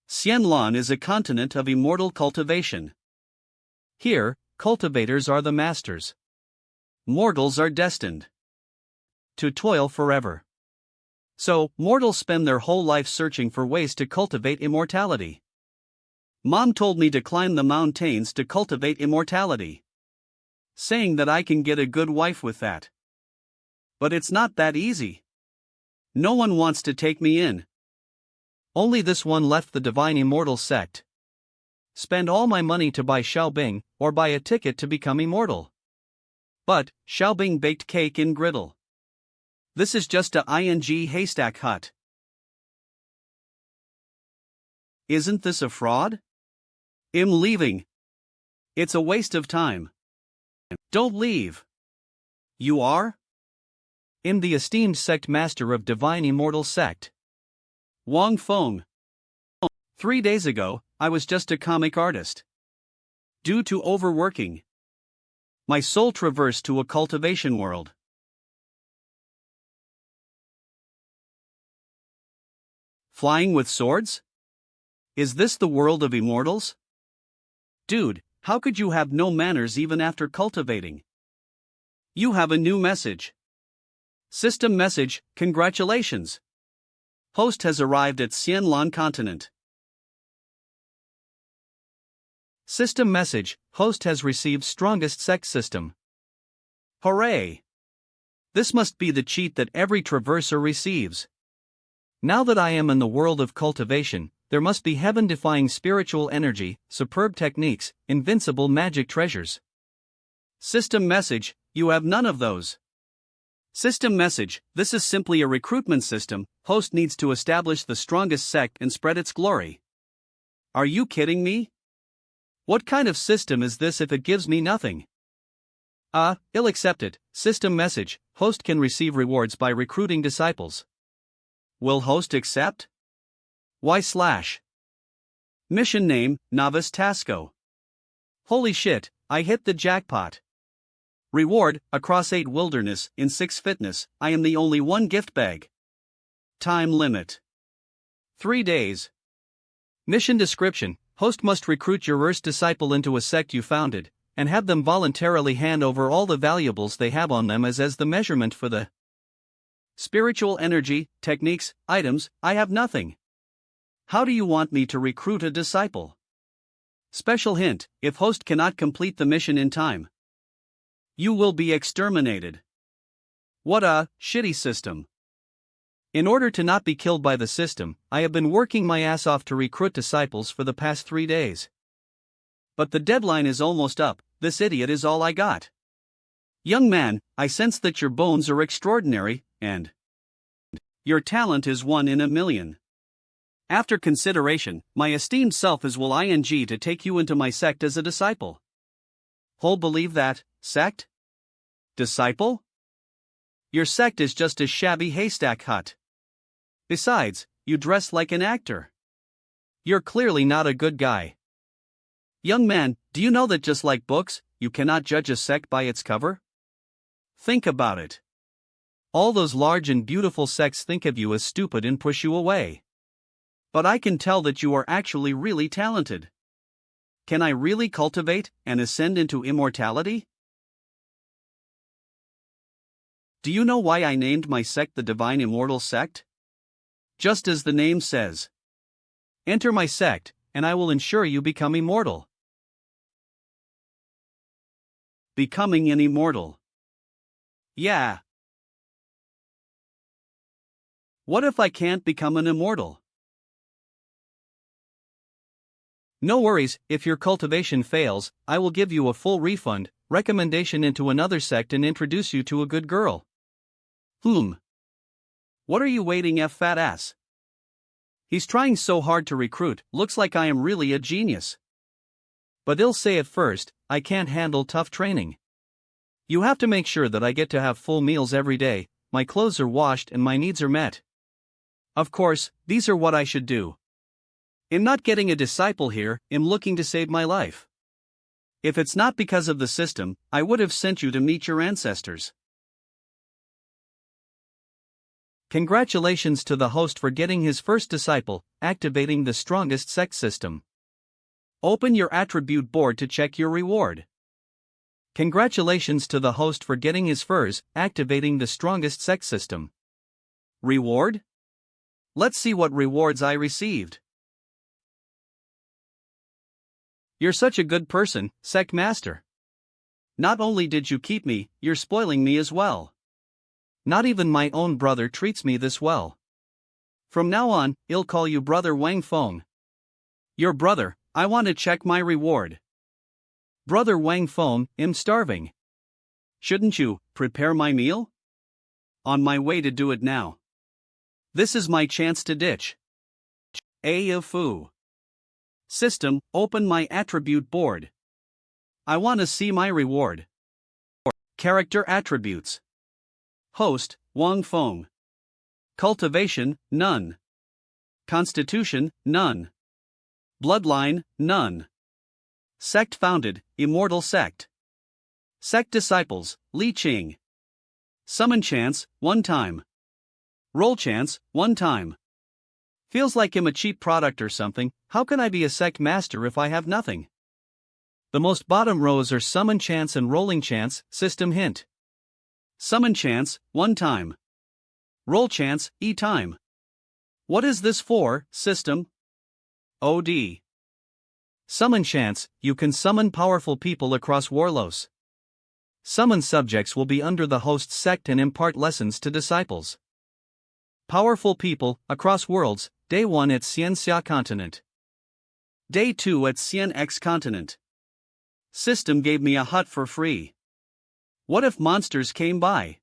Xianlan is a continent of immortal cultivation. Here, cultivators are the masters. Mortals are destined to toil forever. So, mortals spend their whole life searching for ways to cultivate immortality. Mom told me to climb the mountains to cultivate immortality, saying that I can get a good wife with that. But it's not that easy. No one wants to take me in. Only this one left the divine immortal sect. Spend all my money to buy Xiaobing, or buy a ticket to become immortal. But, Xiaobing baked cake in griddle. This is just a ing haystack hut. Isn't this a fraud? I'm leaving. It's a waste of time. Don't leave. You are? I'm the esteemed sect master of divine immortal sect. Wang Feng. 3 days ago, I was just a comic artist. Due to overworking, my soul traversed to a cultivation world. Flying with swords? Is this the world of immortals? Dude, how could you have no manners even after cultivating? You have a new message. System message, congratulations. Host has arrived at Xianlan continent. System message, host has received strongest sect system. Hooray! This must be the cheat that every traverser receives. Now that I am in the world of cultivation, there must be heaven-defying spiritual energy, superb techniques, invincible magic treasures. System message, you have none of those. System message, this is simply a recruitment system, host needs to establish the strongest sect and spread its glory. Are you kidding me? What kind of system is this if it gives me nothing? I'll accept it. System message, host can receive rewards by recruiting disciples. Will host accept? Why/. Mission name, Novice Tasco. Holy shit, I hit the jackpot. Reward, across 8 wilderness, in 6 fitness, I am the only one gift bag. Time limit 3 days. Mission description, host must recruit your first disciple into a sect you founded, and have them voluntarily hand over all the valuables they have on them as the measurement for the spiritual energy, techniques, items. I have nothing. How do you want me to recruit a disciple? Special hint, if host cannot complete the mission in time, you will be exterminated. What a shitty system. In order to not be killed by the system, I have been working my ass off to recruit disciples for the past 3 days. But the deadline is almost up. This idiot is all I got. Young man, I sense that your bones are extraordinary, and your talent is 1 in a million. After consideration, my esteemed self is will ing to take you into my sect as a disciple. Whole believe that, sect? Disciple? Your sect is just a shabby haystack hut. Besides, you dress like an actor. You're clearly not a good guy. Young man, do you know that just like books, you cannot judge a sect by its cover? Think about it. All those large and beautiful sects think of you as stupid and push you away. But I can tell that you are actually really talented. Can I really cultivate and ascend into immortality? Do you know why I named my sect the Divine Immortal Sect? Just as the name says. Enter my sect, and I will ensure you become immortal. Becoming an immortal. Yeah. What if I can't become an immortal? No worries, if your cultivation fails, I will give you a full refund, recommendation into another sect and introduce you to a good girl. What are you waiting fat ass? He's trying so hard to recruit, looks like I am really a genius. But I'll say at first, I can't handle tough training. You have to make sure that I get to have full meals every day, my clothes are washed and my needs are met. Of course, these are what I should do. I'm not getting a disciple here, I'm looking to save my life. If it's not because of the system, I would have sent you to meet your ancestors. Congratulations to the host for getting his first disciple, activating the strongest sect system. Open your attribute board to check your reward. Congratulations to the host for getting his first, activating the strongest sect system. Reward? Let's see what rewards I received. You're such a good person, Sect Master. Not only did you keep me, you're spoiling me as well. Not even my own brother treats me this well. From now on, I'll call you Brother Wang Feng. Your brother, I want to check my reward. Brother Wang Feng, I'm starving. Shouldn't you prepare my meal? On my way to do it now. This is my chance to ditch. A Fu. System, open my attribute board. I want to see my reward. Character attributes. Host, Wang Feng. Cultivation, none. Constitution, none. Bloodline, none. Sect founded, Immortal Sect. Sect disciples, Li Qing. Summon chance, 1 time. Roll chance, 1 time. Feels like I'm a cheap product or something. How can I be a sect master if I have nothing? The most bottom rows are summon chance and rolling chance, system hint. Summon chance, 1 time. Roll chance, E time. What is this for, system? OD. Summon chance, you can summon powerful people across Warlos. Summon subjects will be under the host's sect and impart lessons to disciples. Powerful people, across worlds, Day 1 at Xianxia continent. Day 2 at Xian X continent. System gave me a hut for free. What if monsters came by?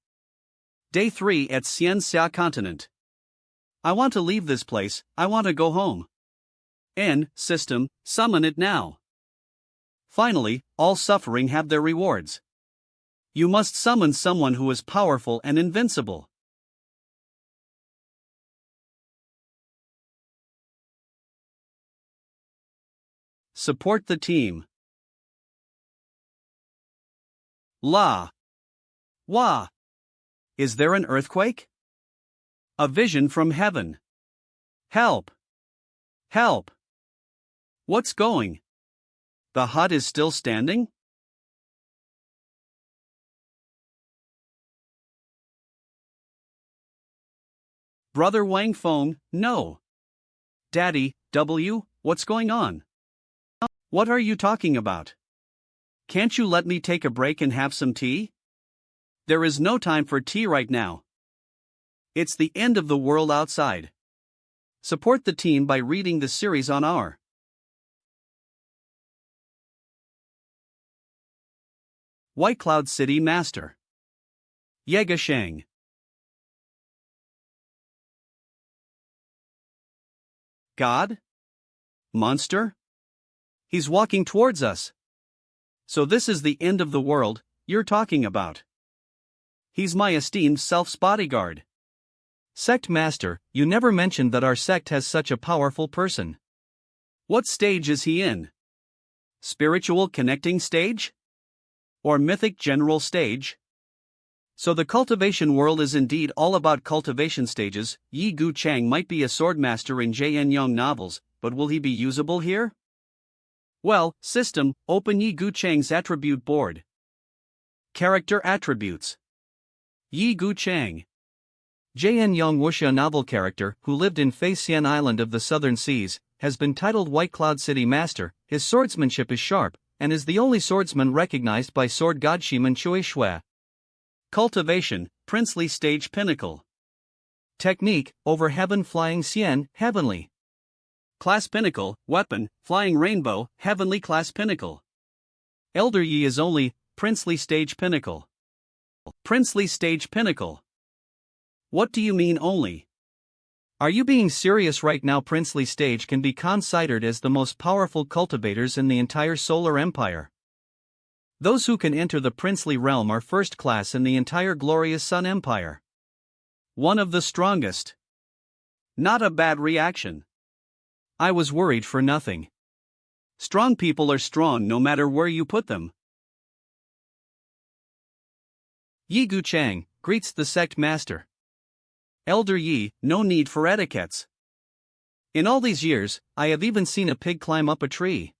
Day 3 at Xianxia continent. I want to leave this place, I want to go home. System, summon it now. Finally, all suffering have their rewards. You must summon someone who is powerful and invincible. Support the team. La. Wah. Is there an earthquake? A vision from heaven. Help. Help. What's going? The hut is still standing? Brother Wang Feng, no. Daddy, W, what's going on? What are you talking about? Can't you let me take a break and have some tea? There is no time for tea right now. It's the end of the world outside. Support the team by reading the series on our White Cloud City Master. Yega Sheng. God? Monster? He's walking towards us. So this is the end of the world you're talking about. He's my esteemed self's bodyguard. Sect Master, you never mentioned that our sect has such a powerful person. What stage is he in? Spiritual connecting stage? Or mythic general stage? So the cultivation world is indeed all about cultivation stages. Yi Gu Chang might be a swordmaster in J.N. Young novels, but will he be usable here? Well, system, open Yi Gu Chang's attribute board. Character attributes. Yi Gu Chang. J.N. Young wuxia novel character, who lived in Fei Xian Island of the Southern Seas, has been titled White Cloud City Master. His swordsmanship is sharp, and is the only swordsman recognized by sword god Shiman Chui Shui. Cultivation, princely stage pinnacle. Technique, over heaven flying Xian, heavenly. Class pinnacle, weapon, flying rainbow, heavenly class pinnacle. Elder Yi is only, princely stage pinnacle. Princely stage pinnacle. What do you mean only? Are you being serious right now? Princely stage can be considered as the most powerful cultivators in the entire solar empire. Those who can enter the princely realm are first class in the entire glorious Sun Empire. One of the strongest. Not a bad reaction. I was worried for nothing. Strong people are strong no matter where you put them. Yi Gu Chang greets the sect master. Elder Yi, no need for etiquettes. In all these years, I have even seen a pig climb up a tree.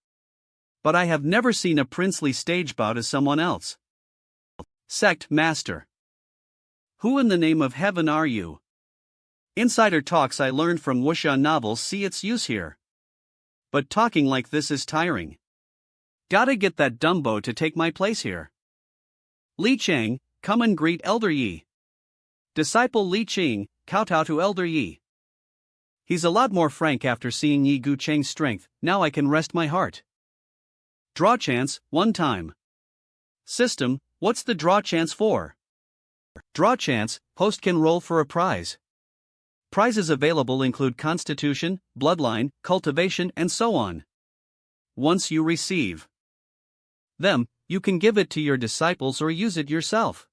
But I have never seen a princely stage bow to someone else. Sect Master. Who in the name of heaven are you? Insider talks I learned from wuxia novels see its use here. But talking like this is tiring. Gotta get that Dumbo to take my place here. Li Chang, come and greet Elder Yi. Disciple Li Qing, kowtow to Elder Yi. He's a lot more frank after seeing Yi Gu Chang's strength, now I can rest my heart. Draw chance, one time. System, what's the draw chance for? Draw chance, host can roll for a prize. Prizes available include constitution, bloodline, cultivation, and so on. Once you receive them, you can give it to your disciples or use it yourself.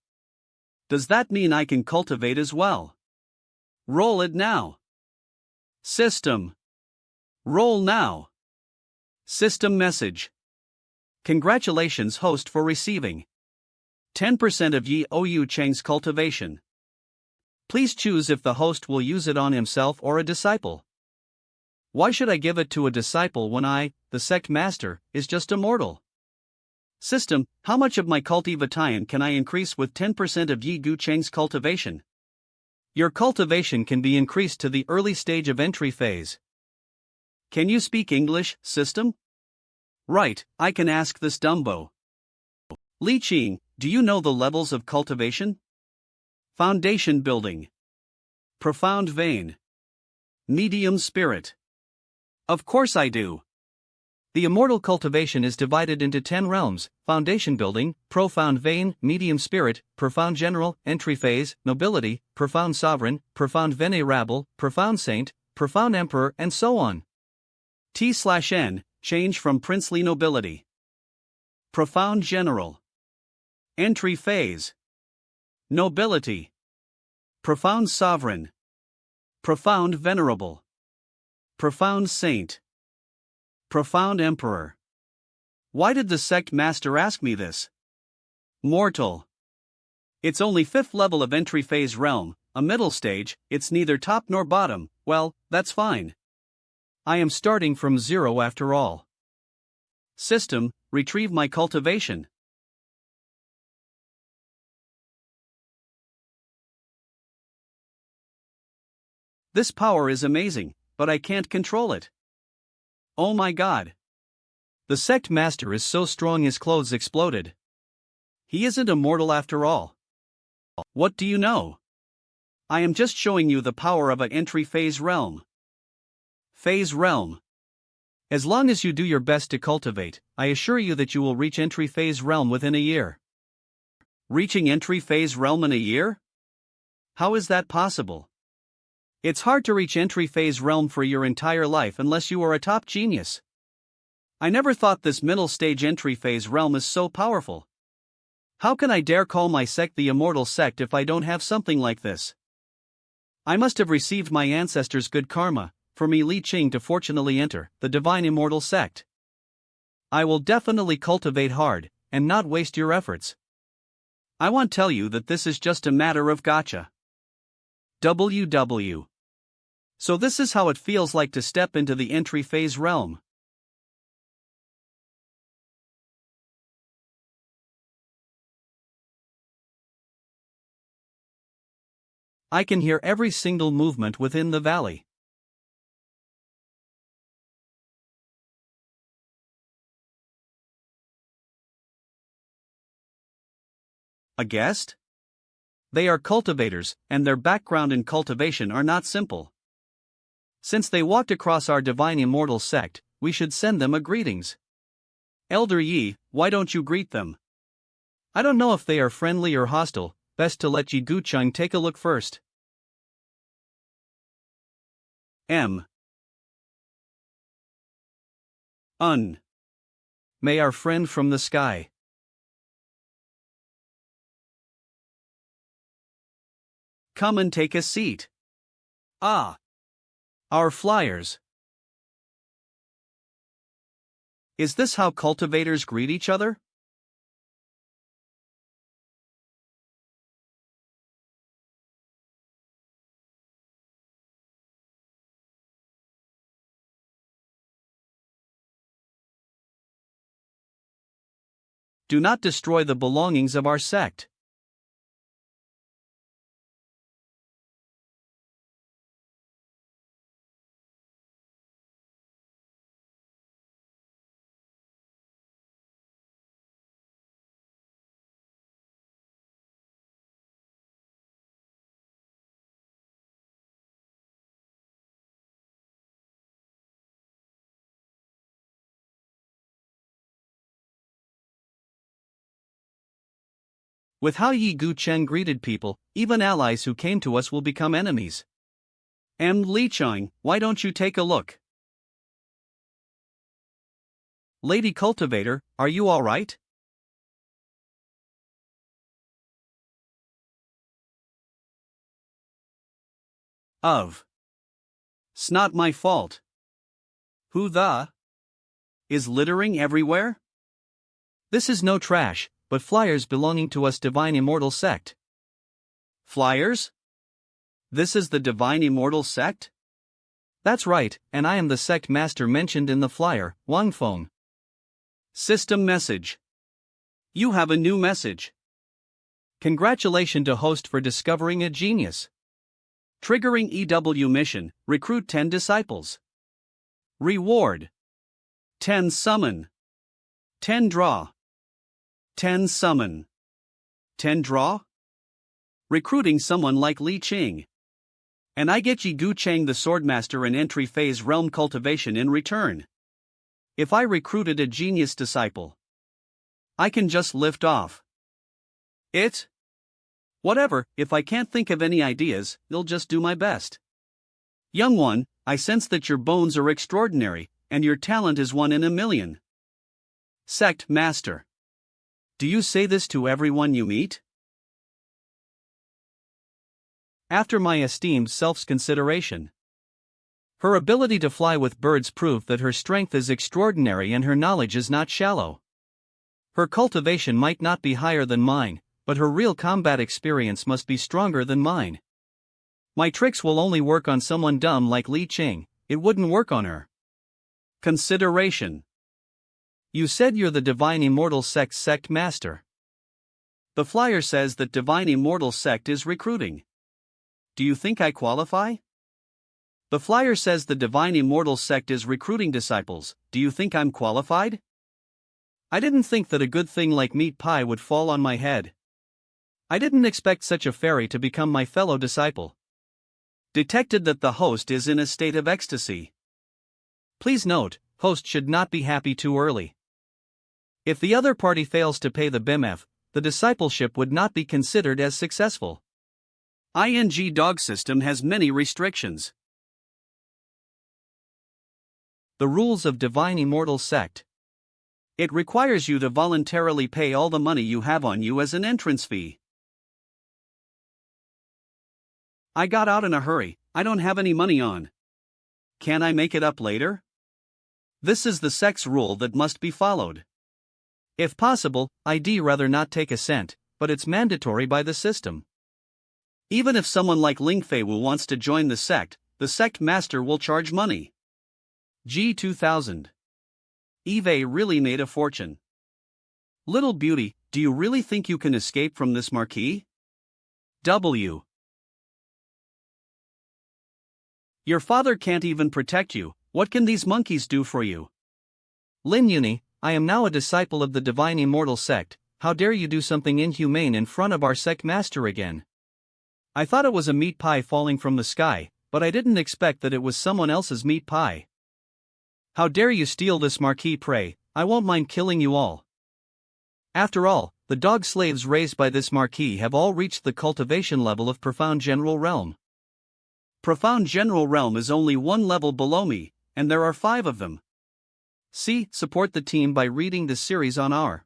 Does that mean I can cultivate as well? Roll it now. System. Roll now. System message. Congratulations host for receiving 10% of Yi Ou Chang's cultivation. Please choose if the host will use it on himself or a disciple. Why should I give it to a disciple when I, the sect master, is just a mortal? System, how much of my cultivation can I increase with 10% of Yi Gu Chang's cultivation? Your cultivation can be increased to the early stage of entry phase. Can you speak English, system? Right, I can ask this Dumbo. Li Qing, do you know the levels of cultivation? Foundation building. Profound vein. Medium spirit. Of course I do. The immortal cultivation is divided into 10 realms: foundation building, profound vein, medium spirit, profound general, entry phase, nobility, profound sovereign, profound venerable, profound saint, profound emperor, and so on. T/N, change from princely nobility. Profound general. Entry phase. Nobility. Profound sovereign. Profound venerable. Profound saint. Profound emperor. Why did the sect master ask me this? Mortal. It's only 5th level of entry phase realm, a middle stage, it's neither top nor bottom, well, that's fine. I am starting from 0 after all. System, retrieve my cultivation. This power is amazing, but I can't control it. Oh my god. The sect master is so strong his clothes exploded. He isn't a mortal after all. What do you know? I am just showing you the power of an entry phase realm. Phase realm. As long as you do your best to cultivate, I assure you that you will reach entry phase realm within a year. Reaching entry phase realm in a year? How is that possible? It's hard to reach entry phase realm for your entire life unless you are a top genius. I never thought this middle stage entry phase realm is so powerful. How can I dare call my sect the immortal sect if I don't have something like this? I must have received my ancestors' good karma, for me Li Qing to fortunately enter the divine immortal sect. I will definitely cultivate hard, and not waste your efforts. I want to tell you that this is just a matter of gotcha. WW. So this is how it feels like to step into the entry phase realm. I can hear every single movement within the valley. A guest? They are cultivators, and their background in cultivation are not simple. Since they walked across our divine immortal sect, we should send them a greetings. Elder Yi, why don't you greet them? I don't know if they are friendly or hostile, best to let Yi Gucheng take a look first. M. May our friend from the sky. Come and take a seat. Ah. Our flyers. Is this how cultivators greet each other? do not destroy the belongings of our sect. With how Yi Gu Chen greeted people, even allies who came to us will become enemies. Li Cheng, why don't you take a look? Lady Cultivator, are you alright? It's not my fault. Who the is littering everywhere? This is no trash, but flyers belonging to us Divine Immortal Sect. Flyers? This is the Divine Immortal Sect? That's right, and I am the sect master mentioned in the flyer, Wang Feng. System message. You have a new message. Congratulations to host for discovering a genius. Triggering EW mission, recruit 10 disciples. Reward. 10 summon. 10 draw. 10 summon. 10 draw? Recruiting someone like Li Qing. And I get Yi Gu Cheng the Swordmaster in entry phase realm cultivation in return. If I recruited a genius disciple, I can just lift off it. Whatever, if I can't think of any ideas, I'll just do my best. Young one, I sense that your bones are extraordinary, and your talent is 1 in a million. Sect Master. Do you say this to everyone you meet? After my esteemed self's consideration. Her ability to fly with birds prove that her strength is extraordinary and her knowledge is not shallow. Her cultivation might not be higher than mine, but her real combat experience must be stronger than mine. My tricks will only work on someone dumb like Li Qing, it wouldn't work on her. Consideration. You said you're the Divine Immortal Sect Master. The flyer says that Divine Immortal Sect is recruiting. Do you think I qualify? The flyer says the Divine Immortal Sect is recruiting disciples, do you think I'm qualified? I didn't think that a good thing like meat pie would fall on my head. I didn't expect such a fairy to become my fellow disciple. Detected that the host is in a state of ecstasy. Please note, host should not be happy too early. If the other party fails to pay the BMF, the discipleship would not be considered as successful. ING dog system has many restrictions. The rules of Divine Immortal Sect. It requires you to voluntarily pay all the money you have on you as an entrance fee. I got out in a hurry, I don't have any money on. Can I make it up later? This is the sect's rule that must be followed. If possible, I'd rather not take a cent, but it's mandatory by the system. Even if someone like Ling Feiwu wants to join the sect master will charge money. G2000. Eve really made a fortune. Little beauty, do you really think you can escape from this marquee? W. Your father can't even protect you, what can these monkeys do for you? Lin Uni, I am now a disciple of the Divine Immortal Sect, how dare you do something inhumane in front of our sect master again? I thought it was a meat pie falling from the sky, but I didn't expect that it was someone else's meat pie. How dare you steal this marquee prey, I won't mind killing you all. After all, the dog slaves raised by this marquee have all reached the cultivation level of Profound General Realm. Profound General Realm is only 1 level below me, and there are 5 of them. See, support the team by reading the series on our.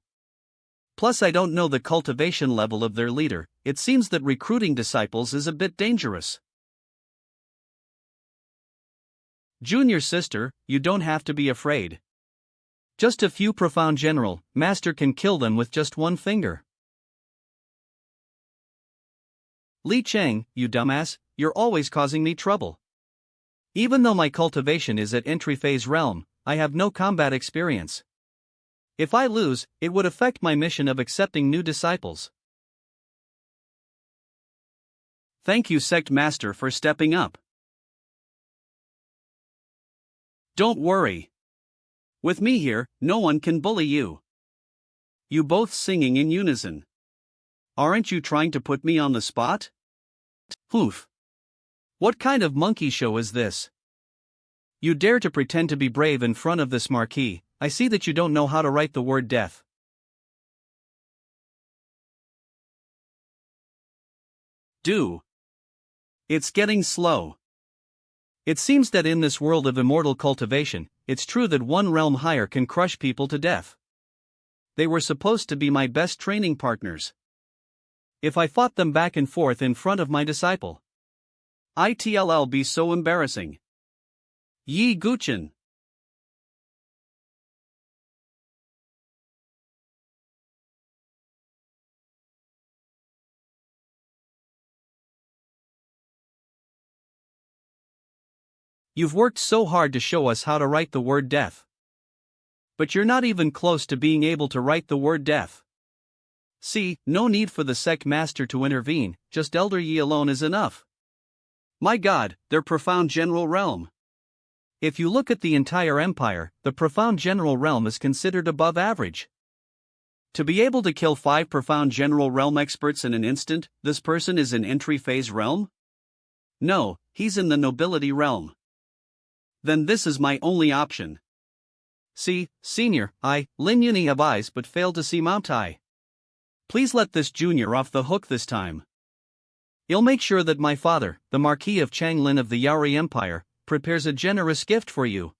Plus I don't know the cultivation level of their leader, it seems that recruiting disciples is a bit dangerous. Junior sister, you don't have to be afraid. Just a few Profound General Master can kill them with just 1 finger. Li Cheng, you dumbass, you're always causing me trouble. Even though my cultivation is at entry phase realm, I have no combat experience. If I lose, it would affect my mission of accepting new disciples. Thank you, Sect Master, for stepping up. Don't worry. With me here, no one can bully you. You both singing in unison. Aren't you trying to put me on the spot? Oof. What kind of monkey show is this? You dare to pretend to be brave in front of this marquee. I see that you don't know how to write the word death. It's getting slow. It seems that in this world of immortal cultivation, it's true that one realm higher can crush people to death. They were supposed to be my best training partners. If I fought them back and forth in front of my disciple, it'll be so embarrassing. Yi Guchen. You've worked so hard to show us how to write the word death. But you're not even close to being able to write the word death. See, no need for the Sect Master to intervene, just Elder Yi alone is enough. My god, their profound general realm. If you look at the entire empire, the profound general realm is considered above average. To be able to kill 5 profound general realm experts in an instant, this person is in entry phase realm? No, he's in the nobility realm. Then this is my only option. See, Senior, Lin Yuni have eyes but fail to see Mount I. Please let this junior off the hook this time. You'll make sure that my father, the Marquis of Changlin of the Yaori Empire, prepares a generous gift for you.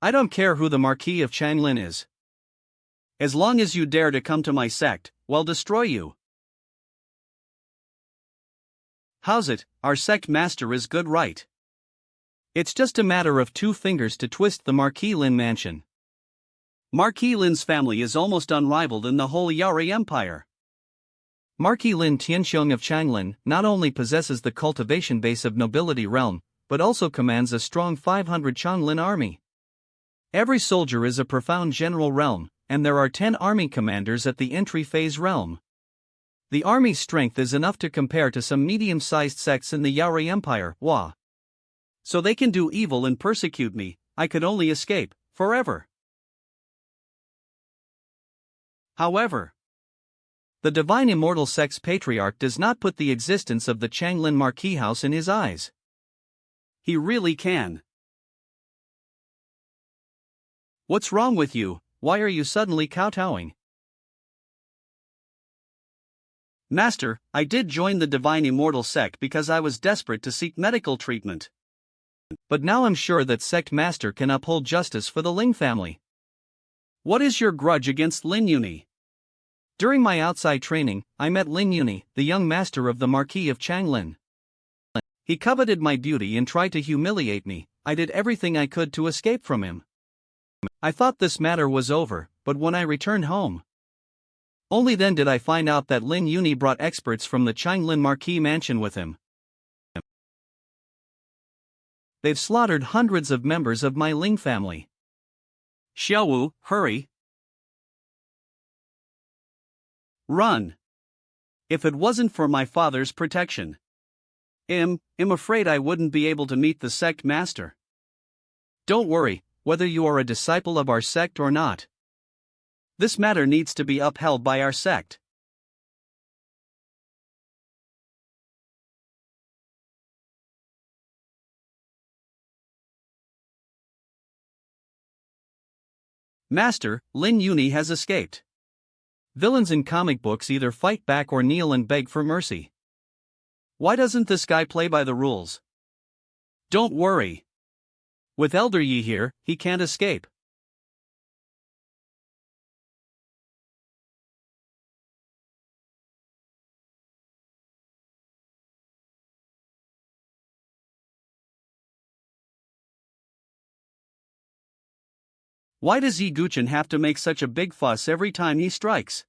I don't care who the Marquis of Changlin is. As long as you dare to come to my sect, we'll destroy you. How's it, our sect master is good, right? It's just a matter of 2 fingers to twist the Marquis Lin mansion. Marquis Lin's family is almost unrivaled in the whole Yaori Empire. Marquis Lin Tianxiong of Changlin not only possesses the cultivation base of nobility realm, but also commands a strong 500 Changlin army. Every soldier is a profound general realm, and there are 10 army commanders at the entry phase realm. The army's strength is enough to compare to some medium-sized sects in the Yaori Empire, Wa. So they can do evil and persecute me, I could only escape, forever. However, the divine immortal sect's patriarch does not put the existence of the Changlin Marquis house in his eyes. He really can. What's wrong with you? Why are you suddenly kowtowing? Master, I did join the divine immortal sect because I was desperate to seek medical treatment. But now I'm sure that Sect Master can uphold justice for the Ling family. What is your grudge against Lin Yuni? During my outside training, I met Lin Yuni, the young master of the Marquis of Changlin. He coveted my beauty and tried to humiliate me. I did everything I could to escape from him. I thought this matter was over, but when I returned home, only then did I find out that Lin Yuni brought experts from the Changlin Marquis mansion with him. They've slaughtered hundreds of members of my Ling family. Xiaowu, hurry. Run. If it wasn't for my father's protection, I'm afraid I wouldn't be able to meet the sect master. Don't worry, whether you are a disciple of our sect or not. This matter needs to be upheld by our sect. Master, Lin Yuni has escaped. Villains in comic books either fight back or kneel and beg for mercy. Why doesn't this guy play by the rules? Don't worry. With Elder Yi here, he can't escape. Why does Yi Guchen have to make such a big fuss every time he strikes?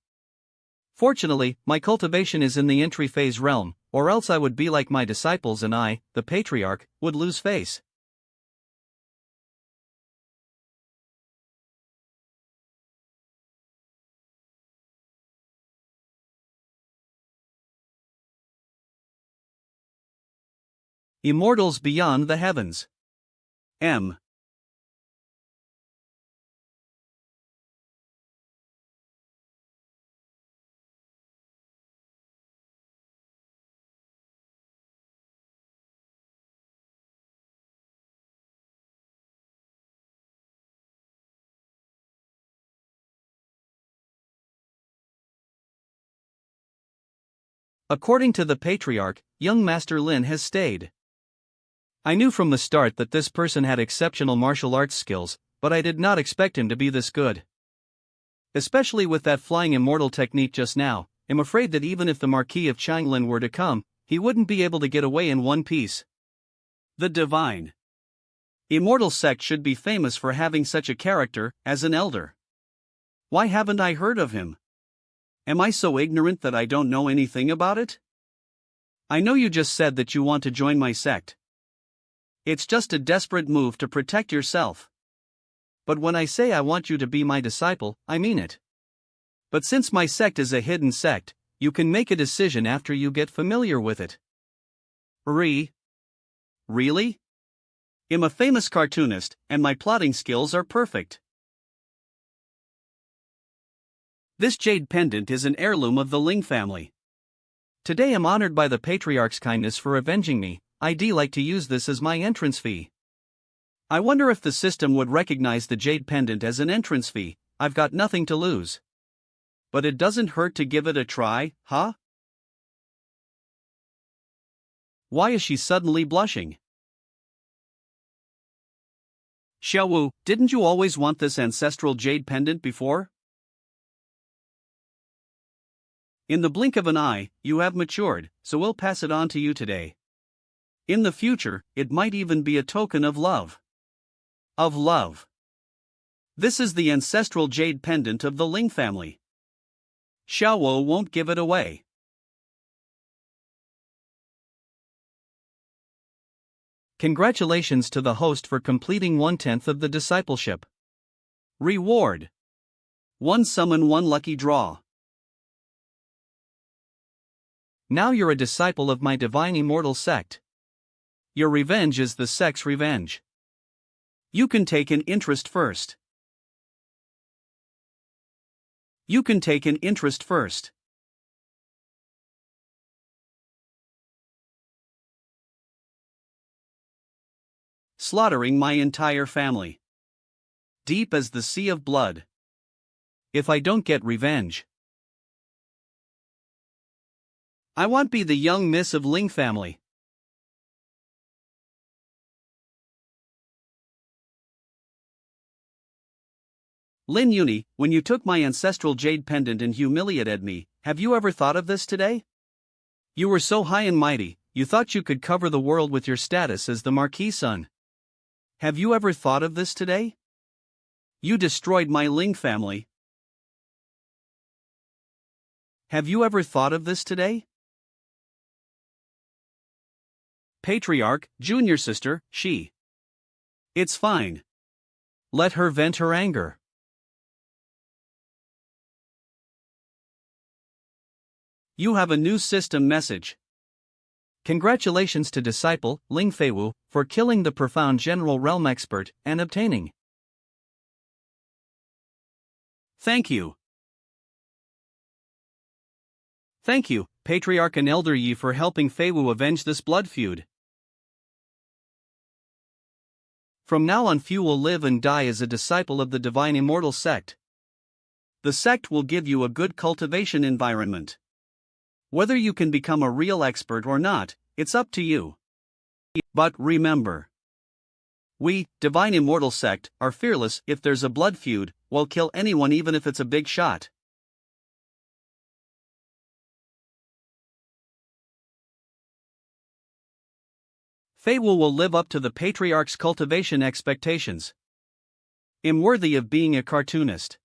Fortunately, my cultivation is in the entry phase realm, or else I would be like my disciples and I, the patriarch, would lose face. Immortals beyond the heavens. M. According to the patriarch, young Master Lin has stayed. I knew from the start that this person had exceptional martial arts skills, but I did not expect him to be this good. Especially with that flying immortal technique just now, I'm afraid that even if the Marquis of Changlin were to come, he wouldn't be able to get away in one piece. The divine immortal sect should be famous for having such a character as an elder. Why haven't I heard of him? Am I so ignorant that I don't know anything about it? I know you just said that you want to join my sect. It's just a desperate move to protect yourself. But when I say I want you to be my disciple, I mean it. But since my sect is a hidden sect, you can make a decision after you get familiar with it. Really? I'm a famous cartoonist, and my plotting skills are perfect. This jade pendant is an heirloom of the Ling family. Today I'm honored by the patriarch's kindness for avenging me. I'd like to use this as my entrance fee. I wonder if the system would recognize the jade pendant as an entrance fee. I've got nothing to lose. But it doesn't hurt to give it a try, huh? Why is she suddenly blushing? Xiaowu, didn't you always want this ancestral jade pendant before? In the blink of an eye, you have matured, so we'll pass it on to you today. In the future, it might even be a token of love. Of love. This is the ancestral jade pendant of the Ling family. Xiaowu won't give it away. Congratulations to the host for completing 1/10 of the discipleship. Reward: 1 summon 1 lucky draw. Now you're a disciple of my divine immortal sect. Your revenge is the sect's revenge. You can take an interest first. Slaughtering my entire family. Deep as the sea of blood. If I don't get revenge, I won't be the young miss of Ling family. Lin Yuni, when you took my ancestral jade pendant and humiliated me, have you ever thought of this today? You were so high and mighty, you thought you could cover the world with your status as the Marquis' son. Have you ever thought of this today? You destroyed my Ling family. Have you ever thought of this today? Patriarch, junior sister, she. It's fine. Let her vent her anger. You have a new system message. Congratulations to disciple, Ling Feiwu, for killing the profound general realm expert and obtaining. Thank you. Thank you, Patriarch and Elder Yi, for helping Feiwu avenge this blood feud. From now on, Fu will live and die as a disciple of the Divine Immortal Sect. The sect will give you a good cultivation environment. Whether you can become a real expert or not, it's up to you. But remember, we, Divine Immortal Sect, are fearless. If there's a blood feud, we'll kill anyone even if it's a big shot. Feiwu will live up to the Patriarch's cultivation expectations. I'm worthy of being a cartoonist.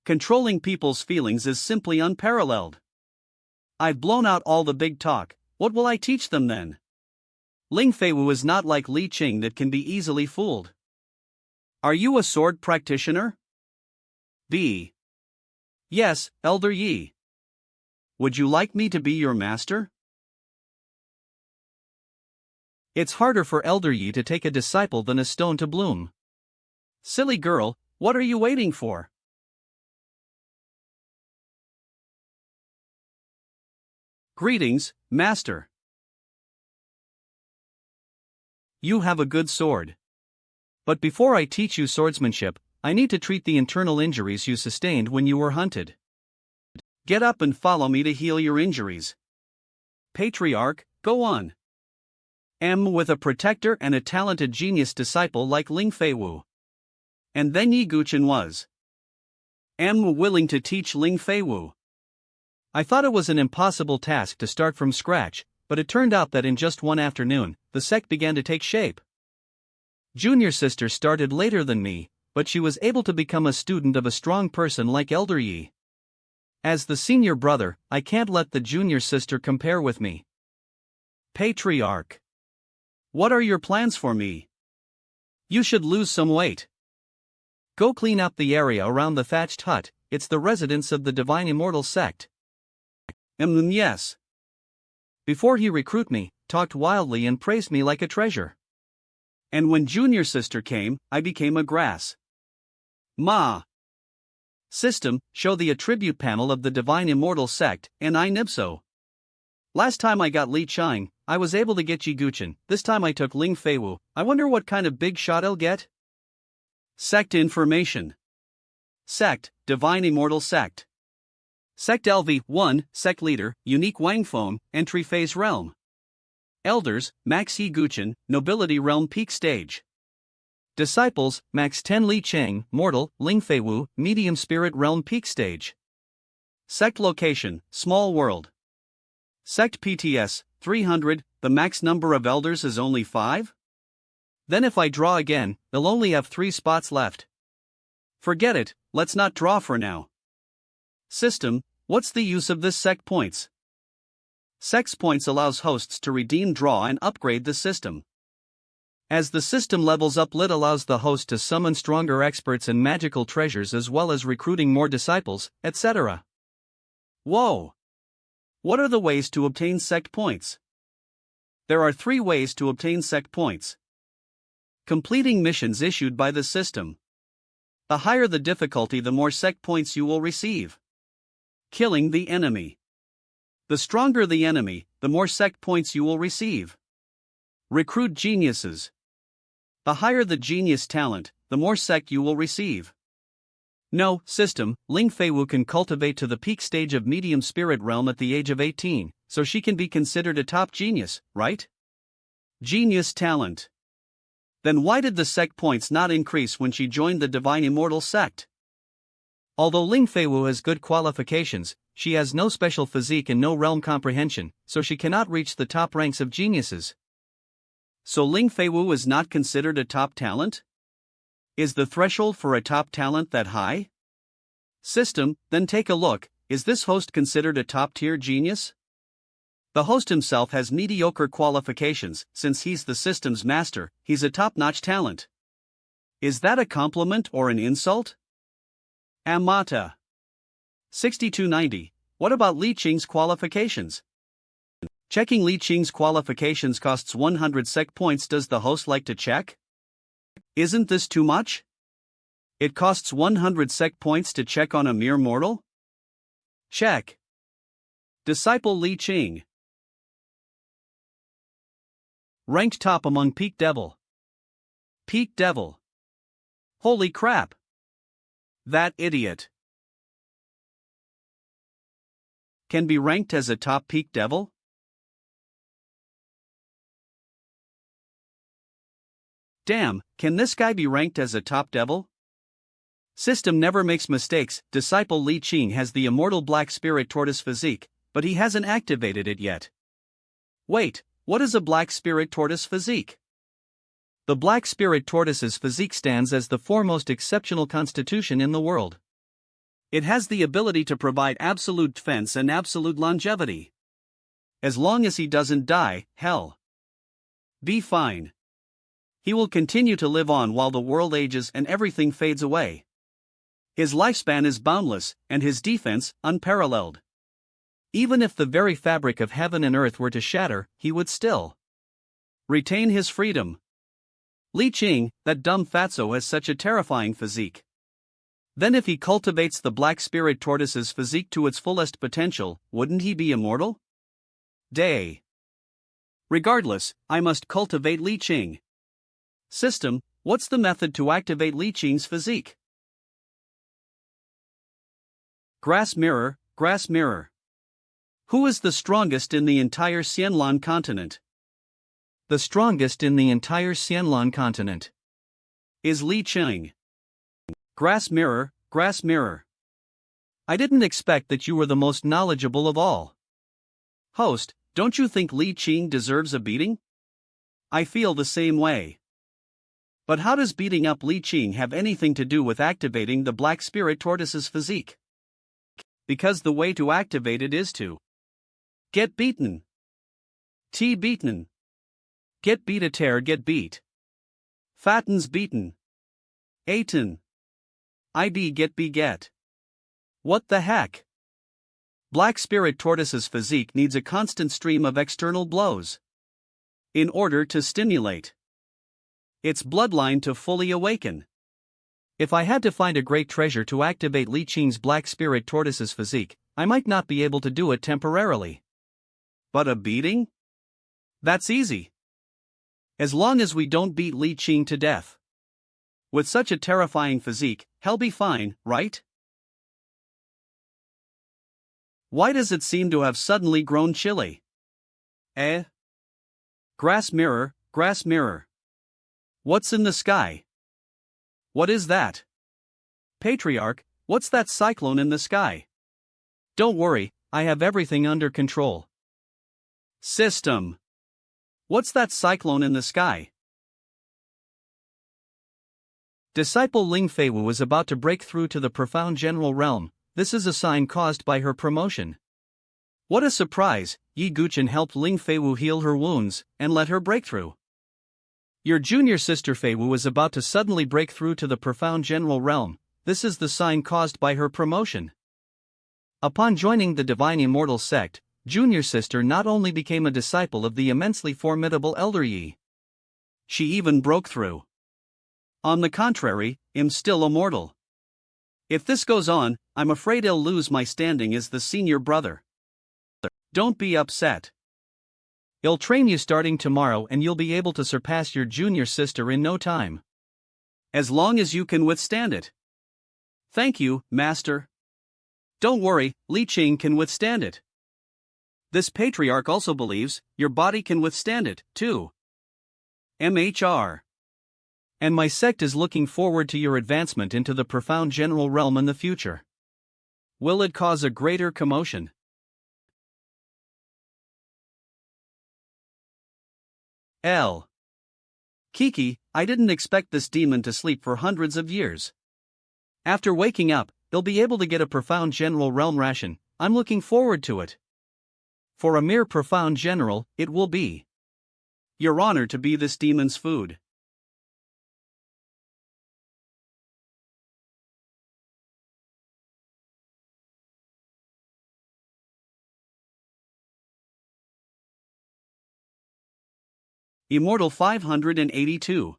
Controlling people's feelings is simply unparalleled. I've blown out all the big talk. What will I teach them then? Ling Feiwu is not like Li Qing that can be easily fooled. Are you a sword practitioner? B. Yes, Elder Yi. Would you like me to be your master? It's harder for Elder Yi to take a disciple than a stone to bloom. Silly girl, what are you waiting for? Greetings, Master. You have a good sword. But before I teach you swordsmanship, I need to treat the internal injuries you sustained when you were hunted. Get up and follow me to heal your injuries. Patriarch, go on. With a protector and a talented genius disciple like Ling Feiwu. And then Yi Guchen was willing to teach Ling Feiwu. I thought it was an impossible task to start from scratch, but it turned out that in just one afternoon, the sect began to take shape. Junior sister started later than me, but she was able to become a student of a strong person like Elder Yi. As the senior brother, I can't let the junior sister compare with me. Patriarch. What are your plans for me? You should lose some weight. Go clean up the area around the thatched hut, it's the residence of the Divine Immortal Sect. Yes. Before he recruited me, talked wildly and praised me like a treasure. And when junior sister came, I became a grass. Ma. System, show the attribute panel of the Divine Immortal Sect, and I nibso. Last time I got Li Chang, I was able to get Yi Guchen, this time I took Ling Feiwu, I wonder what kind of big shot I'll get? Sect information. Sect, Divine Immortal Sect. Sect LV-1, Sect Leader, Unique Wang Phone, Entry Phase Realm. Elders, Max Yi Guchen, Nobility Realm Peak Stage. Disciples, Max 10 Li Chang, Mortal, Ling Feiwu, Medium Spirit Realm Peak Stage. Sect Location, Small World. Sect PTS, 300, the max number of elders is only 5? Then if I draw again, they'll only have 3 spots left. Forget it, let's not draw for now. System, what's the use of this sect points? Sect's points allows hosts to redeem, draw and upgrade the system. As the system levels up, Lit allows the host to summon stronger experts and magical treasures as well as recruiting more disciples, etc. Whoa! What are the ways to obtain sect points? There are 3 ways to obtain sect points. Completing missions issued by the system. The higher the difficulty, the more sect points you will receive. Killing the enemy. The stronger the enemy, the more sect points you will receive. Recruit geniuses. The higher the genius talent, the more sect you will receive. No, system, Ling Feiwu can cultivate to the peak stage of medium spirit realm at the age of 18, so she can be considered a top genius, right? Genius talent. Then why did the sect points not increase when she joined the Divine Immortal Sect? Although Ling Feiwu has good qualifications, she has no special physique and no realm comprehension, so she cannot reach the top ranks of geniuses. So Ling Feiwu is not considered a top talent? Is the threshold for a top talent that high? System, then take a look, is this host considered a top-tier genius? The host himself has mediocre qualifications, since he's the system's master, he's a top-notch talent. Is that a compliment or an insult? Amata. 6290, what about Li Qing's qualifications? Checking Li Qing's qualifications costs 100 sect points. Does the host like to check? Isn't this too much? It costs 100 sect points to check on a mere mortal? Check. Disciple Li Qing. Ranked top among Peak Devil. Peak Devil. Holy crap. That idiot can be ranked as a top Peak Devil? Damn, can this guy be ranked as a top devil? System never makes mistakes. Disciple Li Qing has the immortal Black Spirit Tortoise physique, but he hasn't activated it yet. Wait, what is a Black Spirit Tortoise physique? The Black Spirit Tortoise's physique stands as the foremost exceptional constitution in the world. It has the ability to provide absolute defense and absolute longevity. As long as he doesn't die, hell. Be fine. He will continue to live on while the world ages and everything fades away. His lifespan is boundless, and his defense, unparalleled. Even if the very fabric of heaven and earth were to shatter, he would still Retain his freedom. Li Qing, that dumb fatso has such a terrifying physique. Then if he cultivates the black spirit tortoise's physique to its fullest potential, wouldn't he be immortal? Day. Regardless, I must cultivate Li Qing. System, what's the method to activate Li Qing's physique? Grass mirror, grass mirror. Who is the strongest in the entire Xianlan continent? The strongest in the entire Xianlan continent is Li Qing. Grass mirror, grass mirror. I didn't expect that you were the most knowledgeable of all. Host, don't you think Li Qing deserves a beating? I feel the same way. But how does beating up Li Qing have anything to do with activating the black spirit tortoise's physique? Because the way to activate it is to get beaten. T beaten. Get beat a tear get beat. Fattens beaten. Aten. IB get beget. What the heck? Black spirit tortoise's physique needs a constant stream of external blows in order to stimulate its bloodline to fully awaken. If I had to find a great treasure to activate Li Qing's black spirit tortoise's physique, I might not be able to do it temporarily. But a beating? That's easy. As long as we don't beat Li Qing to death. With such a terrifying physique, he'll be fine, right? Why does it seem to have suddenly grown chilly? Grass mirror, grass mirror. What's in the sky? What is that? Patriarch, what's that cyclone in the sky? Don't worry, I have everything under control. System. What's that cyclone in the sky? Disciple Ling Feiwu is about to break through to the profound general realm. This is a sign caused by her promotion. What a surprise! Yi Guchen helped Ling Feiwu heal her wounds and let her break through. Your junior sister Feiwu is about to suddenly break through to the profound general realm. This is the sign caused by her promotion. Upon joining the divine immortal sect, junior sister not only became a disciple of the immensely formidable elder Yi, she even broke through. On the contrary, I'm still immortal. If this goes on, I'm afraid I'll lose my standing as the senior brother. Don't be upset. I'll train you starting tomorrow and you'll be able to surpass your junior sister in no time. As long as you can withstand it. Thank you, master. Don't worry, Li Qing can withstand it. This patriarch also believes your body can withstand it, too. MHR. And my sect is looking forward to your advancement into the profound general realm in the future. Will it cause a greater commotion? L. Kiki, I didn't expect this demon to sleep for hundreds of years. After waking up, he'll be able to get a profound general realm ration. I'm looking forward to it. For a mere profound general, it will be your honor to be this demon's food. Immortal 582.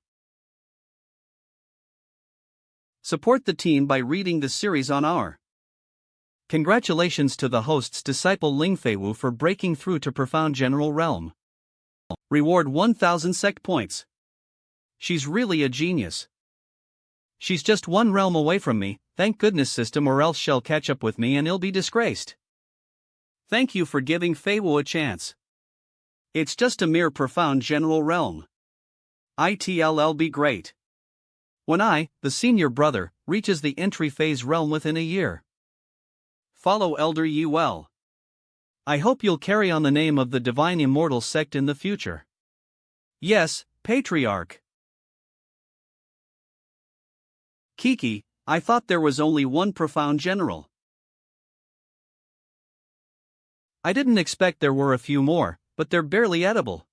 Support the team by reading the series on our. Congratulations to the host's disciple Ling Feiwu for breaking through to profound general realm. Reward 1000 Sect points. She's really a genius. She's just one realm away from me, thank goodness system, or else she'll catch up with me and I'll be disgraced. Thank you for giving Feiwu a chance. It's just a mere profound general realm. It'll be great. When I, the senior brother, reaches the entry phase realm within a year. Follow Elder Yi well. I hope you'll carry on the name of the divine immortal sect in the future. Yes, Patriarch. Kiki, I thought there was only one profound general. I didn't expect there were a few more, but they're barely edible.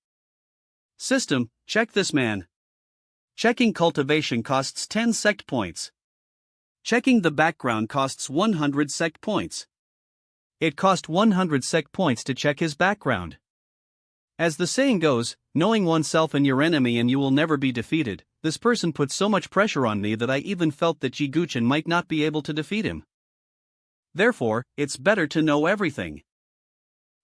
System, check this man. Checking cultivation costs 10 sect points. Checking the background costs 100 sect points. It cost 100 sect points to check his background. As the saying goes, knowing oneself and your enemy and you will never be defeated, this person put so much pressure on me that I even felt that Jiguchin might not be able to defeat him. Therefore, it's better to know everything.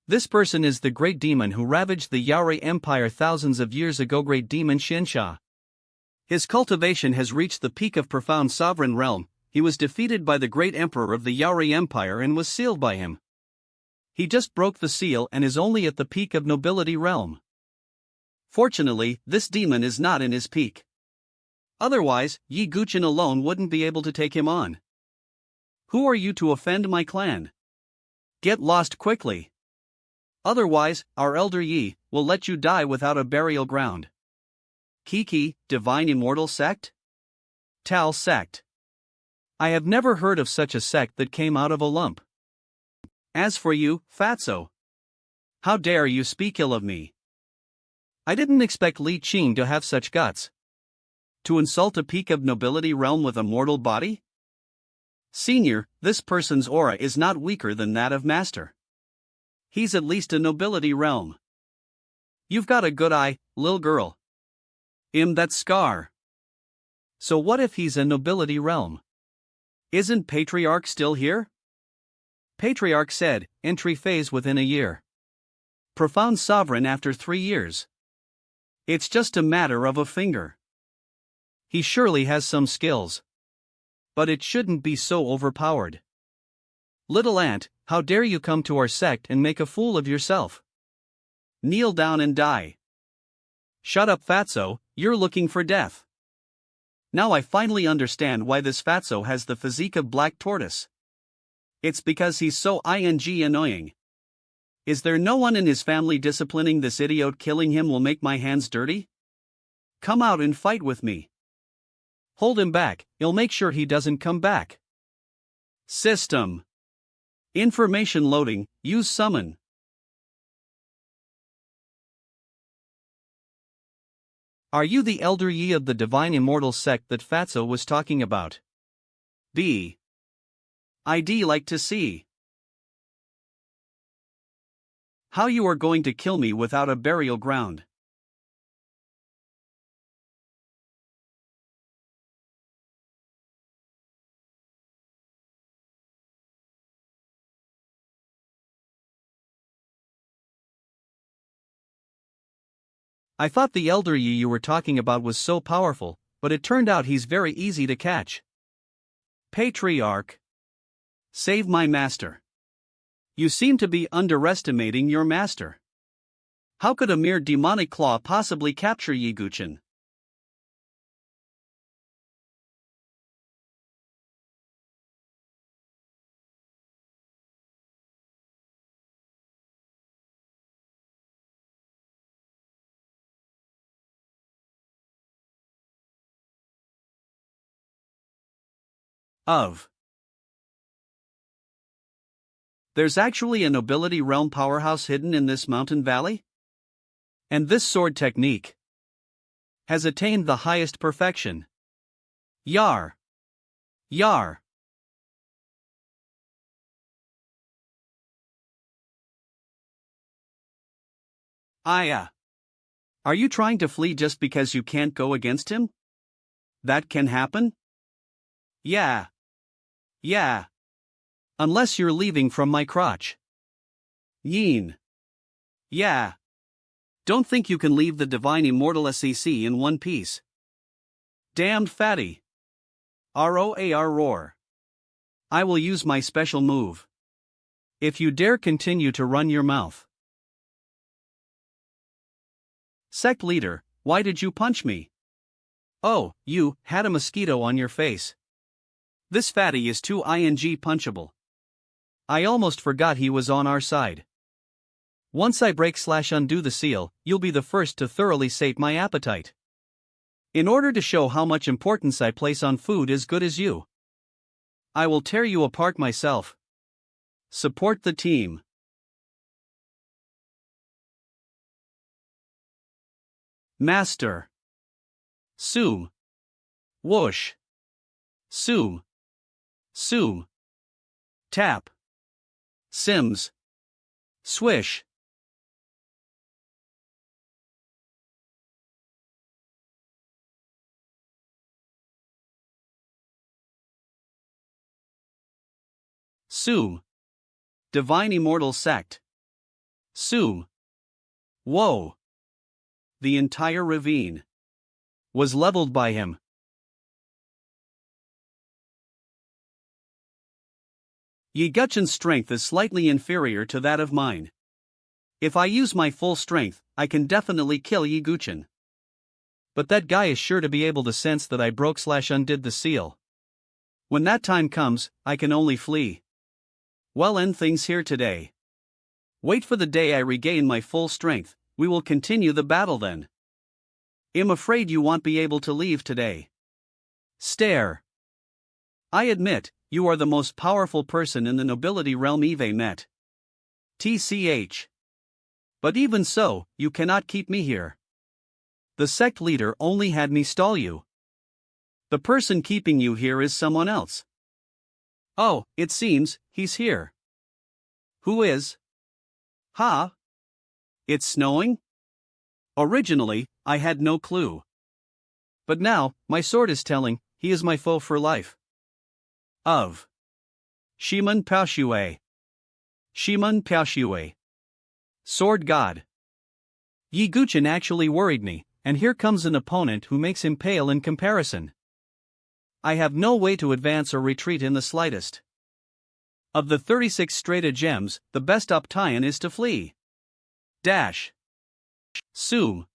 This person is the great demon who ravaged the Yaori Empire thousands of years ago, great demon Xinsha. His cultivation has reached the peak of profound sovereign realm. He was defeated by the great emperor of the Yaori Empire and was sealed by him. He just broke the seal and is only at the peak of nobility realm. Fortunately, this demon is not in his peak. Otherwise, Yi Guqin alone wouldn't be able to take him on. Who are you to offend my clan? Get lost quickly. Otherwise, our elder Yi will let you die without a burial ground. Kiki, Divine Immortal Sect? Tal Sect. I have never heard of such a sect that came out of a lump. As for you, Fatso, how dare you speak ill of me? I didn't expect Li Qing to have such guts. To insult a peak of nobility realm with a mortal body? Senior, this person's aura is not weaker than that of Master. He's at least a nobility realm. You've got a good eye, lil girl. That scar. So what if he's a nobility realm? Isn't Patriarch still here? Patriarch said, entry phase within a year. Profound sovereign after 3 years. It's just a matter of a finger. He surely has some skills. But it shouldn't be so overpowered. Little ant, how dare you come to our sect and make a fool of yourself? Kneel down and die. Shut up, Fatso, you're looking for death. Now I finally understand why this Fatso has the physique of Black Tortoise. It's because he's so annoying. Is there no one in his family disciplining this idiot? Killing him will make my hands dirty? Come out and fight with me. Hold him back, I'll make sure he doesn't come back. System. Information loading, use summon. Are you the Elder Yi of the Divine Immortal Sect that Fatso was talking about? B. I'd like to see how you are going to kill me without a burial ground. I thought the Elder Yi you were talking about was so powerful, but it turned out he's very easy to catch. Patriarch. Save my master. You seem to be underestimating your master. How could a mere demonic claw possibly capture Yi Guqin? There's actually a nobility realm powerhouse hidden in this mountain valley? And this sword technique has attained the highest perfection. Yar. Yar. Aya. Are you trying to flee just because you can't go against him? That can happen? Yeah. Yeah. Unless you're leaving from my crotch. Yin. Yeah. Don't think you can leave the Divine Immortal Sec in one piece. Damned fatty. ROAR roar. I will use my special move. If you dare continue to run your mouth. Sect leader, why did you punch me? Oh, you had a mosquito on your face. This fatty is too punchable. I almost forgot he was on our side. Once I break/undo the seal, you'll be the first to thoroughly sate my appetite. In order to show how much importance I place on food as good as you, I will tear you apart myself. Support the team. Master. Soom. Whoosh. Soom. Soom. Tap. Sims. Swish. Sum. Divine Immortal Sect. Sum. Whoa. The entire ravine was leveled by him. Yiguchin's strength is slightly inferior to that of mine. If I use my full strength, I can definitely kill Yiguchin. But that guy is sure to be able to sense that I broke/undid the seal. When that time comes, I can only flee. Well, end things here today. Wait for the day I regain my full strength, we will continue the battle then. I'm afraid you won't be able to leave today. Stare. I admit, you are the most powerful person in the nobility realm Eve met. TCH. But even so, you cannot keep me here. The sect leader only had me stall you. The person keeping you here is someone else. Oh, it seems, he's here. Who is? Ha? It's snowing? Originally, I had no clue. But now, my sword is telling, he is my foe for life. Of Shiman Paoshue. Shiman Paoshue. Sword God. Yiguchin actually worried me, and here comes an opponent who makes him pale in comparison. I have no way to advance or retreat in the slightest. Of the 36 strata gems, the best option is to flee. Dash. Sum.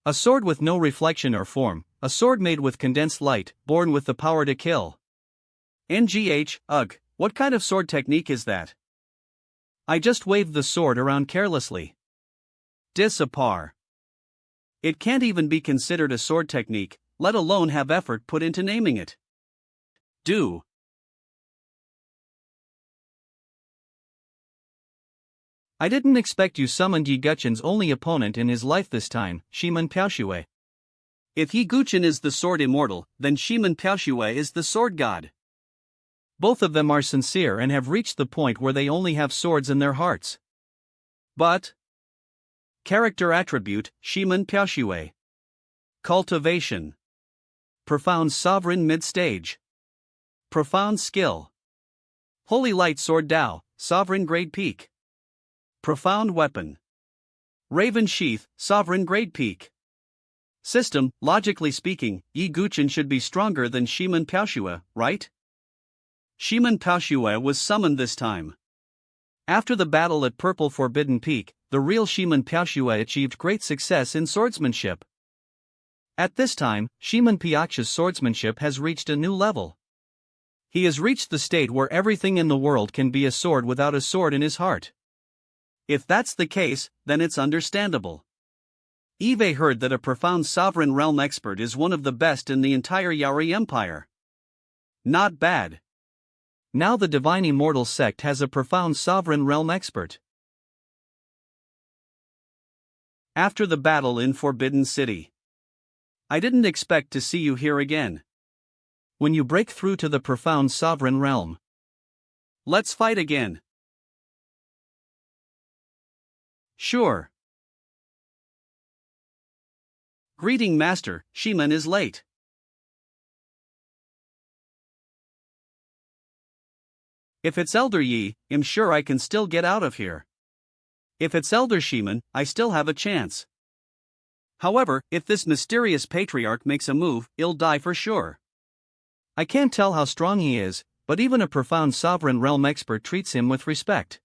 A sword with no reflection or form, a sword made with condensed light, born with the power to kill. Ugh, what kind of sword technique is that? I just waved the sword around carelessly. Disapar. It can't even be considered a sword technique, let alone have effort put into naming it. Do. I didn't expect you summoned Yiguchin's only opponent in his life this time, Shiman Paoshue. If Yiguchin is the sword immortal, then Shiman Paoshue is the sword god. Both of them are sincere and have reached the point where they only have swords in their hearts. But character attribute, Shiman Paoshue. Cultivation. Profound sovereign mid-stage. Profound skill. Holy light sword Dao, sovereign grade peak. Profound weapon. Raven sheath, sovereign grade peak. System, logically speaking, Yiguchin should be stronger than Shiman Paoshue, right? Shiman Paoshue was summoned this time. After the battle at Purple Forbidden Peak, the real Shiman Paoshue achieved great success in swordsmanship. At this time, Shiman Paoshue's swordsmanship has reached a new level. He has reached the state where everything in the world can be a sword without a sword in his heart. If that's the case, then it's understandable. Eve heard that a profound sovereign realm expert is one of the best in the entire Yari Empire. Not bad. Now the Divine Immortal Sect has a profound sovereign realm expert. After the battle in Forbidden City. I didn't expect to see you here again. When you break through to the profound sovereign realm. Let's fight again. Sure. Greeting Master, Shiman is late. If it's Elder Yi, I'm sure I can still get out of here. If it's Elder Shiman, I still have a chance. However, if this mysterious patriarch makes a move, he'll die for sure. I can't tell how strong he is, but even a profound sovereign realm expert treats him with respect.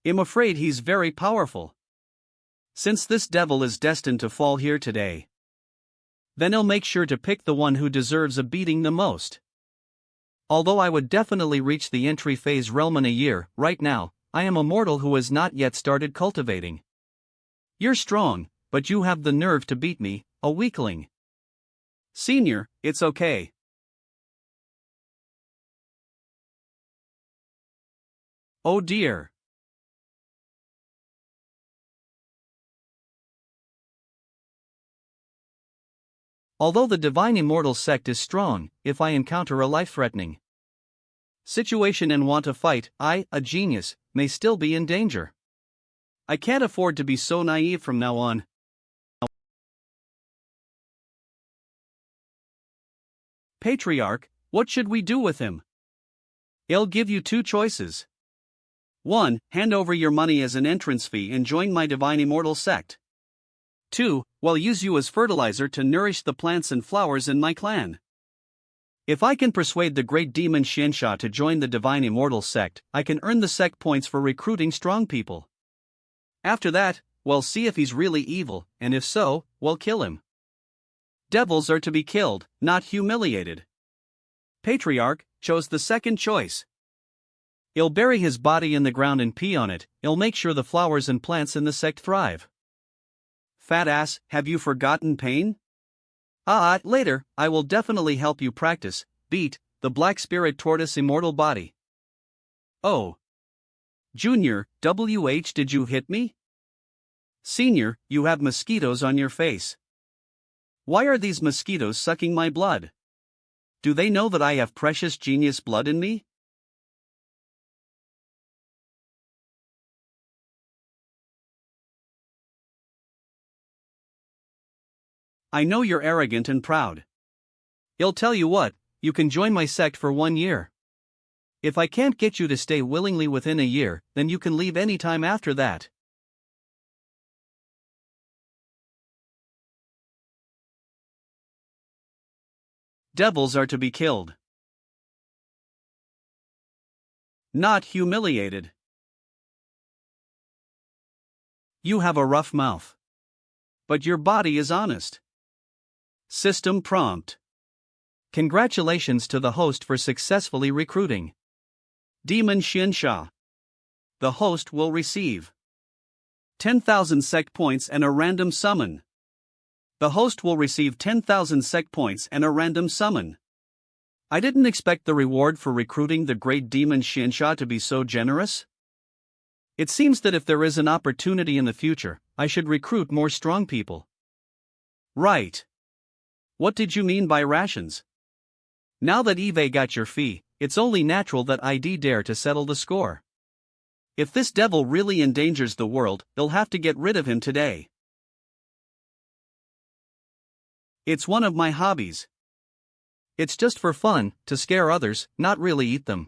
I'm afraid he's very powerful. Since this devil is destined to fall here today, then he'll make sure to pick the one who deserves a beating the most. Although I would definitely reach the entry phase realm in a year, right now, I am a mortal who has not yet started cultivating. You're strong, but you have the nerve to beat me, a weakling. Senior, it's okay. Oh dear. Although the Divine Immortal Sect is strong, if I encounter a life-threatening situation and want to fight, I, a genius, may still be in danger. I can't afford to be so naive from now on. Patriarch, what should we do with him? I'll give you two choices. 1. Hand over your money as an entrance fee and join my divine immortal sect. 2. I'll use you as fertilizer to nourish the plants and flowers in my clan. If I can persuade the great demon Xiansha to join the divine immortal sect, I can earn the sect points for recruiting strong people. After that, we'll see if he's really evil, and if so, we'll kill him. Devils are to be killed, not humiliated. Patriarch chose the second choice. He'll bury his body in the ground and pee on it. He'll make sure the flowers and plants in the sect thrive. Fat ass, have you forgotten pain? Later, I will definitely help you practice, beat, the black spirit tortoise immortal body. Oh. Junior, did you hit me? Senior, you have mosquitoes on your face. Why are these mosquitoes sucking my blood? Do they know that I have precious genius blood in me? I know you're arrogant and proud. I'll tell you what, you can join my sect for 1 year. If I can't get you to stay willingly within a year, then you can leave any time after that. Devils are to be killed, not humiliated. You have a rough mouth, but your body is honest. System prompt. Congratulations to the host for successfully recruiting Demon Xiansha. The host will receive 10,000 sect points and a random summon. The host will receive 10,000 sect points and a random summon. I didn't expect the reward for recruiting the great demon Xiansha to be so generous. It seems that if there is an opportunity in the future, I should recruit more strong people. Right. What did you mean by rations? Now that Eve got your fee, it's only natural that I'd dare to settle the score. If this devil really endangers the world, they'll have to get rid of him today. It's one of my hobbies. It's just for fun, to scare others, not really eat them.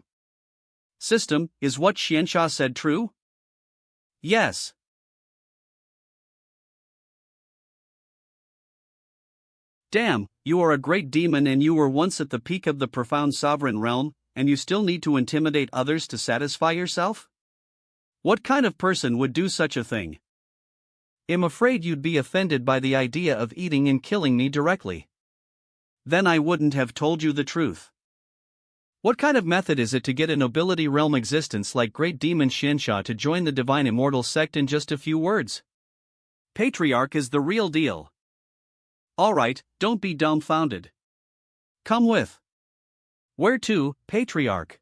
System, is what Xiansha said true? Yes. Damn, you are a great demon and you were once at the peak of the profound sovereign realm, and you still need to intimidate others to satisfy yourself? What kind of person would do such a thing? I'm afraid you'd be offended by the idea of eating and killing me directly. Then I wouldn't have told you the truth. What kind of method is it to get a nobility realm existence like great demon Xiansha to join the divine immortal sect in just a few words? Patriarch is the real deal. Alright, don't be dumbfounded. Come with. Where to, Patriarch?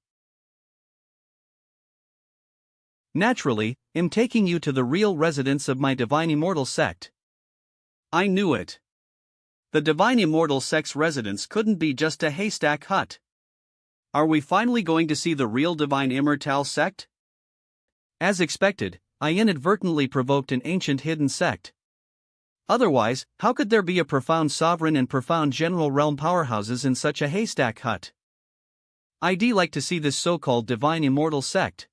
Naturally, I'm taking you to the real residence of my divine immortal sect. I knew it. The divine immortal sect's residence couldn't be just a haystack hut. Are we finally going to see the real divine immortal sect? As expected, I inadvertently provoked an ancient hidden sect. Otherwise, how could there be a profound sovereign and profound general realm powerhouses in such a haystack hut? I'd like to see this so-called divine immortal sect.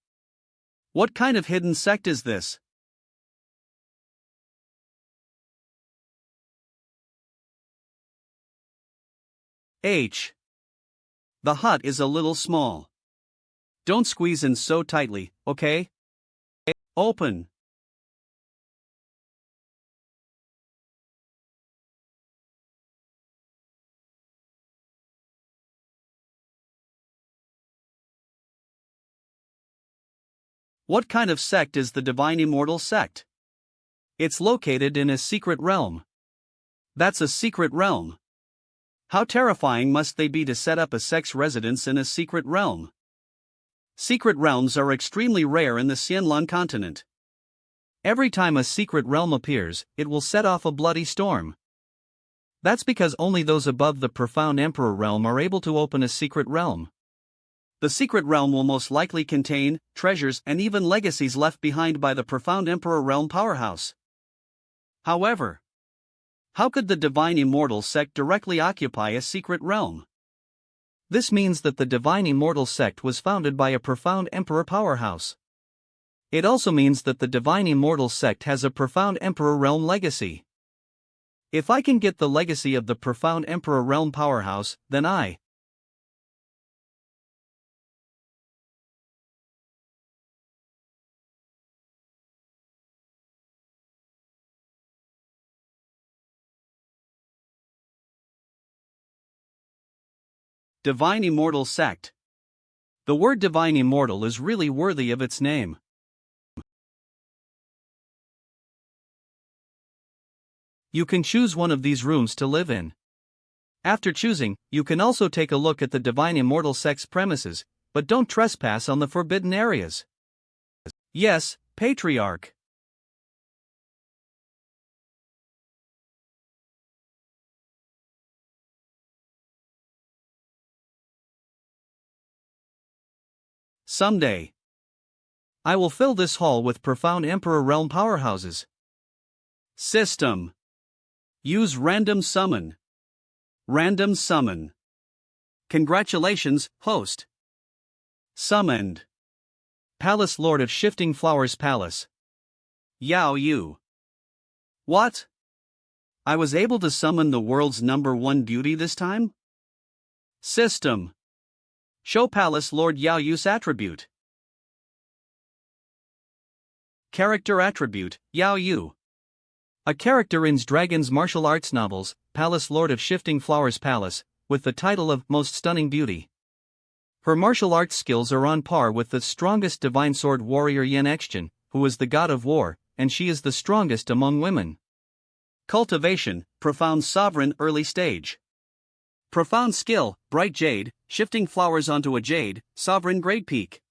What kind of hidden sect is this? H. The hut is a little small. Don't squeeze in so tightly, okay? Open. What kind of sect is the divine immortal sect? It's located in a secret realm. That's a secret realm. How terrifying must they be to set up a sect's residence in a secret realm? Secret realms are extremely rare in the Xianlan continent. Every time a secret realm appears, it will set off a bloody storm. That's because only those above the profound emperor realm are able to open a secret realm. The secret realm will most likely contain treasures and even legacies left behind by the profound Emperor Realm powerhouse. However, how could the Divine Immortal Sect directly occupy a secret realm? This means that the Divine Immortal Sect was founded by a profound Emperor powerhouse. It also means that the Divine Immortal Sect has a profound Emperor Realm legacy. If I can get the legacy of the profound Emperor Realm powerhouse, then I Divine Immortal Sect. The word Divine Immortal is really worthy of its name. You can choose one of these rooms to live in. After choosing, you can also take a look at the Divine Immortal Sect's premises, but don't trespass on the forbidden areas. Yes, Patriarch. Someday, I will fill this hall with profound Emperor Realm powerhouses. System. Use random summon. Random summon. Congratulations, host. Summoned. Palace Lord of Shifting Flowers Palace. Yao Yu. What? I was able to summon the world's #1 beauty this time? System. Show Palace Lord Yao Yu's attribute. Character attribute, Yao Yu. A character in Dragon's martial arts novels, Palace Lord of Shifting Flowers Palace, with the title of Most Stunning Beauty. Her martial arts skills are on par with the strongest divine sword warrior Yen Exchen, who is the god of war, and she is the strongest among women. Cultivation, Profound Sovereign early stage. Profound skill, Bright Jade, shifting flowers onto a jade, Sovereign grade peak.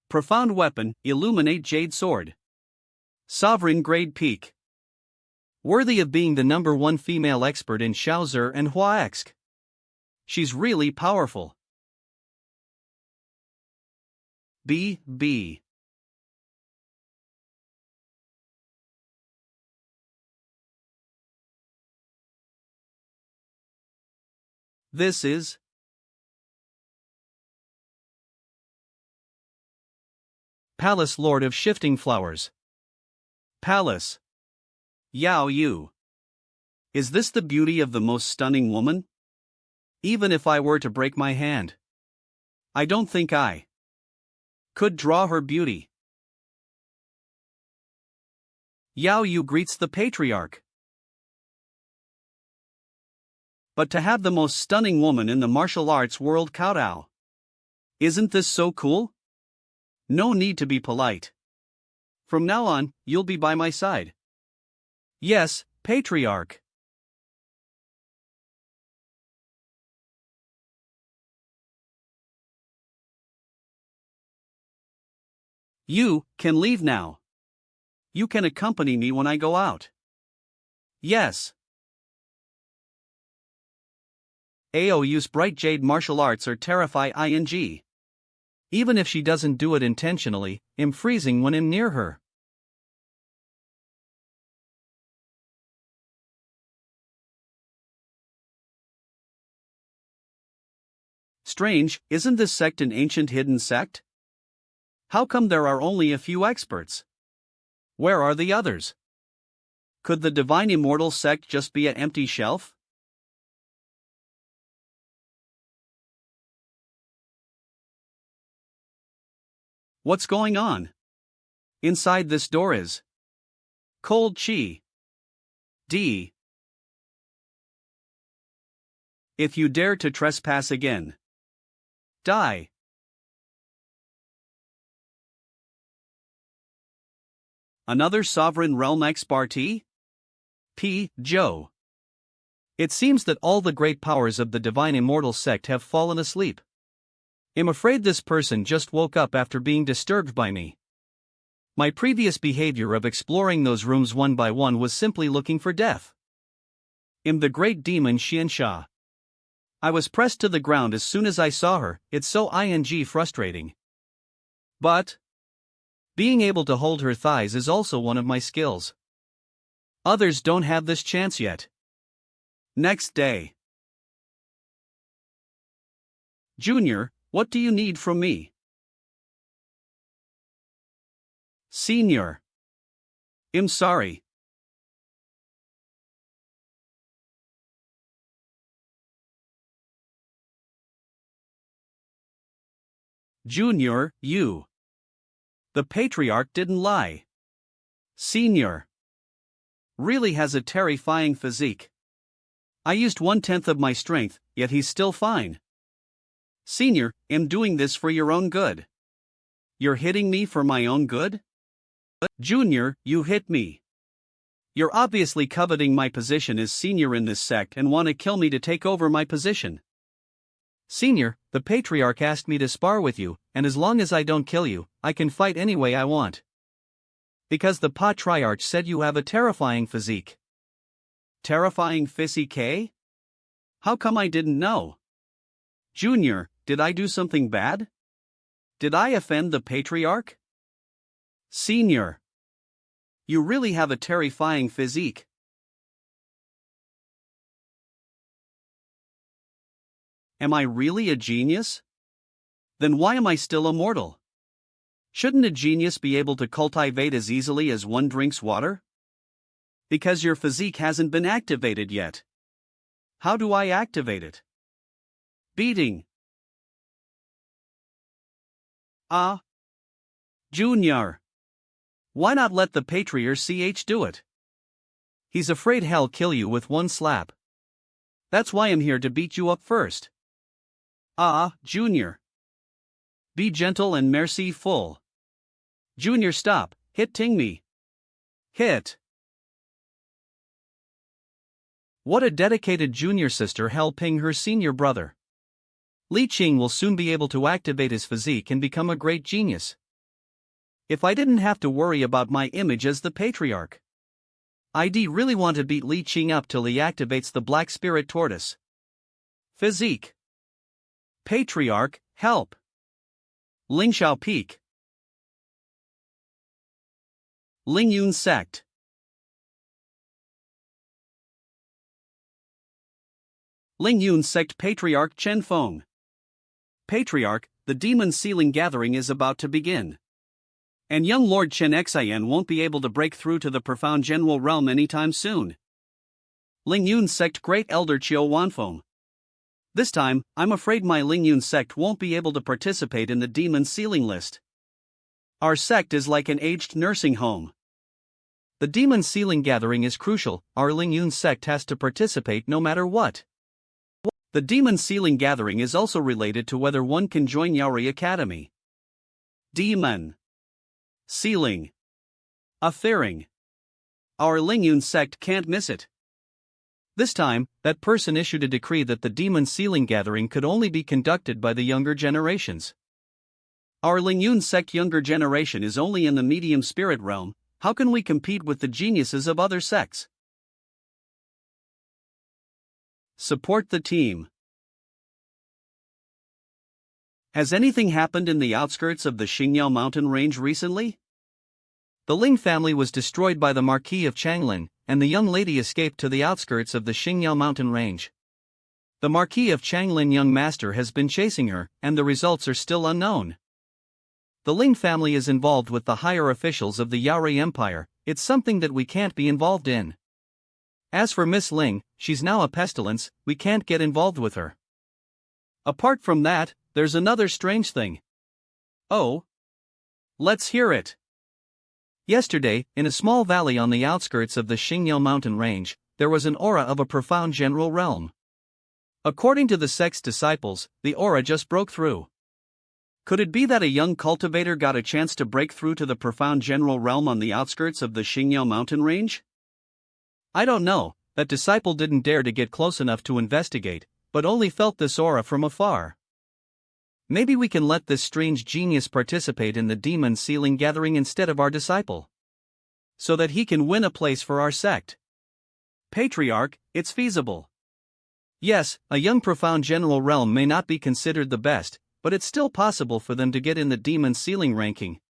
Profound weapon, Illuminate Jade Sword. Sovereign grade peak. Worthy of being the #1 female expert in Xiaozi and Huaexk. She's really powerful. B. This is Palace Lord of Shifting Flowers. Palace. Yao Yu. Is this the beauty of the most stunning woman? Even if I were to break my hand, I don't think I could draw her beauty. Yao Yu greets the Patriarch. But to have the most stunning woman in the martial arts world kowtow. Isn't this so cool? No need to be polite. From now on, you'll be by my side. Yes, Patriarch. You can leave now. You can accompany me when I go out. Yes. AOU's Bright Jade martial arts are terrify ing. Even if she doesn't do it intentionally, I'm freezing when I'm near her. Strange, isn't this sect an ancient hidden sect? How come there are only a few experts? Where are the others? Could the Divine Immortal Sect just be an empty shelf? What's going on? Inside this door is cold chi. D. If you dare to trespass again, die. Another Sovereign Realm expartee? P. Joe. It seems that all the great powers of the Divine Immortal Sect have fallen asleep. I'm afraid this person just woke up after being disturbed by me. My previous behavior of exploring those rooms one by one was simply looking for death. I'm the great demon Xiansha. I was pressed to the ground as soon as I saw her. It's so frustrating. But being able to hold her thighs is also one of my skills. Others don't have this chance yet. Next day. Junior, what do you need from me? Senior. I'm sorry. Junior, you. The patriarch didn't lie. Senior. Really has a terrifying physique. I used 1/10 of my strength, yet he's still fine. Senior, I'm doing this for your own good. You're hitting me for my own good? Junior, you hit me. You're obviously coveting my position as senior in this sect and want to kill me to take over my position. Senior, the patriarch asked me to spar with you, and as long as I don't kill you, I can fight any way I want. Because the patriarch said you have a terrifying physique. Terrifying physique? How come I didn't know? Junior, did I do something bad? Did I offend the patriarch? Senior. You really have a terrifying physique. Am I really a genius? Then why am I still immortal? Shouldn't a genius be able to cultivate as easily as one drinks water? Because your physique hasn't been activated yet. How do I activate it? Beating. Junior. Why not let the patriarch do it? He's afraid he'll kill you with one slap. That's why I'm here to beat you up first. Junior. Be gentle and merciful. Junior, stop, hitting me. Hit. What a dedicated junior sister helping her senior brother. Li Qing will soon be able to activate his physique and become a great genius. If I didn't have to worry about my image as the patriarch. I'd really want to beat Li Qing up till he activates the black spirit tortoise. Physique. Patriarch, help. Ling Xiao Peak. Ling Yun Sect. Ling Yun Sect Patriarch Chen Feng. Patriarch, the demon sealing gathering is about to begin. And young Lord Chen Xian won't be able to break through to the profound general realm anytime soon. Ling Yun Sect Great Elder Chiu Wanfeng. This time, I'm afraid my Ling Yun Sect won't be able to participate in the demon sealing list. Our sect is like an aged nursing home. The demon sealing gathering is crucial, our Ling Yun Sect has to participate no matter what. The demon sealing gathering is also related to whether one can join Yaori Academy. Demon sealing. A fearing. Our Ling Yun Sect can't miss it. This time, that person issued a decree that the demon sealing gathering could only be conducted by the younger generations. Our Ling Yun Sect younger generation is only in the medium spirit realm. How can we compete with the geniuses of other sects? Support the team. Has anything happened in the outskirts of the Xingyao mountain range recently? The Ling family was destroyed by the Marquis of Changlin, and the young lady escaped to the outskirts of the Xingyao mountain range. The Marquis of Changlin young master has been chasing her, and the results are still unknown. The Ling family is involved with the higher officials of the Yaori Empire. It's something that we can't be involved in. As for Miss Ling, she's now a pestilence, we can't get involved with her. Apart from that, there's another strange thing. Oh? Let's hear it. Yesterday, in a small valley on the outskirts of the Xingyao mountain range, there was an aura of a profound general realm. According to the sect's disciples, the aura just broke through. Could it be that a young cultivator got a chance to break through to the profound general realm on the outskirts of the Xingyao mountain range? I don't know, that disciple didn't dare to get close enough to investigate, but only felt this aura from afar. Maybe we can let this strange genius participate in the demon sealing gathering instead of our disciple. So that he can win a place for our sect. Patriarch, it's feasible. Yes, a young profound general realm may not be considered the best, but it's still possible for them to get in the demon ceiling ranking.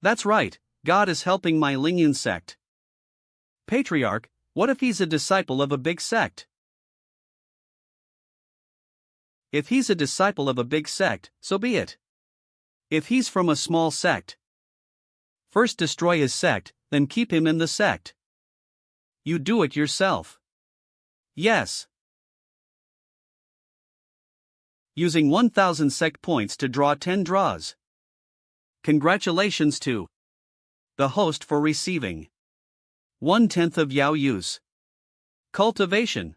That's right, God is helping my Lingyun sect. Patriarch, what if he's a disciple of a big sect? If he's a disciple of a big sect, so be it. If he's from a small sect, first destroy his sect, then keep him in the sect. You do it yourself. Yes. Using 1000 sect points to draw 10 draws. Congratulations to the host for receiving 1/10 of Yao Yu's cultivation.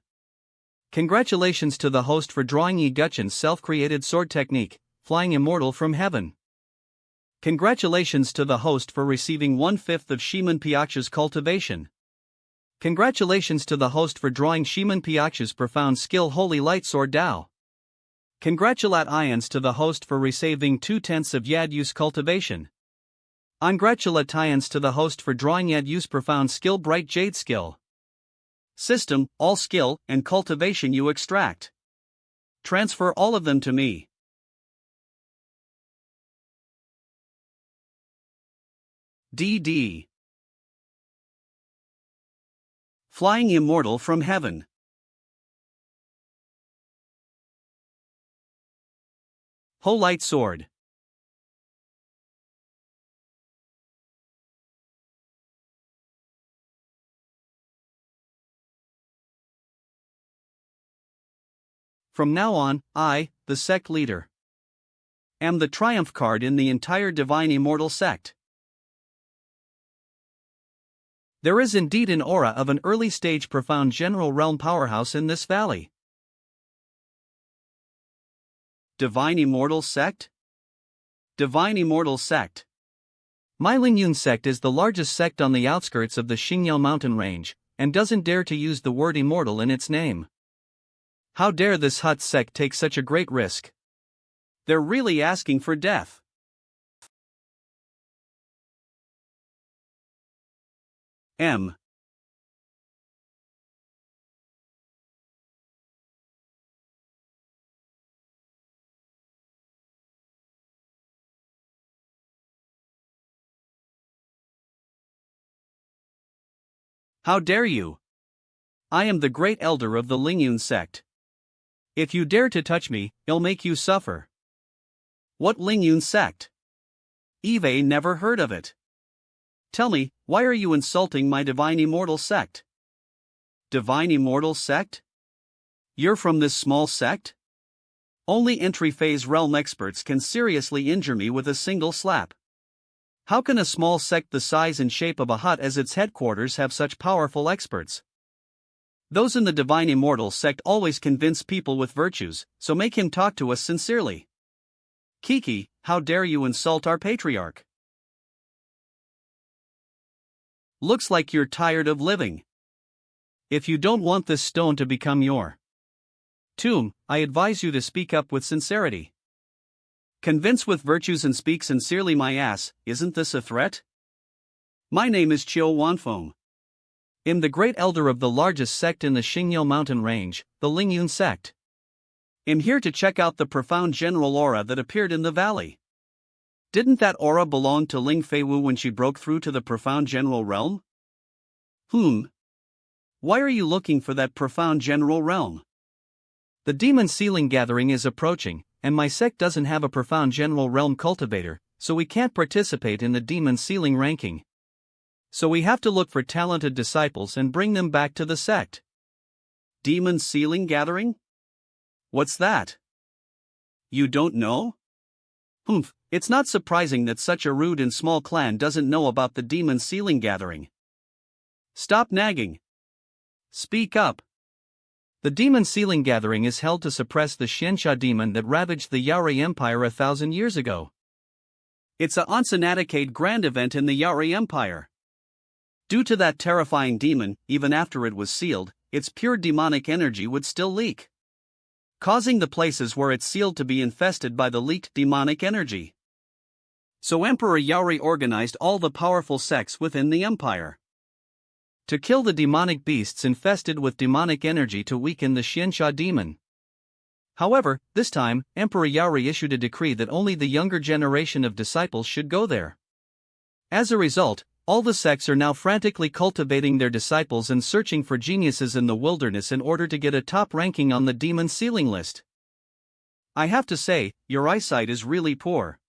Congratulations to the host for drawing Yi Guchen's self-created sword technique, Flying Immortal from Heaven. Congratulations to the host for receiving 1/5 of Shiman Piaksha's cultivation. Congratulations to the host for drawing Shiman Piaksha's profound skill Holy Light Sword Dao. Congratulations to the host for receiving 2/10 of Yad Yu's cultivation. Congratulations to the host for drawing Yad Yu's profound skill Bright Jade skill. System, all skill and cultivation you extract. Transfer all of them to me. DD. Flying Immortal from Heaven. Ho Light Sword. From now on, I, the sect leader, am the triumph card in the entire Divine Immortal sect. There is indeed an aura of an early-stage profound general realm powerhouse in this valley. Divine Immortal Sect? Divine Immortal Sect. My Lingyun sect is the largest sect on the outskirts of the Xingyao mountain range, and doesn't dare to use the word immortal in its name. How dare this Hut sect take such a great risk? They're really asking for death. M. How dare you? I am the great elder of the Lingyun sect. If you dare to touch me, I'll make you suffer. What Lingyun sect? Eve never heard of it. Tell me, why are you insulting my Divine Immortal sect? Divine Immortal sect? You're from this small sect? Only entry-phase realm experts can seriously injure me with a single slap. How can a small sect the size and shape of a hut as its headquarters have such powerful experts? Those in the Divine Immortal sect always convince people with virtues, so make him talk to us sincerely. Kiki, how dare you insult our patriarch? Looks like you're tired of living. If you don't want this stone to become your tomb, I advise you to speak up with sincerity. Convince with virtues and speak sincerely, my ass. Isn't this a threat? My name is Chiu Wanfeng. I'm the great elder of the largest sect in the Xingyao mountain range, the Lingyun sect. I'm here to check out the profound general aura that appeared in the valley. Didn't that aura belong to Ling Feiwu when she broke through to the profound general realm? Why are you looking for that profound general realm? The demon ceiling gathering is approaching, and my sect doesn't have a profound general realm cultivator, so we can't participate in the demon ceiling ranking. So we have to look for talented disciples and bring them back to the sect. Demon ceiling gathering? What's that? You don't know? It's not surprising that such a rude and small clan doesn't know about the demon ceiling gathering. Stop nagging. Speak up. The demon ceiling gathering is held to suppress the Xianxia demon that ravaged the Yaori Empire 1,000 years ago. It's a once-in-a-decade grand event in the Yaori Empire. Due to that terrifying demon, even after it was sealed, its pure demonic energy would still leak, causing the places where it's sealed to be infested by the leaked demonic energy. So Emperor Yaori organized all the powerful sects within the empire. To kill the demonic beasts infested with demonic energy to weaken the Xianxia demon. However, this time, Emperor Yaori issued a decree that only the younger generation of disciples should go there. As a result, all the sects are now frantically cultivating their disciples and searching for geniuses in the wilderness in order to get a top ranking on the demon sealing list. I have to say, your eyesight is really poor.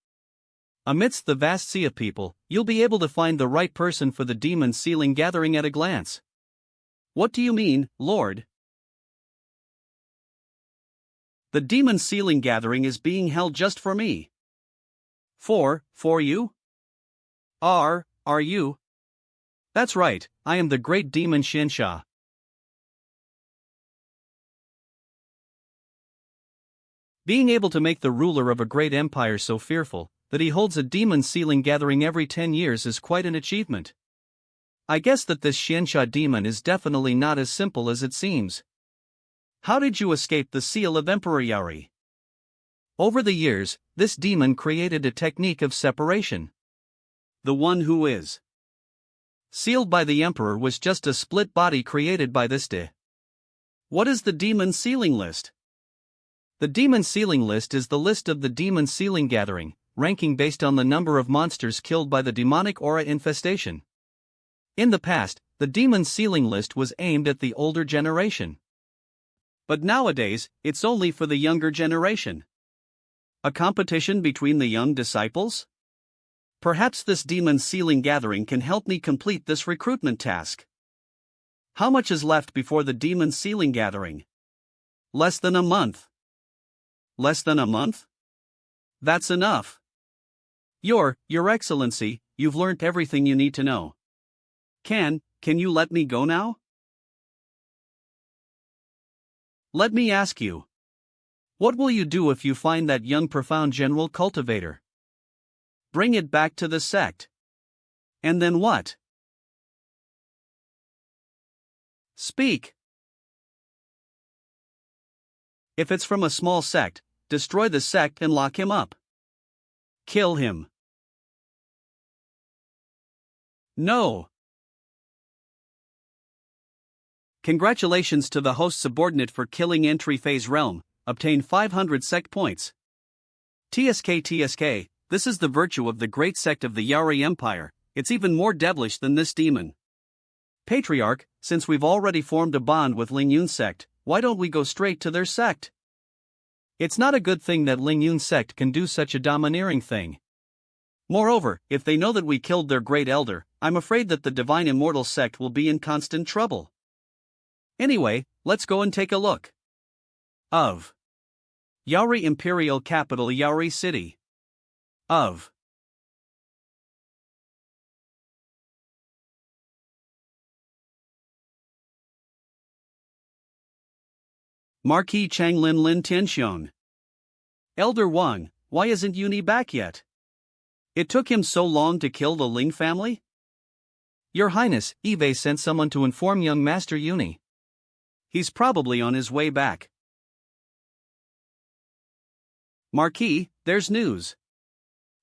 Amidst the vast sea of people, you'll be able to find the right person for the demon sealing gathering at a glance. What do you mean, Lord? The demon sealing gathering is being held just for me. For you? Are you? That's right, I am the great demon Xianxia. Being able to make the ruler of a great empire so fearful that he holds a demon sealing gathering every 10 years is quite an achievement. I guess that this Xianxia demon is definitely not as simple as it seems. How did you escape the seal of Emperor Yaori? Over the years, this demon created a technique of separation. The one who is sealed by the Emperor was just a split body created by this de. What is the demon sealing list? The demon sealing list is the list of the demon sealing gathering, ranking based on the number of monsters killed by the demonic aura infestation. In the past, the demon sealing list was aimed at the older generation. But nowadays, it's only for the younger generation. A competition between the young disciples? Perhaps this demon sealing gathering can help me complete this recruitment task. How much is left before the demon sealing gathering? Less than a month. Less than a month? That's enough. Your Excellency, you've learnt everything you need to know. Can you let me go now? Let me ask you. What will you do if you find that young profound general cultivator? Bring it back to the sect. And then what? Speak. If it's from a small sect, destroy the sect and lock him up. Kill him. No. Congratulations to the host subordinate for killing entry phase realm, obtain 500 sect points. TSK, this is the virtue of the great sect of the Yaori Empire, it's even more devilish than this demon. Patriarch, since we've already formed a bond with Lingyun's sect, why don't we go straight to their sect? It's not a good thing that Lingyun's sect can do such a domineering thing. Moreover, if they know that we killed their great elder, I'm afraid that the divine immortal sect will be in constant trouble. Anyway, let's go and take a look. Of Yaori Imperial Capital Yaori City. Of Marquis Changlin Lin Tianxiong. Elder Wang, why isn't Uni back yet? It took him so long to kill the Ling family? Your Highness, Eve sent someone to inform young Master Uni. He's probably on his way back. Marquis, there's news.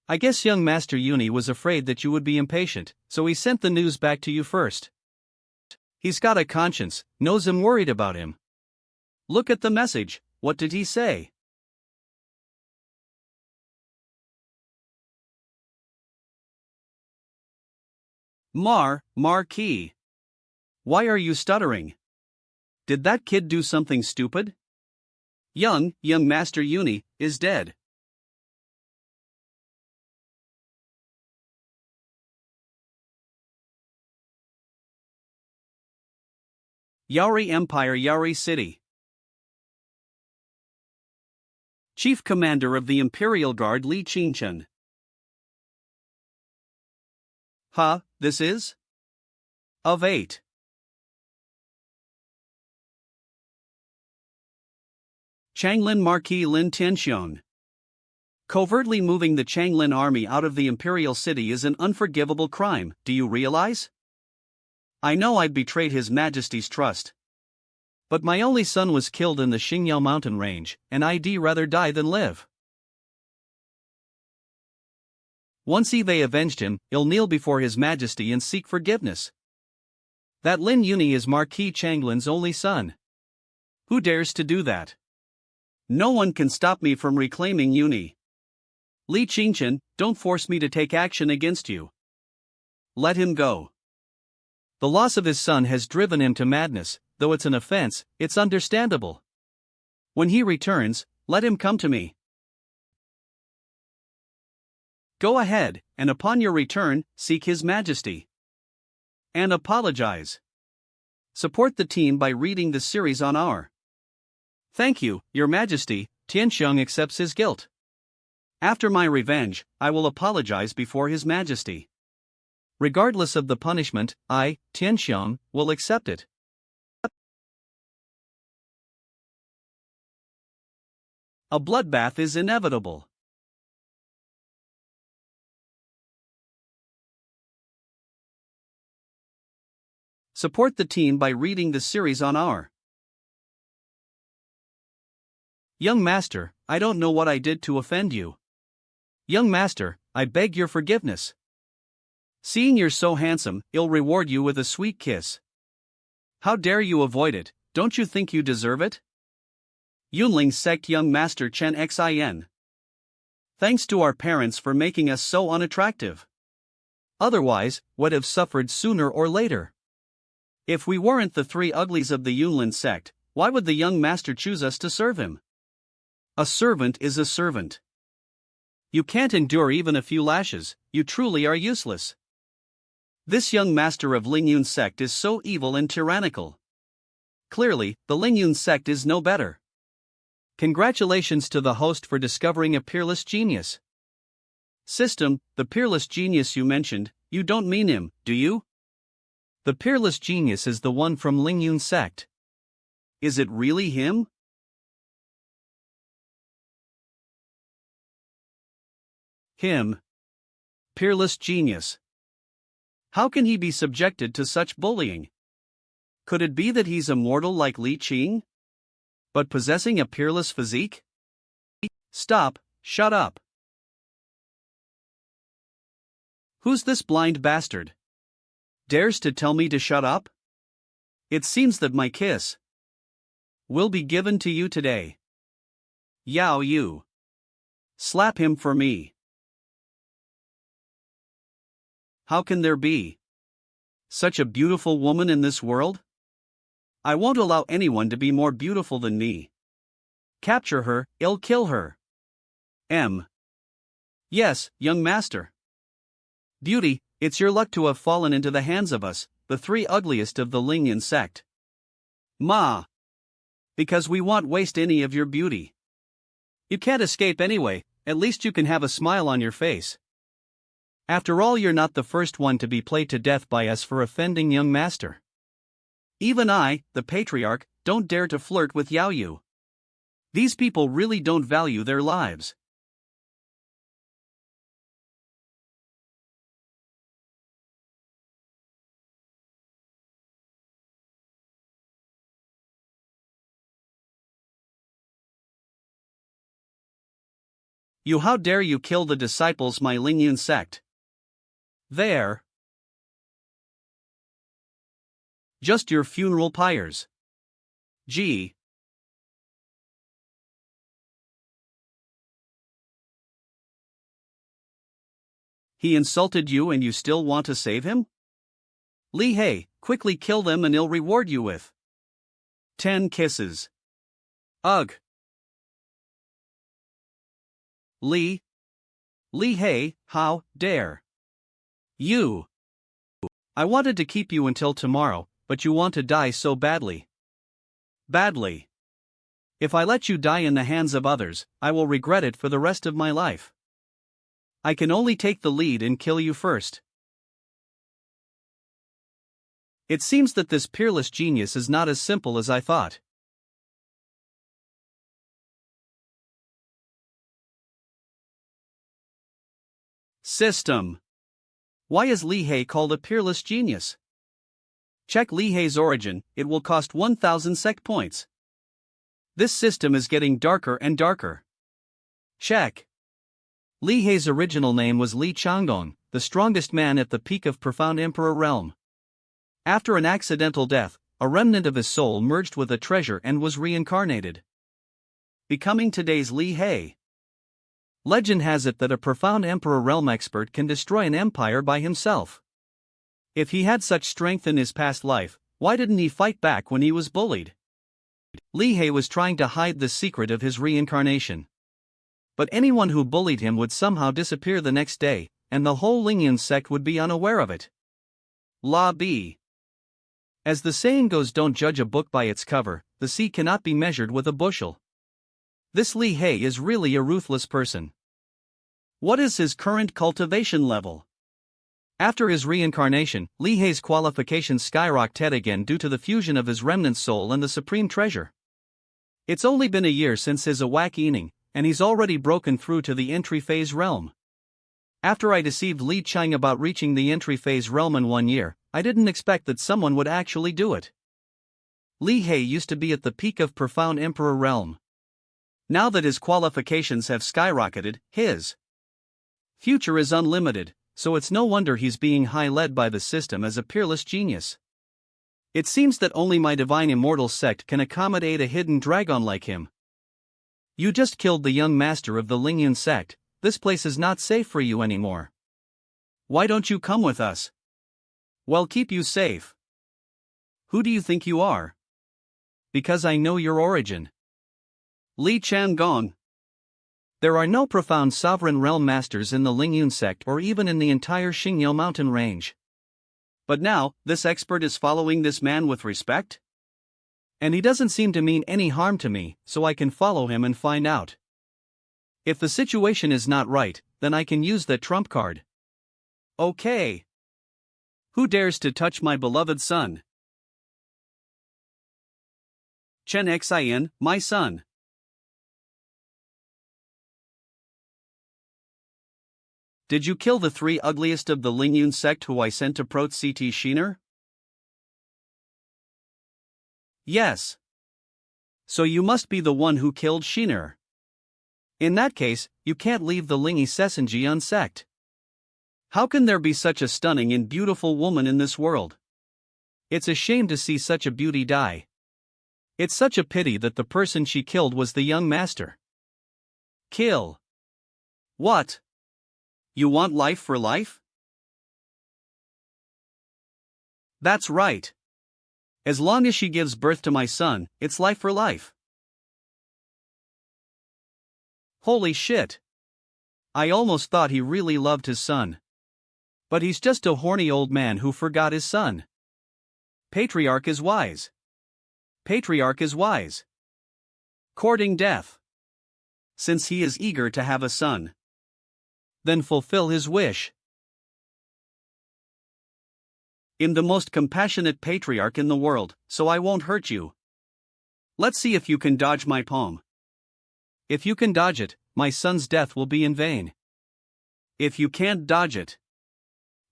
I guess young Master Uni was afraid that you would be impatient, so he sent the news back to you first. He's got a conscience, knows I'm worried about him. Look at the message, what did he say? Marquis. Why are you stuttering? Did that kid do something stupid? Young Master Uni, is dead. Yaori Empire Yaori City. Chief Commander of the Imperial Guard Li Qingchen. This is? Of 8. Changlin Marquis Lin Tianxiong. Covertly moving the Changlin army out of the Imperial City is an unforgivable crime, do you realize? I know I'd betrayed His Majesty's trust. But my only son was killed in the Xingyao mountain range, and I'd rather die than live. Once Eve avenged him, he'll kneel before His Majesty and seek forgiveness. That Lin Yuni is Marquis Changlin's only son. Who dares to do that? No one can stop me from reclaiming Yuni. Li Qingchen, don't force me to take action against you. Let him go. The loss of his son has driven him to madness, though it's an offense, it's understandable. When he returns, let him come to me. Go ahead, and upon your return, seek His Majesty. And apologize. Support the team by reading the series on our. Thank you, Your Majesty. Tianxiong accepts his guilt. After my revenge, I will apologize before His Majesty. Regardless of the punishment, I, Tianxiong, will accept it. A bloodbath is inevitable. Support the team by reading the series on our. Young Master, I don't know what I did to offend you. Young Master, I beg your forgiveness. Seeing you're so handsome, I'll reward you with a sweet kiss. How dare you avoid it, don't you think you deserve it? Yunling Sect Young Master Chen Xin. Thanks to our parents for making us so unattractive. Otherwise, would have suffered sooner or later. If we weren't the three uglies of the Yunlin sect, why would the young master choose us to serve him? A servant is a servant. You can't endure even a few lashes, you truly are useless. This young master of Lingyun sect is so evil and tyrannical. Clearly, the Lingyun sect is no better. Congratulations to the host for discovering a peerless genius. System, the peerless genius you mentioned, you don't mean him, do you? The peerless genius is the one from Lingyun sect. Is it really him? Him. Peerless genius. How can he be subjected to such bullying? Could it be that he's immortal like Li Qing? But possessing a peerless physique? Stop, shut up. Who's this blind bastard? Dares to tell me to shut up? It seems that my kiss will be given to you today. Yao Yu. Slap him for me. How can there be such a beautiful woman in this world? I won't allow anyone to be more beautiful than me. Capture her, I'll kill her. Yes, young master. Beauty, it's your luck to have fallen into the hands of us, the three ugliest of the Lingyun sect. Ma. Because we won't waste any of your beauty. You can't escape anyway, at least you can have a smile on your face. After all, you're not the first one to be played to death by us for offending young master. Even I, the patriarch, don't dare to flirt with Yao Yu. These people really don't value their lives. You, how dare you kill the disciples my Lingyun sect? There. Just your funeral pyres. Gee. He insulted you and you still want to save him? Li Hei, quickly kill them and I'll reward you with 10 kisses. Ugh. Li Hei, how dare you? I wanted to keep you until tomorrow, but you want to die so badly. Badly. If I let you die in the hands of others, I will regret it for the rest of my life. I can only take the lead and kill you first. It seems that this peerless genius is not as simple as I thought. System. Why is Li Hei called a peerless genius? Check Li Hei's origin, it will cost 1,000 sect points. This system is getting darker and darker. Check. Li Hei's original name was Li Changdong, the strongest man at the peak of Profound Emperor realm. After an accidental death, a remnant of his soul merged with a treasure and was reincarnated, becoming today's Li He. Legend has it that a profound emperor realm expert can destroy an empire by himself. If he had such strength in his past life, why didn't he fight back when he was bullied? Li He was trying to hide the secret of his reincarnation. But anyone who bullied him would somehow disappear the next day, and the whole Lingyun sect would be unaware of it. La B. As the saying goes, don't judge a book by its cover, the sea cannot be measured with a bushel. This Li He is really a ruthless person. What is his current cultivation level? After his reincarnation, Li He's qualifications skyrocketed again due to the fusion of his remnant soul and the supreme treasure. It's only been a year since his awakening, and he's already broken through to the entry phase realm. After I deceived Li Chang about reaching the entry phase realm in 1 year, I didn't expect that someone would actually do it. Li He used to be at the peak of profound emperor realm. Now that his qualifications have skyrocketed, his future is unlimited, so it's no wonder he's being high-led by the system as a peerless genius. It seems that only my divine immortal sect can accommodate a hidden dragon like him. You just killed the young master of the Lingyun sect. This place is not safe for you anymore. Why don't you come with us? We'll keep you safe. Who do you think you are? Because I know your origin. Li Changong. There are no profound sovereign realm masters in the Lingyun sect or even in the entire Xingyo mountain range. But now, this expert is following this man with respect? And he doesn't seem to mean any harm to me, so I can follow him and find out. If the situation is not right, then I can use that trump card. Okay. Who dares to touch my beloved son? Chen Xian, my son. Did you kill the 3 ugliest of the Lingyun sect who I sent to Prote Ct Shiner? Yes. So you must be the one who killed Shiner. In that case, you can't leave the Lingyi Sesenji unsect. How can there be such a stunning and beautiful woman in this world? It's a shame to see such a beauty die. It's such a pity that the person she killed was the young master. Kill. What? You want life for life? That's right. As long as she gives birth to my son, it's life for life. Holy shit. I almost thought he really loved his son. But he's just a horny old man who forgot his son. Patriarch is wise. Patriarch is wise. Courting death. Since he is eager to have a son, then fulfill his wish. I'm the most compassionate patriarch in the world, so I won't hurt you. Let's see if you can dodge my palm. If you can dodge it, my son's death will be in vain. If you can't dodge it,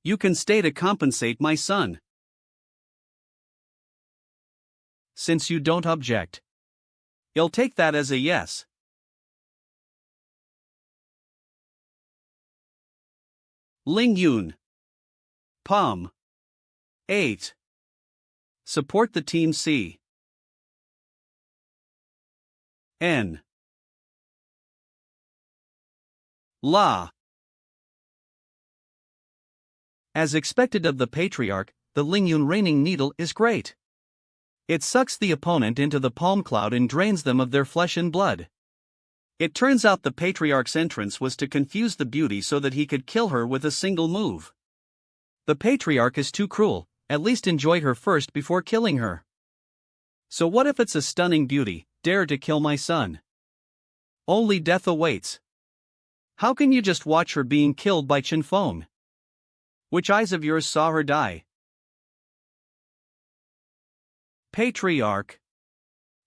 you can stay to compensate my son. Since you don't object, I'll take that as a yes. Lingyun. Palm. 8. Support the team C. N. La. As expected of the patriarch, the Lingyun raining needle is great. It sucks the opponent into the palm cloud and drains them of their flesh and blood. It turns out the patriarch's entrance was to confuse the beauty so that he could kill her with a single move. The patriarch is too cruel, at least enjoy her first before killing her. So what if it's a stunning beauty, dare to kill my son? Only death awaits. How can you just watch her being killed by Chinfeng? Which eyes of yours saw her die? Patriarch.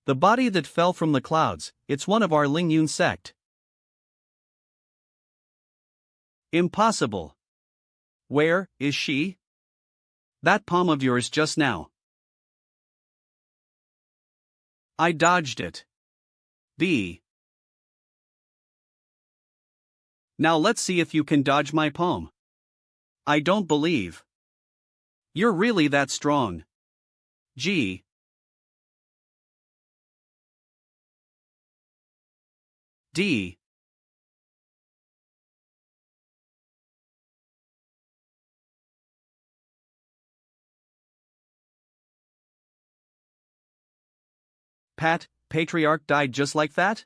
The body that fell from the clouds, it's one of our Lingyun sect. Impossible. Where is she? That palm of yours just now. I dodged it. B. Now let's see if you can dodge my palm. I don't believe. You're really that strong. G. D. Pat, Patriarch died just like that?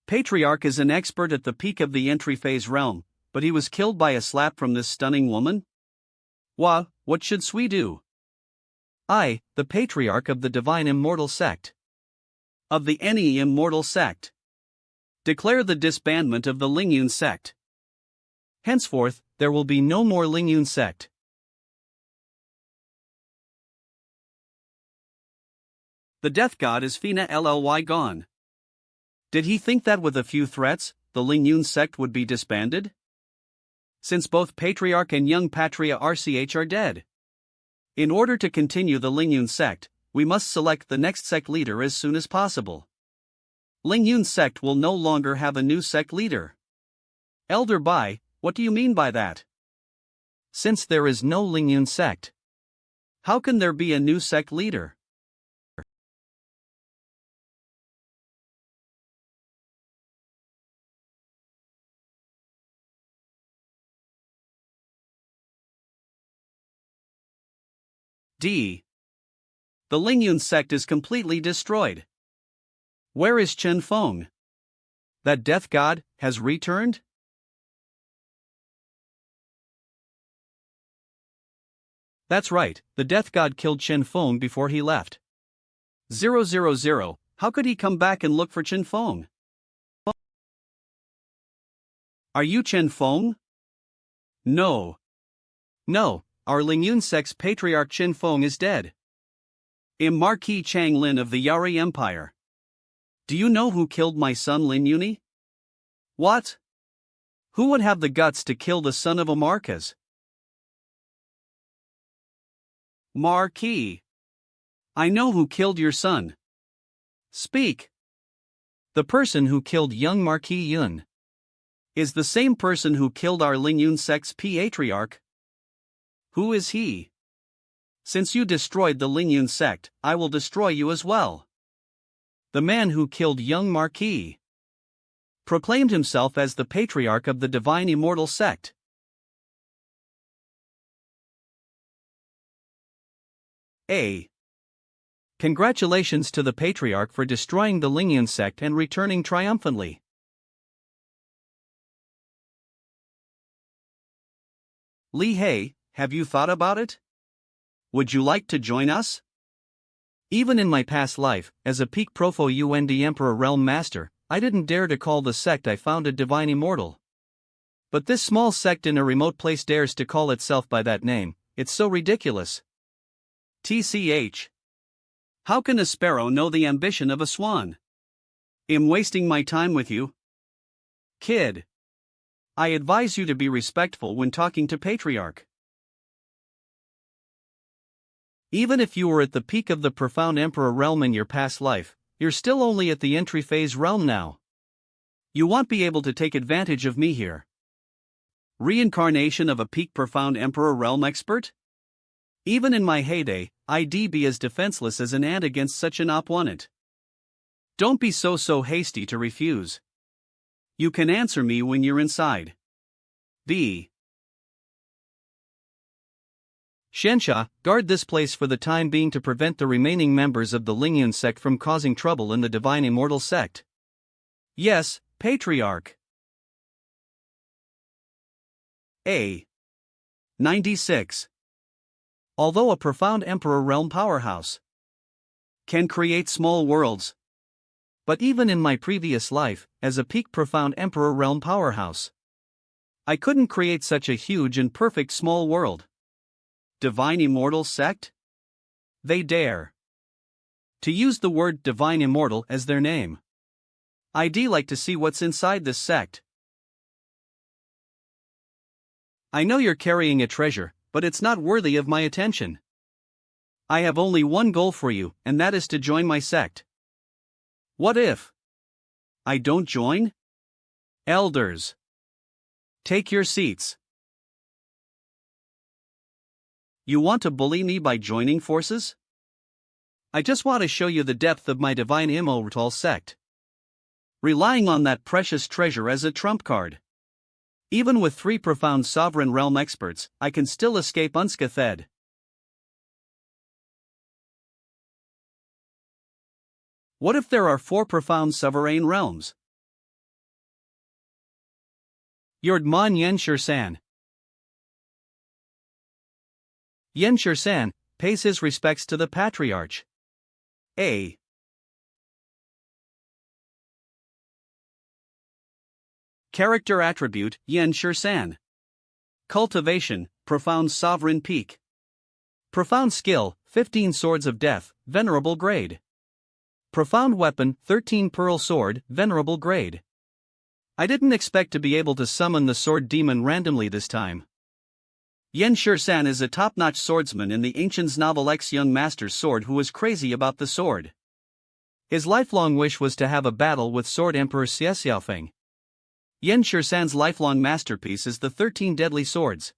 Patriarch is an expert at the peak of the entry phase realm, but he was killed by a slap from this stunning woman? What should we do? I, the Patriarch of the Divine Immortal Sect. Of the any Immortal Sect. Declare the disbandment of the Lingyun Sect. Henceforth, there will be no more Lingyun Sect. The death god is Fina Lly gone. Did he think that with a few threats, the Lingyun Sect would be disbanded? Since both Patriarch and young Patria RCH are dead. In order to continue the Lingyun Sect, we must select the next sect leader as soon as possible. Lingyun Sect will no longer have a new sect leader. Elder Bai, what do you mean by that? Since there is no Lingyun Sect, how can there be a new sect leader? D. The Lingyun Sect is completely destroyed. Where is Chen Feng? That death god has returned? That's right, the death god killed Chen Feng before he left. 000, how could he come back and look for Chen Feng? Are you Chen Feng? No. No, our Lingyun Sect's Patriarch Chen Feng is dead. Marquis Chang Lin of the Yari Empire. Do you know who killed my son Lin Yuni? What? Who would have the guts to kill the son of a Marquez? Marquis. I know who killed your son. Speak. The person who killed young Marquis Yun is the same person who killed our Lingyun Sect's Patriarch. Who is he? Since you destroyed the Lingyun Sect, I will destroy you as well. The man who killed young Marquis proclaimed himself as the Patriarch of the Divine Immortal Sect. A. Congratulations to the Patriarch for destroying the Lingyun Sect and returning triumphantly. Li Hei, have you thought about it? Would you like to join us? Even in my past life, as a peak Profo UND Emperor Realm Master, I didn't dare to call the sect I founded Divine Immortal. But this small sect in a remote place dares to call itself by that name. It's so ridiculous. TCH. How can a sparrow know the ambition of a swan? I'm wasting my time with you. Kid. I advise you to be respectful when talking to Patriarch. Even if you were at the peak of the profound Emperor realm in your past life, you're still only at the entry phase realm now. You won't be able to take advantage of me here. Reincarnation of a peak profound Emperor realm expert? Even in my heyday, I'd be as defenseless as an ant against such an opponent. Don't be so hasty to refuse. You can answer me when you're inside. B. Shensha, guard this place for the time being to prevent the remaining members of the Lingyun Sect from causing trouble in the Divine Immortal Sect. Yes, Patriarch. A. 96. Although a profound Emperor realm powerhouse can create small worlds. But even in my previous life, as a peak profound Emperor realm powerhouse, I couldn't create such a huge and perfect small world. Divine Immortal Sect? They dare to use the word Divine Immortal as their name. I'd like to see what's inside this sect. I know you're carrying a treasure, but it's not worthy of my attention. I have only one goal for you, and that is to join my sect. What if I don't join? Elders, take your seats. You want to bully me by joining forces? I just want to show you the depth of my divine immortal sect. Relying on that precious treasure as a trump card. Even with 3 profound sovereign realm experts, I can still escape unscathed. What if there are 4 profound sovereign realms? Yordman Yen Shirsan. Yen Shirsan pays his respects to the patriarch. A. Character attribute Yen Shirsan. Cultivation, profound sovereign peak. Profound skill, 15 swords of death, venerable grade. Profound weapon, 13 pearl sword, venerable grade. I didn't expect to be able to summon the sword demon randomly this time. Yen Shirsan is a top-notch swordsman in the ancients' novel ex-young master's sword who was crazy about the sword. His lifelong wish was to have a battle with Sword Emperor Xie Xiaofeng. Yen Shirsan's lifelong masterpiece is the 13 Deadly Swords.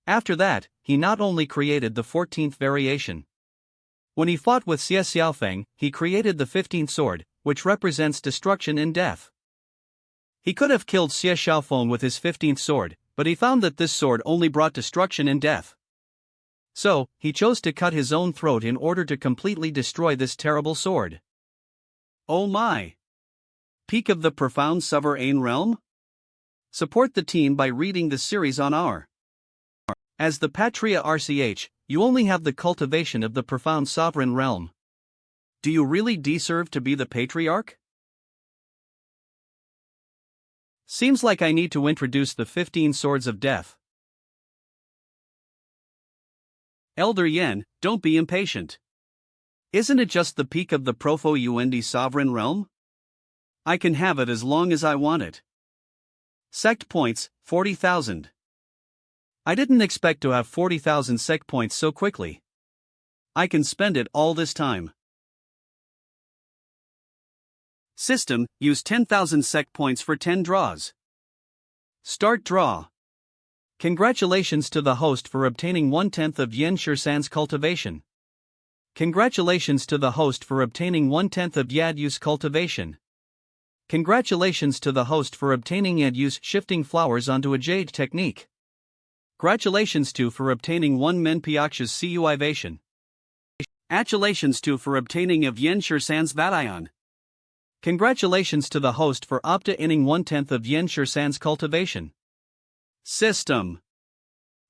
After that, he not only created the 14th variation. When he fought with Xie Xiaofeng, he created the 15th sword, which represents destruction and death. He could have killed Xie Xiaofeng with his 15th sword, but he found that this sword only brought destruction and death. So, he chose to cut his own throat in order to completely destroy this terrible sword. Oh my! Peak of the Profound Sovereign Realm? Support the team by reading the series on our. As the Patria RCH, you only have the cultivation of the Profound Sovereign Realm. Do you really deserve to be the Patriarch? Seems like I need to introduce the 15 Swords of Death. Elder Yen, don't be impatient. Isn't it just the peak of the Profo-UND Sovereign Realm? I can have it as long as I want it. Sect points, 40,000. I didn't expect to have 40,000 sect points so quickly. I can spend it all this time. System, use 10,000 sect points for 10 draws. Start draw. Congratulations to the host for obtaining 1/10 of Yen Shirsan's cultivation. Congratulations to the host for obtaining 1/10 of Yadyu's cultivation. Congratulations to the host for obtaining Yadyu's shifting flowers onto a jade technique. Congratulations to for obtaining 1 Menpiaksha's Cuivation. Congratulations to for obtaining of Yen Shirsan's Vadayon. Congratulations to the host for obtaining 1/10 of Yen Shirsan's cultivation. System.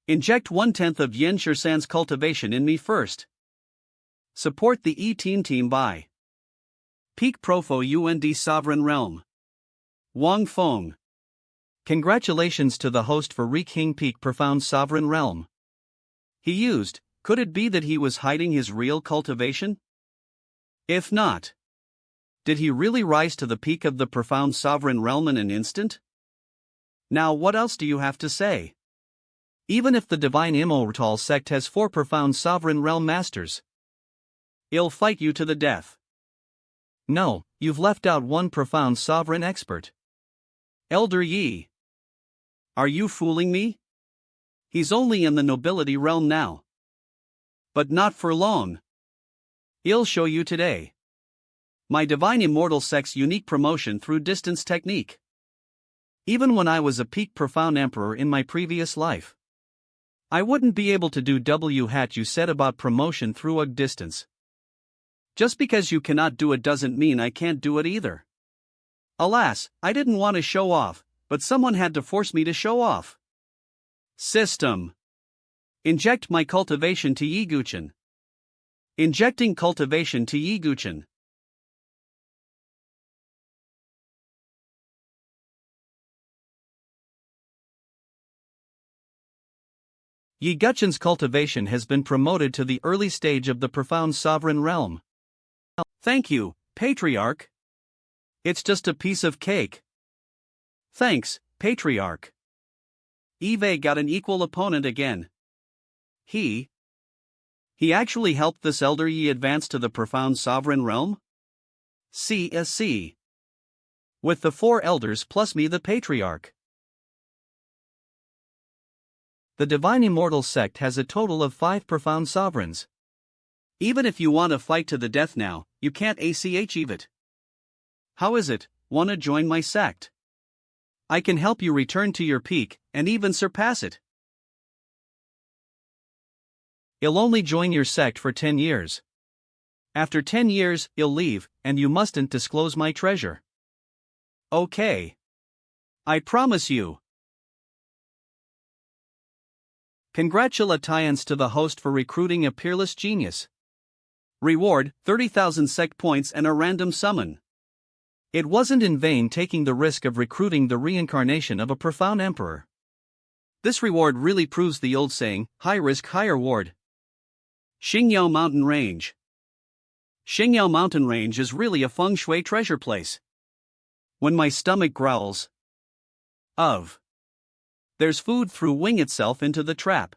Inject 1/10 of Yen Shirsan's cultivation in me first. Support the E-Team team by Peak Profo-UND Sovereign Realm. Wang Feng. Congratulations to the host for Reking Peak Profound Sovereign Realm. He used, could it be that he was hiding his real cultivation? If not, did he really rise to the peak of the Profound Sovereign Realm in an instant? Now what else do you have to say? Even if the Divine Immortal Sect has 4 Profound Sovereign Realm Masters, I'll fight you to the death. No, you've left out 1 Profound Sovereign Expert. Elder Yi. Are you fooling me? He's only in the nobility realm now. But not for long. I'll show you today. My Divine Immortal Sect's unique promotion through distance technique. Even when I was a peak Profound Emperor in my previous life, I wouldn't be able to do what you said about promotion through a distance. Just because you cannot do it doesn't mean I can't do it either. Alas, I didn't want to show off, but someone had to force me to show off. System. Inject my cultivation to Yiguchen. Injecting cultivation to Yiguchen. Yiguchen's cultivation has been promoted to the early stage of the Profound Sovereign Realm. Thank you, Patriarch. It's just a piece of cake. Thanks, Patriarch. Eve got an equal opponent again. He actually helped this Elder Yi advance to the Profound Sovereign Realm? C. With the 4 elders plus me the Patriarch. The Divine Immortal Sect has a total of 5 profound sovereigns. Even if you want to fight to the death now, you can't achieve it. How is it, wanna join my sect? I can help you return to your peak, and even surpass it. You'll only join your sect for 10 years. After 10 years, you'll leave, and you mustn't disclose my treasure. Okay. I promise you. Congratulations to the host for recruiting a peerless genius. Reward, 30,000 sect points and a random summon. It wasn't in vain taking the risk of recruiting the reincarnation of a profound emperor. This reward really proves the old saying, high risk, high reward. Xingyao Mountain Range. Xingyao Mountain Range is really a feng shui treasure place. When my stomach growls, there's food through wing itself into the trap.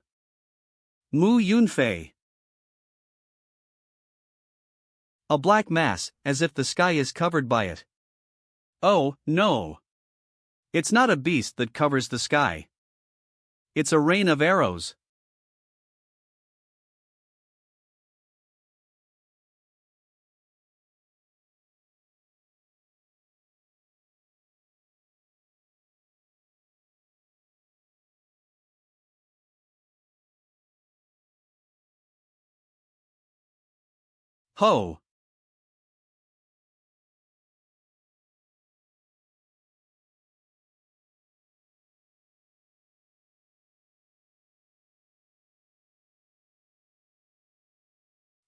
Mu Yunfei. A black mass, as if the sky is covered by it. Oh, no. It's not a beast that covers the sky. It's a rain of arrows. Ho!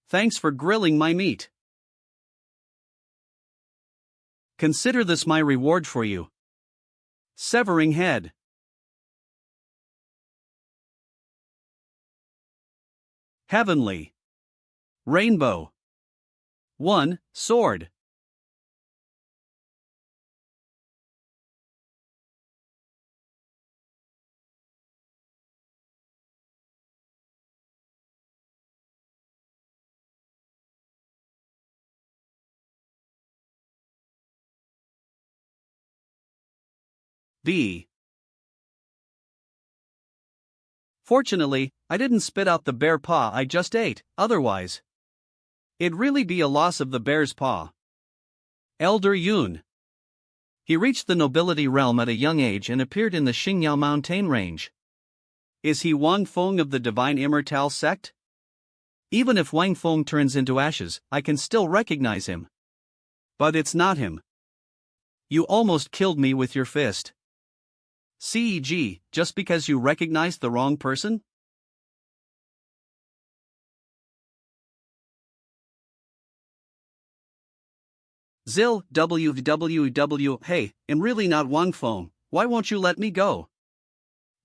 Thanks for grilling my meat. Consider this my reward for you. Severing head. Heavenly. Rainbow. 1. Sword. B. Fortunately, I didn't spit out the bear paw I just ate, otherwise it'd really be a loss of the bear's paw. Elder Yun. He reached the nobility realm at a young age and appeared in the Xingyao mountain range. Is he Wang Feng of the Divine Immortal Sect? Even if Wang Feng turns into ashes, I can still recognize him. But it's not him. You almost killed me with your fist. CEG, just because you recognized the wrong person? Zil, www, hey, I'm really not Wang Feng, why won't you let me go?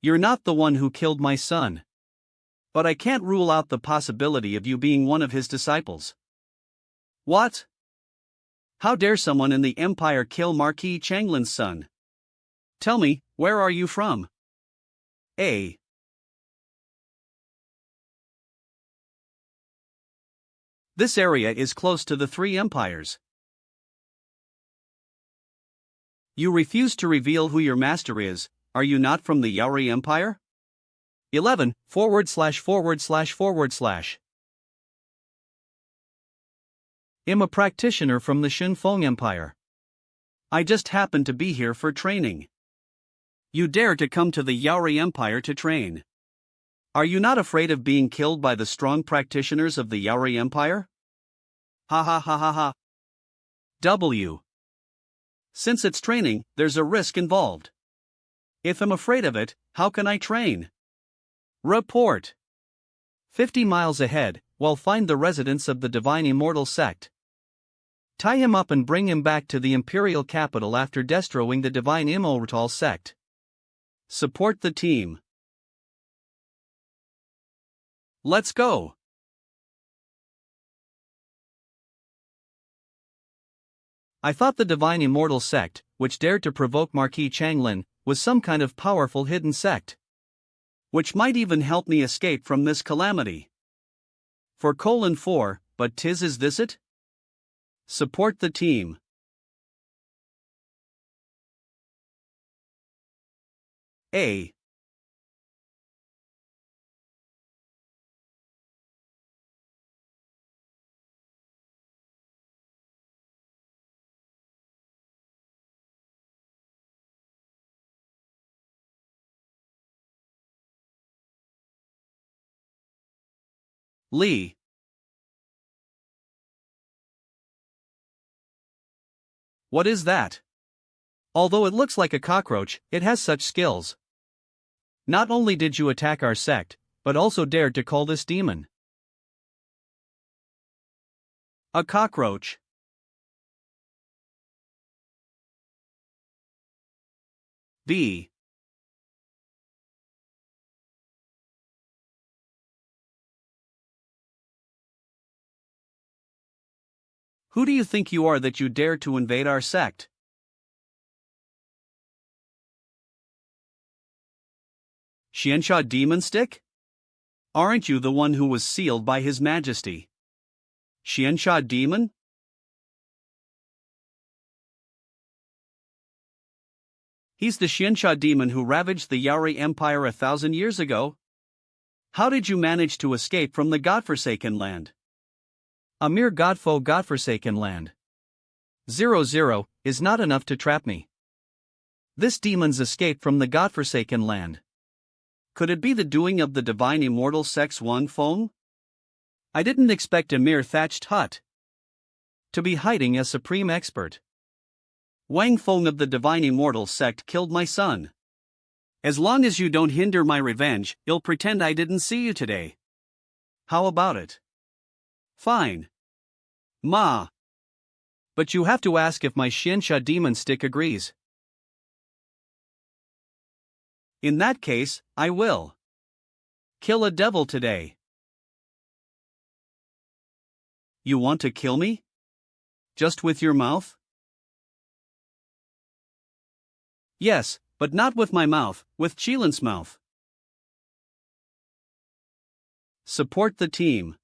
You're not the one who killed my son. But I can't rule out the possibility of you being one of his disciples. What? How dare someone in the Empire kill Marquis Changlin's son? Tell me, where are you from? A. This area is close to the 3 empires. You refuse to reveal who your master is, are you not from the Yaori Empire? 11, //. I'm a practitioner from the Xinfeng Empire. I just happened to be here for training. You dare to come to the Yaori Empire to train. Are you not afraid of being killed by the strong practitioners of the Yaori Empire? Ha ha ha ha ha. W. Since it's training, there's a risk involved. If I'm afraid of it, how can I train? Report. 50 miles ahead, we'll find the residents of the Divine Immortal Sect. Tie him up and bring him back to the Imperial capital after destroying the Divine Immortal Sect. Support the team. Let's go. I thought the Divine Immortal Sect, which dared to provoke Marquis Changlin, was some kind of powerful hidden sect, which might even help me escape from this calamity. For :4, but is this it? Support the team. A. Lee. What is that? Although it looks like a cockroach, it has such skills. Not only did you attack our sect, but also dared to call this demon a cockroach. B. Who do you think you are that you dare to invade our sect? Xianxia Demon Stick? Aren't you the one who was sealed by His Majesty? Xianxia Demon? He's the Xianxia demon who ravaged the Yaori Empire 1,000 years ago. How did you manage to escape from the godforsaken land? A mere godforsaken land. 00 is not enough to trap me. This demon's escape from the godforsaken land. Could it be the doing of the divine immortal Sect's Wang Feng? I didn't expect a mere thatched hut to be hiding a supreme expert. Wang Feng of the divine immortal sect killed my son. As long as you don't hinder my revenge, you'll pretend I didn't see you today. How about it? Fine. Ma. But you have to ask if my Xianxia demon stick agrees. In that case, I will kill a devil today. You want to kill me? Just with your mouth? Yes, but not with my mouth, with Qilin's mouth. Support the team.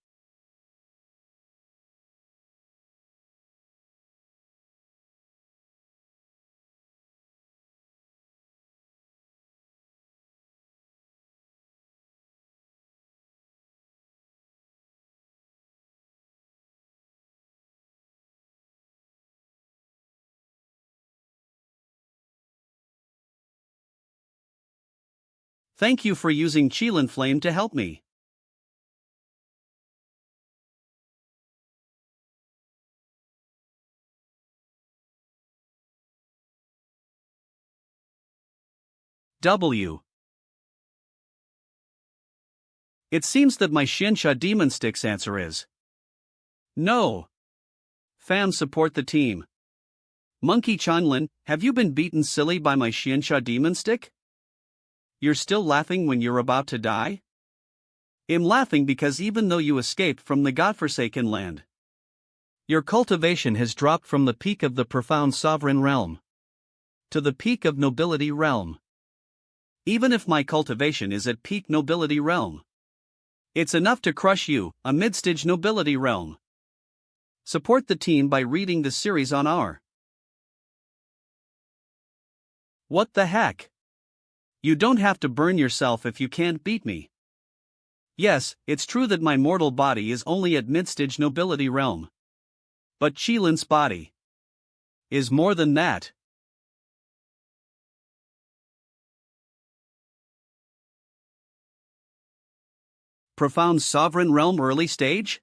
Thank you for using Qilin Flame to help me. W. It seems that my Xianxia demon stick's answer is no. Fam, support the team. Monkey Chanlin, have you been beaten silly by my Xianxia demon stick? You're still laughing when you're about to die? I'm laughing because even though you escaped from the godforsaken land, your cultivation has dropped from the peak of the profound sovereign realm to the peak of nobility realm. Even if my cultivation is at peak nobility realm, it's enough to crush you, a mid-stage nobility realm. Support the team by reading the series on our. What the heck? You don't have to burn yourself if you can't beat me. Yes, it's true that my mortal body is only at mid-stage nobility realm. But Qilin's body is more than that. Profound sovereign realm early stage?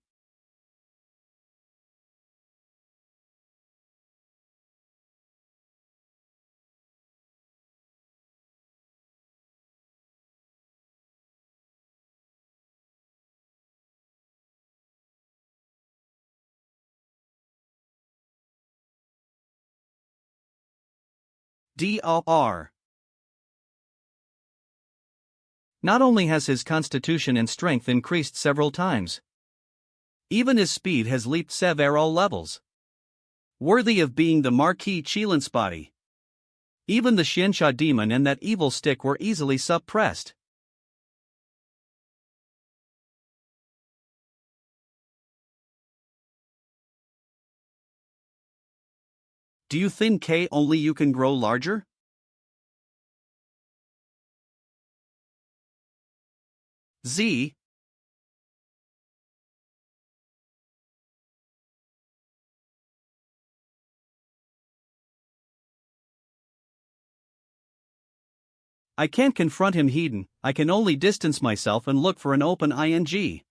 DOR. Not only has his constitution and strength increased several times, even his speed has leaped several levels. Worthy of being the Marquis Qilin's body. Even the Xianxia demon and that evil stick were easily suppressed. Do you think only you can grow larger? Z. I can't confront him hidden, I can only distance myself and look for an open ing.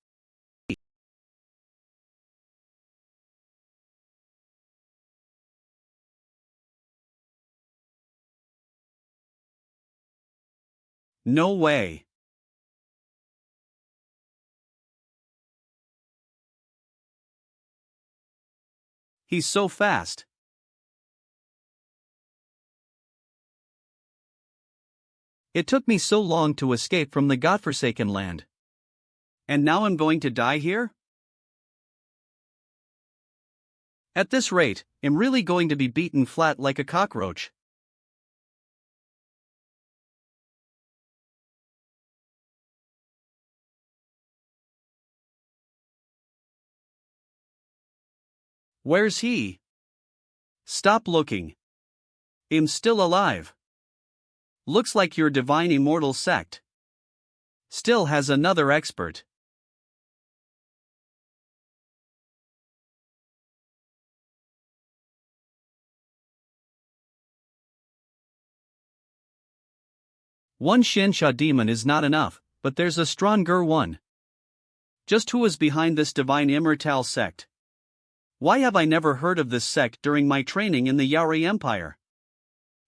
No way. He's so fast. It took me so long to escape from the godforsaken land. And now I'm going to die here? At this rate, I'm really going to be beaten flat like a cockroach. Where's he? Stop looking. I'm still alive. Looks like your divine immortal sect still has another expert. One Shinsha demon is not enough, but there's a stronger one. Just who is behind this divine immortal sect? Why have I never heard of this sect during my training in the Yari Empire?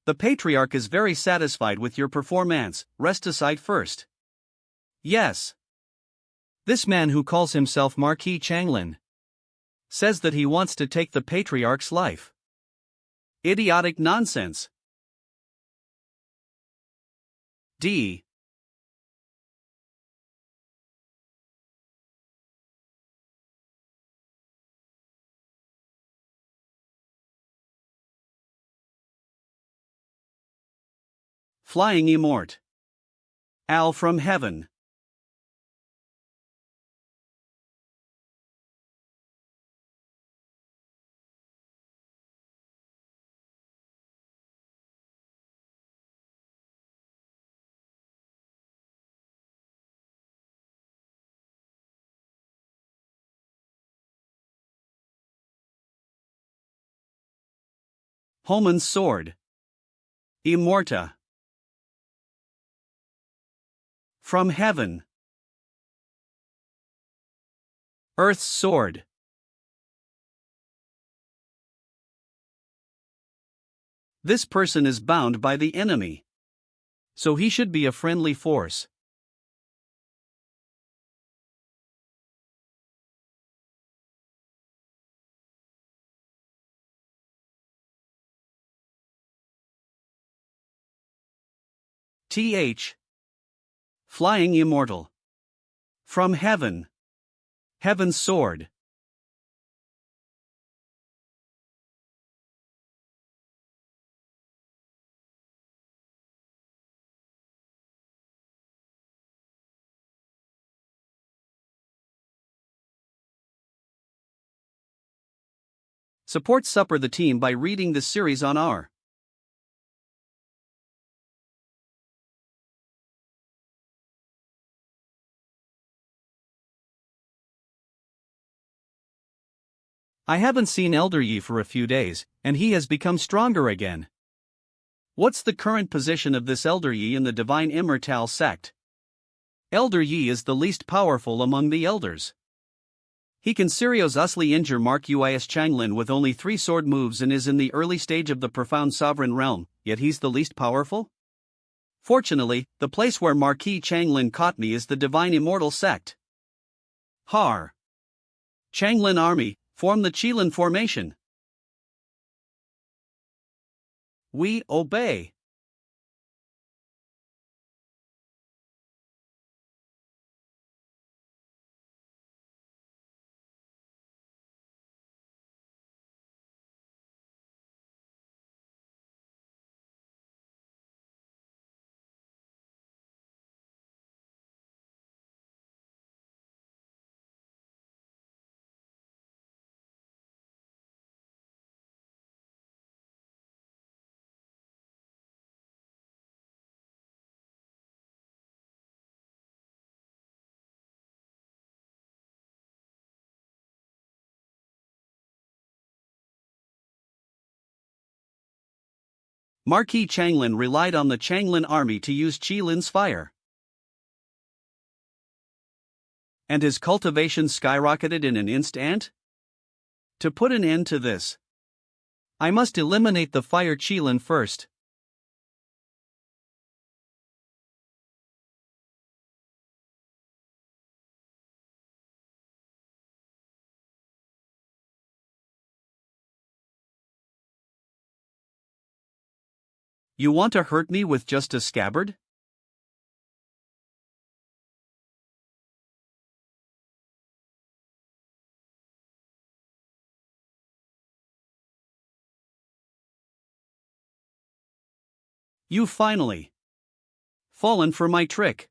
The Patriarch is very satisfied with your performance, rest aside first. Yes. This man who calls himself Marquis Changlin says that he wants to take the Patriarch's life. Idiotic nonsense. D. Flying Immort. Al from heaven. Homan's sword. Immorta. From heaven. Earth's sword. This person is bound by the enemy, so he should be a friendly force. Th. Flying immortal. From heaven. Heaven's sword. Support Supper the team by reading this series on our I haven't seen Elder Yi for a few days, and he has become stronger again. What's the current position of this Elder Yi in the Divine Immortal sect? Elder Yi is the least powerful among the elders. He can seriously injure Marquis Changlin with only 3 sword moves and is in the early stage of the profound sovereign realm, yet he's the least powerful? Fortunately, the place where Marquis Changlin caught me is the Divine Immortal sect. Har. Changlin army, form the Qilin formation. We obey. Marquis Changlin relied on the Changlin army to use Qilin's fire. And his cultivation skyrocketed in an instant? To put an end to this, I must eliminate the fire Qilin first. You want to hurt me with just a scabbard? You've finally fallen for my trick.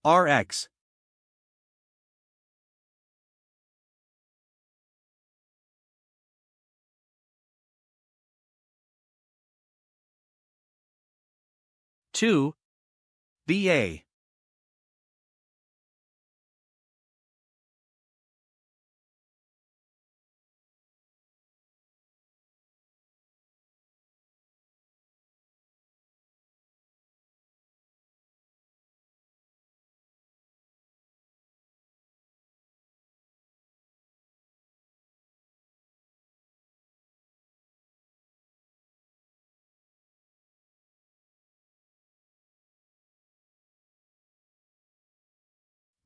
RX. Two. BA.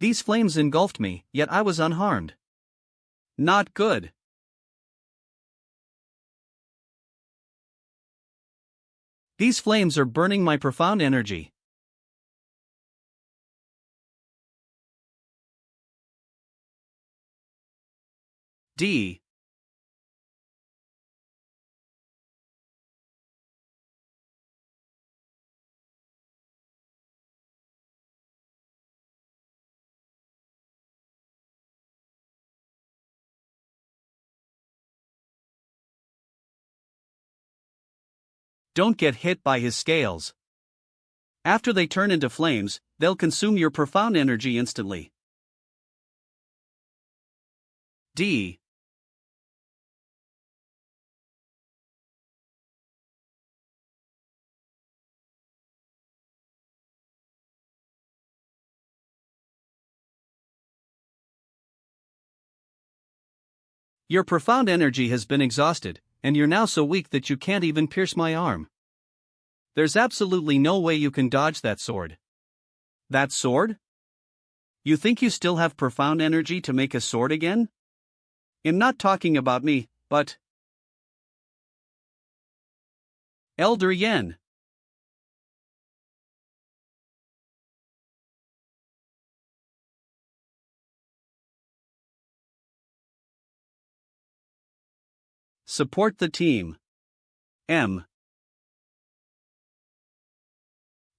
These flames engulfed me, yet I was unharmed. Not good. These flames are burning my profound energy. D. Don't get hit by his scales. After they turn into flames, they'll consume your profound energy instantly. D. Your profound energy has been exhausted, and you're now so weak that you can't even pierce my arm. There's absolutely no way you can dodge that sword. That sword? You think you still have profound energy to make a sword again? I'm not talking about me, but Elder Yen. Support the team. M.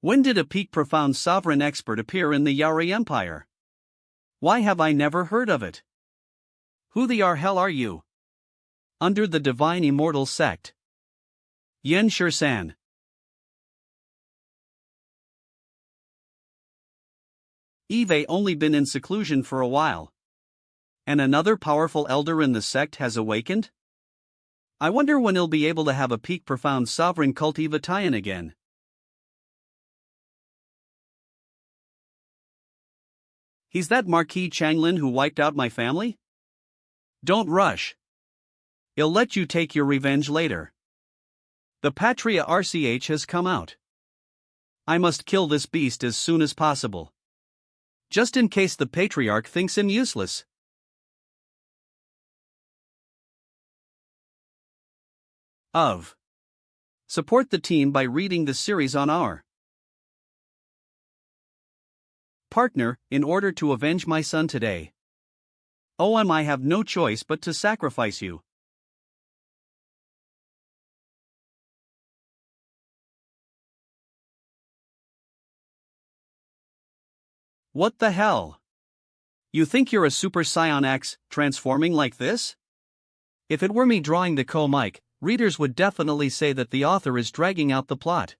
When did a peak profound sovereign expert appear in the Yaoi Empire? Why have I never heard of it? Who the hell are you? Under the divine immortal sect. Yen Shursan. Eve only been in seclusion for a while. And another powerful elder in the sect has awakened? I wonder when he'll be able to have a peak profound sovereign cult Eva tie-in again. He's that Marquis Changlin who wiped out my family? Don't rush. He'll let you take your revenge later. The Patria RCH has come out. I must kill this beast as soon as possible. Just in case the Patriarch thinks him useless. Of. Support the team by reading the series on our partner in order to avenge my son today. I have no choice but to sacrifice you. What the hell? You think you're a Super Saiyan X, transforming like this? If it were me drawing the comic, readers would definitely say that the author is dragging out the plot.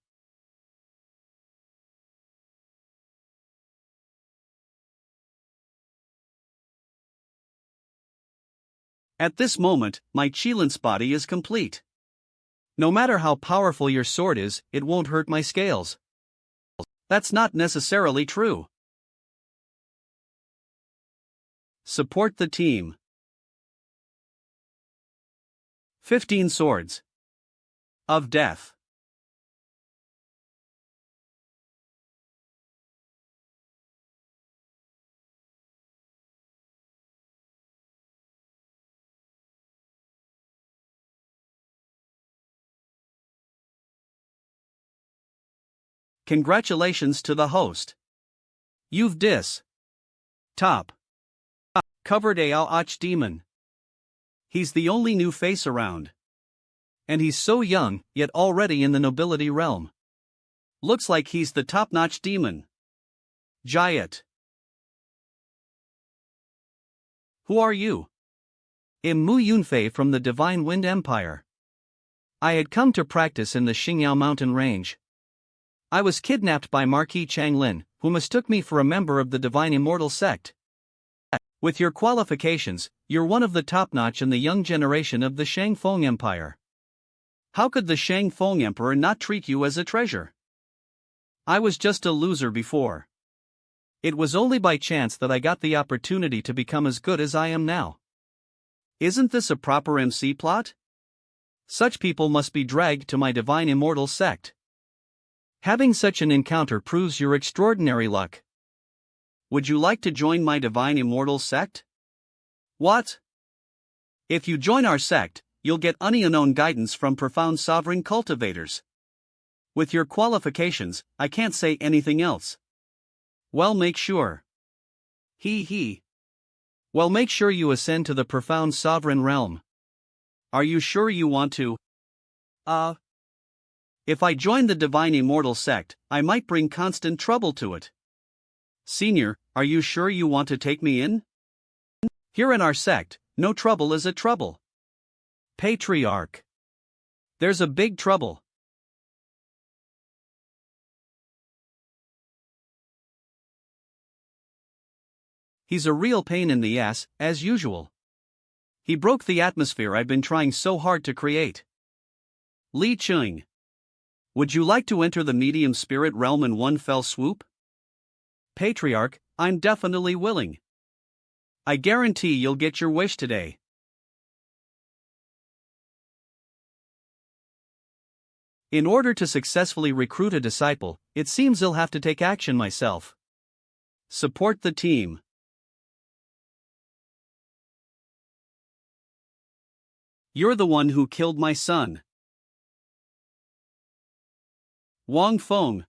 At this moment, my Chilin's body is complete. No matter how powerful your sword is, it won't hurt my scales. That's not necessarily true. Support the team. 15 Swords of Death. Congratulations to the host. You've dis. Top. Covered a Auch demon. He's the only new face around. And he's so young, yet already in the nobility realm. Looks like he's the top-notch demon. Jayat. Who are you? I'm Mu Yunfei from the Divine Wind Empire. I had come to practice in the Xingyao mountain range. I was kidnapped by Marquis Changlin, who mistook me for a member of the Divine Immortal Sect. With your qualifications, you're one of the top-notch in the young generation of the Shangfeng Empire. How could the Shangfeng Emperor not treat you as a treasure? I was just a loser before. It was only by chance that I got the opportunity to become as good as I am now. Isn't this a proper MC plot? Such people must be dragged to my Divine Immortal Sect. Having such an encounter proves your extraordinary luck. Would you like to join my Divine Immortal Sect? What? If you join our sect, you'll get unknown guidance from profound sovereign cultivators. With your qualifications, I can't say anything else. Well, make sure. Well, make sure you ascend to the profound sovereign realm. Are you sure you want to? If I join the Divine Immortal Sect, I might bring constant trouble to it. Senior, are you sure you want to take me in? Here in our sect, no trouble is a trouble. Patriarch. There's a big trouble. He's a real pain in the ass, as usual. He broke the atmosphere I've been trying so hard to create. Li Cheng. Would you like to enter the medium spirit realm in one fell swoop? Patriarch, I'm definitely willing. I guarantee you'll get your wish today. In order to successfully recruit a disciple, it seems I'll have to take action myself. Support the team. You're the one who killed my son. Wang Feng.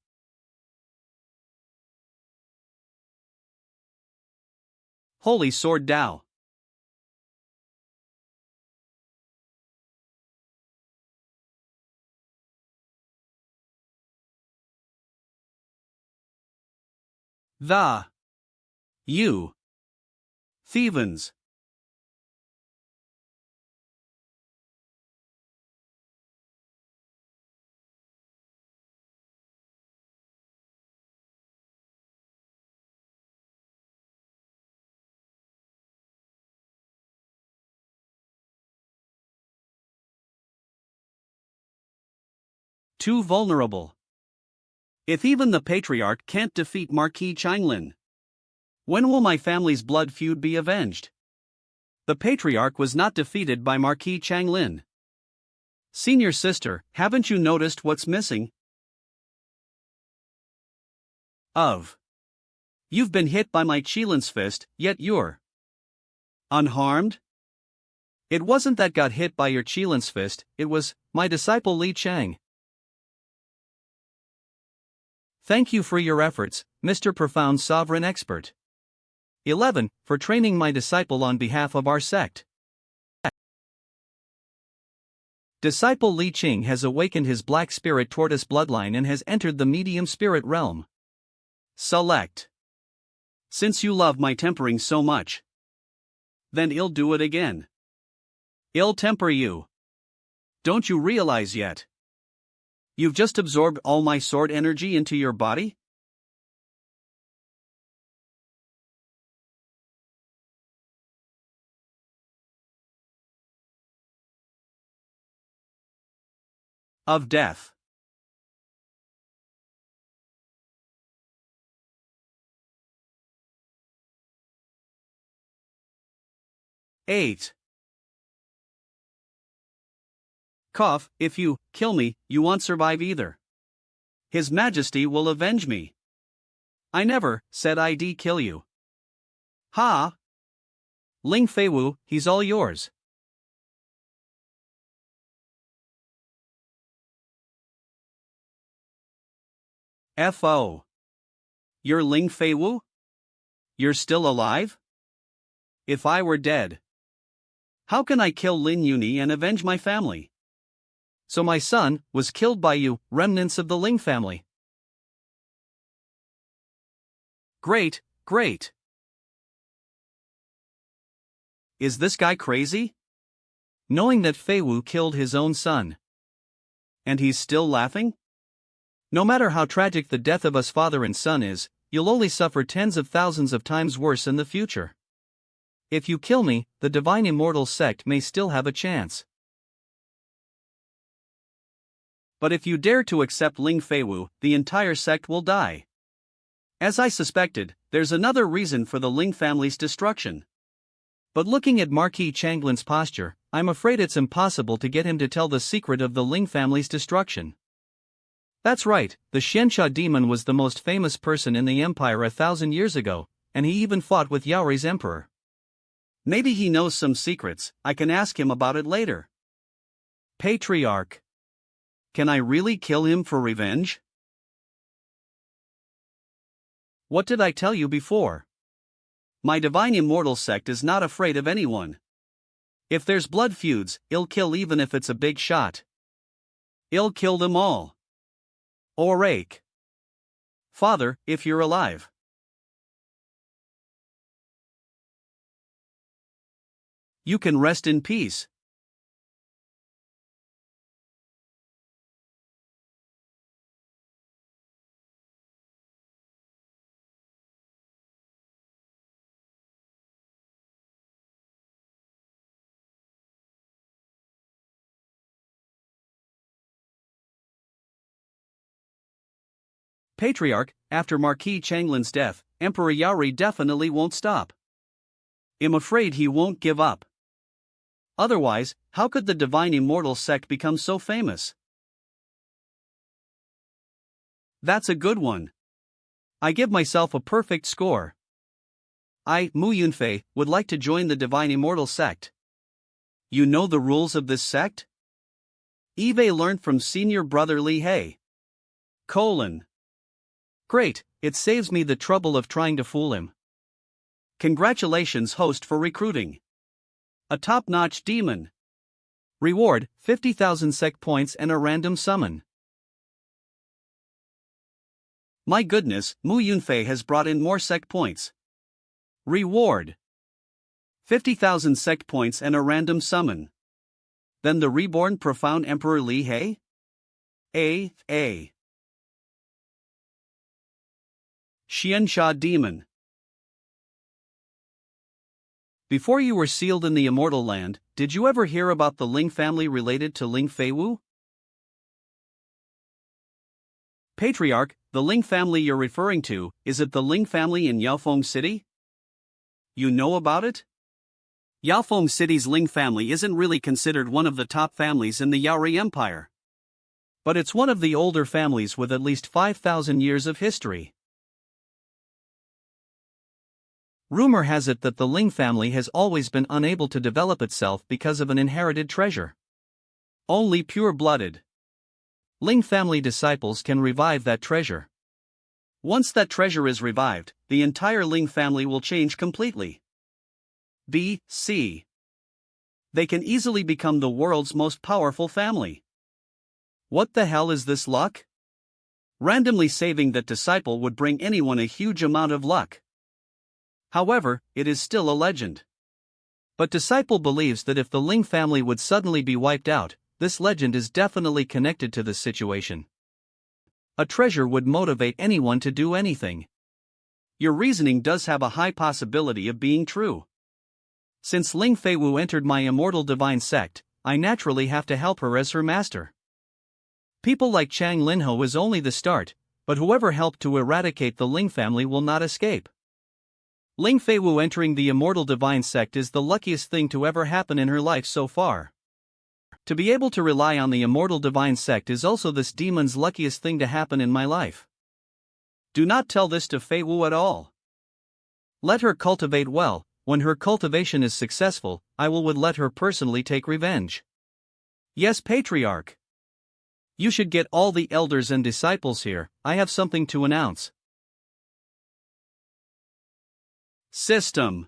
Holy Sword Dao. You. Thievens. Too vulnerable. If even the Patriarch can't defeat Marquis Changlin, when will my family's blood feud be avenged? The Patriarch was not defeated by Marquis Changlin. Senior sister, haven't you noticed what's missing? You've been hit by my Qilin's fist, yet you're unharmed? It wasn't that got hit by your Qilin's fist, it was my disciple Li Chang. Thank you for your efforts, Mr. Profound Sovereign Expert. 11. For training my disciple on behalf of our sect. Disciple Li Qing has awakened his black spirit tortoise bloodline and has entered the medium spirit realm. Select. Since you love my tempering so much, then I'll do it again. I'll temper you. Don't you realize yet? You've just absorbed all my sword energy into your body? Of death. Eight. Cough, if you kill me, you won't survive either. His Majesty will avenge me. I never said I'd kill you. Ha! Ling Feiwu, he's all yours. FO. You're Ling Feiwu? You're still alive? If I were dead, how can I kill Lin Yuni and avenge my family? So my son was killed by you, remnants of the Ling family. Great, great. Is this guy crazy? Knowing that Feiwu killed his own son. And he's still laughing? No matter how tragic the death of us father and son is, you'll only suffer tens of thousands of times worse in the future. If you kill me, the Divine Immortal Sect may still have a chance. But if you dare to accept Ling Feiwu, the entire sect will die. As I suspected, there's another reason for the Ling family's destruction. But looking at Marquis Changlin's posture, I'm afraid it's impossible to get him to tell the secret of the Ling family's destruction. That's right, the Xianxia demon was the most famous person in the empire 1,000 years ago, and he even fought with Yaori's emperor. Maybe he knows some secrets, I can ask him about it later. Patriarch. Can I really kill him for revenge? What did I tell you before? My Divine Immortal Sect is not afraid of anyone. If there's blood feuds, it'll kill even if it's a big shot. It'll kill them all. Orake. Father, if you're alive. You can rest in peace. Patriarch, after Marquis Changlin's death, Emperor Yaori definitely won't stop. I'm afraid he won't give up. Otherwise, how could the Divine Immortal Sect become so famous? That's a good one. I give myself a perfect score. I, Mu Yunfei, would like to join the Divine Immortal Sect. You know the rules of this sect? Eve learned from senior brother Li Hei. Great, it saves me the trouble of trying to fool him. Congratulations, host, for recruiting. A top-notch demon. Reward, 50,000 Sect points and a random summon. My goodness, Mu Yunfei has brought in more Sect points. Reward, 50,000 Sect points and a random summon. Then the reborn profound Emperor Li Hei? Xianxia Demon. Before you were sealed in the Immortal Land, did you ever hear about the Ling family related to Ling Feiwu? Patriarch, the Ling family you're referring to, is it the Ling family in Yaofeng City? You know about it? Yaofeng City's Ling family isn't really considered one of the top families in the Yaori Empire. But it's one of the older families with at least 5,000 years of history. Rumor has it that the Ling family has always been unable to develop itself because of an inherited treasure. Only pure-blooded Ling family disciples can revive that treasure. Once that treasure is revived, the entire Ling family will change completely. B.C. They can easily become the world's most powerful family. What the hell is this luck? Randomly saving that disciple would bring anyone a huge amount of luck. However, it is still a legend. But Disciple believes that if the Ling family would suddenly be wiped out, this legend is definitely connected to this situation. A treasure would motivate anyone to do anything. Your reasoning does have a high possibility of being true. Since Ling Feiwu entered my immortal divine sect, I naturally have to help her as her master. People like Chang Linho is only the start, but whoever helped to eradicate the Ling family will not escape. Ling Feiwu entering the immortal divine sect is the luckiest thing to ever happen in her life so far. To be able to rely on the immortal divine sect is also this demon's luckiest thing to happen in my life. Do not tell this to Feiwu at all. Let her cultivate well. When her cultivation is successful, I would let her personally take revenge. Yes, Patriarch. You should get all the elders and disciples here. I have something to announce. System.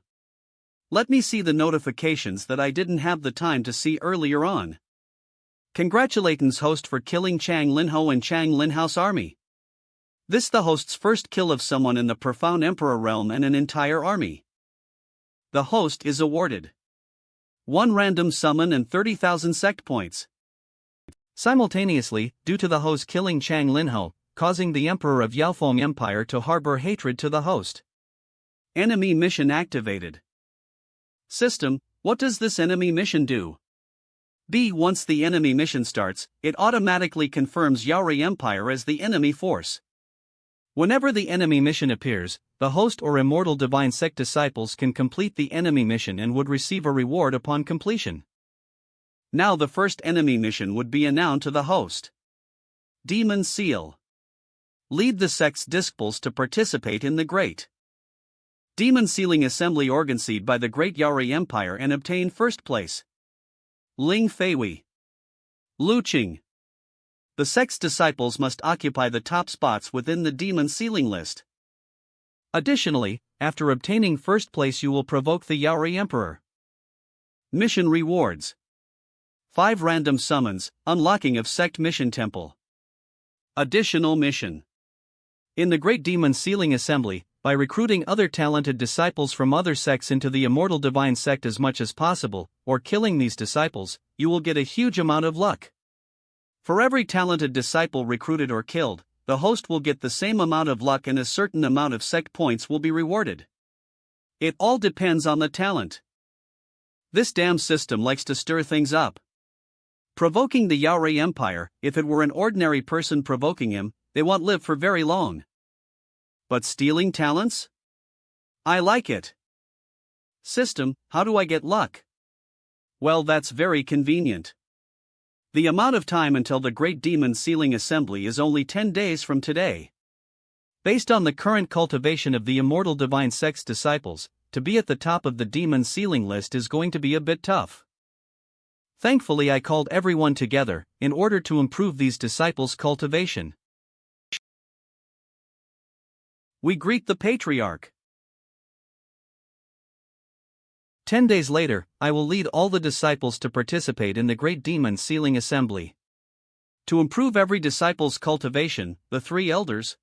Let me see the notifications that I didn't have the time to see earlier on. Congratulations host for killing Chang Linho and Chang Linhouse army. This the host's first kill of someone in the profound emperor realm and an entire army. The host is awarded 1 random summon and 30,000 sect points. Simultaneously, due to the host killing Chang Linho, causing the emperor of Yaofeng Empire to harbor hatred to the host. Enemy mission activated. System, what does this enemy mission do? B. Once the enemy mission starts, it automatically confirms Yaori Empire as the enemy force. Whenever the enemy mission appears, the host or immortal divine sect disciples can complete the enemy mission and would receive a reward upon completion. Now the first enemy mission would be announced to the host. Demon Seal. Lead the sect's disciples to participate in the Great Demon Sealing Assembly organized by the Great Yaori Empire and obtain first place. Ling Feiwei. Luqing. The sect's disciples must occupy the top spots within the demon sealing list. Additionally, after obtaining first place you will provoke the Yaori Emperor. Mission rewards. 5 random summons, unlocking of Sect Mission Temple. Additional mission. In the Great Demon Sealing Assembly, by recruiting other talented disciples from other sects into the Immortal Divine Sect as much as possible, or killing these disciples, you will get a huge amount of luck. For every talented disciple recruited or killed, the host will get the same amount of luck and a certain amount of sect points will be rewarded. It all depends on the talent. This damn system likes to stir things up. Provoking the Yaori Empire, if it were an ordinary person provoking him, they won't live for very long. But stealing talents? I like it. System, how do I get luck? Well, that's very convenient. The amount of time until the Great Demon Sealing Assembly is only 10 days from today. Based on the current cultivation of the Immortal Divine Sect's disciples, to be at the top of the Demon Sealing list is going to be a bit tough. Thankfully I called everyone together, in order to improve these disciples' cultivation. We greet the Patriarch. 10 days later, I will lead all the disciples to participate in the Great Demon Sealing Assembly. To improve every disciple's cultivation, the 3 elders.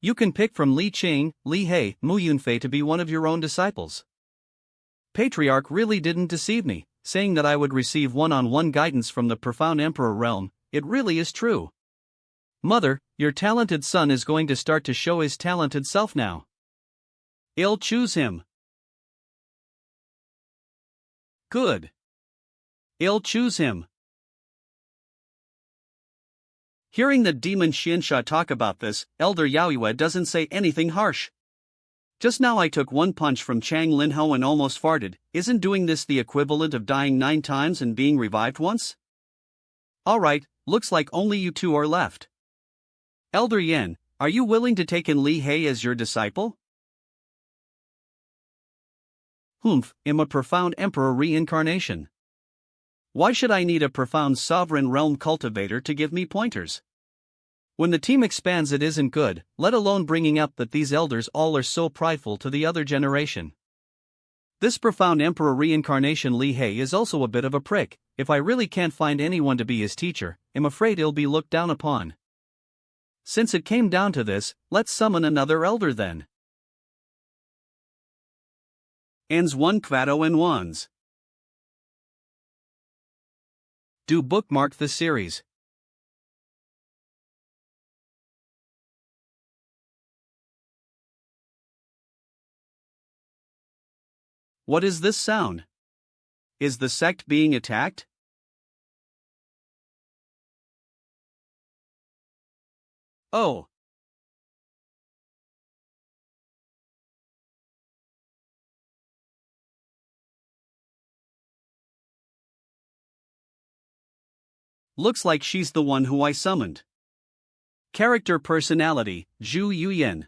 You can pick from Li Qing, Li He, Mu Yunfei to be one of your own disciples. Patriarch really didn't deceive me, saying that I would receive one-on-one guidance from the profound Emperor realm. It really is true. Mother, your talented son is going to start to show his talented self now. I'll choose him. Good. I'll choose him. Hearing the demon Xinsha talk about this, Elder Yaoyue doesn't say anything harsh. Just now I took 1 punch from Chang Linho and almost farted. Isn't doing this the equivalent of dying 9 times and being revived once? Alright, looks like only you 2 are left. Elder Yan, are you willing to take in Li He as your disciple? Humph, I'm a profound emperor reincarnation. Why should I need a profound sovereign realm cultivator to give me pointers? When the team expands it isn't good, let alone bringing up that these elders all are so prideful to the other generation. This profound emperor reincarnation Li He is also a bit of a prick. If I really can't find anyone to be his teacher, I'm afraid he'll be looked down upon. Since it came down to this, let's summon another elder then. Ends 1 Quado and Wands. Do bookmark the series. What is this sound? Is the sect being attacked? Oh. Looks like she's the one who I summoned. Character personality, Zhu Yuyan.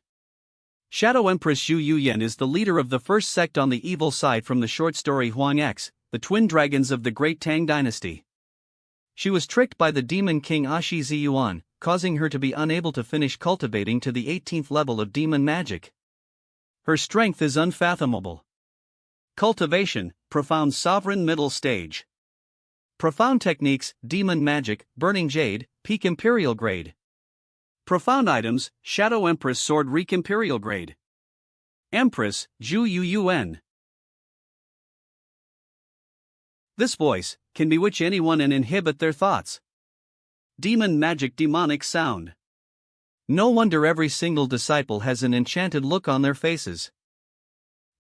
Shadow Empress Zhu Yuyan is the leader of the first sect on the evil side from the short story Huang X, the twin dragons of the Great Tang Dynasty. She was tricked by the demon king Ashi Ziyuan, causing her to be unable to finish cultivating to the 18th level of demon magic. Her strength is unfathomable. Cultivation, profound sovereign middle stage. Profound techniques, demon magic, burning jade, peak imperial grade. Profound items, Shadow Empress Sword Reek imperial grade. Empress, Zhu Yu Yuan. This voice can bewitch anyone and inhibit their thoughts. Demon magic, demonic sound. No wonder every single disciple has an enchanted look on their faces.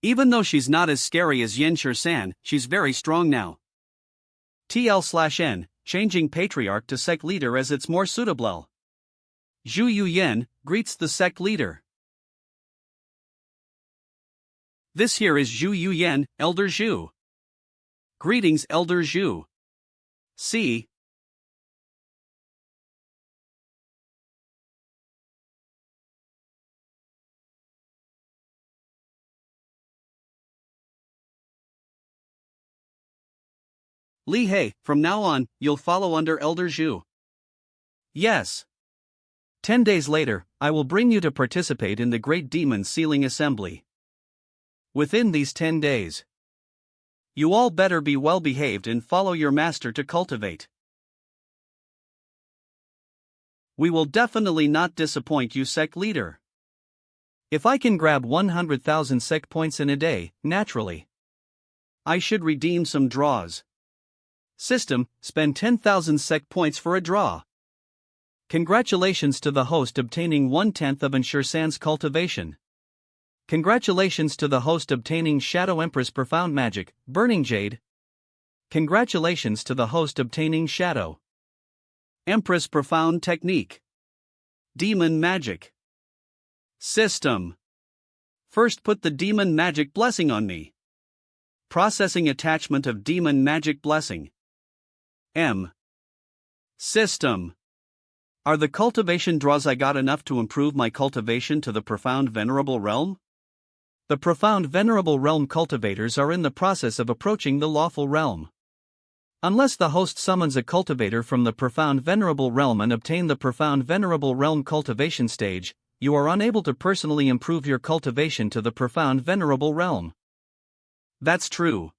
Even though she's not as scary as Yen Shirsan, she's very strong now. TL/N, changing patriarch to sect leader as it's more suitable. Zhu Yu Yen greets the sect leader. This here is Zhu Yu Yen, Elder Zhu. Greetings, Elder Zhu. See. Li Hei, from now on, you'll follow under Elder Zhu. Yes. 10 days later, I will bring you to participate in the Great Demon Sealing Assembly. Within these 10 days, you all better be well behaved and follow your master to cultivate. We will definitely not disappoint you, sect leader. If I can grab 100,000 sect points in a day, naturally, I should redeem some draws. System, spend 10,000 sect points for a draw. Congratulations to the host obtaining 1/10 of Enshursan's cultivation. Congratulations to the host obtaining Shadow Empress Profound Magic, Burning Jade. Congratulations to the host obtaining Shadow Empress Profound Technique. Demon Magic. System. First put the Demon Magic Blessing on me. Processing attachment of Demon Magic Blessing. System. Are the cultivation draws I got enough to improve my cultivation to the Profound Venerable Realm? The Profound Venerable Realm cultivators are in the process of approaching the lawful realm. Unless the host summons a cultivator from the Profound Venerable Realm and obtain the Profound Venerable Realm cultivation stage, you are unable to personally improve your cultivation to the Profound Venerable Realm. That's true.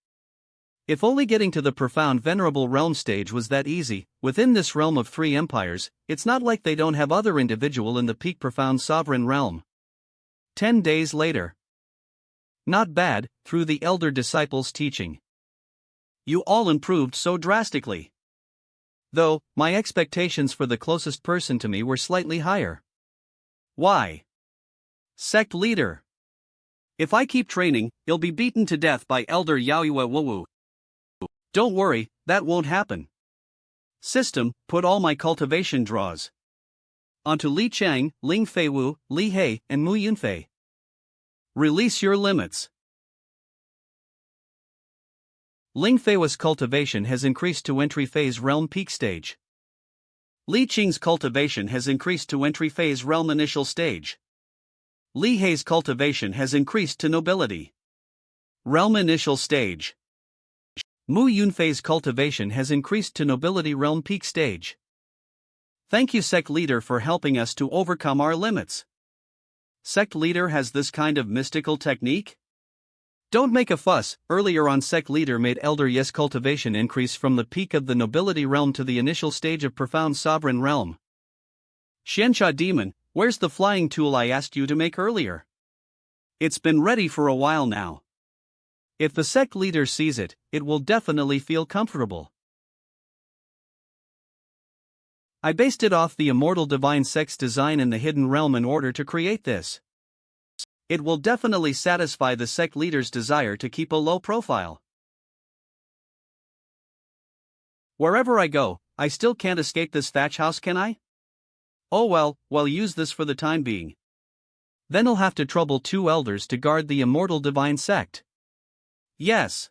If only getting to the Profound Venerable Realm stage was that easy, within this realm of 3 empires, it's not like they don't have other individual in the peak Profound Sovereign Realm. 10 days later. Not bad, through the elder disciples' teaching. You all improved so drastically. Though, my expectations for the closest person to me were slightly higher. Why? Sect leader. If I keep training, I'll be beaten to death by Elder Yaoyue Wuwu. Don't worry, that won't happen. System, put all my cultivation draws onto Li Chang, Ling Feiwu, Li Hei, and Mu Yunfei. Release your limits. Ling Feiwu's cultivation has increased to entry phase realm peak stage. Li Qing's cultivation has increased to entry phase realm initial stage. Li Hei's cultivation has increased to nobility realm initial stage. Mu Yunfei's cultivation has increased to nobility realm peak stage. Thank you, sect leader, for helping us to overcome our limits. Sect leader has this kind of mystical technique? Don't make a fuss. Earlier on, sect leader made Elder Yes cultivation increase from the peak of the nobility realm to the initial stage of Profound Sovereign Realm. Xianxia Demon, where's the flying tool I asked you to make earlier? It's been ready for a while now. If the sect leader sees it, it will definitely feel comfortable. I based it off the Immortal Divine Sect's design in the Hidden Realm in order to create this. It will definitely satisfy the sect leader's desire to keep a low profile. Wherever I go, I still can't escape this thatch house, can I? Oh well, use this for the time being. Then I'll have to trouble 2 elders to guard the Immortal Divine Sect. Yes.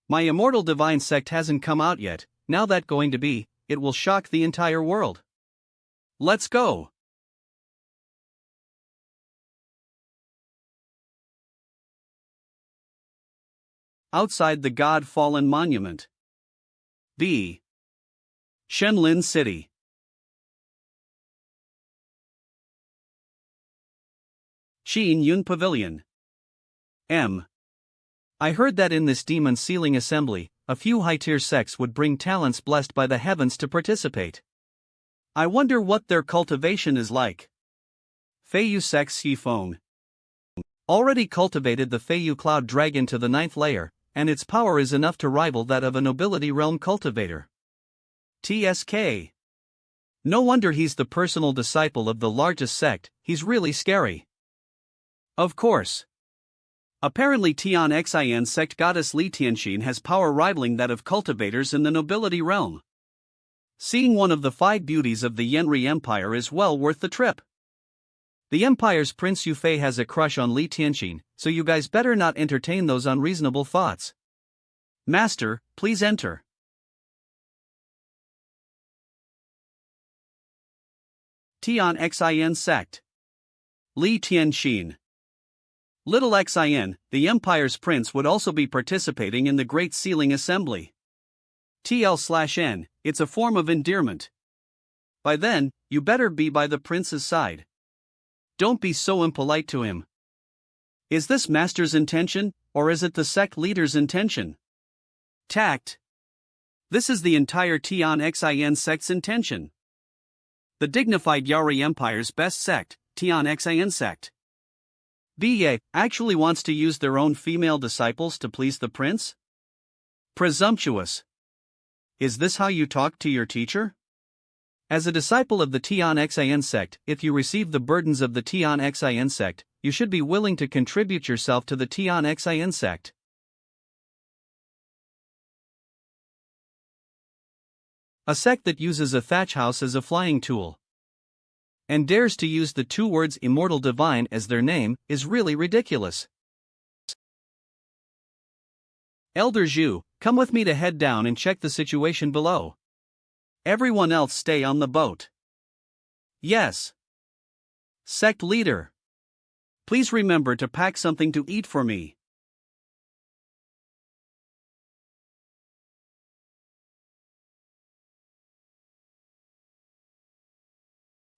My Immortal Divine Sect hasn't come out yet. Now that going to be, it will shock the entire world. Let's go. outside the God-fallen monument. B. Shenlin City. Qin Yun Pavilion. M. I heard that in this demon sealing assembly, a few high-tier sects would bring talents blessed by the heavens to participate. I wonder what their cultivation is like. Feiyu Sect Xifeng. Already cultivated the Feiyu Cloud Dragon to the 9th layer, and its power is enough to rival that of a nobility realm cultivator. TSK. No wonder he's the personal disciple of the largest sect, he's really scary. Of course. Apparently Tian Xin sect goddess Li Tianxin has power rivaling that of cultivators in the nobility realm. Seeing one of the 5 beauties of the Yenri Empire is well worth the trip. The Empire's Prince Yufei has a crush on Li Tianxin, so you guys better not entertain those unreasonable thoughts. Master, please enter. Tian Xin Sect. Li Tianxin. Little Xin, the Empire's prince, would also be participating in the Great Sealing Assembly. TL/N, it's a form of endearment. By then, you better be by the prince's side. Don't be so impolite to him. Is this master's intention, or is it the sect leader's intention? Tact. This is the entire Tian Xin sect's intention. The dignified Yari Empire's best sect, Tian Xin sect. BA actually wants to use their own female disciples to please the prince? Presumptuous. Is this how you talk to your teacher? As a disciple of the Tian Xin sect, if you receive the burdens of the Tian Xin sect, you should be willing to contribute yourself to the Tian Xin sect. A sect that uses a thatch house as a flying tool and dares to use the 2 words immortal divine as their name is really ridiculous. Elder Zhu, come with me to head down and check the situation below. Everyone else stay on the boat. Yes. Sect leader. Please remember to pack something to eat for me.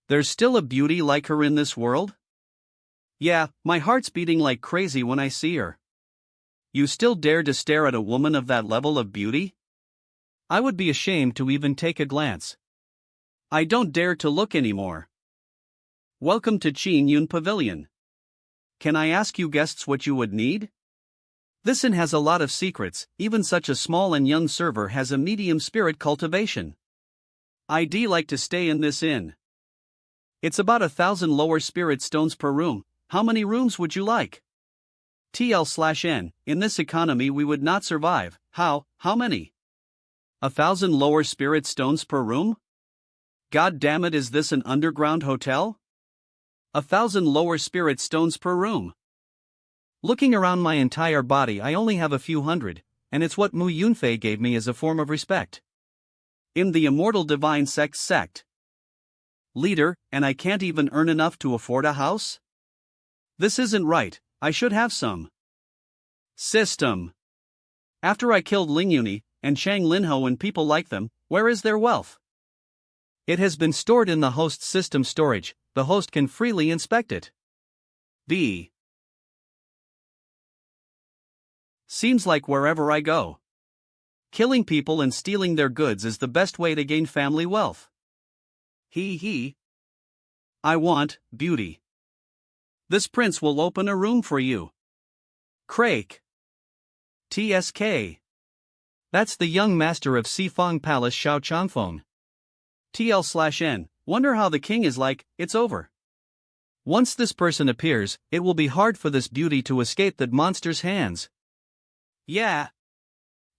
There's still a beauty like her in this world? Yeah, my heart's beating like crazy when I see her. You still dare to stare at a woman of that level of beauty? I would be ashamed to even take a glance. I don't dare to look anymore. Welcome to Qin Yun Pavilion. Can I ask you guests what you would need? This inn has a lot of secrets, even such a small and young server has a medium spirit cultivation. I'd like to stay in this inn. It's about 1,000 lower spirit stones per room. How many rooms would you like? TL/N, in this economy we would not survive. How many? 1,000 lower spirit stones per room? God damn it, is this an underground hotel? 1,000 lower spirit stones per room. Looking around my entire body, I only have a few hundred, and it's what Mu Yunfei gave me as a form of respect. In the Immortal Divine Sect. Leader, and I can't even earn enough to afford a house? This isn't right, I should have some system. After I killed Ling Yuni and Shang Linho and people like them, where is their wealth? It has been stored in the host's system storage, the host can freely inspect it. B. Seems like wherever I go, killing people and stealing their goods is the best way to gain family wealth. I want beauty. This prince will open a room for you. Crake. TSK. That's the young master of Sifang Palace, Xiao Changfeng. TL/N, wonder how the king is like. It's over. Once this person appears, it will be hard for this beauty to escape that monster's hands. Yeah.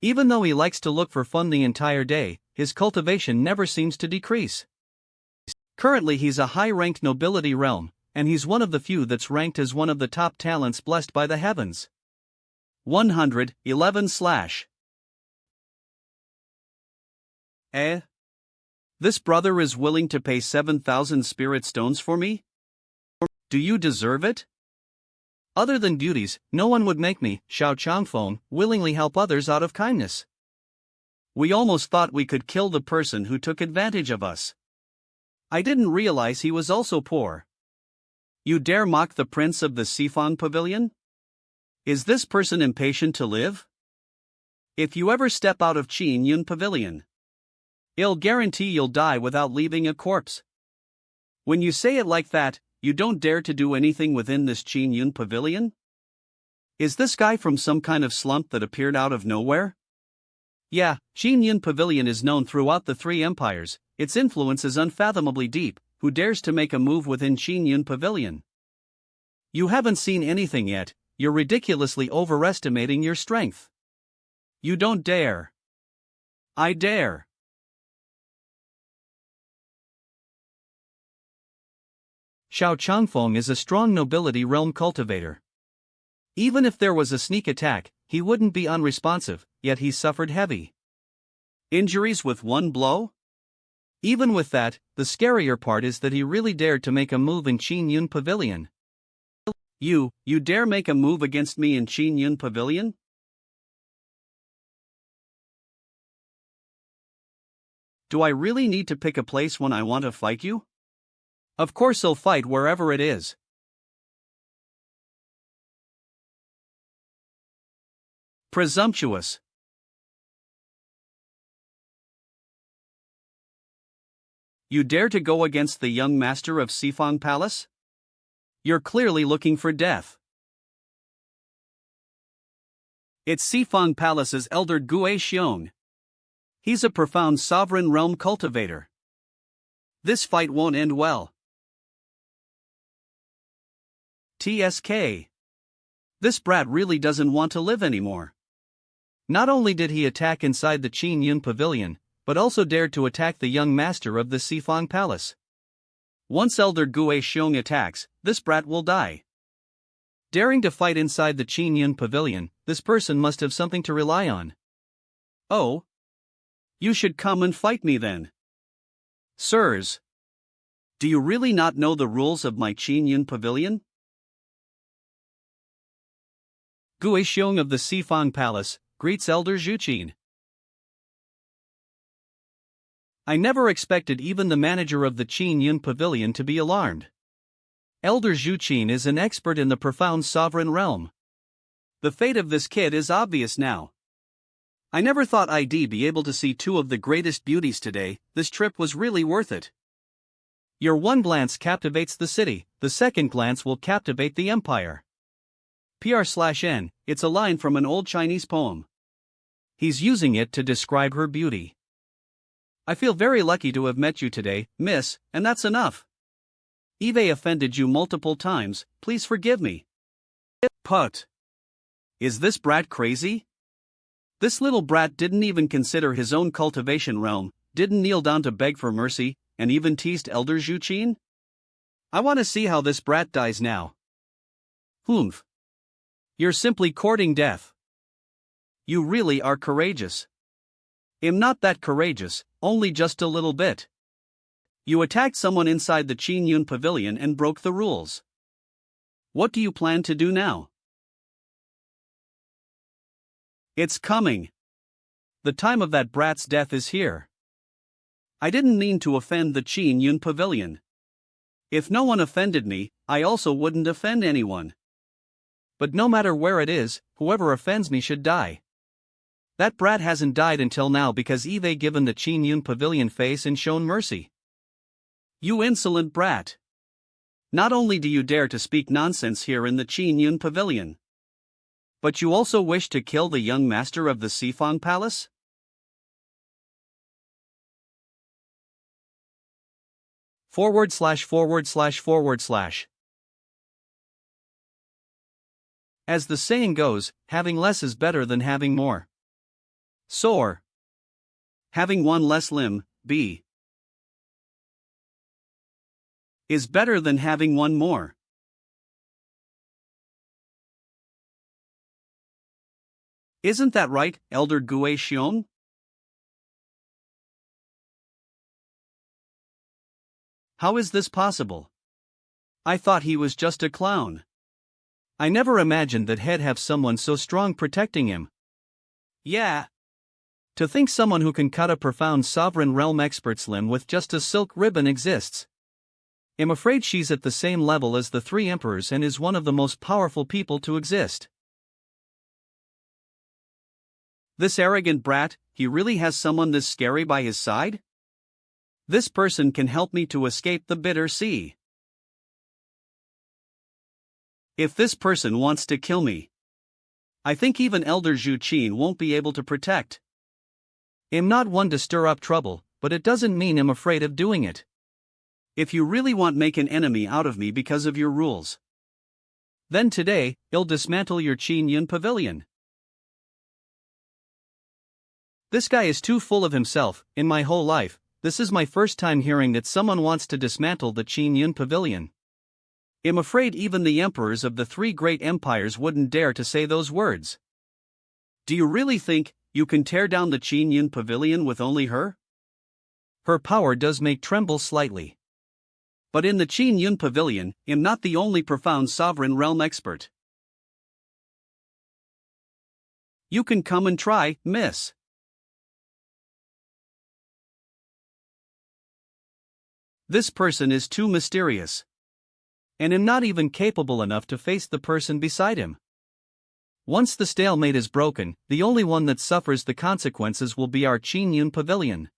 Even though he likes to look for fun the entire day, his cultivation never seems to decrease. Currently he's a high-ranked nobility realm, and he's one of the few that's ranked as one of the top talents blessed by the heavens. 111/. This brother is willing to pay 7,000 spirit stones for me? Do you deserve it? Other than beauties, no one would make me, Xiao Changfeng, willingly help others out of kindness. We almost thought we could kill the person who took advantage of us. I didn't realize he was also poor. You dare mock the prince of the Sifang Pavilion? Is this person impatient to live? If you ever step out of Qin Yun Pavilion, I'll guarantee you'll die without leaving a corpse. When you say it like that, you don't dare to do anything within this Qin Yun Pavilion? Is this guy from some kind of slump that appeared out of nowhere? Yeah, Qin Yun Pavilion is known throughout the three empires, its influence is unfathomably deep. Who dares to make a move within Qin Yun Pavilion? You haven't seen anything yet, you're ridiculously overestimating your strength. You don't dare. I dare. Xiao Changfeng is a strong nobility realm cultivator. Even if there was a sneak attack, he wouldn't be unresponsive, yet he suffered heavy injuries with one blow? Even with that, the scarier part is that he really dared to make a move in Qin Yun Pavilion. You dare make a move against me in Qin Yun Pavilion? Do I really need to pick a place when I want to fight you? Of course I'll fight wherever it is. Presumptuous. You dare to go against the young master of Sifang Palace? You're clearly looking for death. It's Sifang Palace's elder Gue Xiong. He's a profound sovereign realm cultivator. This fight won't end well. TSK. This brat really doesn't want to live anymore. Not only did he attack inside the Qin Yun Pavilion, but also dared to attack the young master of the Sifang Palace. Once Elder Gue Xiong attacks, this brat will die. Daring to fight inside the Qin Yun Pavilion, this person must have something to rely on. Oh? You should come and fight me then. Sirs. Do you really not know the rules of my Qin Yun Pavilion? Gue Xiong of the Sifang Palace greets Elder Zhuqin. I never expected even the manager of the Qin Yun Pavilion to be alarmed. Elder Zhuqin is an expert in the profound sovereign realm. The fate of this kid is obvious now. I never thought I'd be able to see two of the greatest beauties today. This trip was really worth it. Your one glance captivates the city, the second glance will captivate the empire. PR/N, it's a line from an old Chinese poem. He's using it to describe her beauty. I feel very lucky to have met you today, miss, and that's enough. Eve offended you multiple times, please forgive me. Put. Is this brat crazy? This little brat didn't even consider his own cultivation realm, didn't kneel down to beg for mercy, and even teased Elder Zhuqin? I want to see how this brat dies now. Humph. You're simply courting death. You really are courageous. I'm not that courageous, only just a little bit. You attacked someone inside the Qin Yun Pavilion and broke the rules. What do you plan to do now? It's coming. The time of that brat's death is here. I didn't mean to offend the Qin Yun Pavilion. If no one offended me, I also wouldn't offend anyone. But no matter where it is, whoever offends me should die. That brat hasn't died until now because Eve given the Qin Yun Pavilion face and shown mercy. You insolent brat. Not only do you dare to speak nonsense here in the Qin Yun Pavilion, but you also wish to kill the young master of the Sifang Palace? // As the saying goes, having less is better than having more. Sore. Having one less limb, B, is better than having one more. Isn't that right, Elder Gue Xiong? How is this possible? I thought he was just a clown. I never imagined that he'd have someone so strong protecting him. Yeah. To think someone who can cut a profound sovereign realm expert's limb with just a silk ribbon exists. I'm afraid she's at the same level as the three emperors and is one of the most powerful people to exist. This arrogant brat, he really has someone this scary by his side? This person can help me to escape the bitter sea. If this person wants to kill me, I think even Elder Zhu Qin won't be able to protect. I'm not one to stir up trouble, but it doesn't mean I'm afraid of doing it. If you really want make an enemy out of me because of your rules, then today, I'll dismantle your Qin Yun pavilion. This guy is too full of himself. In my whole life, this is my first time hearing that someone wants to dismantle the Qin Yun pavilion. I'm afraid even the emperors of the three great empires wouldn't dare to say those words. Do you really think you can tear down the Qin Yun pavilion with only her? Her power does make tremble slightly. But in the Qin Yun pavilion, I'm not the only profound sovereign realm expert. You can come and try, miss. This person is too mysterious. And I'm not even capable enough to face the person beside him. Once the stalemate is broken, the only one that suffers the consequences will be our Qin Yun pavilion.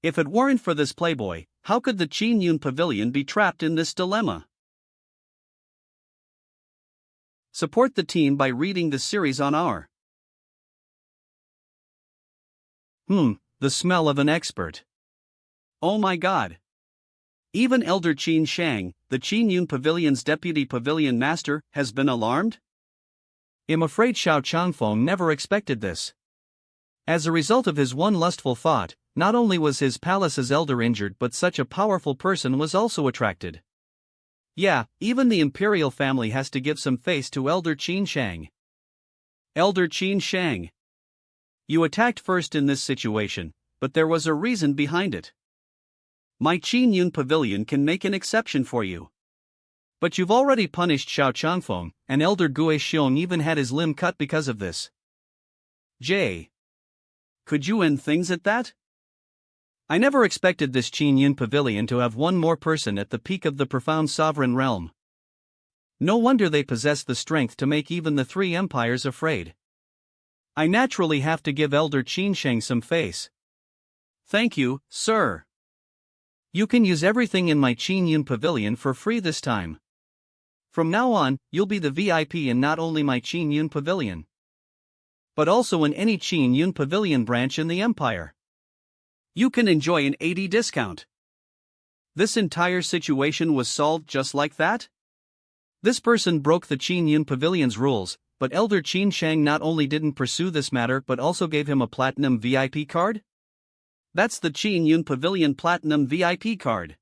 If it weren't for this playboy, how could the Qin Yun pavilion be trapped in this dilemma? Support the team by reading the series on our. The smell of an expert. Oh my god. Even Elder Qin Shang, the Qin Yun Pavilion's deputy pavilion master, has been alarmed? I'm afraid Xiao Changfeng never expected this. As a result of his one lustful thought, not only was his palace's elder injured but such a powerful person was also attracted. Yeah, even the imperial family has to give some face to Elder Qin Shang. Elder Qin Shang. You attacked first in this situation, but there was a reason behind it. My Qin Yun pavilion can make an exception for you. But you've already punished Xiao Changfeng, and Elder Gue Xiong even had his limb cut because of this. J. Could you end things at that? I never expected this Qin Yun pavilion to have one more person at the peak of the profound sovereign realm. No wonder they possess the strength to make even the three empires afraid. I naturally have to give Elder Qin Shang some face. Thank you, sir. You can use everything in my Qin Yun pavilion for free this time. From now on, you'll be the VIP in not only my Qin Yun pavilion, but also in any Qin Yun pavilion branch in the empire. You can enjoy an 80 discount. This entire situation was solved just like that? This person broke the Qin Yun pavilion's rules, but Elder Qin Shang not only didn't pursue this matter but also gave him a platinum VIP card? That's the Qin Yun Pavilion Platinum VIP card.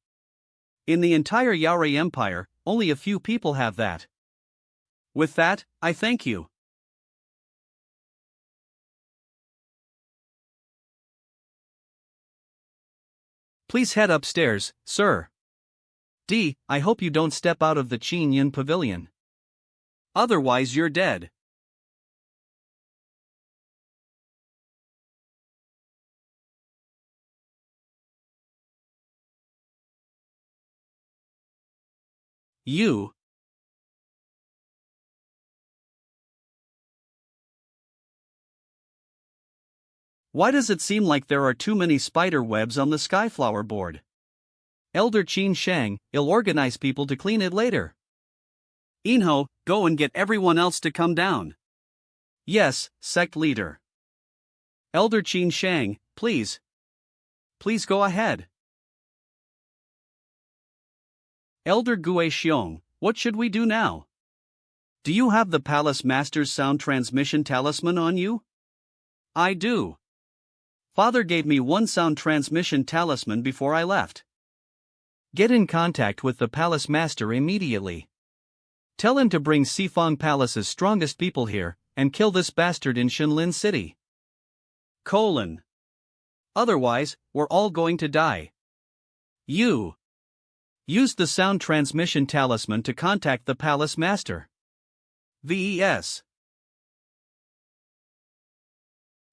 In the entire Yaorui Empire, only a few people have that. With that, I thank you. Please head upstairs, sir. I hope you don't step out of the Qin Yun Pavilion. Otherwise you're dead. You. Why does it seem like there are too many spider webs on the skyflower board? Elder Qin Shang, I'll organize people to clean it later. Inho, go and get everyone else to come down. Yes, sect leader. Elder Qin Shang, please. Please go ahead. Elder Gue Xiong, what should we do now? Do you have the Palace Master's sound transmission talisman on you? I do. Father gave me one sound transmission talisman before I left. Get in contact with the Palace Master immediately. Tell him to bring Sifang Palace's strongest people here, and kill this bastard in Shenlin City. Otherwise, we're all going to die. You. Use the sound transmission talisman to contact the Palace Master. VES.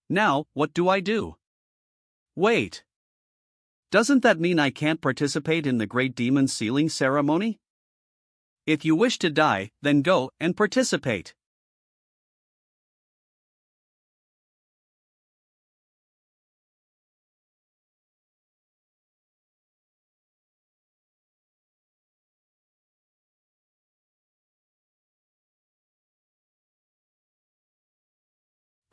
Now, what do I do? Wait. Doesn't that mean I can't participate in the Great Demon Sealing Ceremony? If you wish to die, then go and participate.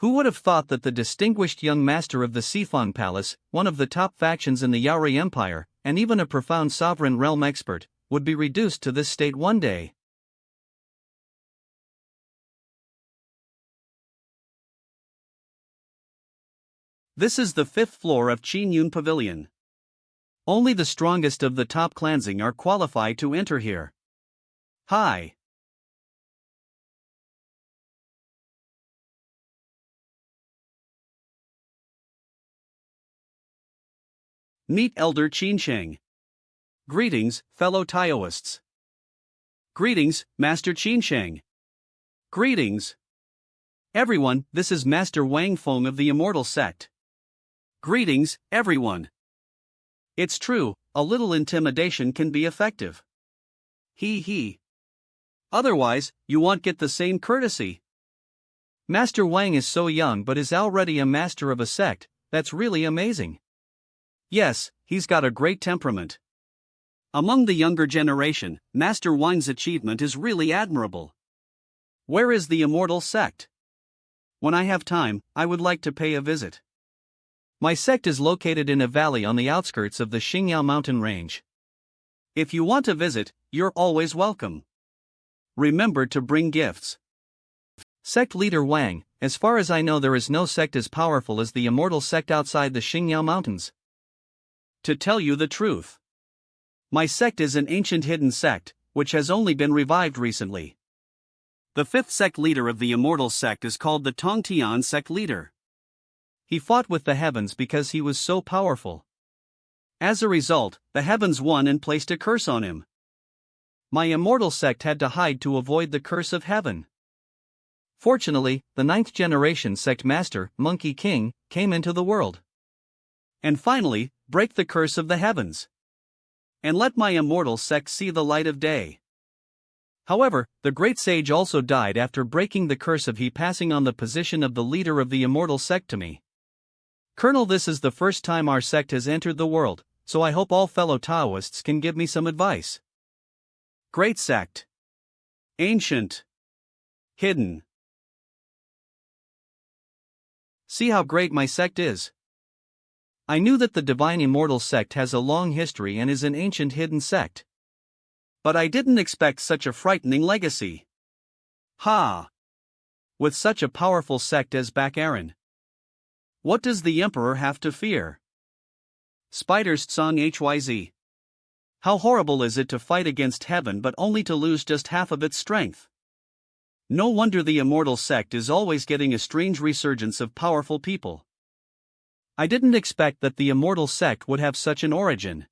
Who would have thought that the distinguished young master of the Sifang Palace, one of the top factions in the Yaori Empire, and even a profound sovereign realm expert, would be reduced to this state one day? This is the 5th floor of Qinyun Pavilion. Only the strongest of the top clansing are qualified to enter here. Hi. Meet Elder Qinsheng. Greetings, fellow Taoists. Greetings, Master Qinsheng. Greetings. Everyone, this is Master Wang Feng of the Immortal Sect. Greetings, everyone. It's true, a little intimidation can be effective. He. Otherwise, you won't get the same courtesy. Master Wang is so young but is already a master of a sect, that's really amazing. Yes, he's got a great temperament. Among the younger generation, Master Wang's achievement is really admirable. Where is the Immortal Sect? When I have time, I would like to pay a visit. My sect is located in a valley on the outskirts of the Xingyao mountain range. If you want to visit, you're always welcome. Remember to bring gifts. Sect leader Wang, as far as I know there is no sect as powerful as the Immortal Sect outside the Xingyao mountains. To tell you the truth, my sect is an ancient hidden sect, which has only been revived recently. The 5th sect leader of the Immortal Sect is called the Tongtian sect leader. He fought with the heavens because he was so powerful. As a result, the heavens won and placed a curse on him. My Immortal Sect had to hide to avoid the curse of heaven. Fortunately, the 9th generation sect master, Monkey King, came into the world. And finally, break the curse of the heavens. And let my Immortal Sect see the light of day. However, the great sage also died after breaking the curse of he passing on the position of the leader of the Immortal Sect to me. Colonel, this is the first time our sect has entered the world, so I hope all fellow Taoists can give me some advice. Great sect. Ancient. Hidden. See how great my sect is. I knew that the Divine Immortal Sect has a long history and is an ancient hidden sect. But I didn't expect such a frightening legacy. Ha! With such a powerful sect as Bakaran. What does the Emperor have to fear? Spiders Song HYZ. How horrible is it to fight against heaven but only to lose just half of its strength? No wonder the Immortal Sect is always getting a strange resurgence of powerful people. I didn't expect that the Immortal Sect would have such an origin.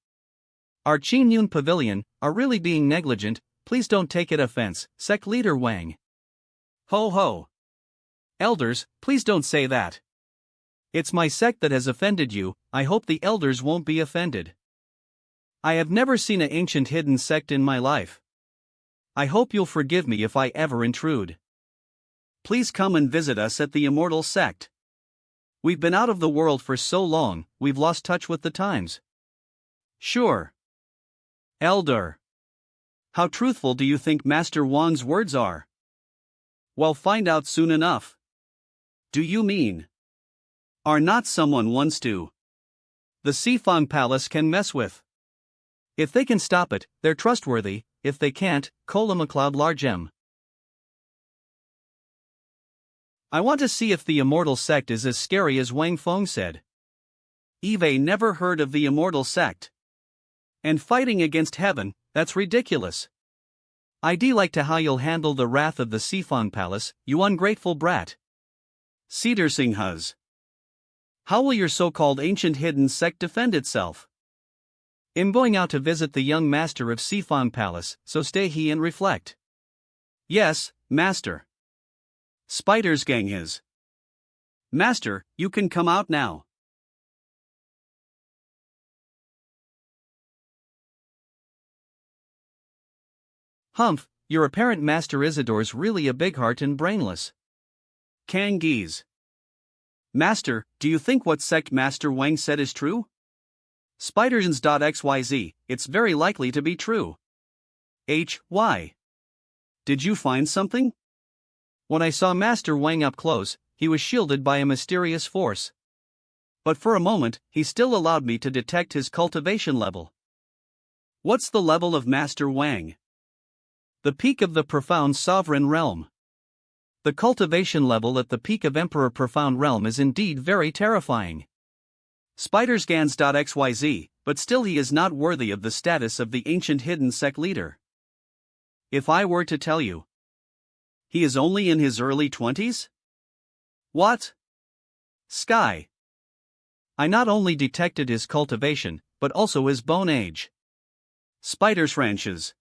Our Qinyun Pavilion are really being negligent, please don't take it offense, sect leader Wang. Ho ho. Elders, please don't say that. It's my sect that has offended you, I hope the elders won't be offended. I have never seen an ancient hidden sect in my life. I hope you'll forgive me if I ever intrude. Please come and visit us at the Immortal Sect. We've been out of the world for so long, we've lost touch with the times. Sure. Elder. How truthful do you think Master Wang's words are? Well, find out soon enough. Do you mean? Are not someone wants to? The Sifang Palace can mess with. If they can stop it, they're trustworthy, if they can't, Cola McLeod large M. I want to see if the Immortal Sect is as scary as Wang Feng said. Eve never heard of the Immortal Sect. And fighting against heaven, that's ridiculous. I'd like to how you'll handle the wrath of the Sifang Palace, you ungrateful brat. Cedar Singhas. How will your so-called ancient hidden sect defend itself? I'm going out to visit the young master of Sifang Palace, so stay he and reflect. Yes, master. Spider's gang his. Master, you can come out now. Humph, your apparent master Isidore's really a big heart and brainless. Kangees. Master, do you think what Sect Master Wang said is true? Spiders.xyz, it's very likely to be true. Why? Did you find something? When I saw Master Wang up close, he was shielded by a mysterious force. But for a moment, he still allowed me to detect his cultivation level. What's the level of Master Wang? The peak of the profound sovereign realm. The cultivation level at the peak of Emperor Profound Realm is indeed very terrifying. Spidersgans.xyz, but still he is not worthy of the status of the ancient hidden sect leader. If I were to tell you, he is only in his early 20s? What? Sky. I not only detected his cultivation, but also his bone age. Spider's ranches.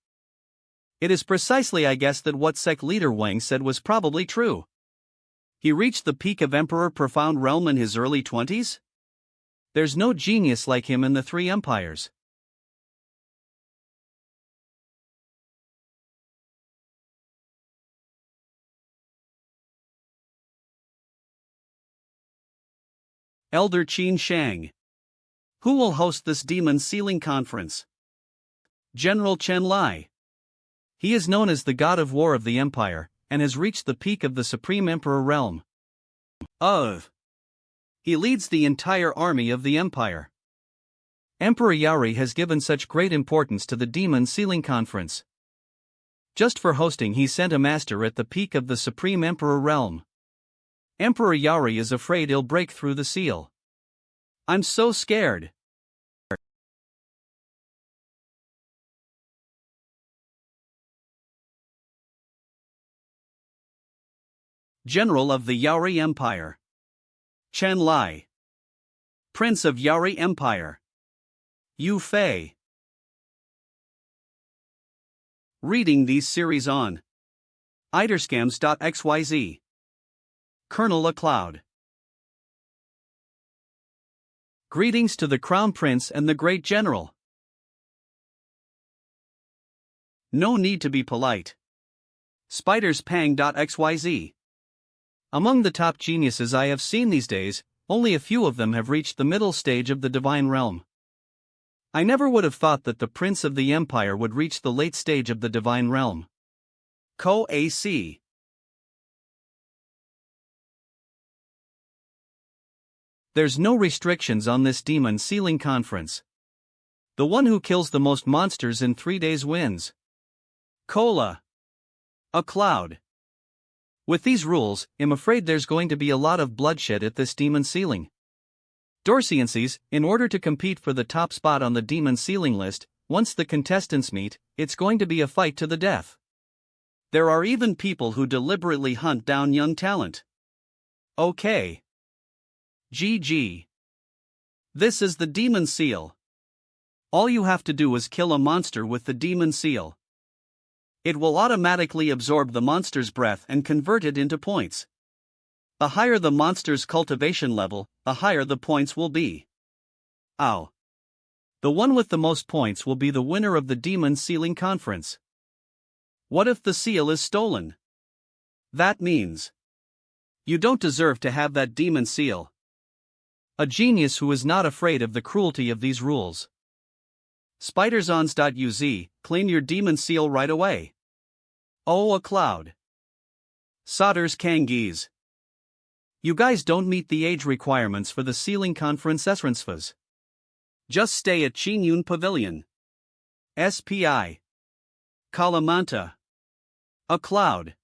It is precisely I guess that what sect leader Wang said was probably true. He reached the peak of Emperor Profound Realm in his early 20s? There's no genius like him in the three empires. Elder Qin Shang. Who will host this demon sealing conference? General Chen Lai. He is known as the god of war of the empire, and has reached the peak of the supreme emperor realm. He leads the entire army of the empire. Emperor Yaori has given such great importance to the demon sealing conference. Just for hosting he sent a master at the peak of the supreme emperor realm. Emperor Yaori is afraid he'll break through the seal. I'm so scared. General of the Yaori Empire. Chen Lai. Prince of Yaori Empire. Yu Fei. Reading these series on iderscams.xyz. Colonel A Cloud. Greetings to the Crown Prince and the Great General. No need to be polite. Spiderspang.xyz. Among the top geniuses I have seen these days, only a few of them have reached the middle stage of the divine realm. I never would have thought that the Prince of the Empire would reach the late stage of the divine realm. Ko AC. There's no restrictions on this demon sealing conference. The one who kills the most monsters in 3 days wins. Cola. A cloud. With these rules, I'm afraid there's going to be a lot of bloodshed at this demon sealing. Dorsiencies, in order to compete for the top spot on the demon sealing list, once the contestants meet, it's going to be a fight to the death. There are even people who deliberately hunt down young talent. Okay. GG. This is the demon seal. All you have to do is kill a monster with the demon seal. It will automatically absorb the monster's breath and convert it into points. The higher the monster's cultivation level, the higher the points will be. Ow. The one with the most points will be the winner of the demon sealing conference. What if the seal is stolen? That means you don't deserve to have that demon seal. A genius who is not afraid of the cruelty of these rules. Spidersons.uz, claim your demon seal right away. Oh, a cloud. Sodders Kangees. You guys don't meet the age requirements for the sealing conference Esransfas. Just stay at Qinyun Pavilion. SPI. Kalamanta. A cloud.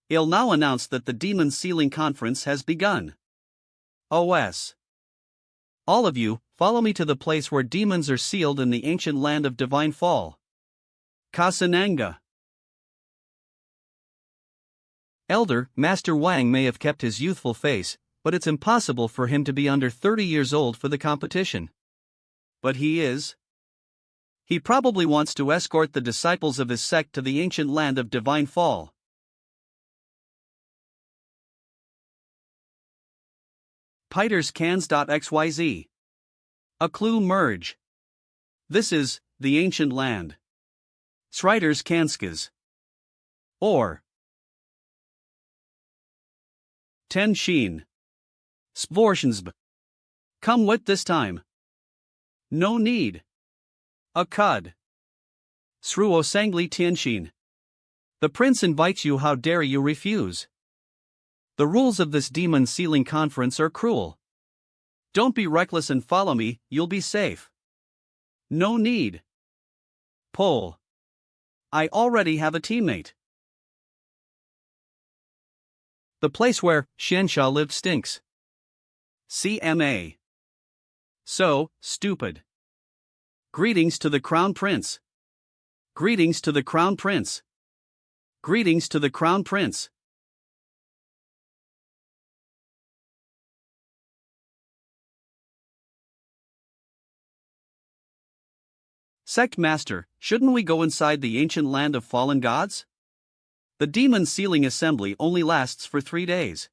I'll now announce that the demon sealing conference has begun. OS. All of you, follow me to the place where demons are sealed in the ancient land of divine fall. Kasananga. Elder, Master Wang may have kept his youthful face, but it's impossible for him to be under 30 years old for the competition. But he is. He probably wants to escort the disciples of his sect to the ancient land of divine fall. Peters Cans.xyz. A clue merge. This is the ancient land. Sriders Kanskas. Or Ten Sheen. Svorshensb. Come with this time. No need. A cud. Sruo Sangli Tianxin. The prince invites you, how dare you refuse? The rules of this demon sealing conference are cruel. Don't be reckless and follow me, you'll be safe. No need. Pole. I already have a teammate. The place where Xiansha lived stinks. CMA. So, stupid. Greetings to the Crown Prince. Greetings to the Crown Prince. Greetings to the Crown Prince. Sect Master, shouldn't we go inside the ancient land of fallen gods? The demon sealing assembly only lasts for 3 days.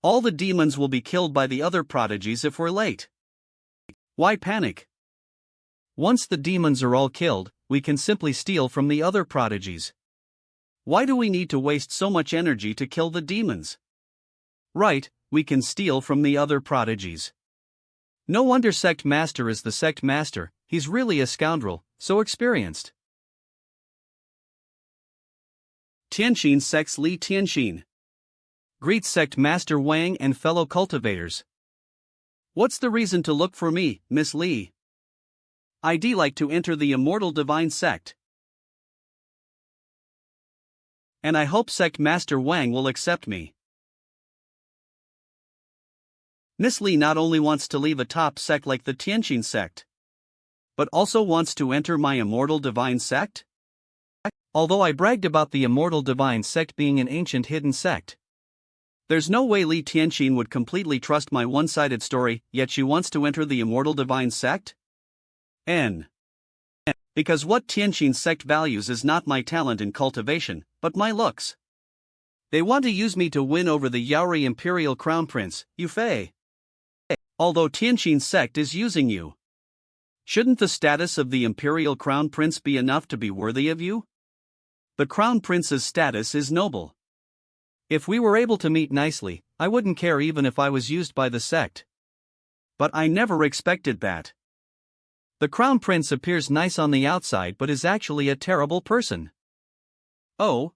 All the demons will be killed by the other prodigies if we're late. Why panic? Once the demons are all killed, we can simply steal from the other prodigies. Why do we need to waste so much energy to kill the demons? Right, we can steal from the other prodigies. No wonder Sect Master is the Sect Master, he's really a scoundrel, so experienced. Tianxin Sect's Li Tianxin. Greets Sect Master Wang and fellow cultivators. What's the reason to look for me, Miss Li? I'd like to enter the immortal divine sect. And I hope Sect Master Wang will accept me. Miss Li not only wants to leave a top sect like the Tianxin sect, but also wants to enter my immortal divine sect? Although I bragged about the immortal divine sect being an ancient hidden sect, there's no way Li Tianxin would completely trust my one-sided story, yet she wants to enter the immortal divine sect? Because what Tianxin sect values is not my talent in cultivation, but my looks. They want to use me to win over the Yaori Imperial Crown Prince, Yufei. Although Tianxin sect is using you, shouldn't the status of the Imperial Crown Prince be enough to be worthy of you? The Crown Prince's status is noble. If we were able to meet nicely, I wouldn't care even if I was used by the sect. But I never expected that. The Crown Prince appears nice on the outside but is actually a terrible person. Oh?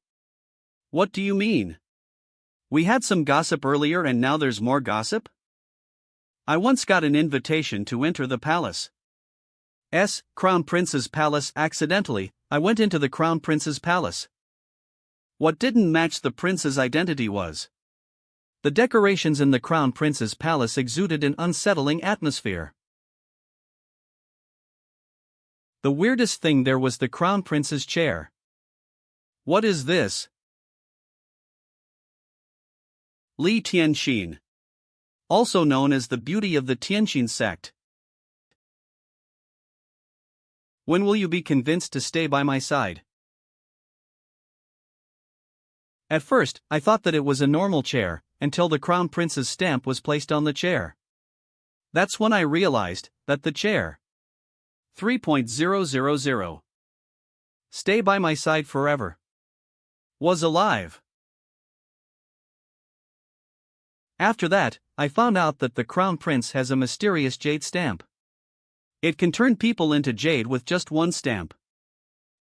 What do you mean? We had some gossip earlier and now there's more gossip? I once got an invitation to enter the palace. Crown Prince's palace accidentally. I went into the Crown Prince's palace. What didn't match the prince's identity was the decorations in the Crown Prince's palace exuded an unsettling atmosphere. The weirdest thing there was the Crown Prince's chair. What is this? Li Tianxin. Also known as the beauty of the Tianxin sect. When will you be convinced to stay by my side? At first, I thought that it was a normal chair, until the Crown Prince's stamp was placed on the chair. That's when I realized that the chair 3.000 stay by my side forever was alive. After that, I found out that the Crown Prince has a mysterious jade stamp. It can turn people into jade with just one stamp.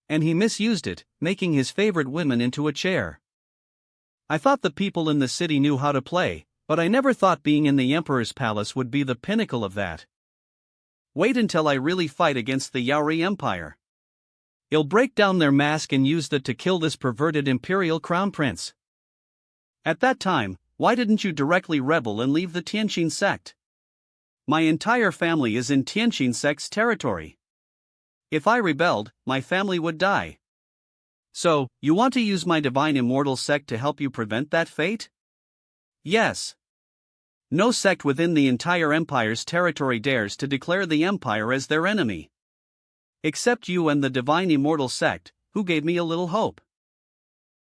And he misused it, making his favorite women into a chair. I thought the people in the city knew how to play, but I never thought being in the Emperor's palace would be the pinnacle of that. Wait until I really fight against the Yaori Empire. I'll break down their mask and use that to kill this perverted Imperial Crown Prince. At that time, why didn't you directly rebel and leave the Tianxin sect? My entire family is in Tianxin sect's territory. If I rebelled, my family would die. So, you want to use my divine immortal sect to help you prevent that fate? Yes. No sect within the entire empire's territory dares to declare the empire as their enemy. Except you and the divine immortal sect, who gave me a little hope.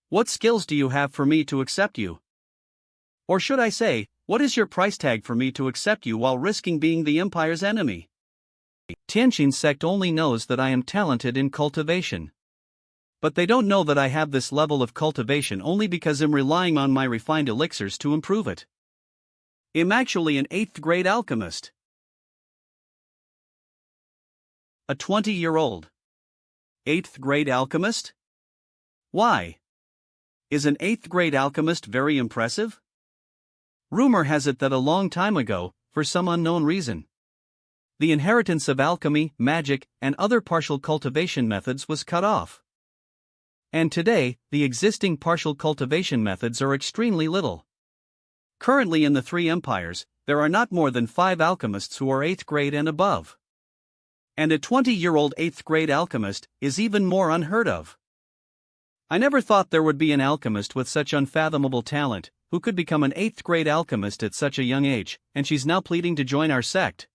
What skills do you have for me to accept you? Or should I say, what is your price tag for me to accept you while risking being the Empire's enemy? Tianqin sect only knows that I am talented in cultivation. But they don't know that I have this level of cultivation only because I'm relying on my refined elixirs to improve it. I'm actually an 8th grade alchemist. A 20-year-old 8th grade alchemist? Why? Is an 8th grade alchemist very impressive? Rumor has it that a long time ago, for some unknown reason, the inheritance of alchemy, magic, and other partial cultivation methods was cut off. And today, the existing partial cultivation methods are extremely little. Currently in the 3 empires, there are not more than 5 alchemists who are 8th grade and above. And a 20-year-old 8th grade alchemist is even more unheard of. I never thought there would be an alchemist with such unfathomable talent, who could become an 8th grade alchemist at such a young age, and she's now pleading to join our sect.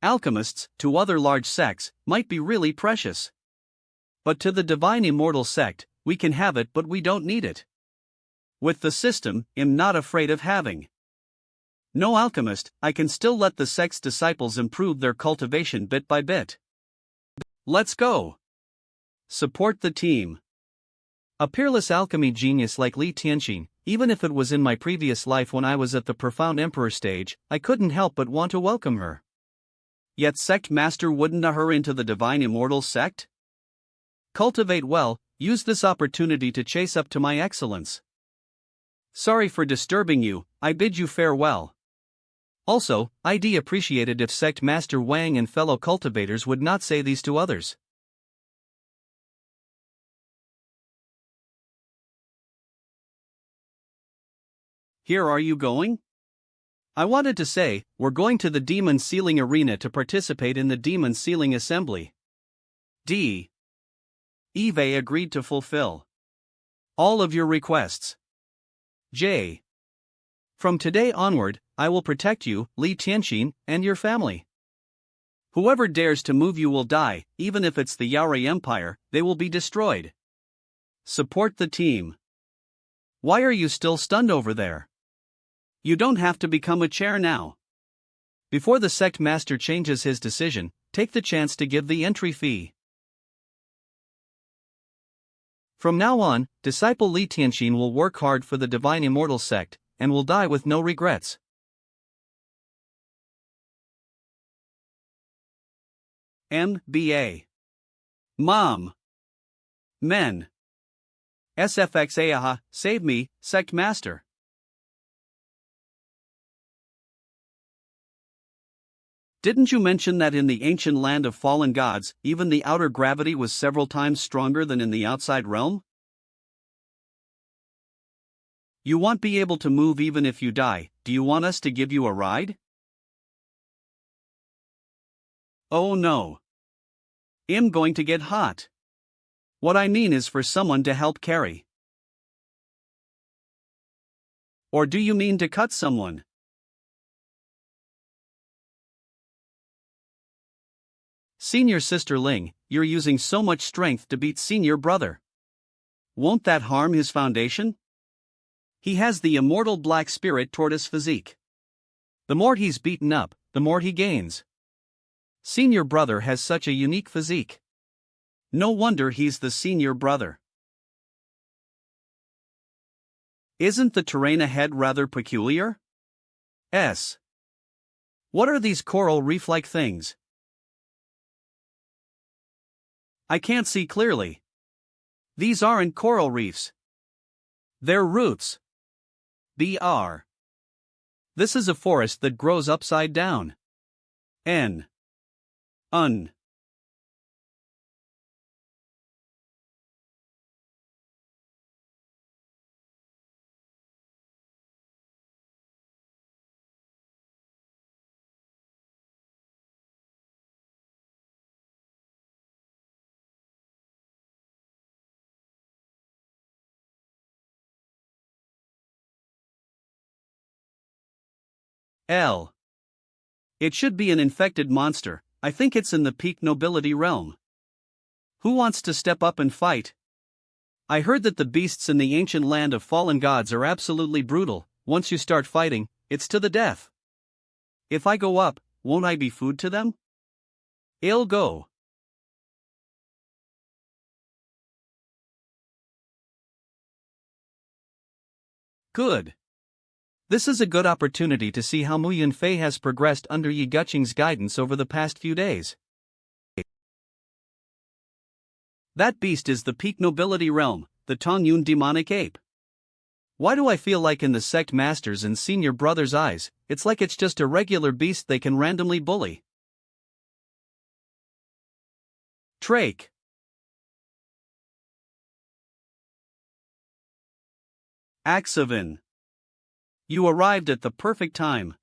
Alchemists, to other large sects, might be really precious. But to the divine immortal sect, we can have it but we don't need it. With the system, I'm not afraid of having no alchemist. I can still let the sect's disciples improve their cultivation bit by bit. Let's go! Support the team. A peerless alchemy genius like Li Tianqin, even if it was in my previous life when I was at the profound emperor stage, I couldn't help but want to welcome her. Yet sect master wouldn't her into the divine immortal sect? Cultivate well, use this opportunity to chase up to my excellence. Sorry for disturbing you, I bid you farewell. Also, I'd appreciate it if sect master Wang and fellow cultivators would not say these to others. Here are you going? I wanted to say, we're going to the Demon Sealing Arena to participate in the Demon Sealing Assembly. D. Eve agreed to fulfill all of your requests. J. From today onward, I will protect you, Li Tianqin, and your family. Whoever dares to move you will die, even if it's the Yaori Empire, they will be destroyed. Support the team. Why are you still stunned over there? You don't have to become a chair now. Before the sect master changes his decision, take the chance to give the entry fee. From now on, disciple Li Tianqin will work hard for the divine immortal sect, and will die with no regrets. MBA. Mom. Men. SFXAHA, save me, sect master. Didn't you mention that in the ancient land of fallen gods, even the outer gravity was several times stronger than in the outside realm? You won't be able to move even if you die. Do you want us to give you a ride? Oh no. I'm going to get hot. What I mean is for someone to help carry. Or do you mean to cut someone? Senior sister Ling, you're using so much strength to beat senior brother. Won't that harm his foundation? He has the immortal black spirit tortoise physique. The more he's beaten up, the more he gains. Senior brother has such a unique physique. No wonder he's the senior brother. Isn't the terrain ahead rather peculiar? S. What are these coral reef-like things? I can't see clearly. These aren't coral reefs. They're roots. BR. This is a forest that grows upside down. N. Un. L. It should be an infected monster. I think it's in the peak nobility realm. Who wants to step up and fight? I heard that the beasts in the ancient land of fallen gods are absolutely brutal. Once you start fighting, it's to the death. If I go up, won't I be food to them? I'll go. Good. This is a good opportunity to see how Mu Yunfei has progressed under Yi Guqing's guidance over the past few days. That beast is the peak nobility realm, the Tongyun demonic ape. Why do I feel like in the sect masters and senior brothers' eyes, it's like it's just a regular beast they can randomly bully? Trake. Axavin. You arrived at the perfect time.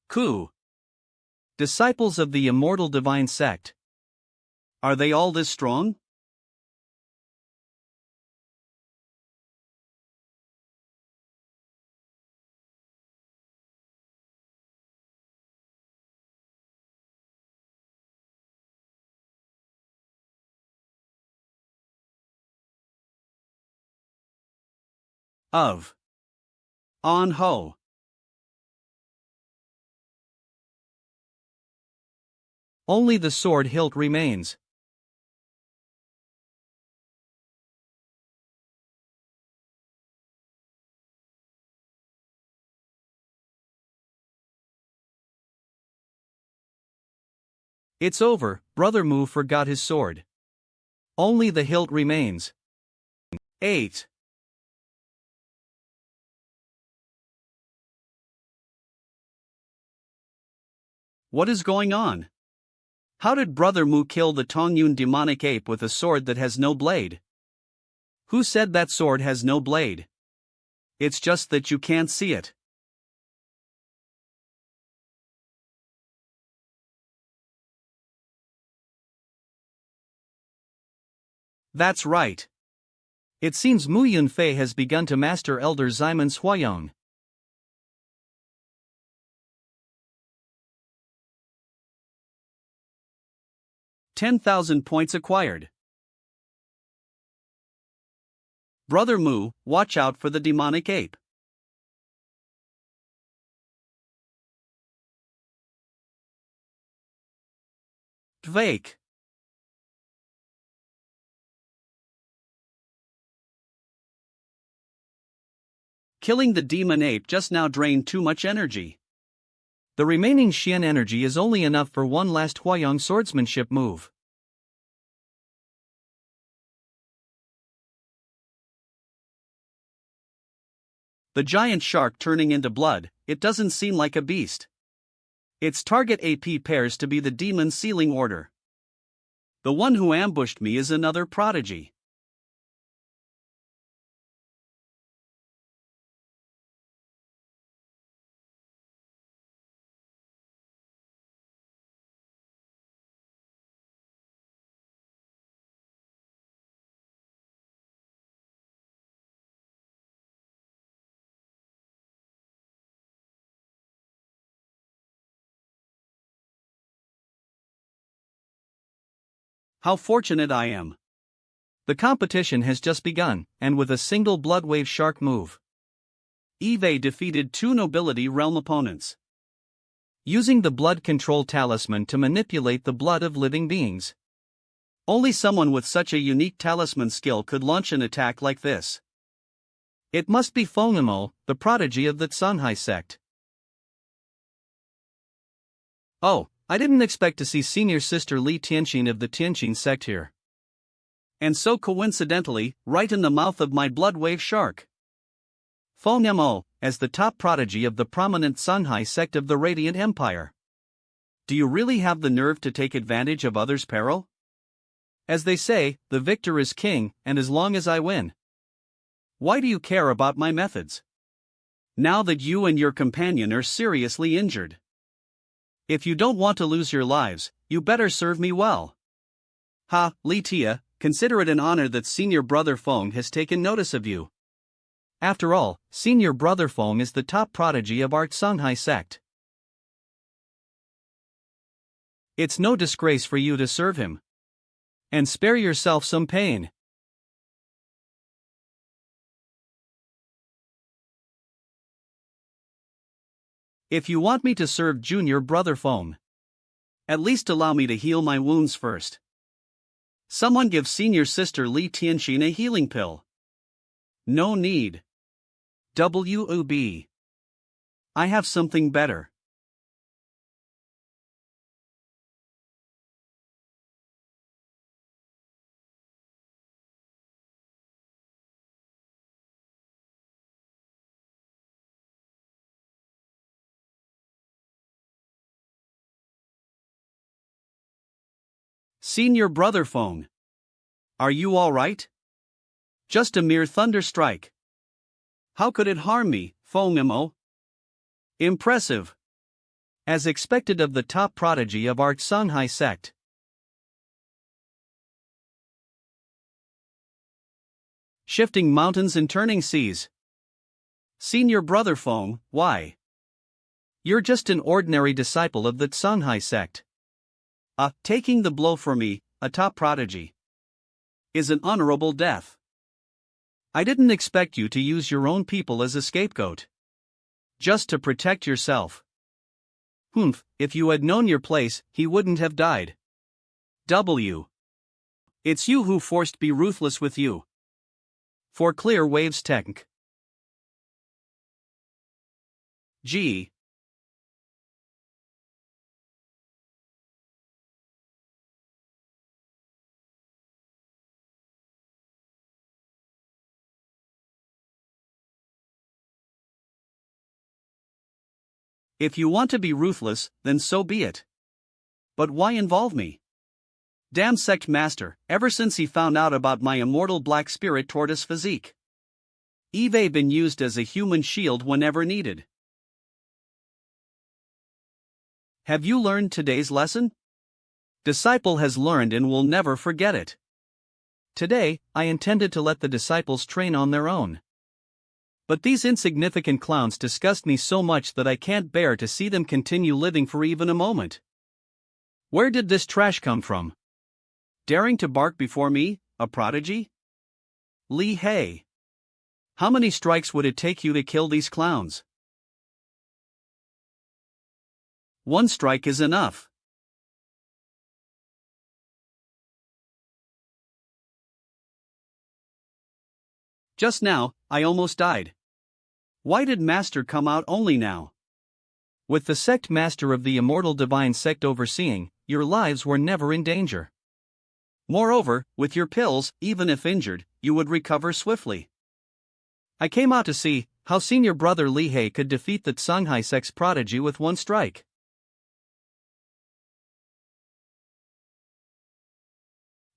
Ku. Disciples of the immortal divine sect. Are they all this strong? Of. On ho. Only the sword hilt remains. It's over, Brother Mu forgot his sword. Only the hilt remains. 8. What is going on? How did Brother Mu kill the Tongyun demonic ape with a sword that has no blade? Who said that sword has no blade? It's just that you can't see it. That's right. It seems Mu Yunfei has begun to master Elder Ximon's Huayong. 10,000 points acquired. Brother Mu, watch out for the demonic ape. Dvake. Killing the demon ape just now drained too much energy. The remaining Xian energy is only enough for one last Huayong swordsmanship move. The giant shark turning into blood, it doesn't seem like a beast. Its target AP pairs to be the demon sealing order. The one who ambushed me is another prodigy. How fortunate I am. The competition has just begun, and with a single Bloodwave Shark move, Eve defeated 2 Nobility Realm opponents, using the Blood Control Talisman to manipulate the blood of living beings. Only someone with such a unique talisman skill could launch an attack like this. It must be Fonemo, the prodigy of the Tsunhai sect. Oh, I didn't expect to see senior sister Li Tianqin of the Tianqin sect here. And so coincidentally, right in the mouth of my Bloodwave Shark. Fonemo, as the top prodigy of the prominent Tsunhai sect of the Radiant Empire. Do you really have the nerve to take advantage of others' peril? As they say, the victor is king, and as long as I win. Why do you care about my methods? Now that you and your companion are seriously injured. If you don't want to lose your lives, you better serve me well. Ha, Li Tia, consider it an honor that senior brother Feng has taken notice of you. After all, senior brother Feng is the top prodigy of our Songhai sect. It's no disgrace for you to serve him. And spare yourself some pain. If you want me to serve junior brother Feng, at least allow me to heal my wounds first. Someone give senior sister Li Tianxin a healing pill. No need. WUB. I have something better. Senior brother Feng. Are you alright? Just a mere thunder strike. How could it harm me, Feng Mo? Impressive. As expected of the top prodigy of our Songhai sect. Shifting mountains and turning seas. Senior brother Feng, why? You're just an ordinary disciple of the Songhai sect. Taking the blow for me, a top prodigy, is an honorable death. I didn't expect you to use your own people as a scapegoat. Just to protect yourself. Humph, if you had known your place, he wouldn't have died. W. It's you who forced be ruthless with you. For clear waves tank. G. If you want to be ruthless, then so be it. But why involve me? Damn sect master, ever since he found out about my immortal black spirit tortoise physique. Eve been used as a human shield whenever needed. Have you learned today's lesson? Disciple has learned and will never forget it. Today, I intended to let the disciples train on their own. But these insignificant clowns disgust me so much that I can't bear to see them continue living for even a moment. Where did this trash come from? Daring to bark before me, a prodigy? Li Hei. How many strikes would it take you to kill these clowns? One strike is enough. Just now, I almost died. Why did Master come out only now? With the sect master of the immortal divine sect overseeing, your lives were never in danger. Moreover, with your pills, even if injured, you would recover swiftly. I came out to see how senior brother Li Hei could defeat the Songhai sect's prodigy with one strike.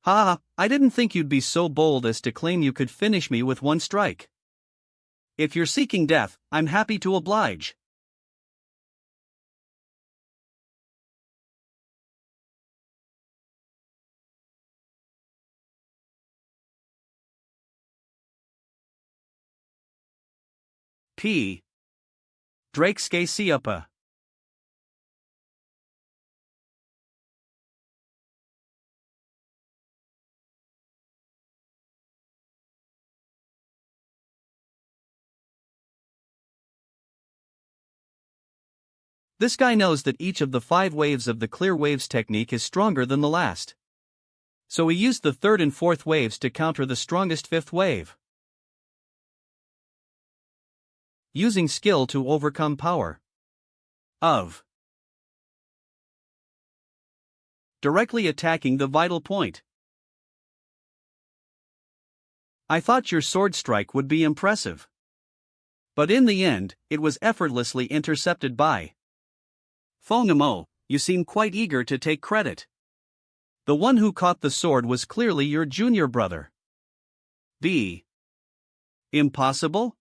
Ha! I didn't think you'd be so bold as to claim you could finish me with one strike. If you're seeking death, I'm happy to oblige. P. Drakeske Siapa. This guy knows that each of the 5 waves of the clear waves technique is stronger than the last. So he used the 3rd and 4th waves to counter the strongest 5th wave. Using skill to overcome power. Of. Directly attacking the vital point. I thought your sword strike would be impressive. But in the end, it was effortlessly intercepted by Feng Mo. You seem quite eager to take credit. The one who caught the sword was clearly your junior brother. B. Impossible?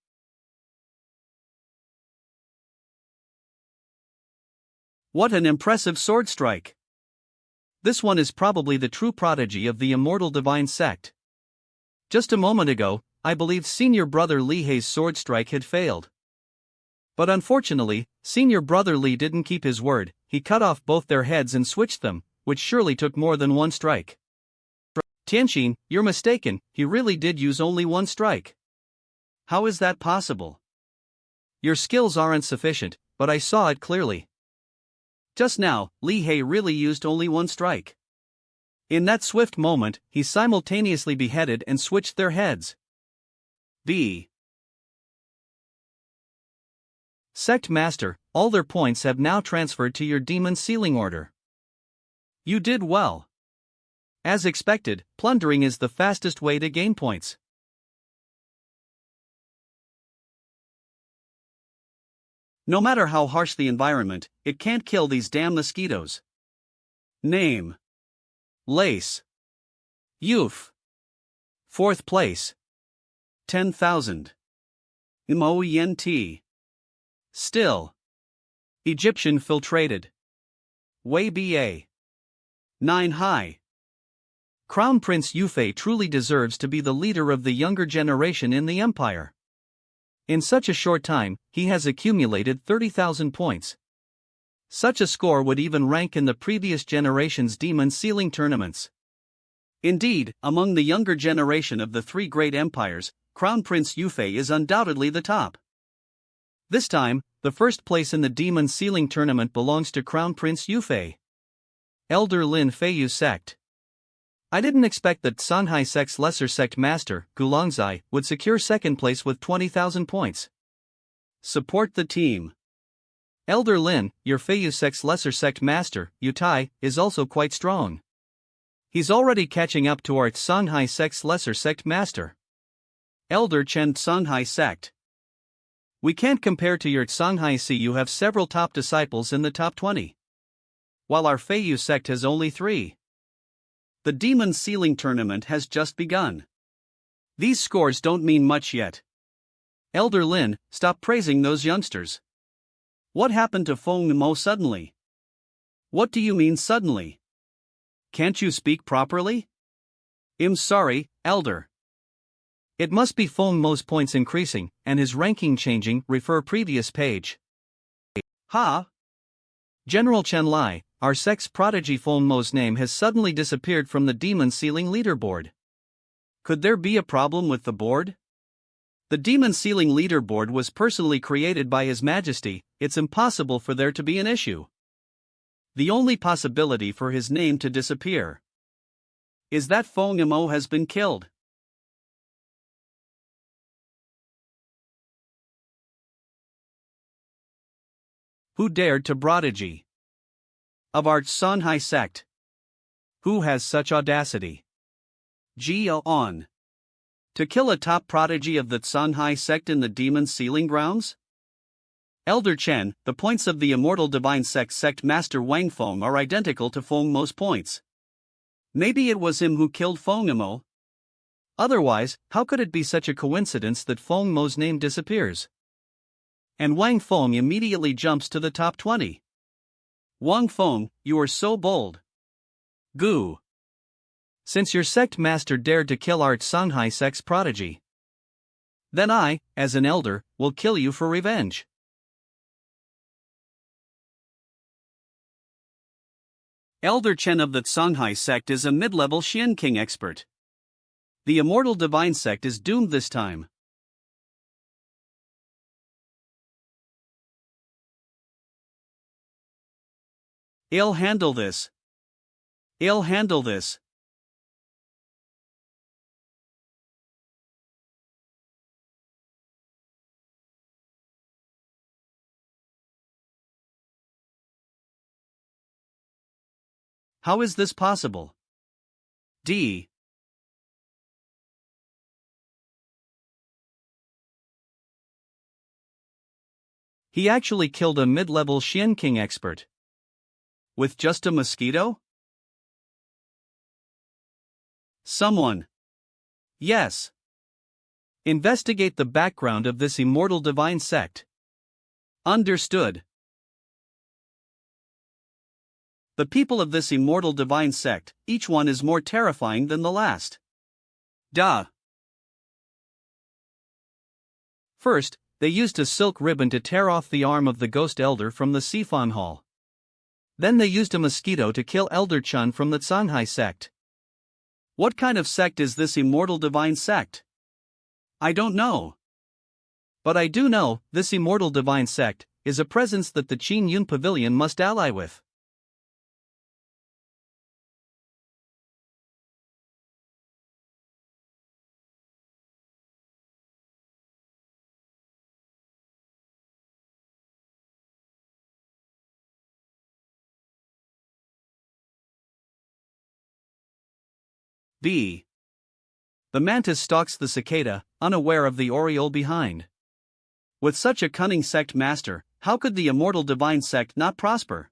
What an impressive sword strike! This one is probably the true prodigy of the immortal divine sect. Just a moment ago, I believed senior brother Li Hei's sword strike had failed. But unfortunately, senior brother Li didn't keep his word. He cut off both their heads and switched them, which surely took more than one strike. Tianxin, you're mistaken, he really did use only one strike. How is that possible? Your skills aren't sufficient, but I saw it clearly. Just now, Li Hei really used only one strike. In that swift moment, he simultaneously beheaded and switched their heads. B. Sect Master, all their points have now transferred to your demon sealing order. You did well. As expected, plundering is the fastest way to gain points. No matter how harsh the environment, it can't kill these damn mosquitoes. Name: Lace. Youth: 4th place. 10,000. MOENT. Still. Egyptian filtrated. Wei BA. 9 high. Crown Prince Yufei truly deserves to be the leader of the younger generation in the empire. In such a short time, he has accumulated 30,000 points. Such a score would even rank in the previous generation's demon sealing tournaments. Indeed, among the younger generation of the three great empires, Crown Prince Yufei is undoubtedly the top. This time, the first place in the demon sealing tournament belongs to Crown Prince Yufei. Elder Lin Feiyu Sect. I didn't expect that Sanhai Sect's lesser sect master, Gulangzai, would secure second place with 20,000 points. Support the team. Elder Lin, your Feiyu Sect's lesser sect master, Yutai, is also quite strong. He's already catching up to our Sanhai Sect's lesser sect master, Elder Chen Sanhai Sect. We can't compare to your Sanhai Si. You have several top disciples in the top 20. While our Feiyu Sect has only 3. The demon sealing tournament has just begun. These scores don't mean much yet. Elder Lin, stop praising those youngsters. What happened to Feng Mo suddenly? What do you mean suddenly? Can't you speak properly? I'm sorry, Elder. It must be Feng Mo's points increasing, and his ranking changing, refer previous page. Ha! General Chen Lai, our sect's prodigy Feng Mo's name has suddenly disappeared from the demon sealing leaderboard. Could there be a problem with the board? The demon sealing leaderboard was personally created by His Majesty. It's impossible for there to be an issue. The only possibility for his name to disappear is that Feng Mo has been killed. Who dared to prodigy of our Sanhai sect? Who has such audacity? On. To kill a top prodigy of the Sanhai sect in the demon sealing grounds? Elder Chen, the points of the immortal divine sect master Wang Feng are identical to Feng Mo's points. Maybe it was him who killed Feng Mo? Otherwise, how could it be such a coincidence that Feng Mo's name disappears? And Wang Feng immediately jumps to the top 20. Wang Feng, you are so bold. Goo. Since your sect master dared to kill our Sanhai sect's prodigy, then I, as an elder, will kill you for revenge. Elder Chen of the Sanhai sect is a mid-level Xian King expert. The immortal divine sect is doomed this time. I'll handle this. I'll handle this. How is this possible? D. He actually killed a mid-level Xian King expert. With just a mosquito? Someone. Yes. Investigate the background of this immortal divine sect. Understood. The people of this immortal divine sect, each one is more terrifying than the last. Duh. First, they used a silk ribbon to tear off the arm of the ghost elder from the Sifan Hall. Then they used a mosquito to kill Elder Chun from the Tsanghai sect. What kind of sect is this immortal divine sect? I don't know. But I do know, this immortal divine sect is a presence that the Qin Yun Pavilion must ally with. B. The mantis stalks the cicada, unaware of the oriole behind. With such a cunning sect master, how could the immortal divine sect not prosper?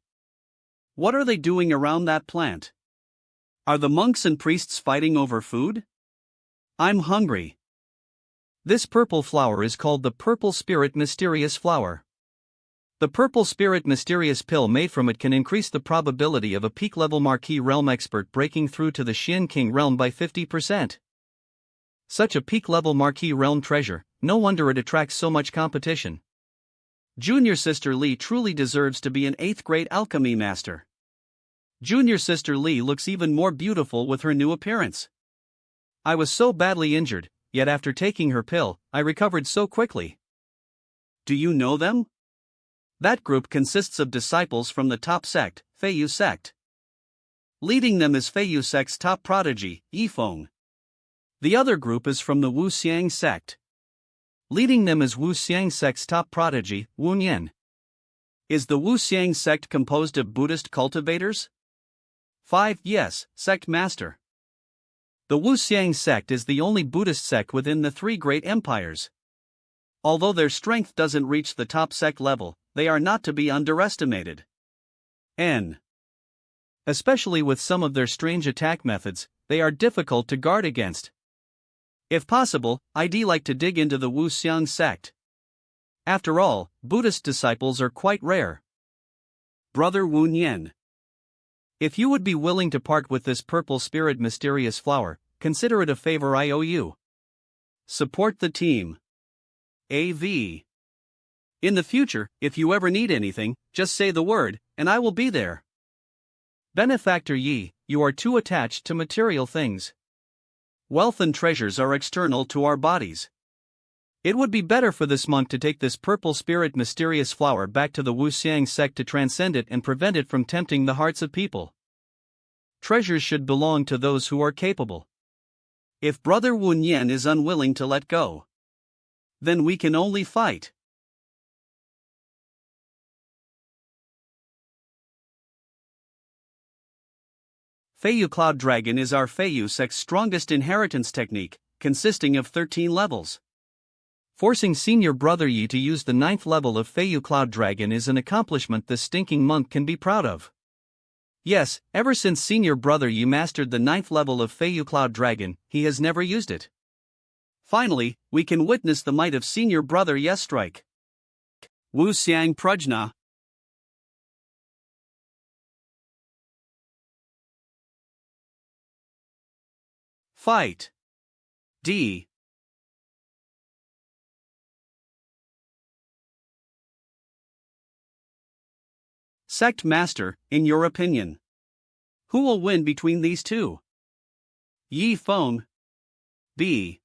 What are they doing around that plant? Are the monks and priests fighting over food? I'm hungry. This purple flower is called the purple spirit mysterious flower. The purple spirit mysterious pill made from it can increase the probability of a peak-level Marquis realm expert breaking through to the Xian King realm by 50%. Such a peak-level Marquis realm treasure, no wonder it attracts so much competition. Junior Sister Lee truly deserves to be an 8th grade alchemy master. Junior Sister Lee looks even more beautiful with her new appearance. I was so badly injured, yet after taking her pill, I recovered so quickly. Do you know them? That group consists of disciples from the top sect, Feiyu Sect. Leading them is Feiyu Sect's top prodigy, Yifeng. The other group is from the Wu Xiang Sect. Leading them is Wu Xiang Sect's top prodigy, Wu Nian. Is the Wu Xiang Sect composed of Buddhist cultivators? 5. Yes, Sect Master. The Wu Xiang Sect is the only Buddhist sect within the 3 great empires. Although their strength doesn't reach the top sect level, they are not to be underestimated. N. Especially with some of their strange attack methods, they are difficult to guard against. If possible, I'd like to dig into the Wu Xiang sect. After all, Buddhist disciples are quite rare. Brother Wu Nian. If you would be willing to part with this purple spirit mysterious flower, consider it a favor I owe you. Support the team. AV. In the future, if you ever need anything, just say the word, and I will be there. Benefactor Yi, you are too attached to material things. Wealth and treasures are external to our bodies. It would be better for this monk to take this purple spirit mysterious flower back to the Wu Xiang sect to transcend it and prevent it from tempting the hearts of people. Treasures should belong to those who are capable. If Brother Wu Nian is unwilling to let go, then we can only fight. Feiyu Cloud Dragon is our Feiyu Sect's strongest inheritance technique, consisting of 13 levels. Forcing Senior Brother Yi to use the 9th level of Feiyu Cloud Dragon is an accomplishment this stinking monk can be proud of. Yes, ever since Senior Brother Yi mastered the 9th level of Feiyu Cloud Dragon, he has never used it. Finally, we can witness the might of Senior Brother Yes strike. Wu Xiang Prajna. Fight. D. Sect Master, in your opinion, who will win between these two? Yi Feng. B.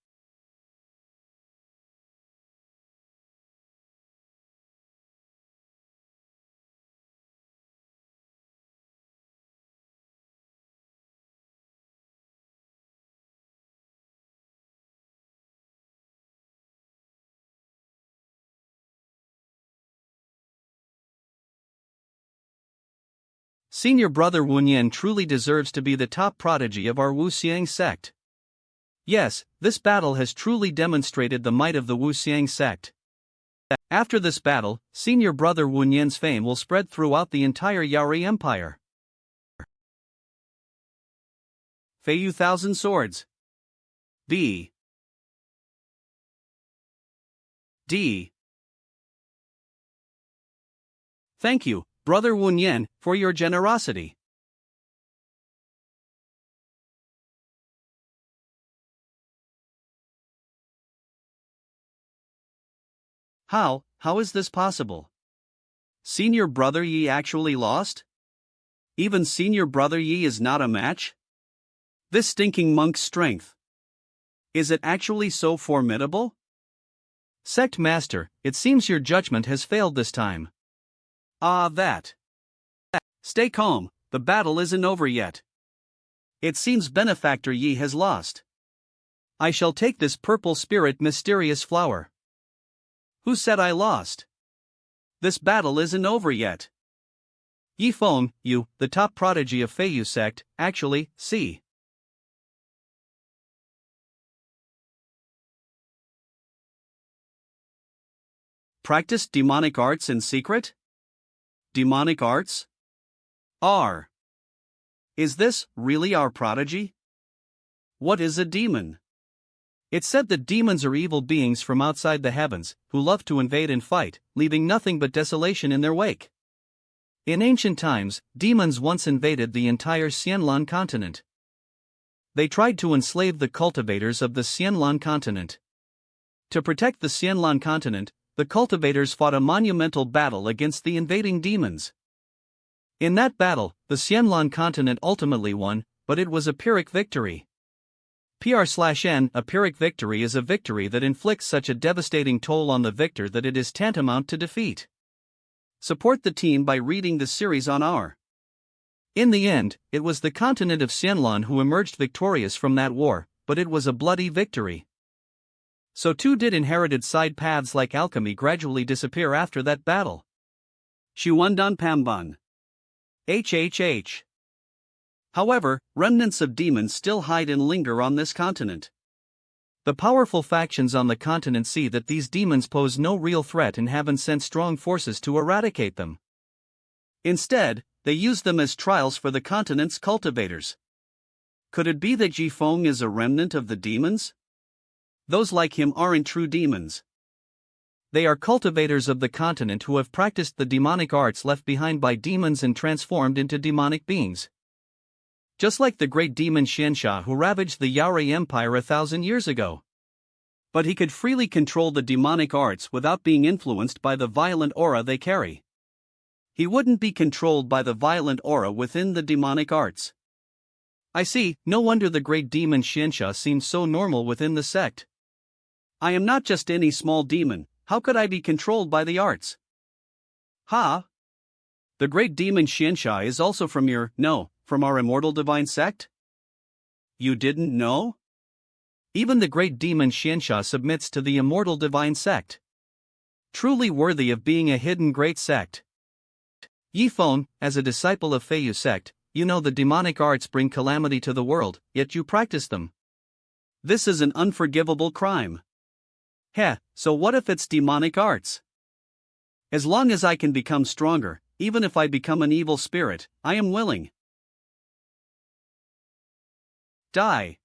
Senior Brother Wu Nian truly deserves to be the top prodigy of our Wu Xiang sect. Yes, this battle has truly demonstrated the might of the Wu Xiang sect. After this battle, Senior Brother Wu Nian's fame will spread throughout the entire Yaori Empire. Feiyu Thousand Swords. B. D. Thank you, Brother Wen Yan, for your generosity. How is this possible? Senior Brother Yi actually lost? Even Senior Brother Yi is not a match? This stinking monk's strength. Is it actually so formidable? Sect Master, it seems your judgment has failed this time. That. Stay calm, the battle isn't over yet. It seems Benefactor Yi has lost. I shall take this purple spirit mysterious flower. Who said I lost? This battle isn't over yet. Yi Feng, you, the top prodigy of Feiyu Sect, actually, see. Practice demonic arts in secret? Demonic arts? R. Is this really our prodigy? What is a demon? It's said that demons are evil beings from outside the heavens, who love to invade and fight, leaving nothing but desolation in their wake. In ancient times, demons once invaded the entire Xianlan continent. They tried to enslave the cultivators of the Xianlan continent. To protect the Xianlan continent, the cultivators fought a monumental battle against the invading demons. In that battle, the Xianlan continent ultimately won, but it was a Pyrrhic victory. PR/N A Pyrrhic victory is a victory that inflicts such a devastating toll on the victor that it is tantamount to defeat. Support the team by reading the series on our. In the end, it was the continent of Xianlan who emerged victorious from that war, but it was a bloody victory. So too did inherited side paths like alchemy gradually disappear after that battle. Shuandan Pamban. HHH. However, remnants of demons still hide and linger on this continent. The powerful factions on the continent see that these demons pose no real threat and haven't sent strong forces to eradicate them. Instead, they use them as trials for the continent's cultivators. Could it be that Ji Feng is a remnant of the demons? Those like him aren't true demons. They are cultivators of the continent who have practiced the demonic arts left behind by demons and transformed into demonic beings. Just like the great demon Xianxia who ravaged the Yaorui Empire 1,000 years ago. But he could freely control the demonic arts without being influenced by the violent aura they carry. He wouldn't be controlled by the violent aura within the demonic arts. I see, no wonder the great demon Xianxia seems so normal within the sect. I am not just any small demon, how could I be controlled by the arts? Ha! The great demon Xianxia is also from from our immortal divine sect? You didn't know? Even the great demon Xianxia submits to the immortal divine sect. Truly worthy of being a hidden great sect. Yi Feng, as a disciple of Feiyu Sect, you know the demonic arts bring calamity to the world, yet you practice them. This is an unforgivable crime. Heh, so what if it's demonic arts? As long as I can become stronger, even if I become an evil spirit, I am willing. Die.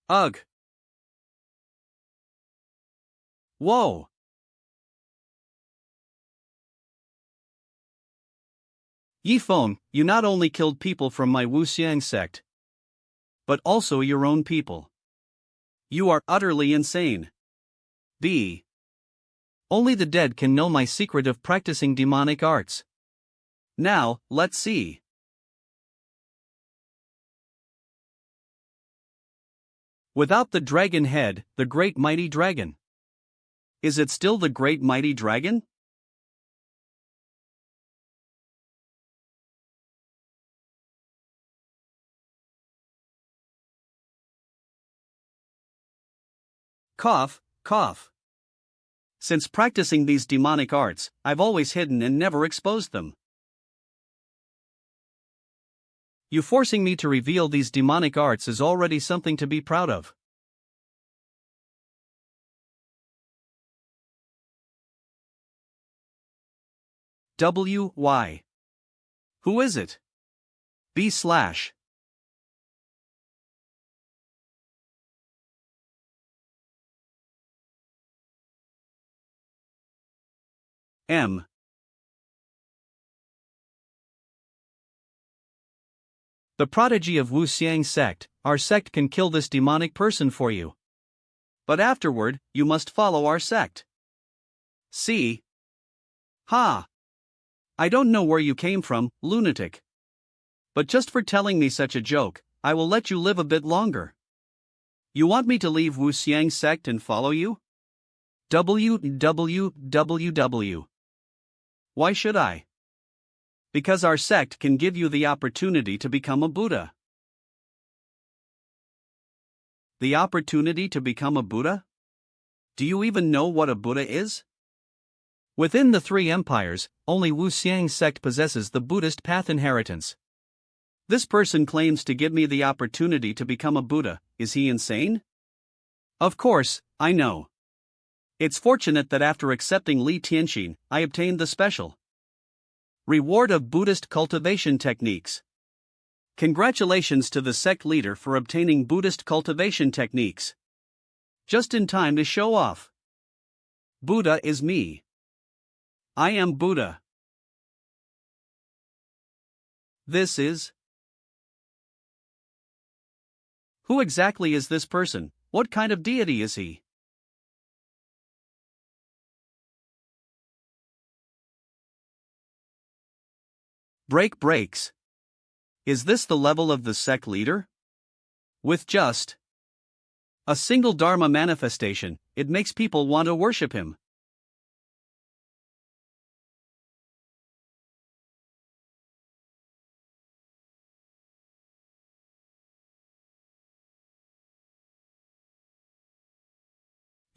Ugh. Whoa. Yi Feng, you not only killed people from my Wuxiang sect, but also your own people. You are utterly insane. B. Only the dead can know my secret of practicing demonic arts. Now, let's see. Without the dragon head, the great mighty dragon. Is it still the great mighty dragon? Cough, cough. Since practicing these demonic arts, I've always hidden and never exposed them. You forcing me to reveal these demonic arts is already something to be proud of. W.Y. Who is it? B slash. M. The prodigy of Wuxiang sect, our sect can kill this demonic person for you. But afterward, you must follow our sect. C. Ha! I don't know where you came from, lunatic. But just for telling me such a joke, I will let you live a bit longer. You want me to leave Wuxiang sect and follow you? www. Why should I? Because our sect can give you the opportunity to become a Buddha. The opportunity to become a Buddha? Do you even know what a Buddha is? Within the three empires, only Wuxiang sect possesses the Buddhist path inheritance. This person claims to give me the opportunity to become a Buddha. Is he insane? Of course, I know. It's fortunate that after accepting Li Tianxin, I obtained the special reward of Buddhist cultivation techniques. Congratulations to the sect leader for obtaining Buddhist cultivation techniques. Just in time to show off. Buddha is me. I am Buddha. This is. Who exactly is this person? What kind of deity is he? Breaks. Is this the level of the sect leader? With just a single Dharma manifestation, it makes people want to worship him.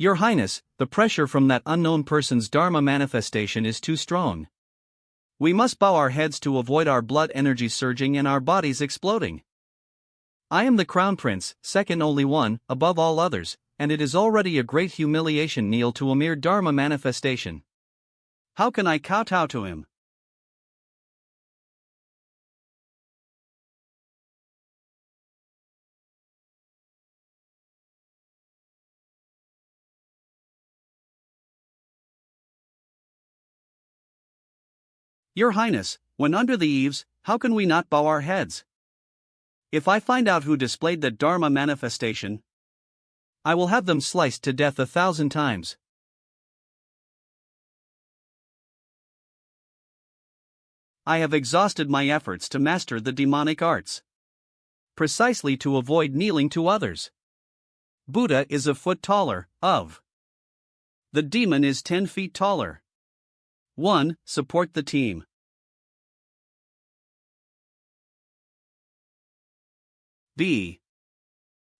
Your Highness, the pressure from that unknown person's Dharma manifestation is too strong. We must bow our heads to avoid our blood energy surging and our bodies exploding. I am the Crown Prince, second only one, above all others, and it is already a great humiliation kneel to a mere Dharma manifestation. How can I kowtow to him? Your Highness, when under the eaves, how can we not bow our heads? If I find out who displayed the Dharma manifestation, I will have them sliced to death 1,000 times. I have exhausted my efforts to master the demonic arts. Precisely to avoid kneeling to others. Buddha is a foot taller, of. The demon is 10 feet taller. 1. Support the team. B.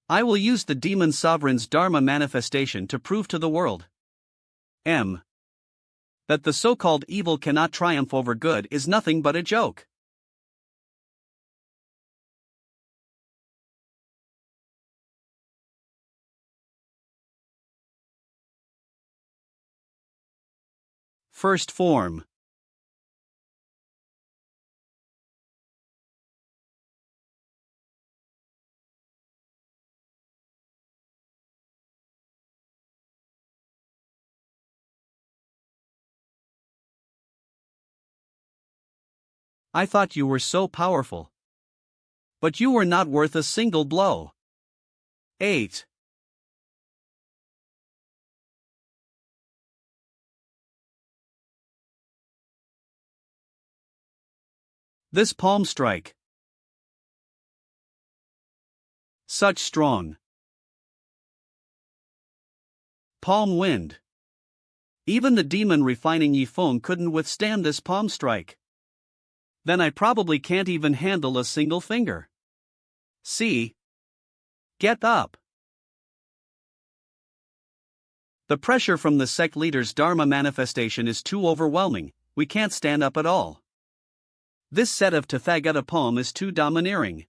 I will use the demon sovereign's Dharma manifestation to prove to the world. M. That the so-called evil cannot triumph over good is nothing but a joke. First form. I thought you were so powerful. But you were not worth a single blow. 8. This palm strike. Such strong. Palm wind. Even the demon refining Yifeng couldn't withstand this palm strike. Then I probably can't even handle a single finger. C. Get up. The pressure from the sect leader's Dharma manifestation is too overwhelming, we can't stand up at all. This set of Tathagata poem is too domineering.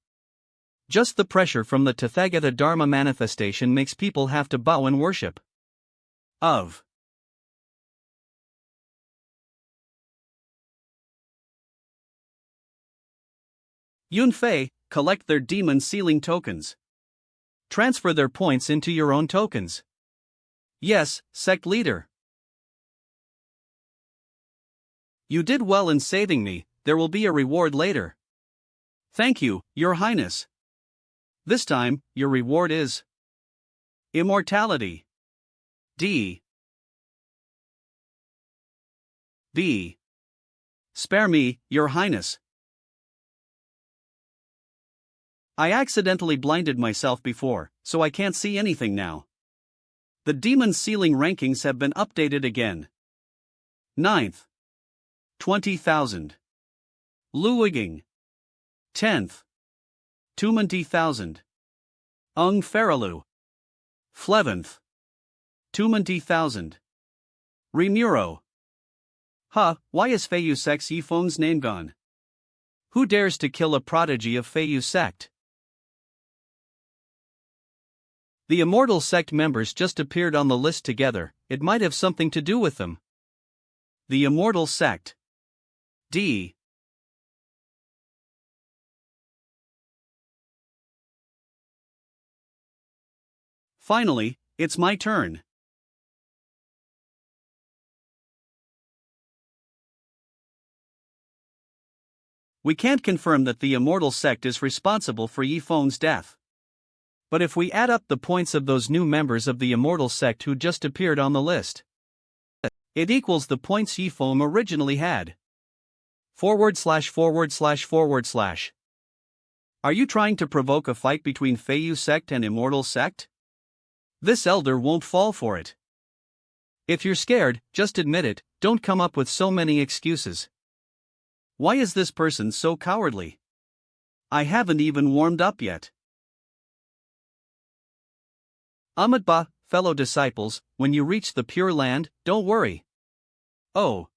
Just the pressure from the Tathagata Dharma manifestation makes people have to bow and worship. Of. Yunfei, collect their demon sealing tokens. Transfer their points into your own tokens. Yes, sect leader. You did well in saving me, there will be a reward later. Thank you, Your Highness. This time, your reward is immortality. D. B. Spare me, Your Highness. I accidentally blinded myself before, so I can't see anything now. The demon sealing rankings have been updated again. 9th. 20,000. Luiging. 10th. 20,000. Ung Feralu. 11th. 20,000. Remuro. Why is Feiyu Sect's Yifeng's name gone? Who dares to kill a prodigy of Feiyu Sect? The Immortal Sect members just appeared on the list together, it might have something to do with them. The Immortal Sect. D. Finally, it's my turn. We can't confirm that the Immortal Sect is responsible for Yifeng's death. But if we add up the points of those new members of the Immortal Sect who just appeared on the list, it equals the points Yifeng originally had. //////. Are you trying to provoke a fight between Feiyu Sect and Immortal Sect? This elder won't fall for it. If you're scared, just admit it, don't come up with so many excuses. Why is this person so cowardly? I haven't even warmed up yet. Ahmadba, fellow disciples, when you reach the Pure Land, don't worry. Oh.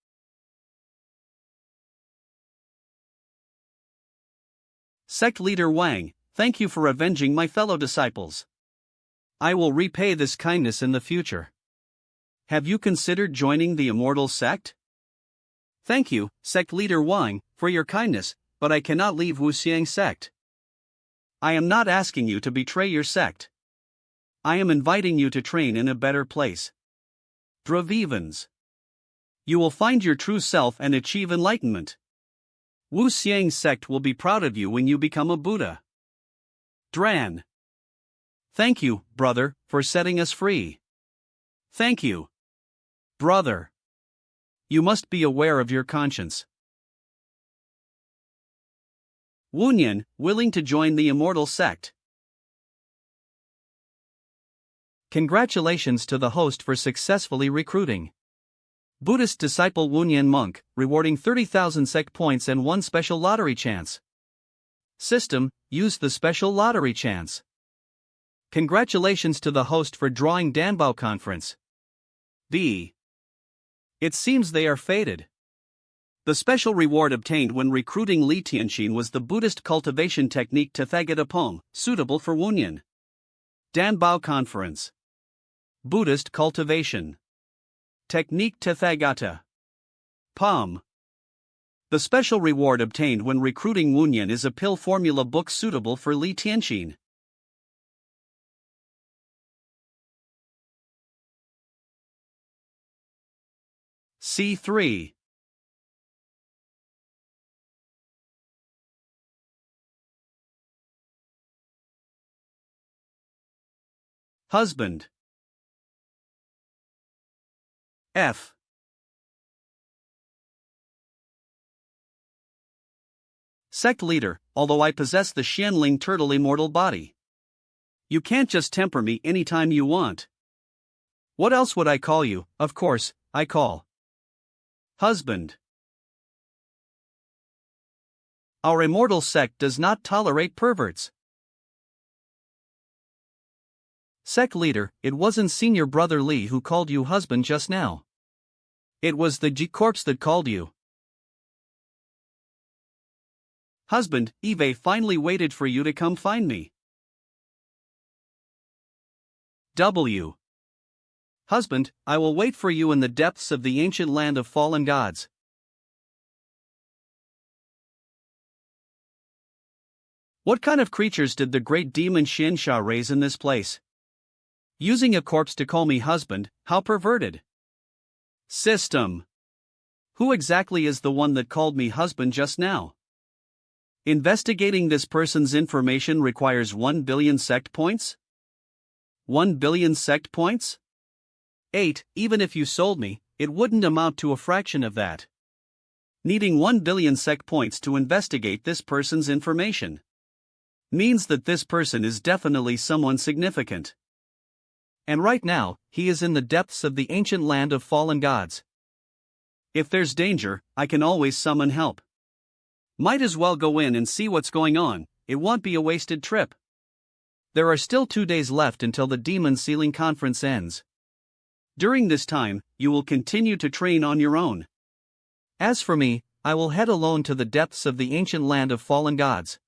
Sect leader Wang, thank you for avenging my fellow disciples. I will repay this kindness in the future. Have you considered joining the Immortal Sect? Thank you, Sect leader Wang, for your kindness, but I cannot leave Wuxiang Sect. I am not asking you to betray your sect. I am inviting you to train in a better place. Dravivans. You will find your true self and achieve enlightenment. Wuxiang Sect will be proud of you when you become a Buddha. Dran. Thank you, brother, for setting us free. Thank you. Brother. You must be aware of your conscience. Wunyan, willing to join the Immortal Sect. Congratulations to the host for successfully recruiting. Buddhist disciple Wunyan monk, rewarding 30,000 sect points and 1 special lottery chance. System, use the special lottery chance. Congratulations to the host for drawing Danbao conference. B. It seems they are fated. The special reward obtained when recruiting Li Tianxin was the Buddhist cultivation technique Tathagatapong, suitable for Wunyan. Danbao conference. Buddhist cultivation. Technique Tathagata. Pom. The special reward obtained when recruiting Wunyan is a pill formula book suitable for Li Tianxin. C3. Husband. F. Sect leader, although I possess the Xianling turtle immortal body. You can't just temper me anytime you want. What else would I call you? Of course, I call husband. Our immortal sect does not tolerate perverts. Sect leader, it wasn't senior brother Li who called you husband just now. It was the G corpse that called you husband. Eve finally waited for you to come find me. W. Husband, I will wait for you in the depths of the ancient land of fallen gods. What kind of creatures did the great demon Xinsha raise in this place? Using a corpse to call me husband, how perverted. System. Who exactly is the one that called me husband just now? Investigating this person's information requires 1 billion sect points? 1 billion sect points? 8, even if you sold me, it wouldn't amount to a fraction of that. Needing 1 billion sect points to investigate this person's information means that this person is definitely someone significant. And right now, he is in the depths of the ancient land of fallen gods. If there's danger, I can always summon help. Might as well go in and see what's going on, it won't be a wasted trip. There are still 2 days left until the Demon Sealing Conference ends. During this time, you will continue to train on your own. As for me, I will head alone to the depths of the ancient land of fallen gods.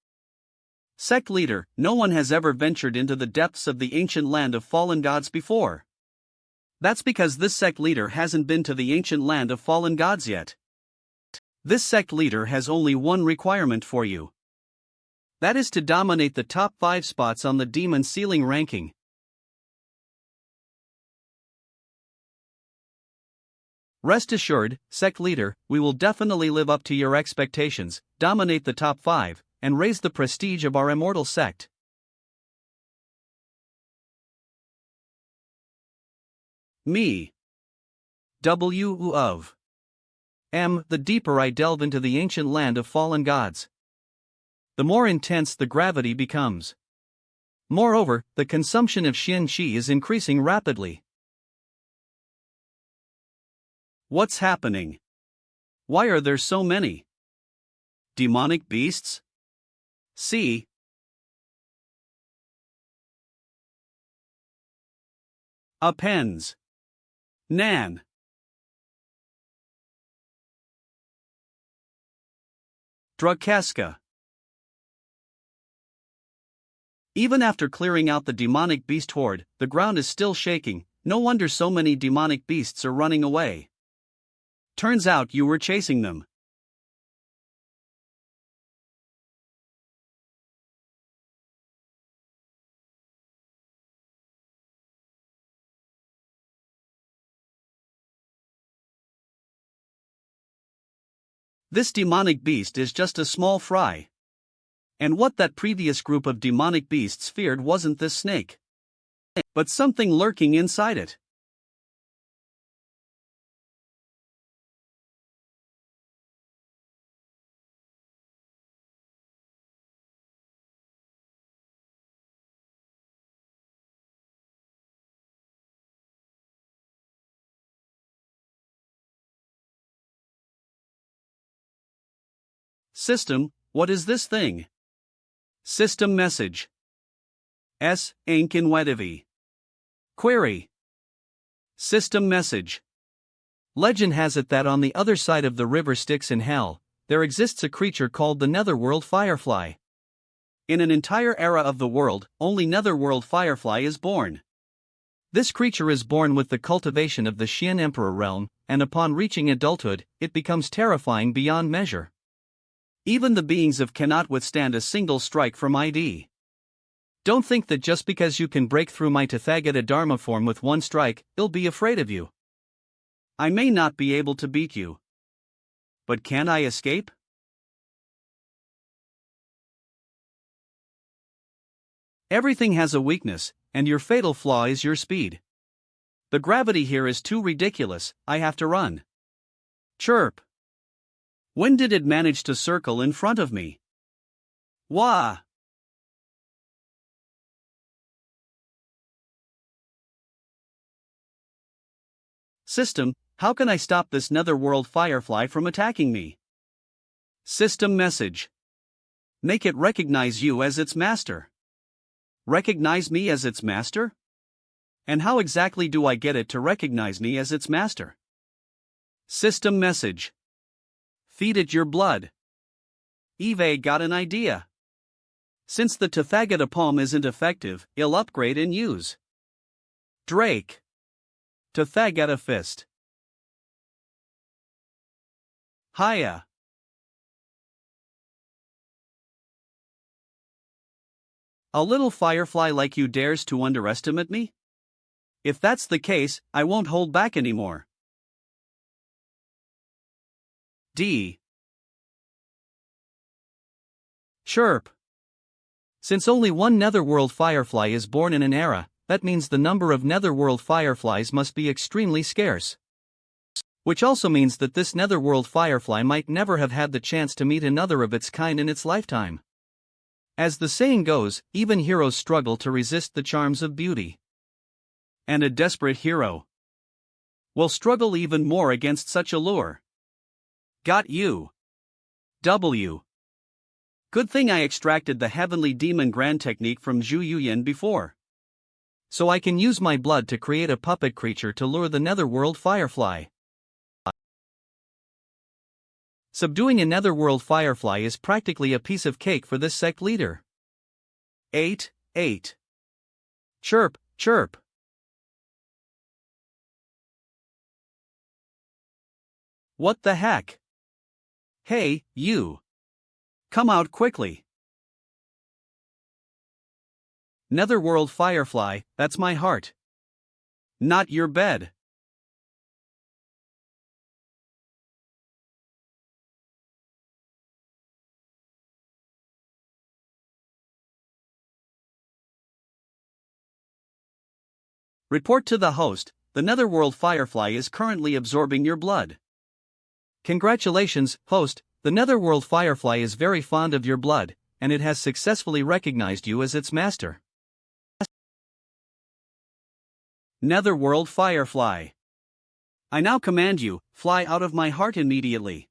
Sect leader, no one has ever ventured into the depths of the ancient land of fallen gods before. That's because this sect leader hasn't been to the ancient land of fallen gods yet. This sect leader has only one requirement for you. That is to dominate the top 5 spots on the demon sealing ranking. Rest assured, sect leader, we will definitely live up to your expectations, dominate the top 5, and raise the prestige of our immortal sect. Me. W of M. The deeper I delve into the ancient land of fallen gods, the more intense the gravity becomes. Moreover, the consumption of Xin Qi is increasing rapidly. What's happening? Why are there so many demonic beasts? See. Appends. Nan. Drakeska. Even after clearing out the demonic beast horde, the ground is still shaking. No wonder so many demonic beasts are running away. Turns out you were chasing them. This demonic beast is just a small fry. And what that previous group of demonic beasts feared wasn't this snake, but something lurking inside it. System, what is this thing? System message. S. Ankinwedivi. Query. System message. Legend has it that on the other side of the river Styx in hell, there exists a creature called the Netherworld Firefly. In an entire era of the world, only Netherworld Firefly is born. This creature is born with the cultivation of the Xian Emperor realm, and upon reaching adulthood, it becomes terrifying beyond measure. Even the beings of cannot withstand a single strike from ID. Don't think that just because you can break through my Tathagata Dharma form with one strike, I'll be afraid of you. I may not be able to beat you. But can I escape? Everything has a weakness, and your fatal flaw is your speed. The gravity here is too ridiculous, I have to run. Chirp. When did it manage to circle in front of me? Wah! System, how can I stop this Netherworld Firefly from attacking me? System message. Make it recognize you as its master. Recognize me as its master? And how exactly do I get it to recognize me as its master? System message. Feed it your blood. Eve got an idea. Since the Tathagata palm isn't effective, I'll upgrade and use Drake. Tathagata fist. Hiya. A little firefly like you dares to underestimate me? If that's the case, I won't hold back anymore. D. Chirp. Since only one netherworld firefly is born in an era, that means the number of netherworld fireflies must be extremely scarce. Which also means that this netherworld firefly might never have had the chance to meet another of its kind in its lifetime. As the saying goes, even heroes struggle to resist the charms of beauty. And a desperate hero will struggle even more against such a lure. Got you. W. Good thing I extracted the heavenly demon grand technique from Zhu Yuyan before. So I can use my blood to create a puppet creature to lure the netherworld firefly. Subduing a netherworld firefly is practically a piece of cake for this sect leader. 8. Chirp, chirp. What the heck? Hey, you. Come out quickly. Netherworld firefly, that's my heart. Not your bed. Report to the host, the netherworld firefly is currently absorbing your blood. Congratulations, host, the netherworld firefly is very fond of your blood, and it has successfully recognized you as its master. Netherworld firefly. I now command you, fly out of my heart immediately.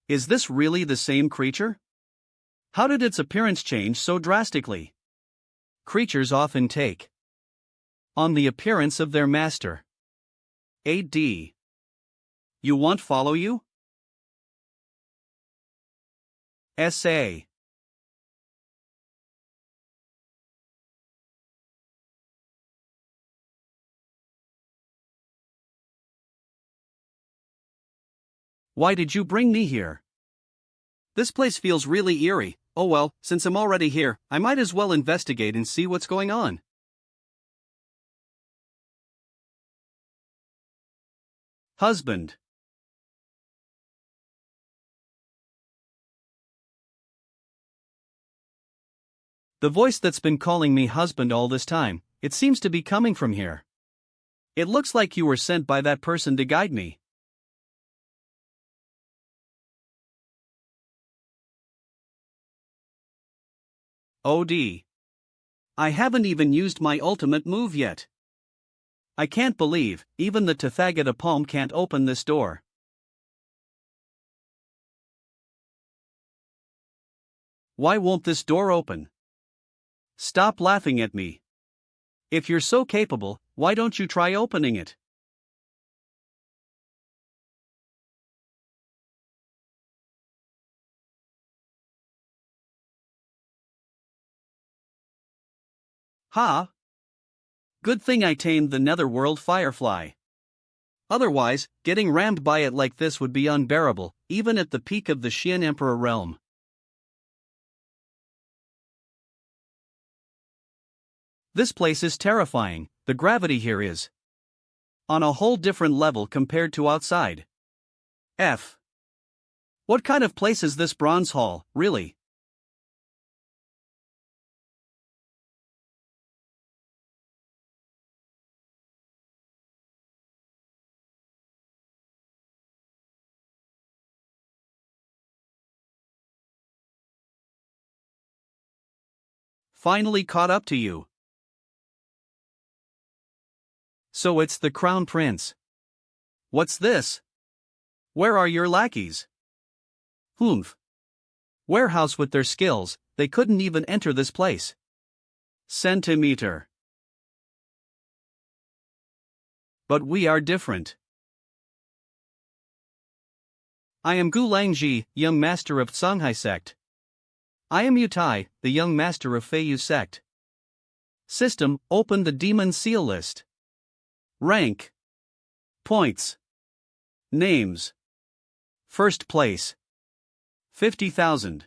Is this really the same creature? How did its appearance change so drastically? Creatures often take on the appearance of their master. 8D. You want follow you? SA. Why did you bring me here? This place feels really eerie. Oh well, since I'm already here, I might as well investigate and see what's going on. Husband. The voice that's been calling me husband all this time, it seems to be coming from here. It looks like you were sent by that person to guide me. OD. I haven't even used my ultimate move yet. I can't believe, even the Tathagata palm can't open this door. Why won't this door open? Stop laughing at me. If you're so capable, why don't you try opening it? Ha! Good thing I tamed the netherworld firefly. Otherwise, getting rammed by it like this would be unbearable, even at the peak of the Xian Emperor realm. This place is terrifying. The gravity here is on a whole different level compared to outside. F. What kind of place is this bronze hall, really? Finally caught up to you. So it's the Crown Prince. What's this? Where are your lackeys? Humph. Warehouse with their skills, they couldn't even enter this place. Centimeter. But we are different. I am Gu Langji, young master of Songhai Sect. I am Yutai, the young master of Feiyu Sect. System, open the Demon Seal list. Rank. Points. Names. First place. 50,000.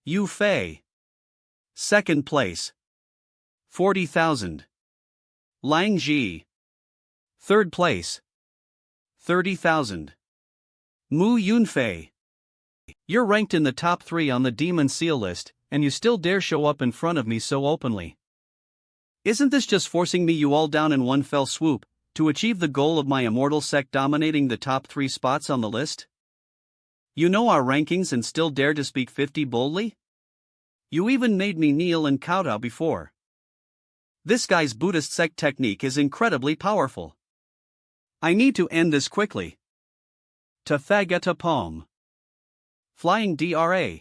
Yu Fei. Second place. 40,000. Lang Ji. Third place. 30,000. Mu Yunfei. You're ranked in the top 3 on the Demon Seal list, and you still dare show up in front of me so openly. Isn't this just forcing me you all down in one fell swoop, to achieve the goal of my immortal sect dominating the top 3 spots on the list? You know our rankings and still dare to speak 50 boldly? You even made me kneel and kowtow before. This guy's Buddhist sect technique is incredibly powerful. I need to end this quickly. Tathagata Poem. Flying DRA.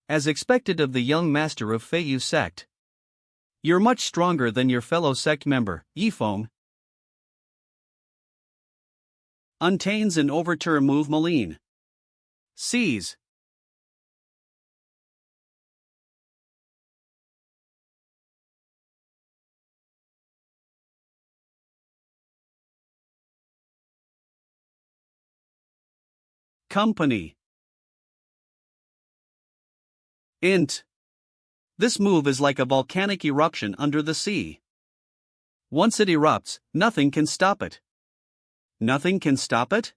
As expected of the young master of Feiyu sect. You're much stronger than your fellow sect member, Yifeng. Untains and overture move Maline. Seize. Company. Int. This move is like a volcanic eruption under the sea. Once it erupts, nothing can stop it. Nothing can stop it?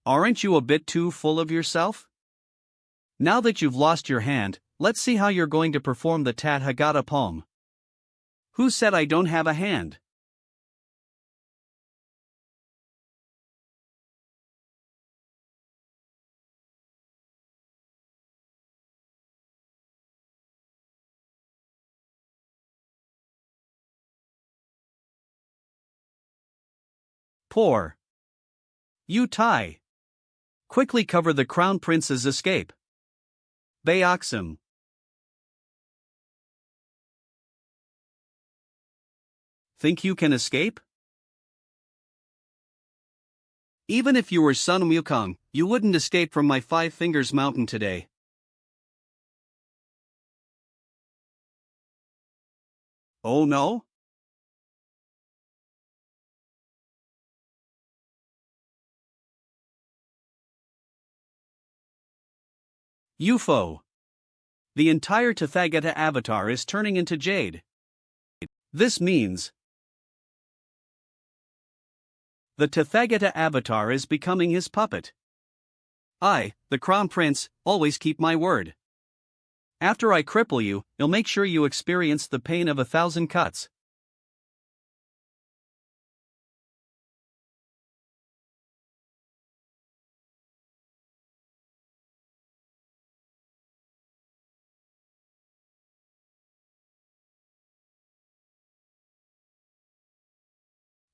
Aren't you a bit too full of yourself? Now that you've lost your hand, let's see how you're going to perform the Tathagata poem. Who said I don't have a hand? Poor. You Tai. Quickly cover the crown prince's escape. Bayoxim. Think you can escape? Even if you were Sun Wukong, you wouldn't escape from my 5 Fingers Mountain today. Oh no? UFO. The entire Tathagata avatar is turning into jade. This means the Tathagata avatar is becoming his puppet. I, the Crown Prince, always keep my word. After I cripple you, I'll make sure you experience the pain of 1,000 cuts.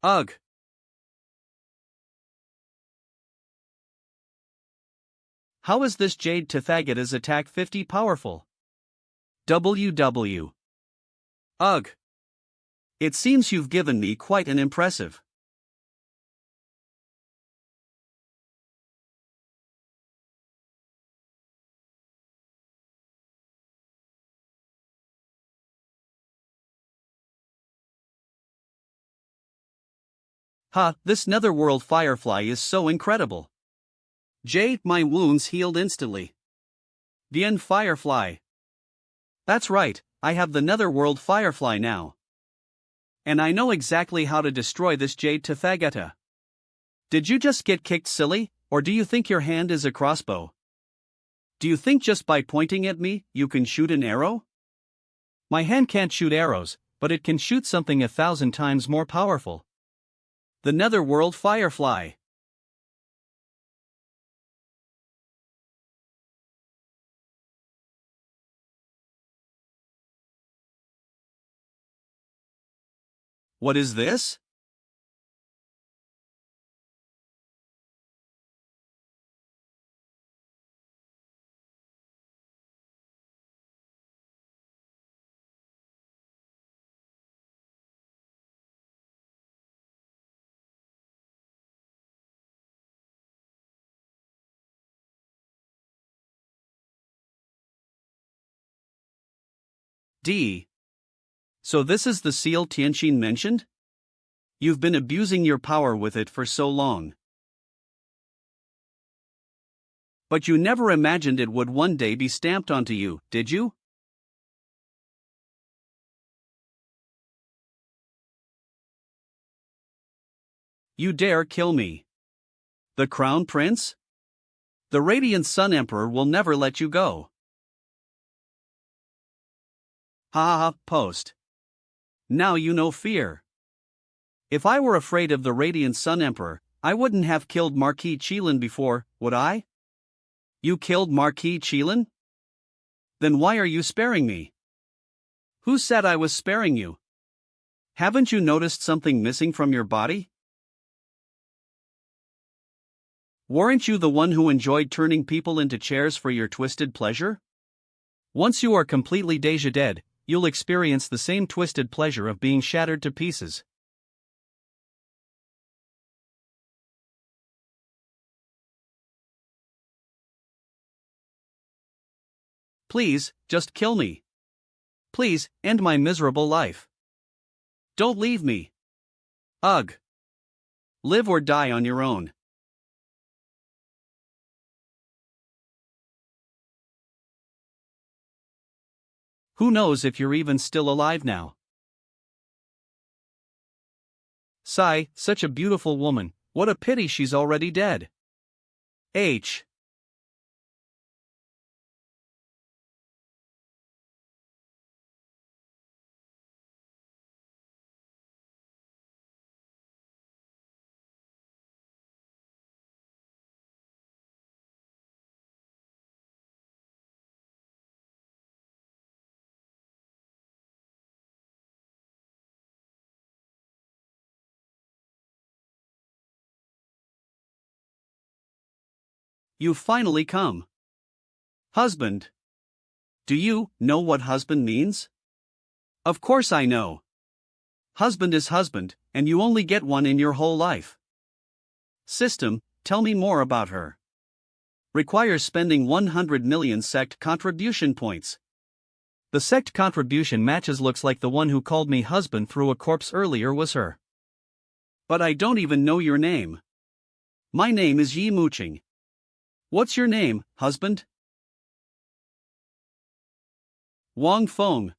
Ugh. How is this Jade Tathagata's attack 50 powerful? WW. Ugh. It seems you've given me quite an impressive. This netherworld firefly is so incredible. Jade, my wounds healed instantly. Bien Firefly. That's right, I have the netherworld firefly now. And I know exactly how to destroy this Jade Tathagata. Did you just get kicked silly, or do you think your hand is a crossbow? Do you think just by pointing at me, you can shoot an arrow? My hand can't shoot arrows, but it can shoot something 1,000 times more powerful. The netherworld firefly. What is this? D. So this is the seal Tianqin mentioned? You've been abusing your power with it for so long. But you never imagined it would one day be stamped onto you, did you? You dare kill me? The Crown Prince? The Radiant Sun Emperor will never let you go. Ha ha, post. Now you know fear. If I were afraid of the Radiant Sun Emperor, I wouldn't have killed Marquis Qilin before, would I? You killed Marquis Qilin? Then why are you sparing me? Who said I was sparing you? Haven't you noticed something missing from your body? Weren't you the one who enjoyed turning people into chairs for your twisted pleasure? Once you are completely déjà dead, you'll experience the same twisted pleasure of being shattered to pieces. Please, just kill me. Please, end my miserable life. Don't leave me. Ugh. Live or die on your own. Who knows if you're even still alive now? Sigh, such a beautiful woman, what a pity she's already dead. H. You've finally come. Husband. Do you know what husband means? Of course I know. Husband is husband, and you only get one in your whole life. System, tell me more about her. Requires spending 100 million sect contribution points. The sect contribution matches looks like the one who called me husband through a corpse earlier was her. But I don't even know your name. My name is Yi Muqing. What's your name, husband? Wang Feng.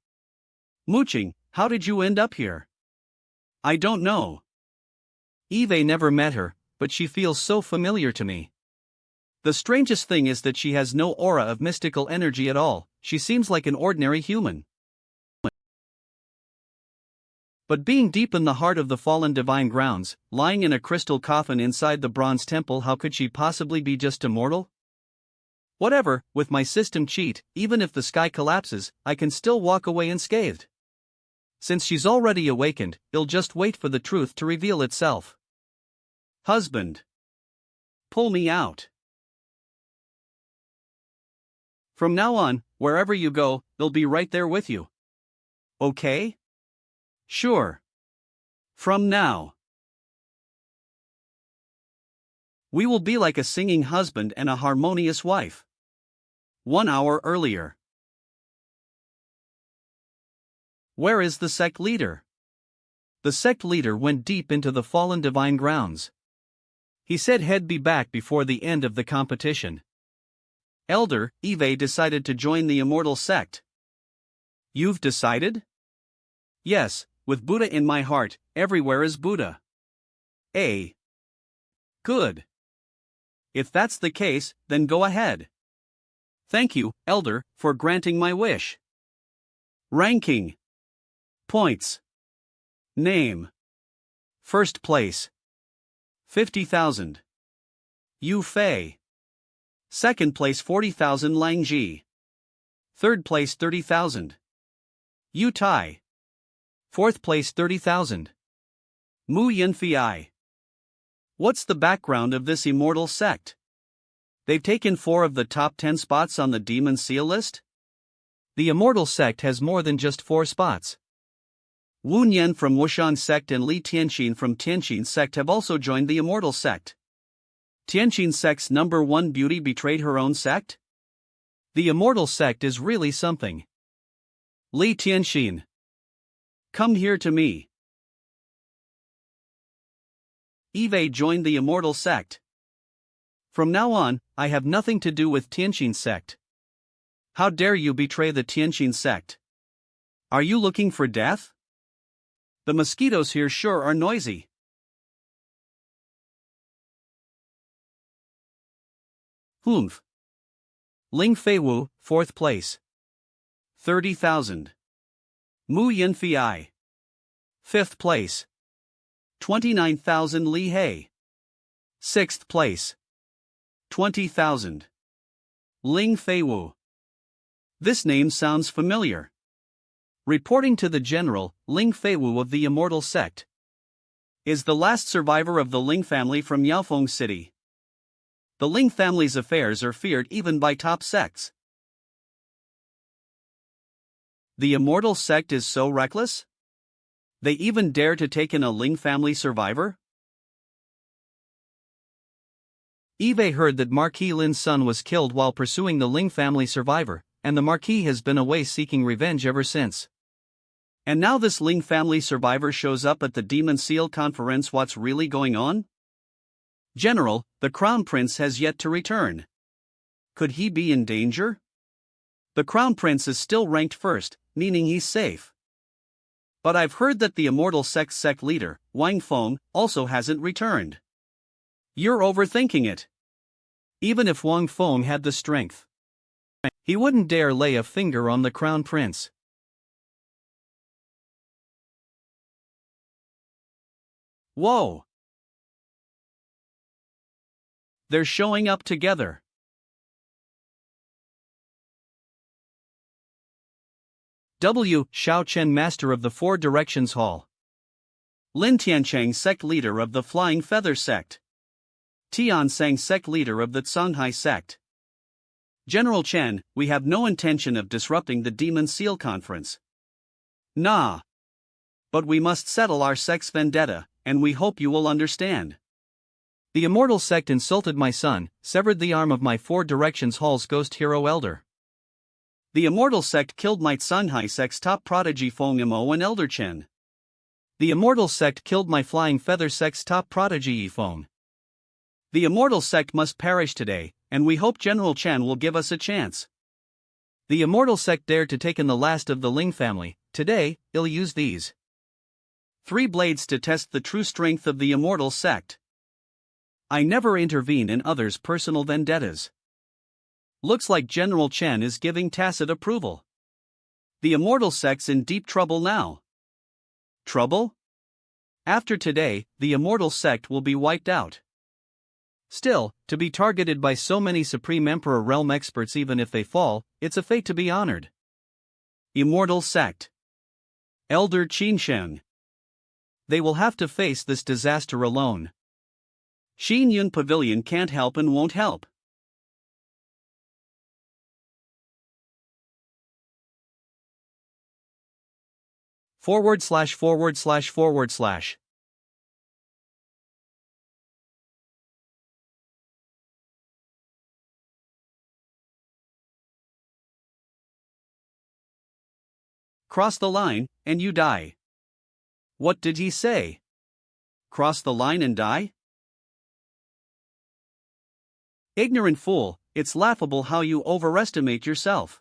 Muqing, how did you end up here? I don't know. Eve never met her, but she feels so familiar to me. The strangest thing is that she has no aura of mystical energy at all, she seems like an ordinary human. But being deep in the heart of the fallen divine grounds, lying in a crystal coffin inside the bronze temple, how could she possibly be just immortal? Whatever, with my system cheat, even if the sky collapses, I can still walk away unscathed. Since she's already awakened, it'll just wait for the truth to reveal itself. Husband. Pull me out. From now on, wherever you go, they'll be right there with you. Okay? Sure. From now. We will be like a singing husband and a harmonious wife. 1 hour earlier. Where is the sect leader? The sect leader went deep into the fallen divine grounds. He said he'd be back before the end of the competition. Elder, Eve decided to join the immortal sect. You've decided? Yes, with Buddha in my heart, everywhere is Buddha. Good. If that's the case, then go ahead. Thank you, Elder, for granting my wish. Ranking. Points. Name. First place. 50,000. Yu Fei. Second place 40,000 Lang Ji. Third place 30,000. Yu Tai. Fourth place 30,000. Mu Yunfei. What's the background of this immortal sect? They've taken 4 of the top 10 spots on the Demon Seal list? The immortal sect has more than just 4 spots. Wu Nian from Wushan sect and Li Tianqin from Tianqin sect have also joined the immortal sect. Tianqin sect's number 1 beauty betrayed her own sect? The immortal sect is really something. Li Tianxin. Come here to me. Eve joined the immortal sect. From now on, I have nothing to do with Tianxin sect. How dare you betray the Tianxin sect? Are you looking for death? The mosquitoes here sure are noisy. Humph. Ling Feiwu, 4th place. 30,000. Mu Yinfei. 5th place. 29,000 Li Hei. 6th place. 20,000. Ling Feiwu. This name sounds familiar. Reporting to the general, Ling Feiwu of the Immortal Sect is the last survivor of the Ling family from Yaofeng City. The Ling family's affairs are feared even by top sects. The Immortal Sect is so reckless? They even dare to take in a Ling family survivor? Eve heard that Marquis Lin's son was killed while pursuing the Ling family survivor, and the Marquis has been away seeking revenge ever since. And now this Ling family survivor shows up at the Demon Seal conference. What's really going on? General, the Crown Prince has yet to return. Could he be in danger? The Crown Prince is still ranked first, meaning he's safe. But I've heard that the Immortal Sect leader, Wang Feng, also hasn't returned. You're overthinking it. Even if Wang Feng had the strength, he wouldn't dare lay a finger on the Crown Prince. Whoa! They're showing up together. W. Xiao Chen, Master of the Four Directions Hall. Lin Tiancheng, Sect Leader of the Flying Feather Sect. Tian Sang, Sect Leader of the Tsunghai Sect. General Chen, we have no intention of disrupting the Demon Seal Conference. Nah. But we must settle our sect's vendetta, and we hope you will understand. The Immortal Sect insulted my son, severed the arm of my Four Directions Hall's ghost hero elder. The Immortal Sect killed my Tsunghai Sect's top prodigy Feng Imo and Elder Chen. The Immortal Sect killed my Flying Feather Sect's top prodigy Yifeng. The Immortal Sect must perish today, and we hope General Chen will give us a chance. The Immortal Sect dared to take in the last of the Ling family. Today, I'll use these 3 blades to test the true strength of the Immortal Sect. I never intervene in others' personal vendettas. Looks like General Chen is giving tacit approval. The Immortal Sect's in deep trouble now. Trouble? After today, the Immortal Sect will be wiped out. Still, to be targeted by so many Supreme Emperor realm experts, even if they fall, it's a fate to be honored. Immortal Sect. Elder Qinsheng. They will have to face this disaster alone. Xin Yun Pavilion can't help and won't help. // Cross the line, and you die. What did he say? Cross the line and die? Ignorant fool, it's laughable how you overestimate yourself.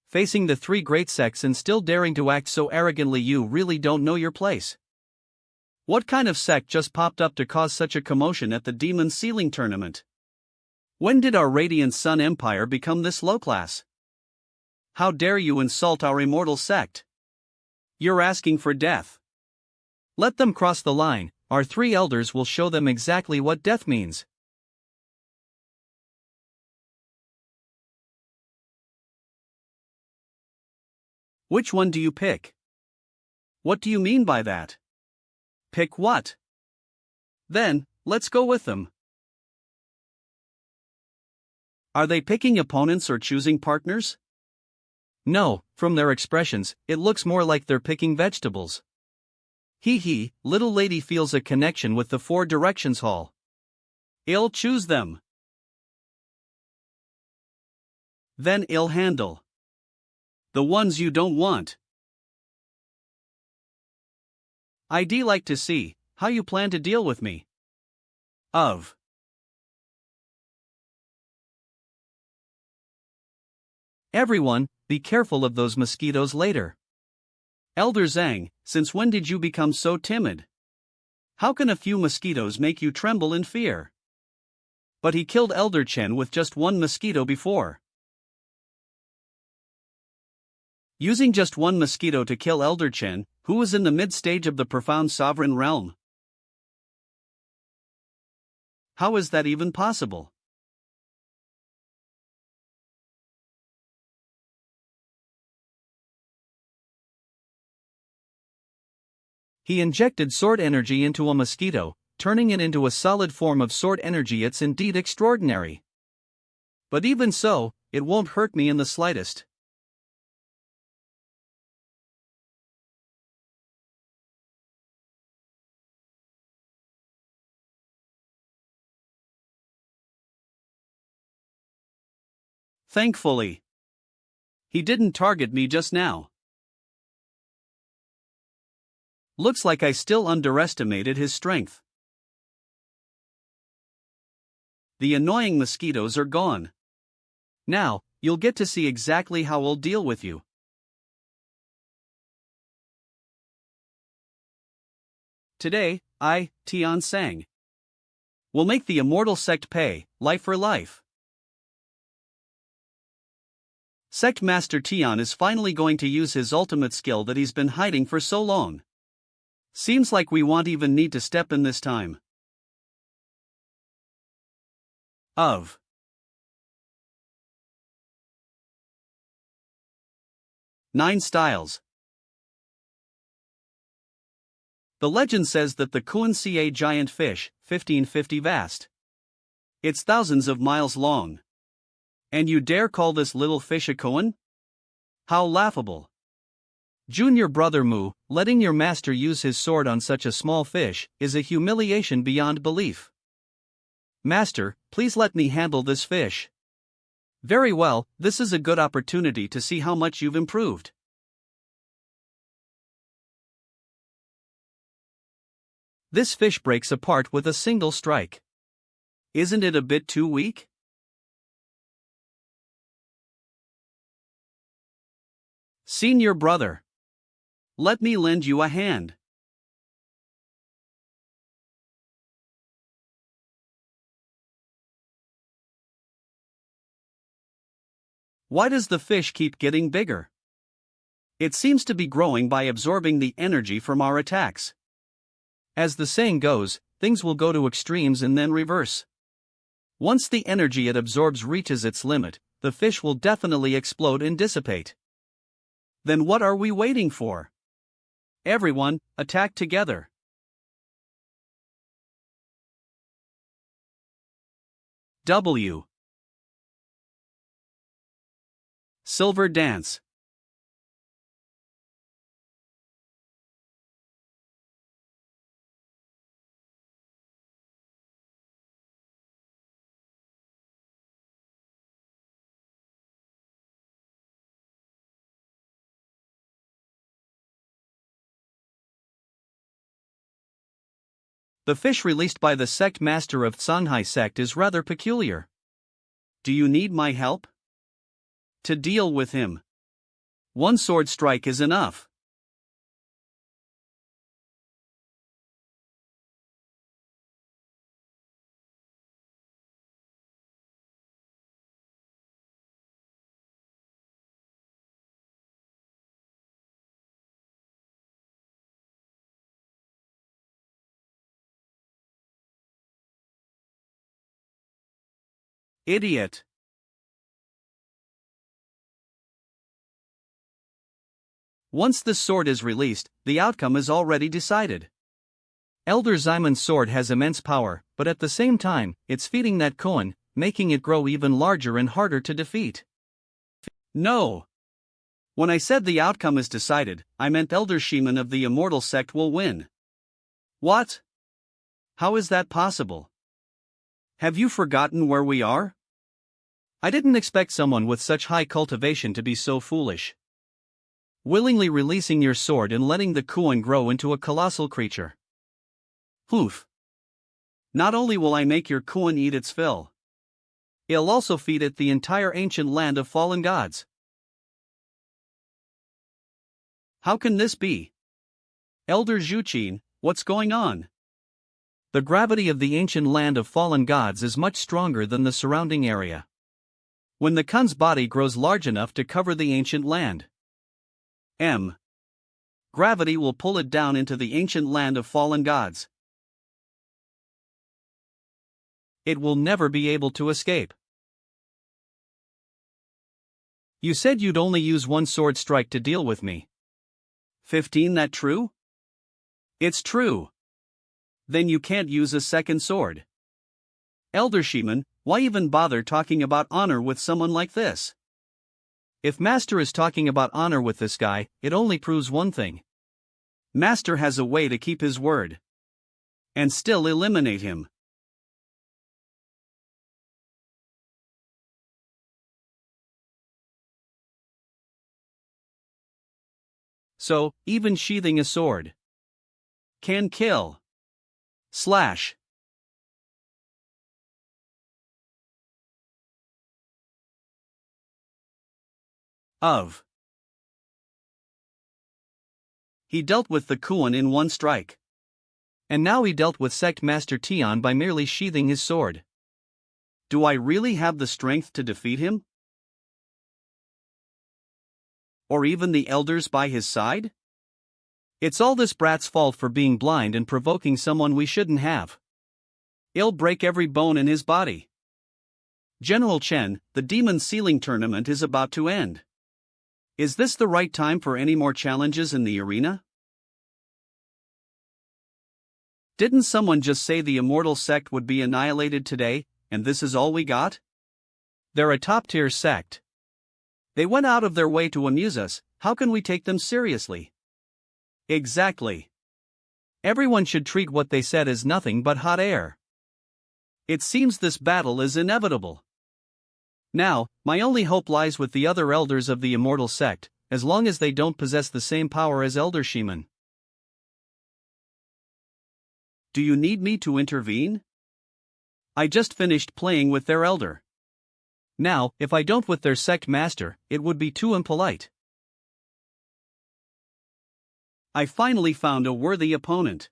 Facing the 3 great sects and still daring to act so arrogantly, you really don't know your place. What kind of sect just popped up to cause such a commotion at the Demon Sealing Tournament? When did our Radiant Sun Empire become this low class? How dare you insult our Immortal Sect? You're asking for death. Let them cross the line, our 3 elders will show them exactly what death means. Which one do you pick? What do you mean by that? Pick what? Then, let's go with them. Are they picking opponents or choosing partners? No, from their expressions, it looks more like they're picking vegetables. Hee, little lady feels a connection with the Four Directions Hall. I'll choose them. Then I'll handle The ones you don't want. I'd like to see how you plan to deal with me. Of. Everyone, be careful of those mosquitoes later. Elder Zhang, since when did you become so timid? How can a few mosquitoes make you tremble in fear? But he killed Elder Chen with just one mosquito before. Using just one mosquito to kill Elder Chen, who was in the mid-stage of the profound sovereign realm. How is that even possible? He injected sword energy into a mosquito, turning it into a solid form of sword energy. It's indeed extraordinary. But even so, it won't hurt me in the slightest. Thankfully. He didn't target me just now. Looks like I still underestimated his strength. The annoying mosquitoes are gone. Now, you'll get to see exactly how I'll deal with you. Today, I, Tian Sang, will make the immortal sect pay, life for life. Sect Master Tian is finally going to use his ultimate skill that he's been hiding for so long. Seems like we won't even need to step in this time. Of. Nine styles. The legend says that the Kuan Ca giant fish, 1550 vast. It's thousands of miles long. And you dare call this little fish a koan? How laughable. Junior brother Mu, letting your master use his sword on such a small fish is a humiliation beyond belief. Master, please let me handle this fish. Very well, this is a good opportunity to see how much you've improved. This fish breaks apart with a single strike. Isn't it a bit too weak? Senior brother. Let me lend you a hand. Why does the fish keep getting bigger? It seems to be growing by absorbing the energy from our attacks. As the saying goes, things will go to extremes and then reverse. Once the energy it absorbs reaches its limit, the fish will definitely explode and dissipate. Then what are we waiting for? Everyone, attack together. W. Silver Dance. The fish released by the sect master of Sanhai sect is rather peculiar. Do you need my help? To deal with him, one sword strike is enough. Idiot. Once the sword is released, the outcome is already decided. Elder Zymon's sword has immense power, but at the same time, it's feeding that koan, making it grow even larger and harder to defeat. No. When I said the outcome is decided, I meant Elder Shiman of the Immortal Sect will win. What? How is that possible? Have you forgotten where we are? I didn't expect someone with such high cultivation to be so foolish. willingly releasing your sword and letting the Kuon grow into a colossal creature. Oof. Not only will I make your Kuon eat its fill, I'll also feed it the entire ancient land of fallen gods. How can this be? Elder Zhuqin, what's going on? The gravity of the ancient land of fallen gods is much stronger than the surrounding area. When the Kun's body grows large enough to cover the ancient land, gravity will pull it down into the ancient land of fallen gods. It will never be able to escape. You said you'd only use one sword strike to deal with me. 15, that true? It's true. Then you can't use a second sword. Elder Shiman, why even bother talking about honor with someone like this? If Master is talking about honor with this guy, it only proves one thing. Master has a way to keep his word. And still eliminate him. So, even sheathing a sword can kill. Slash. Of. He dealt with the Kuon in one strike. And now he dealt with Sect Master Tian by merely sheathing his sword. Do I really have the strength to defeat him? Or even the elders by his side? It's all this brat's fault for being blind and provoking someone we shouldn't have. I'll break every bone in his body. General Chen, the Demon Sealing Tournament is about to end. Is this the right time for any more challenges in the arena? Didn't someone just say the Immortal Sect would be annihilated today, and this is all we got? They're a top-tier sect. They went out of their way to amuse us, how can we take them seriously? Exactly. Everyone should treat what they said as nothing but hot air. It seems this battle is inevitable. Now, my only hope lies with the other elders of the Immortal Sect, as long as they don't possess the same power as Elder Shiman. Do you need me to intervene? I just finished playing with their elder. Now, if I don't with their sect master, it would be too impolite. I finally found a worthy opponent.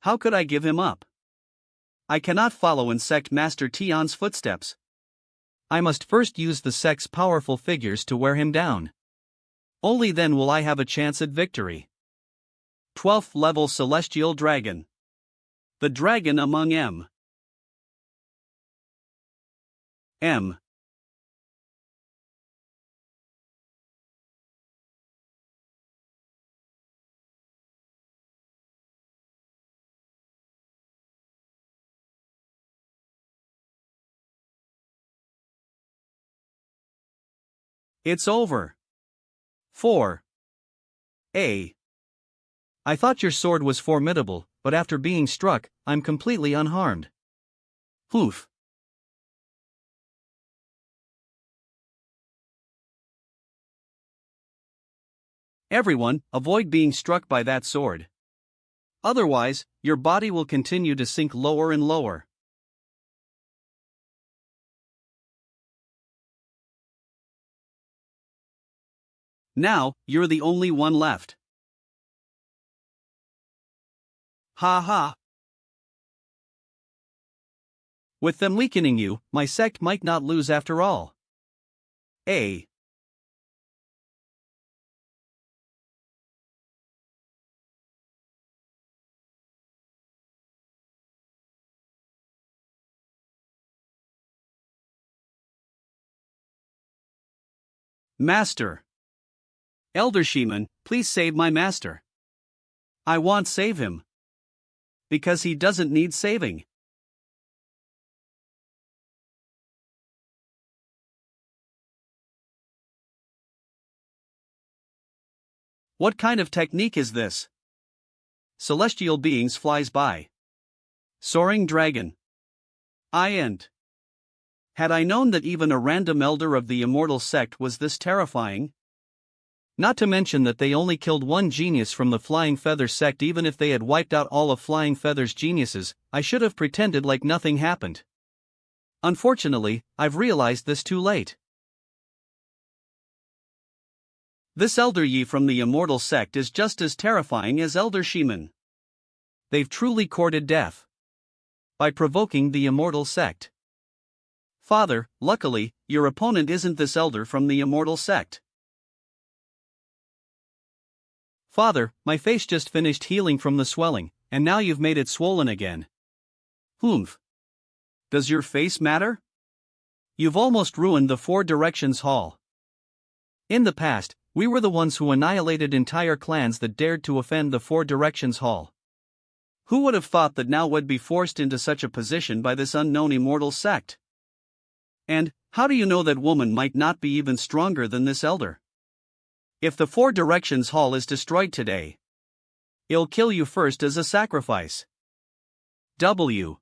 How could I give him up? I cannot follow in Sect Master Tian's footsteps. I must first use the sect's powerful figures to wear him down. Only then will I have a chance at victory. 12th level Celestial Dragon. The Dragon among M. It's over. 4. I thought your sword was formidable, but after being struck, I'm completely unharmed. Oof. Everyone, avoid being struck by that sword. Otherwise, your body will continue to sink lower and lower. Now, you're the only one left. Ha ha. With them weakening you, my sect might not lose after all. Master. Elder Shiman, please save my master. I won't save him. Because he doesn't need saving. What kind of technique is this? Celestial beings flies by. Soaring dragon. I ain't. Had I known that even a random elder of the Immortal Sect was this terrifying? Not to mention that they only killed one genius from the Flying Feather sect. Even if they had wiped out all of Flying Feather's geniuses, I should have pretended like nothing happened. Unfortunately, I've realized this too late. This Elder Yi from the Immortal Sect is just as terrifying as Elder Shiman. They've truly courted death by provoking the Immortal Sect. Father, luckily, your opponent isn't this elder from the Immortal Sect. Father, my face just finished healing from the swelling, and now you've made it swollen again. Humph. Does your face matter? You've almost ruined the Four Directions Hall. In the past, we were the ones who annihilated entire clans that dared to offend the Four Directions Hall. Who would have thought that now would be forced into such a position by this unknown immortal sect? And, how do you know that woman might not be even stronger than this elder? If the Four Directions Hall is destroyed today, it'll kill you first as a sacrifice. W.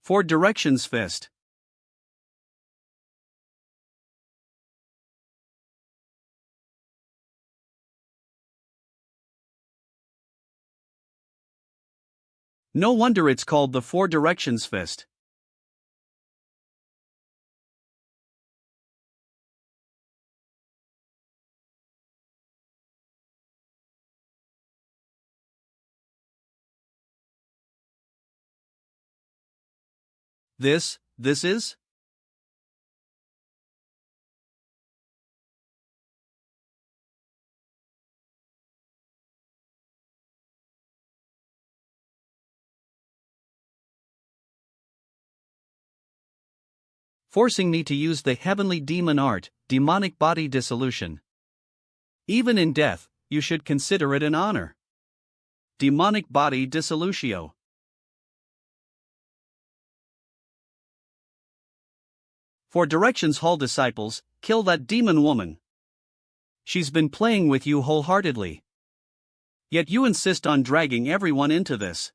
Four Directions Fist. No wonder it's called the Four Directions Fist. This is? Forcing me to use the heavenly demon art, demonic body dissolution. Even in death, you should consider it an honor. Demonic body dissolutio. For Directions Hall disciples, kill that demon woman. She's been playing with you wholeheartedly. Yet you insist on dragging everyone into this.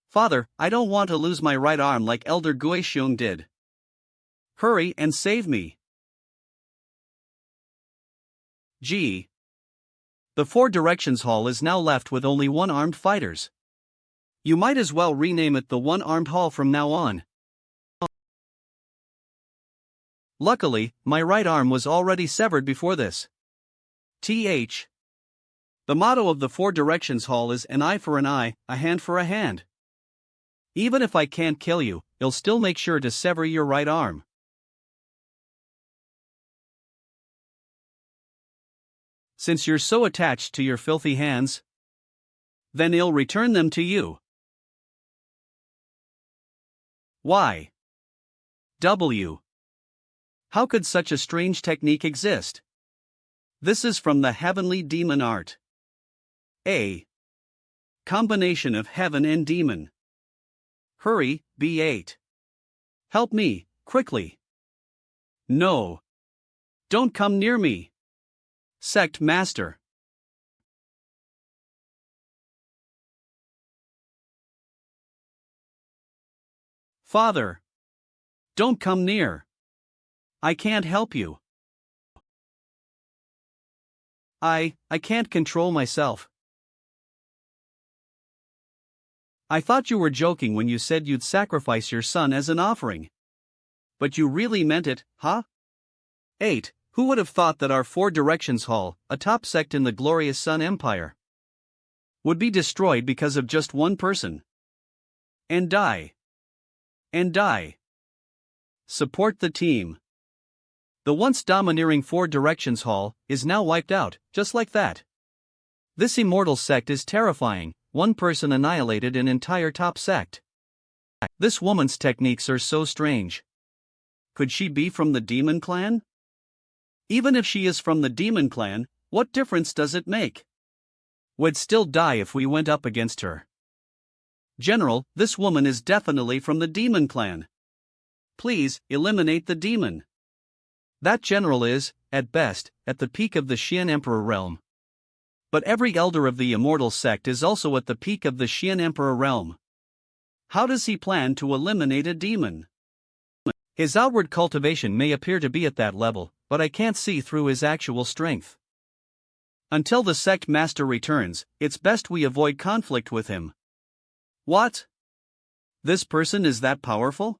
Father, I don't want to lose my right arm like Elder Guixiong did. Hurry and save me. Gee. The Four Directions Hall is now left with only one-armed fighters. You might as well rename it the One-Armed Hall from now on. Luckily, my right arm was already severed before this. The motto of the Four Directions Hall is an eye for an eye, a hand for a hand. Even if I can't kill you, I'll still make sure to sever your right arm. Since you're so attached to your filthy hands, then I'll return them to you. Why? W. How could such a strange technique exist? This is from the heavenly demon art. A combination of heaven and demon. Hurry, B8. Help me, quickly. No. Don't come near me. Sect Master. Father. Don't come near. I can't help you. I can't control myself. I thought you were joking when you said you'd sacrifice your son as an offering. But you really meant it, huh? 8. Who would have thought that our Four Directions Hall, a top sect in the glorious Sun Empire, would be destroyed because of just one person? And die. Support the team. The once domineering Four Directions Hall is now wiped out, just like that. This immortal sect is terrifying. One person annihilated an entire top sect. This woman's techniques are so strange. Could she be from the demon clan? Even if she is from the demon clan, what difference does it make? We'd still die if we went up against her. General, this woman is definitely from the demon clan. Please, eliminate the demon. That general is, at best, at the peak of the Xian Emperor realm. But every elder of the immortal sect is also at the peak of the Xian Emperor realm. How does he plan to eliminate a demon? His outward cultivation may appear to be at that level, but I can't see through his actual strength. Until the sect master returns, it's best we avoid conflict with him. What? This person is that powerful?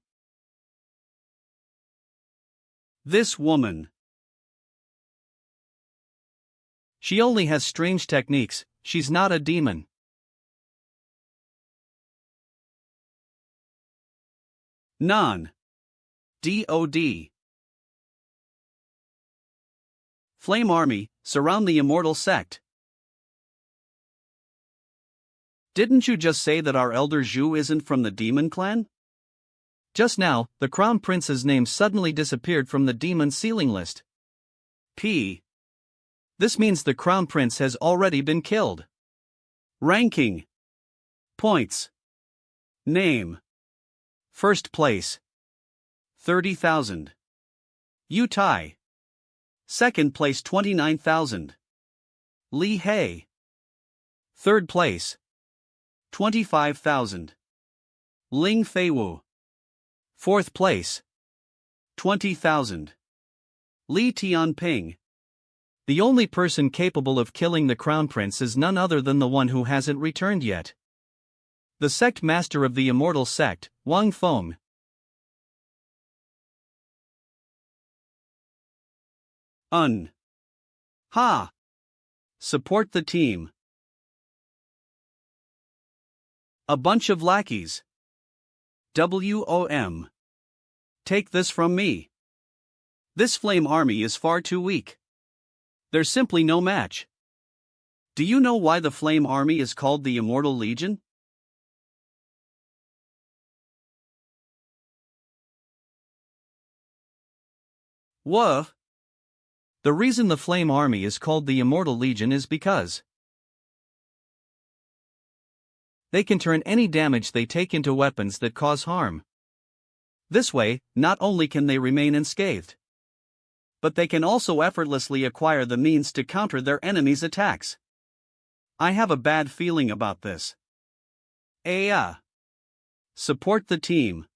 This woman. She only has strange techniques, she's not a demon. Non. DOD. Flame Army, surround the immortal sect. Didn't you just say that our elder Zhu isn't from the demon clan? Just now, the crown prince's name suddenly disappeared from the demon ceiling list. This means the crown prince has already been killed. Ranking. Points. Name. First place. 30,000. Yu Tai. Second place 29,000. Li Hei. Third place. 25,000. Ling Feiwu. Fourth place. 20,000. Li Tianping. The only person capable of killing the crown prince is none other than the one who hasn't returned yet. The sect master of the immortal sect, Wang Feng. Ha! Support the team. A bunch of lackeys. WOM. Take this from me. This flame army is far too weak. There's simply no match. Do you know why the flame army is called the Immortal Legion? What? The reason the Flame Army is called the Immortal Legion is because they can turn any damage they take into weapons that cause harm. This way, not only can they remain unscathed, but they can also effortlessly acquire the means to counter their enemies' attacks. I have a bad feeling about this. Support the team.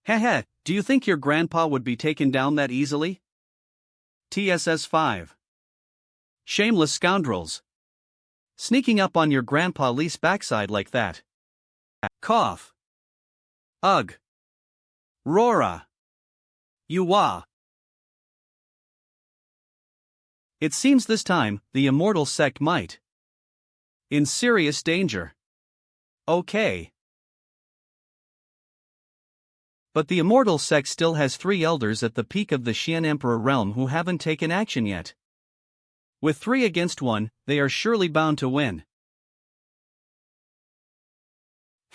Heh, do you think your grandpa would be taken down that easily? TSS 5. Shameless scoundrels. Sneaking up on your grandpa Lee's backside like that. Cough. Ugh. Rora. Yuwa. It seems this time, the immortal sect might in serious danger. Okay. But the immortal sect still has 3 elders at the peak of the Xian Emperor realm who haven't taken action yet. With 3 against 1, they are surely bound to win.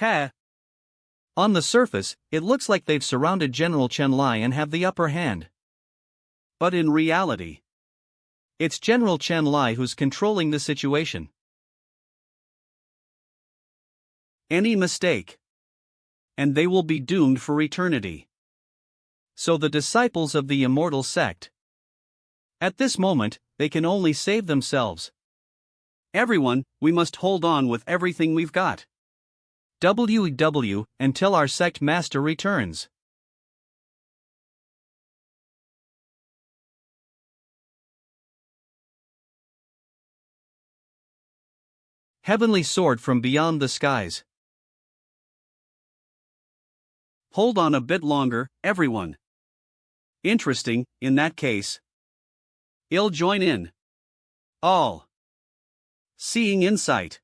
On the surface, it looks like they've surrounded General Chen Lai and have the upper hand. But in reality, it's General Chen Lai who's controlling the situation. Any mistake, and they will be doomed for eternity. So the disciples of the immortal sect, at this moment, they can only save themselves. Everyone, we must hold on with everything we've got. WW until our sect master returns. Heavenly sword from beyond the skies. Hold on a bit longer, everyone. Interesting, in that case. I'll join in. All. Seeing insight.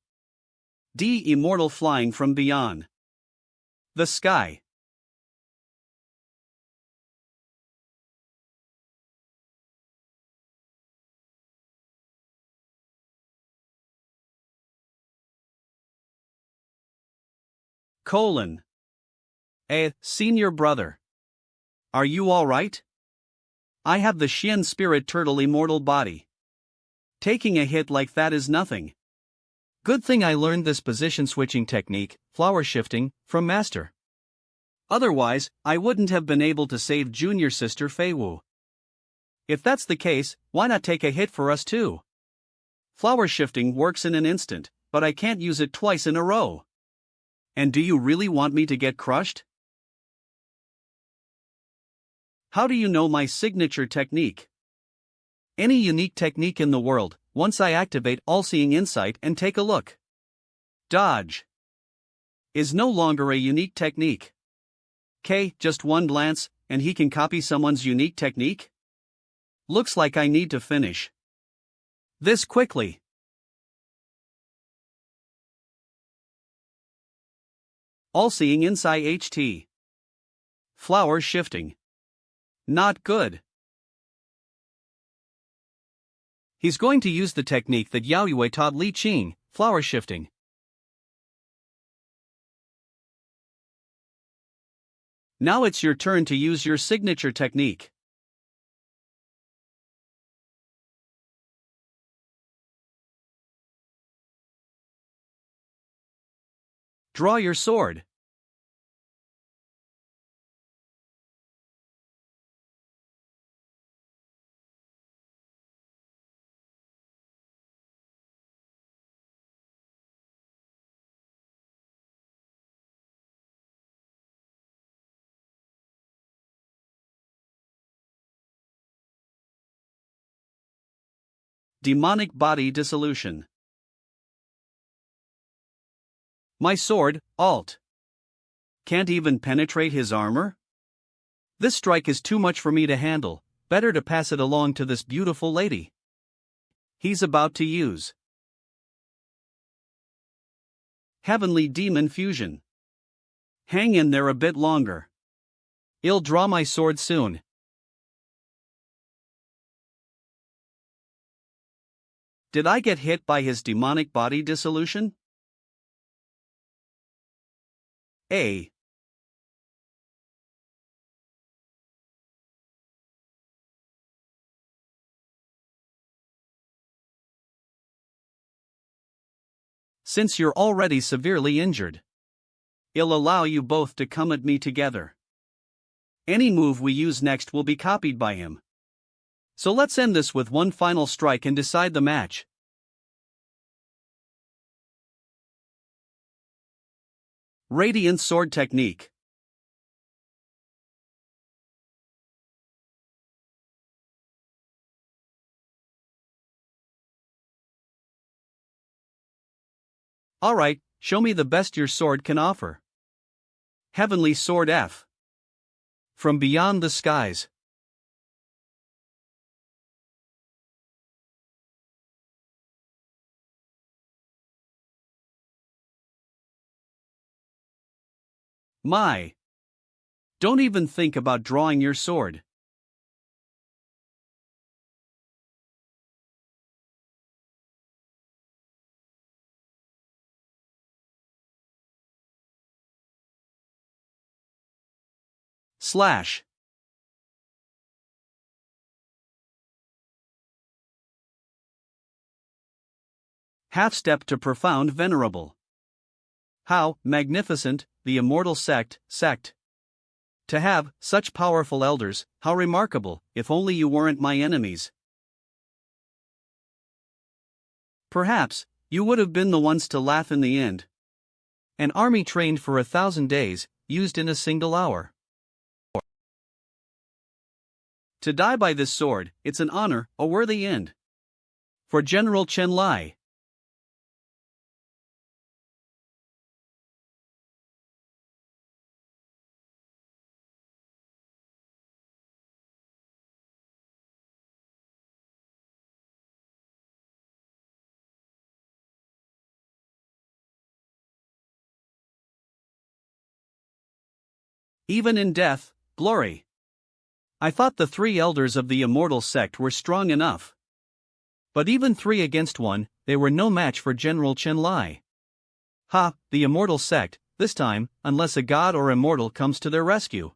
D. Immortal flying from beyond the sky. Senior brother. Are you alright? I have the Xian Spirit Turtle immortal body. Taking a hit like that is nothing. Good thing I learned this position switching technique, flower shifting, from Master. Otherwise, I wouldn't have been able to save junior sister Feiwu. If that's the case, why not take a hit for us too? Flower shifting works in an instant, but I can't use it twice in a row. And do you really want me to get crushed? How do you know my signature technique? Any unique technique in the world, once I activate all-seeing insight and take a look. Dodge is no longer a unique technique. Just one glance, and he can copy someone's unique technique? Looks like I need to finish this quickly. All-seeing insight HT. Flower shifting. Not good. He's going to use the technique that Yao Yue taught Li Qing, flower shifting. Now it's your turn to use your signature technique. Draw your sword. Demonic body dissolution. My sword, Alt. Can't even penetrate his armor? This strike is too much for me to handle, better to pass it along to this beautiful lady. He's about to use Heavenly Demon Fusion. Hang in there a bit longer. I'll draw my sword soon. Did I get hit by his demonic body dissolution? A. Since you're already severely injured, I'll allow you both to come at me together. Any move we use next will be copied by him. So let's end this with one final strike and decide the match. Radiant Sword Technique. Alright, show me the best your sword can offer. Heavenly Sword F. From beyond the skies. My. Don't even think about drawing your sword. Slash. Half step to profound venerable. How magnificent, the immortal sect. To have such powerful elders, how remarkable, if only you weren't my enemies. Perhaps, you would have been the ones to laugh in the end. An army trained for 1,000 days, used in a single hour. To die by this sword, it's an honor, a worthy end. For General Chen Lai. Even in death, glory. I thought the 3 elders of the immortal sect were strong enough. But even 3 against 1, they were no match for General Chen Lai. Ha, the immortal sect, this time, unless a god or immortal comes to their rescue.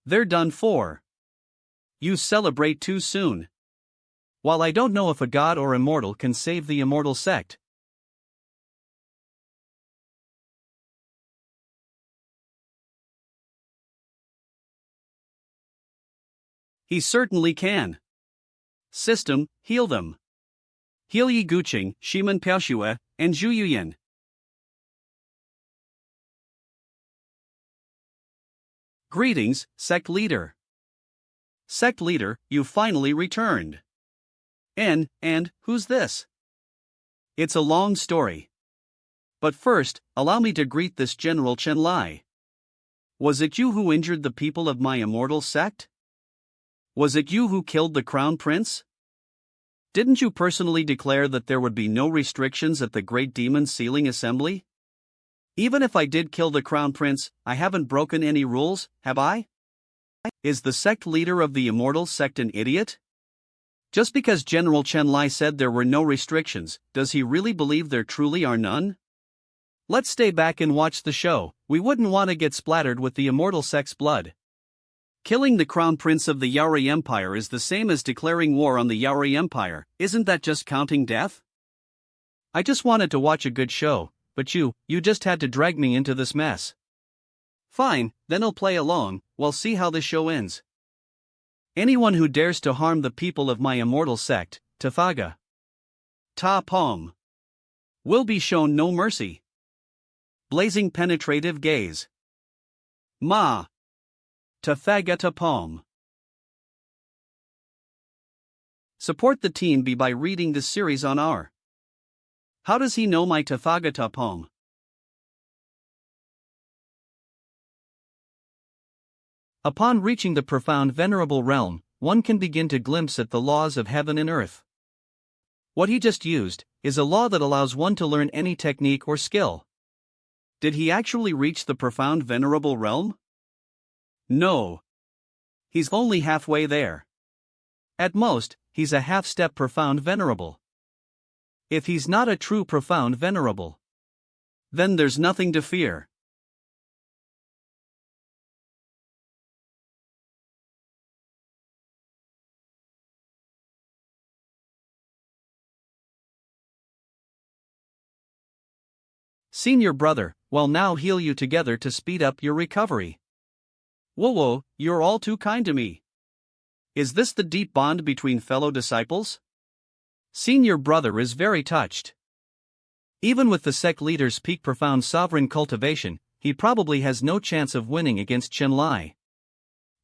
They're done for. You celebrate too soon. While I don't know if a god or immortal can save the immortal sect, He certainly can. System, heal them. Heal Yi Guqing, Shiman Piaoxue, and Zhu Yuyan. Greetings, Sect Leader. Sect Leader, you finally returned. And who's this? It's a long story. But first, allow me to greet this General Chen Lai. Was it you who injured the people of my immortal sect? Was it you who killed the Crown Prince? Didn't you personally declare that there would be no restrictions at the Great Demon Sealing Assembly? Even if I did kill the Crown Prince, I haven't broken any rules, have I? Is the sect leader of the immortal sect an idiot? Just because General Chen Lai said there were no restrictions, does he really believe there truly are none? Let's stay back and watch the show. We wouldn't want to get splattered with the immortal sect's blood. Killing the Crown Prince of the Yaori Empire is the same as declaring war on the Yaori Empire. Isn't that just counting death? I just wanted to watch a good show, but you just had to drag me into this mess. Fine, then I'll play along. We'll see how this show ends. Anyone who dares to harm the people of my immortal sect, Tafaga Ta Pom, will be shown no mercy. Blazing penetrative gaze. Ma Tafaga Ta Pom. Support the Teen Bee by reading this series on our. How does he know my Tafaga Ta Pom? Upon reaching the profound venerable realm, one can begin to glimpse at the laws of heaven and earth. What he just used is a law that allows one to learn any technique or skill. Did he actually reach the profound venerable realm? No. He's only halfway there. At most, he's a half-step profound venerable. If he's not a true profound venerable, then there's nothing to fear. Senior brother, well now heal you together to speed up your recovery. Whoa, you're all too kind to me. Is this the deep bond between fellow disciples? Senior brother is very touched. Even with the sect leader's peak profound sovereign cultivation, he probably has no chance of winning against Chen Lai.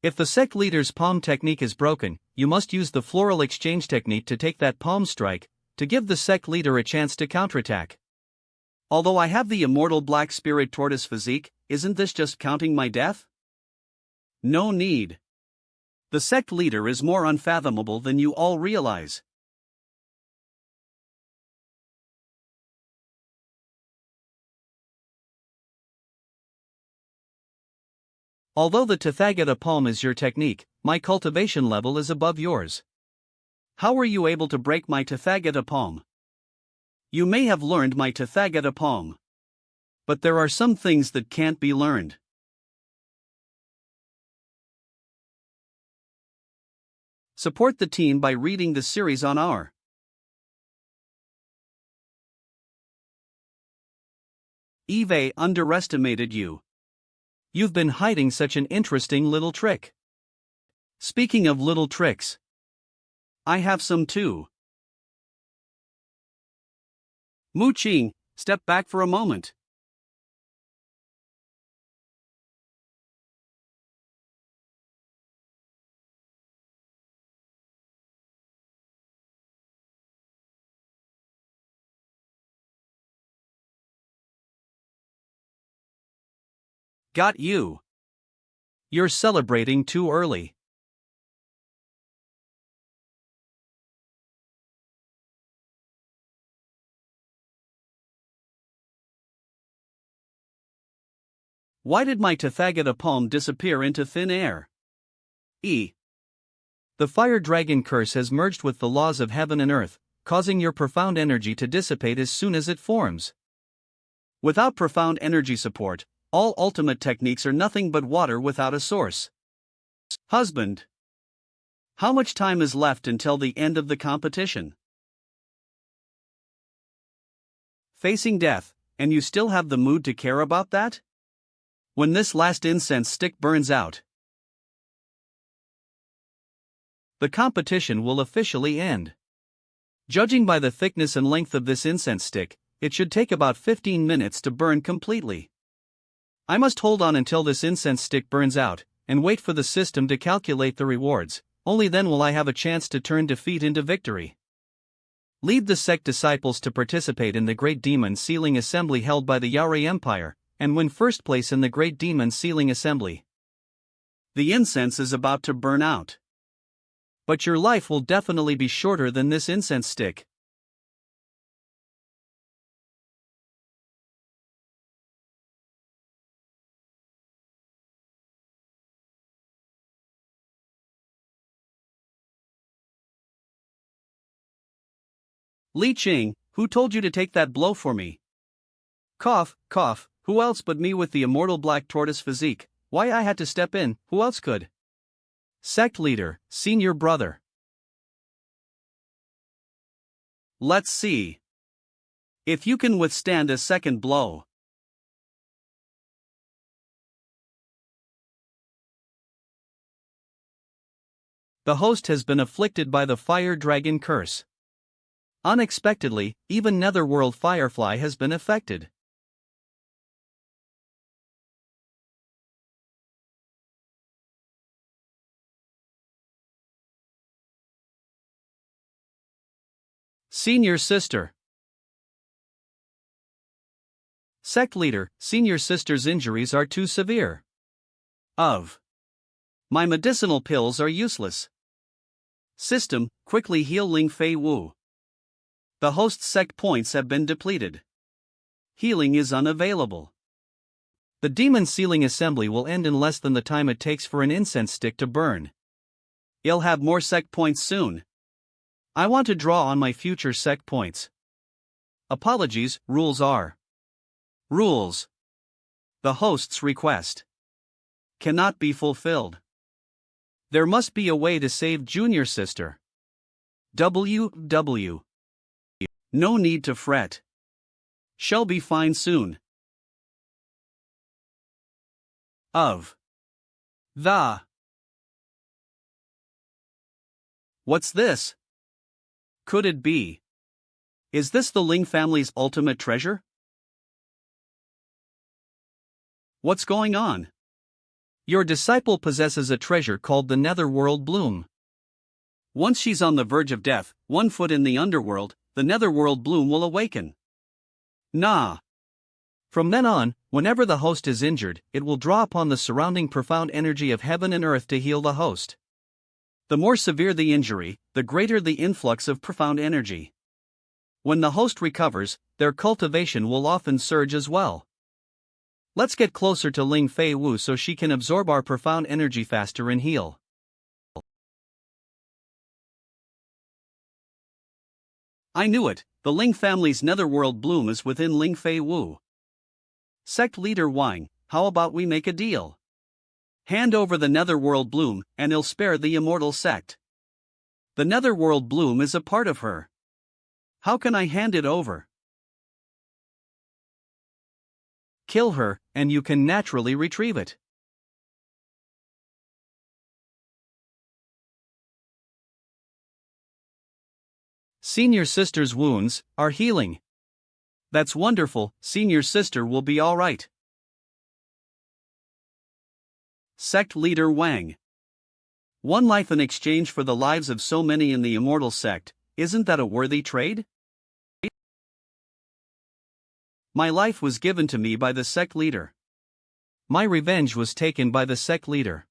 If the sect leader's palm technique is broken, you must use the floral exchange technique to take that palm strike, to give the sect leader a chance to counterattack. Although I have the immortal black spirit tortoise physique, isn't this just counting my death? No need. The sect leader is more unfathomable than you all realize. Although the Tathagata palm is your technique, my cultivation level is above yours. How were you able to break my Tathagata palm? You may have learned my Tathagata palm. But there are some things that can't be learned. Support the team by reading the series on our. Eve underestimated you. You've been hiding such an interesting little trick. Speaking of little tricks, I have some too. Mu Qing, step back for a moment. Got you. You're celebrating too early. Why did my Tathagata palm disappear into thin air? The fire dragon curse has merged with the laws of heaven and earth, causing your profound energy to dissipate as soon as it forms. Without profound energy support, all ultimate techniques are nothing but water without a source. Husband, how much time is left until the end of the competition? Facing death, and you still have the mood to care about that? When this last incense stick burns out, the competition will officially end. Judging by the thickness and length of this incense stick, it should take about 15 minutes to burn completely. I must hold on until this incense stick burns out, and wait for the system to calculate the rewards. Only then will I have a chance to turn defeat into victory. Lead the sect disciples to participate in the Great Demon Sealing Assembly held by the Yare Empire, and win first place in the Great Demon Sealing Assembly. The incense is about to burn out. But your life will definitely be shorter than this incense stick. Li Qing, who told you to take that blow for me? Cough, cough, who else but me with the immortal black tortoise physique? Why I had to step in, who else could? Sect leader, senior brother. Let's see if you can withstand a second blow. The host has been afflicted by the fire dragon curse. Unexpectedly, even Netherworld Firefly has been affected. Senior sister. Sect leader, senior sister's injuries are too severe. My medicinal pills are useless. System, quickly heal Ling Fei Wu. The host's sect points have been depleted. Healing is unavailable. The Demon Sealing Assembly will end in less than the time it takes for an incense stick to burn. You'll have more sect points soon. I want to draw on my future sect points. Apologies, rules are. Rules. The host's request cannot be fulfilled. There must be a way to save junior sister. WW. No need to fret. Shall be fine soon. What's this? Could it be? Is this the Ling family's ultimate treasure? What's going on? Your disciple possesses a treasure called the Netherworld Bloom. Once she's on the verge of death, 1 foot in the underworld, the Netherworld Bloom will awaken. Nah. From then on, whenever the host is injured, it will draw upon the surrounding profound energy of heaven and earth to heal the host. The more severe the injury, the greater the influx of profound energy. When the host recovers, their cultivation will often surge as well. Let's get closer to Ling Fei Wu so she can absorb our profound energy faster and heal. I knew it, the Ling family's Netherworld Bloom is within Ling Fei Wu. Sect leader Wang, how about we make a deal? Hand over the Netherworld Bloom, and he'll spare the immortal sect. The Netherworld Bloom is a part of her. How can I hand it over? Kill her, and you can naturally retrieve it. Senior sister's wounds are healing. That's wonderful, senior sister will be alright. Sect leader Wang. 1 life in exchange for the lives of so many in the immortal sect, isn't that a worthy trade? My life was given to me by the sect leader. My revenge was taken by the sect leader.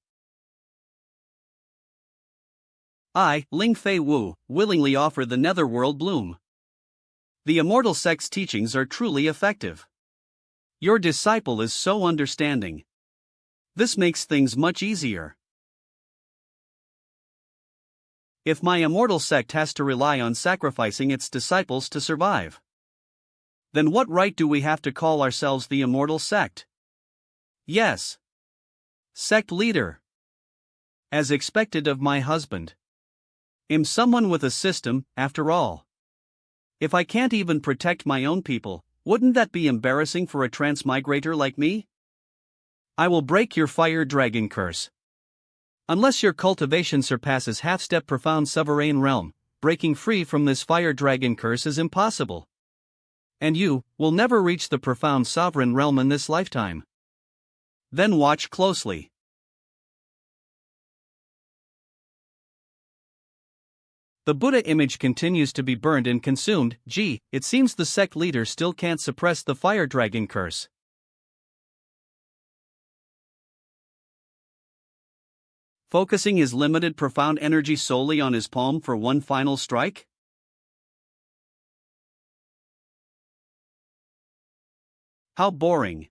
I, Ling Fei Wu, willingly offer the Netherworld Bloom. The immortal sect's teachings are truly effective. Your disciple is so understanding. This makes things much easier. If my immortal sect has to rely on sacrificing its disciples to survive, then what right do we have to call ourselves the immortal sect? Yes. Sect leader. As expected of my husband. Am someone with a system, after all. If I can't even protect my own people, wouldn't that be embarrassing for a transmigrator like me? I will break your fire dragon curse. Unless your cultivation surpasses half-step profound sovereign realm, breaking free from this fire dragon curse is impossible. And you will never reach the profound sovereign realm in this lifetime. Then watch closely. The Buddha image continues to be burned and consumed. Gee, it seems the sect leader still can't suppress the fire dragon curse. Focusing his limited profound energy solely on his palm for one final strike? How boring.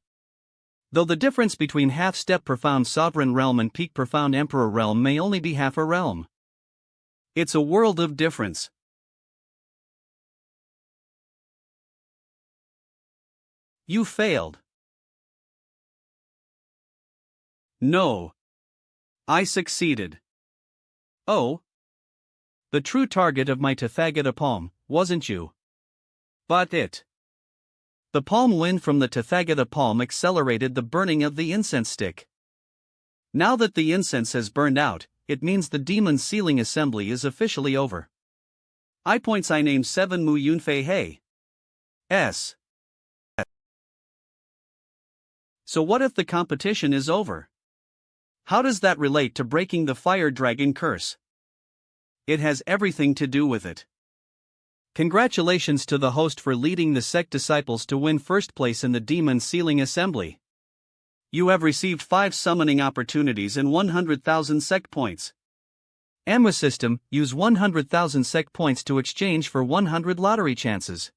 Though the difference between half-step profound sovereign realm and peak profound emperor realm may only be half a realm, it's a world of difference. You failed. No. I succeeded. Oh. The true target of my Tathagata palm, wasn't you? But it. The palm wind from the Tathagata palm accelerated the burning of the incense stick. Now that the incense has burned out, it means the demon sealing assembly is officially over. I name 7 Mu Yunfei Hei. S. So what if the competition is over? How does that relate to breaking the fire dragon curse? It has everything to do with it. Congratulations to the host for leading the sect disciples to win first place in the demon sealing assembly. You have received 5 summoning opportunities and 100,000 sect points. Manhwa system, use 100,000 sect points to exchange for 100 lottery chances.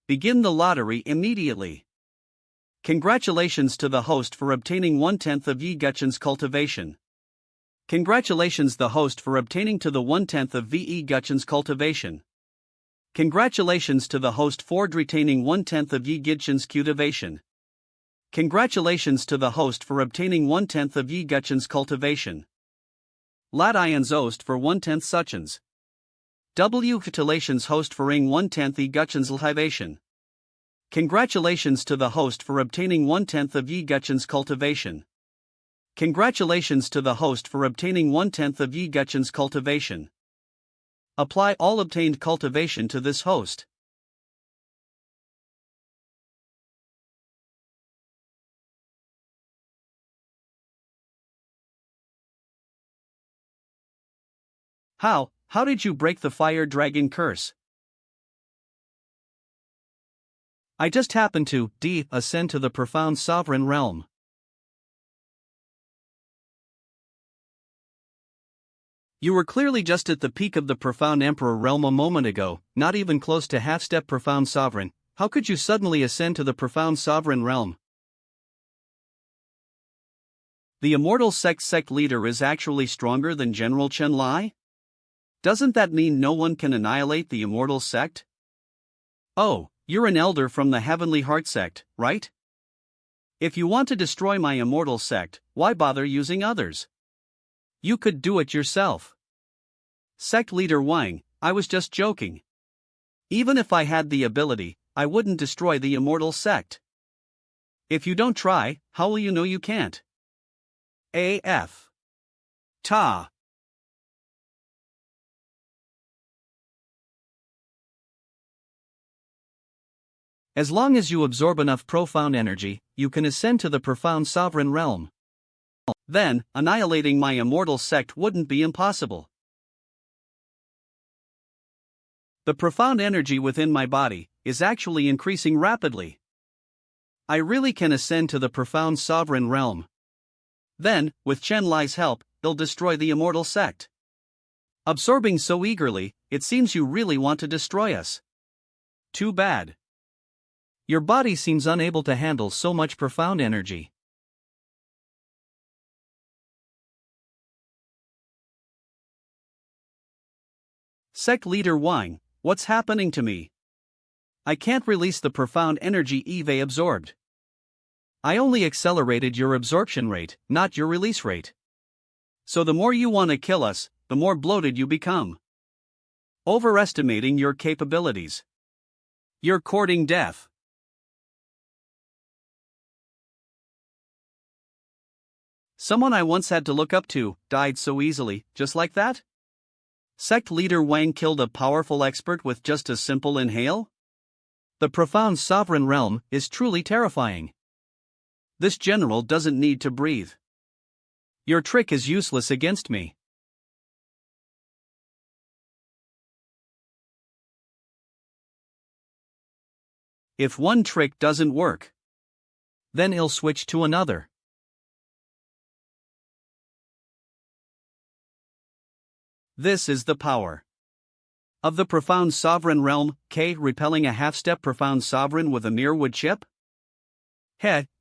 Begin the lottery immediately. Congratulations to the host for obtaining 1/10 of Yi Guchen's cultivation. Congratulations the host for obtaining to the 1/10 of V.E. Guchen's cultivation. Congratulations to the host for retaining 1/10 of Yi Guchen's cultivation. Congratulations to the host for obtaining 1/10 of Yi Guchen's cultivation. Lat Ian's host for 1/10 Suchens. Congratulations host for ing 1/10 Yi Guchen's cultivation. Congratulations to the host for obtaining 1/10 of Yi Guchen's cultivation. Congratulations to the host for obtaining 1/10 of Yi Guchen's cultivation. Apply all obtained cultivation to this host. How did you break the fire dragon curse? I just happened to ascend to the profound sovereign realm. You were clearly just at the peak of the profound emperor realm a moment ago, not even close to half-step profound sovereign. How could you suddenly ascend to the profound sovereign realm? The immortal sect leader is actually stronger than General Chen Lai? Doesn't that mean no one can annihilate the immortal sect? Oh, you're an elder from the Heavenly Heart sect, right? If you want to destroy my immortal sect, why bother using others? You could do it yourself. Sect leader Wang, I was just joking. Even if I had the ability, I wouldn't destroy the immortal sect. If you don't try, how will you know you can't? AF. Ta. As long as you absorb enough profound energy, you can ascend to the profound sovereign realm. Then, annihilating my immortal sect wouldn't be impossible. The profound energy within my body is actually increasing rapidly. I really can ascend to the profound sovereign realm. Then, with Chen Lai's help, they'll destroy the immortal sect. Absorbing so eagerly, it seems you really want to destroy us. Too bad. Your body seems unable to handle so much profound energy. Sect leader Wang, what's happening to me? I can't release the profound energy Eve absorbed. I only accelerated your absorption rate, not your release rate. So the more you want to kill us, the more bloated you become. Overestimating your capabilities. You're courting death. Someone I once had to look up to died so easily, just like that? Sect leader Wang killed a powerful expert with just a simple inhale? The profound sovereign realm is truly terrifying. This general doesn't need to breathe. Your trick is useless against me. If one trick doesn't work, then I'll switch to another. This is the power of the profound sovereign realm. Repelling a half-step profound sovereign with a mere wood chip?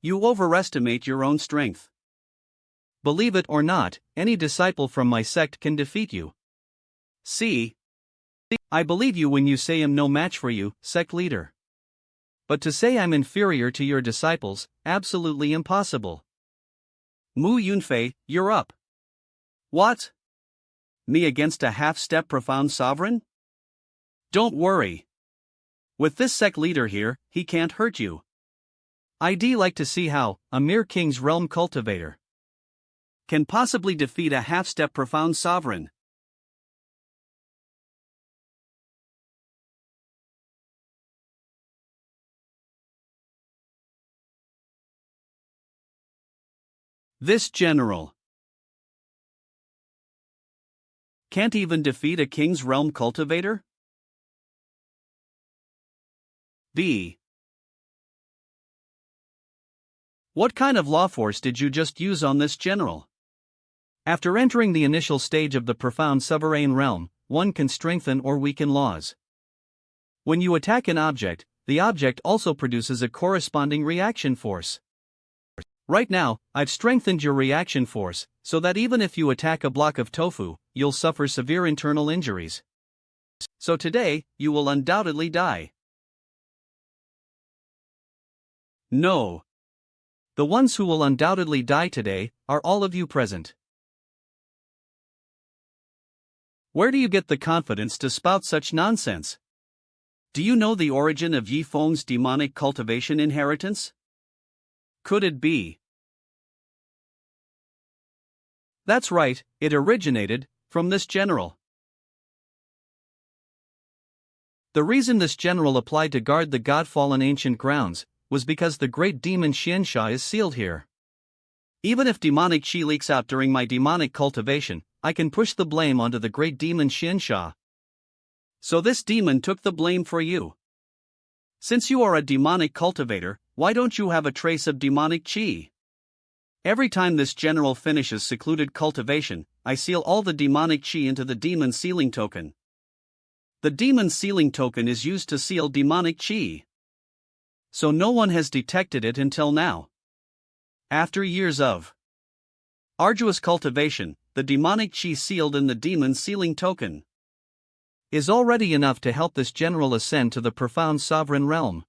You overestimate your own strength. Believe it or not, any disciple from my sect can defeat you. See, I believe you when you say I'm no match for you, sect leader. But to say I'm inferior to your disciples, absolutely impossible. Mu Yunfei, you're up. What? Me against a half-step profound sovereign? Don't worry. With this sect leader here, he can't hurt you. I'd like to see how a mere king's realm cultivator can possibly defeat a half-step profound sovereign. This general can't even defeat a king's realm cultivator? B. What kind of law force did you just use on this general? After entering the initial stage of the profound sovereign realm, one can strengthen or weaken laws. When you attack an object, the object also produces a corresponding reaction force. Right now, I've strengthened your reaction force, so that even if you attack a block of tofu, you'll suffer severe internal injuries. So today, you will undoubtedly die. No. The ones who will undoubtedly die today are all of you present. Where do you get the confidence to spout such nonsense? Do you know the origin of Yi Feng's demonic cultivation inheritance? Could it be? That's right, it originated from this general. The reason this general applied to guard the god-fallen ancient grounds was because the great demon Xiansha is sealed here. Even if demonic chi leaks out during my demonic cultivation, I can push the blame onto the great demon Xiansha. So this demon took the blame for you. Since you are a demonic cultivator, why don't you have a trace of demonic chi? Every time this general finishes secluded cultivation, I seal all the demonic chi into the demon sealing token. The demon sealing token is used to seal demonic chi. So no one has detected it until now. After years of arduous cultivation, the demonic chi sealed in the demon sealing token is already enough to help this general ascend to the profound sovereign realm.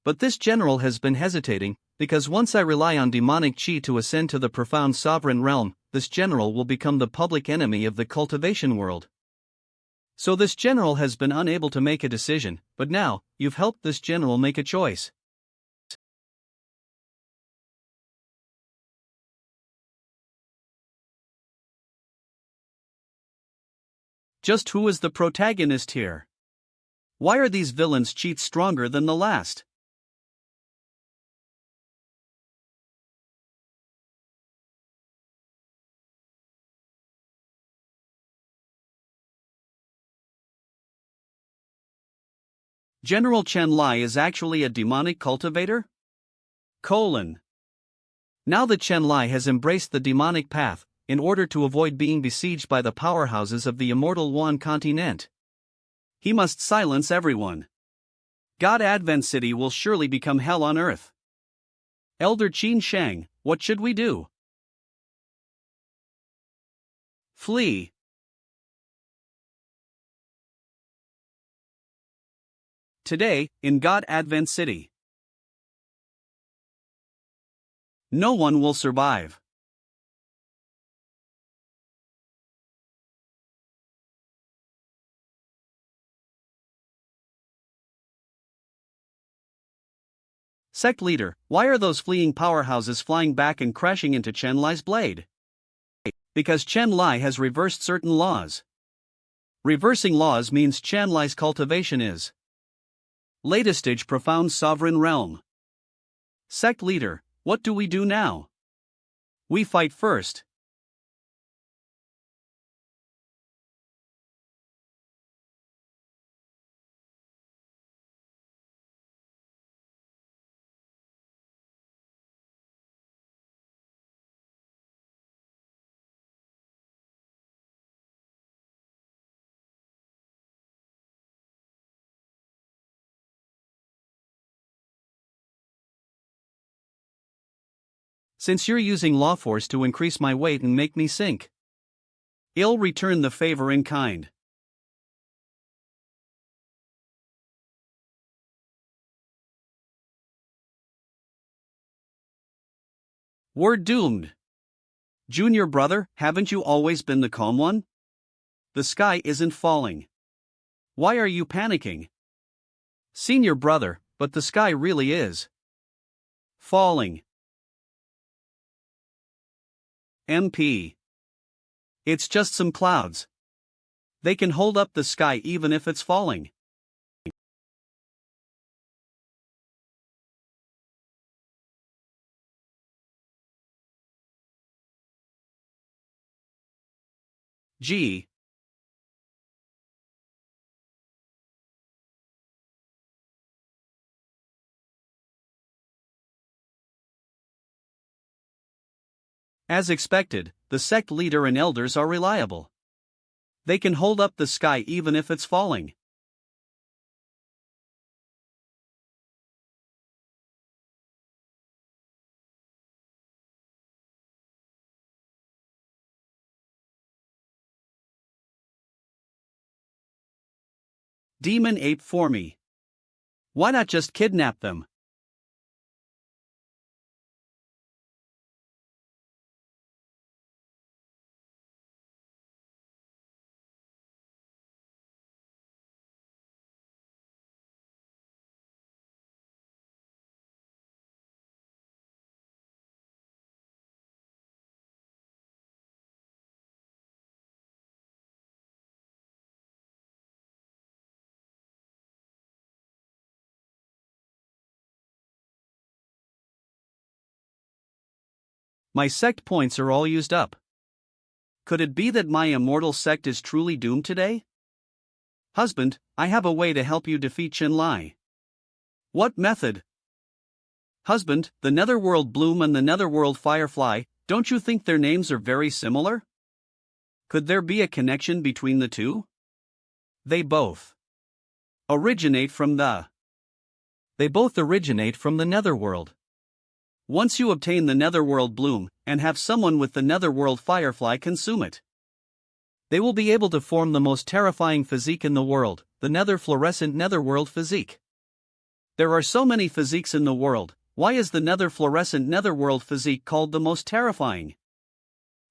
But this general has been hesitating, because once I rely on demonic chi to ascend to the profound sovereign realm, this general will become the public enemy of the cultivation world. So this general has been unable to make a decision, but now, you've helped this general make a choice. Just who is the protagonist here? Why are these villains' cheats stronger than the last? General Chen Lai is actually a demonic cultivator? Now that Chen Lai has embraced the demonic path, in order to avoid being besieged by the powerhouses of the immortal Wan continent, he must silence everyone. God Advent City will surely become hell on earth. Elder Qin Shang, what should we do? Flee. Today, in God Advent City, no one will survive. Sect leader, why are those fleeing powerhouses flying back and crashing into Chen Lai's blade? Because Chen Lai has reversed certain laws. Reversing laws means Chen Lai's cultivation is latest stage profound sovereign realm. Sect leader, what do we do now? We fight first. Since you're using law force to increase my weight and make me sink, I'll return the favor in kind. We're doomed. Junior brother, haven't you always been the calm one? The sky isn't falling. Why are you panicking? Senior brother, but the sky really is falling. MP. It's just some clouds. They can hold up the sky even if it's falling. G. As expected, the sect leader and elders are reliable. They can hold up the sky even if it's falling. Demon ape for me. Why not just kidnap them? My sect points are all used up. Could it be that my immortal sect is truly doomed today? Husband, I have a way to help you defeat Chen Lai. What method? Husband, the Netherworld Bloom and the Netherworld Firefly, don't you think their names are very similar? Could there be a connection between the two? They both originate from the Netherworld. Once you obtain the Netherworld Bloom, and have someone with the Netherworld Firefly consume it, they will be able to form the most terrifying physique in the world, the Nether Fluorescent Netherworld Physique. There are so many physiques in the world, why is the Nether Fluorescent Netherworld Physique called the most terrifying?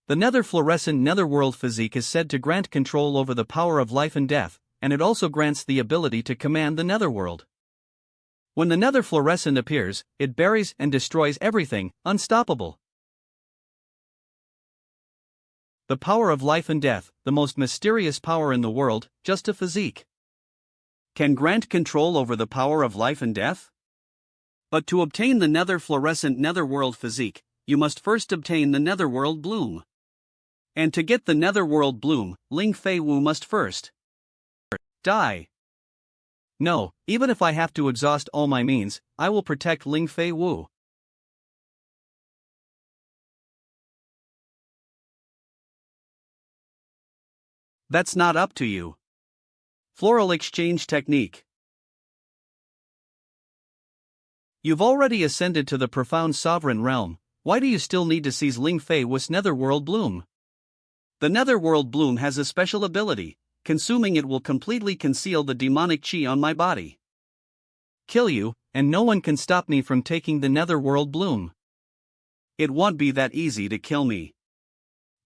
The Nether Fluorescent Netherworld Physique is said to grant control over the power of life and death, and it also grants the ability to command the Netherworld. When the Nether Fluorescent appears, it buries and destroys everything, unstoppable. The power of life and death, the most mysterious power in the world, just a physique. Can grant control over the power of life and death? But to obtain the Nether Fluorescent Netherworld Physique, you must first obtain the Netherworld Bloom. And to get the Netherworld Bloom, Ling Fei Wu must first die. No, even if I have to exhaust all my means, I will protect Ling Fei Wu. That's not up to you. Floral exchange technique. You've already ascended to the profound sovereign realm, why do you still need to seize Ling Fei Wu's Netherworld Bloom? The Netherworld Bloom has a special ability. Consuming it will completely conceal the demonic chi on my body. Kill you, and no one can stop me from taking the Netherworld Bloom. It won't be that easy to kill me.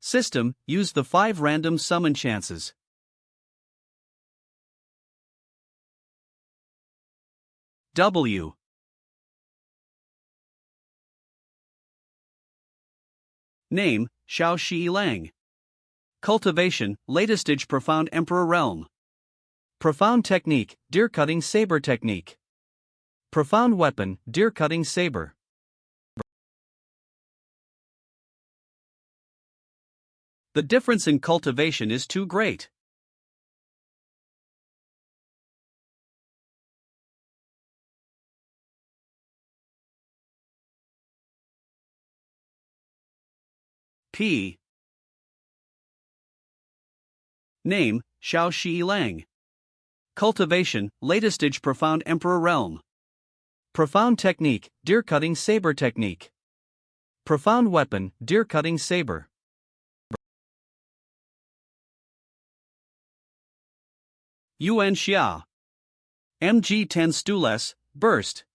System, use the 5 random summon chances. W. Name, Xiao Shi Lang. Cultivation, latest stage profound emperor realm. Profound technique, deer cutting saber technique. Profound weapon, deer cutting saber. The difference in cultivation is too great. P. Name, Xiao Shi Lang. Cultivation, latest stage profound emperor realm. Profound technique, deer cutting saber technique. Profound weapon, deer cutting saber. Yuan Xia. MG 10 Stules, burst.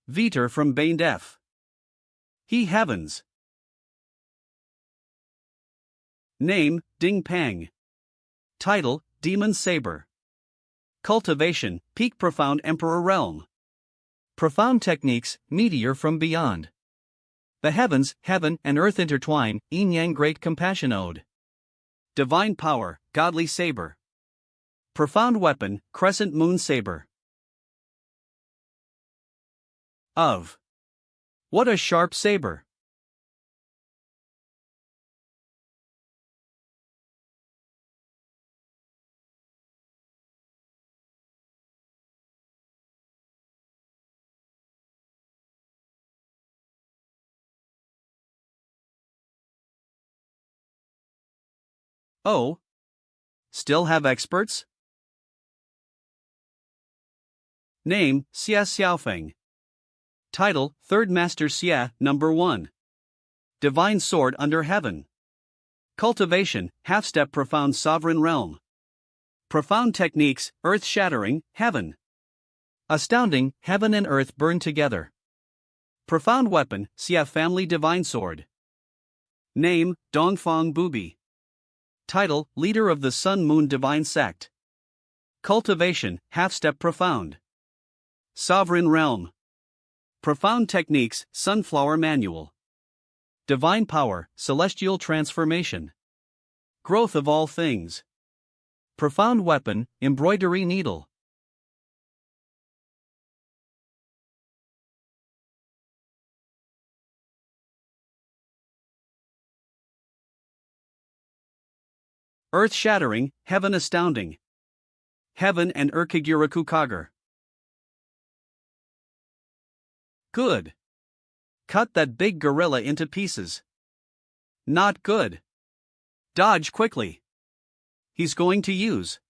Viter from Bane Def. He heavens. Name, Ding Pang. Title, Demon Saber. Cultivation, peak profound emperor realm. Profound techniques, meteor from beyond. The heavens, heaven and earth intertwine, yin yang great compassion ode. Divine power, godly saber. Profound weapon, crescent moon saber. Of. What a sharp saber. Oh. Still have experts? Name, Xia Xiaofeng. Title, Third Master Xia, Number 1. Divine Sword Under Heaven. Cultivation, half-step profound sovereign realm. Profound techniques, earth-shattering, heaven. Astounding, heaven and earth burn together. Profound weapon, Xia family divine sword. Name, Dongfang Bubi. Title, Leader of the Sun-Moon Divine Sect. Cultivation, half-step profound. Sovereign realm. Profound techniques, Sunflower Manual. Divine power, celestial transformation. Growth of all things. Profound weapon, embroidery needle. Earth shattering, heaven astounding. Heaven and Urkagiraku Kager. Good. Cut that big gorilla into pieces. Not good. Dodge quickly. He's going to use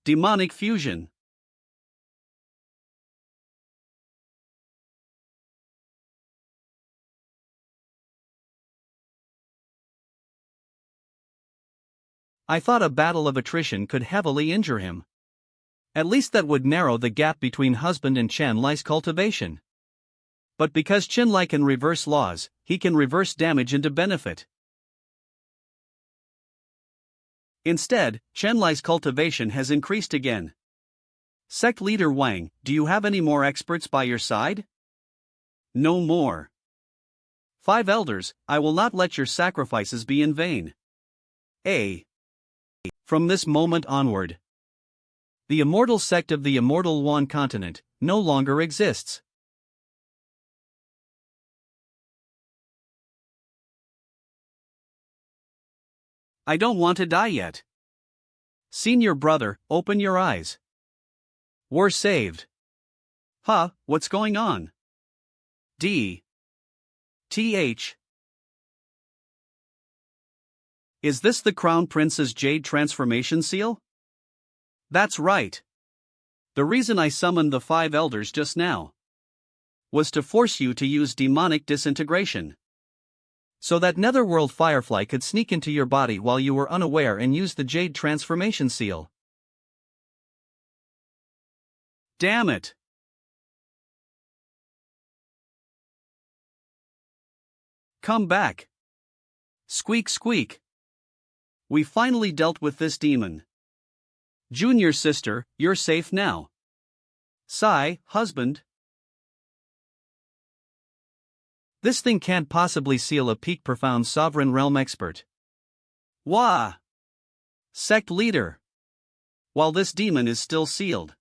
demonic fusion. I thought a battle of attrition could heavily injure him. At least that would narrow the gap between husband and Chen Lai's cultivation. But because Chen Lai can reverse laws, he can reverse damage into benefit. Instead, Chen Lai's cultivation has increased again. Sect leader Wang, do you have any more experts by your side? No more. 5 elders, I will not let your sacrifices be in vain. A. From this moment onward, the immortal sect of the immortal Wan continent no longer exists. I don't want to die yet. Senior brother, open your eyes. We're saved. Huh, what's going on? D. TH. Is this the Crown Prince's Jade Transformation Seal? That's right. The reason I summoned the 5 elders just now was to force you to use demonic disintegration. So that Netherworld Firefly could sneak into your body while you were unaware and use the Jade Transformation Seal. Damn it! Come back! Squeak squeak! We finally dealt with this demon. Junior sister, you're safe now. Sigh, husband. This thing can't possibly seal a peak profound sovereign realm expert. Wah! Sect leader. While this demon is still sealed.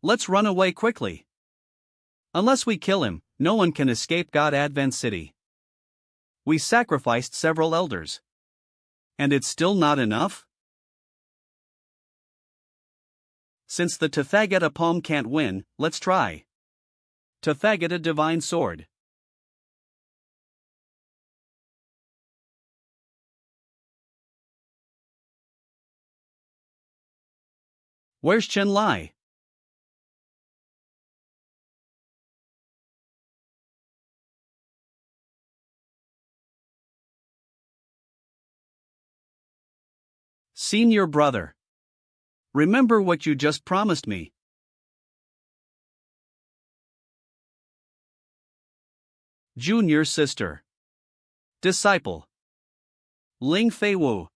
Let's run away quickly. Unless we kill him, no one can escape God Advent City. We sacrificed several elders. And it's still not enough? Since the Tathagata poem can't win, let's try. Tathagata divine sword. Where's Chen Lai? Senior brother. Remember what you just promised me. Junior sister. Disciple. Ling Fei Wu.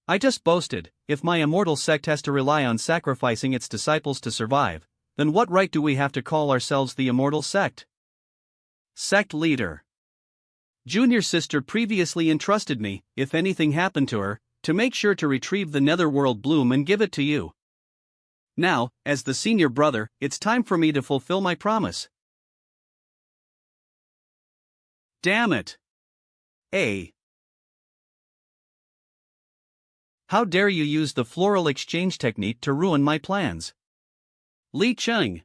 I just boasted, if my immortal sect has to rely on sacrificing its disciples to survive, then what right do we have to call ourselves the immortal sect? Sect leader. Junior sister previously entrusted me, if anything happened to her, to make sure to retrieve the netherworld bloom and give it to you. Now, as the senior brother, it's time for me to fulfill my promise. Damn it! How dare you use the floral exchange technique to ruin my plans? Li Cheng.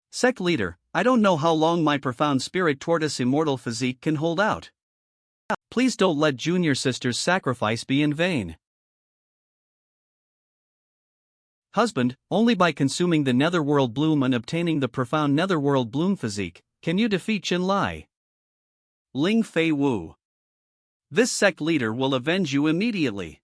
Sect leader, I don't know how long my profound spirit tortoise immortal physique can hold out. Please don't let junior sister's sacrifice be in vain. Husband, only by consuming the netherworld bloom and obtaining the profound netherworld bloom physique, can you defeat Chen Lai. Ling Fei Wu. This sect leader will avenge you immediately.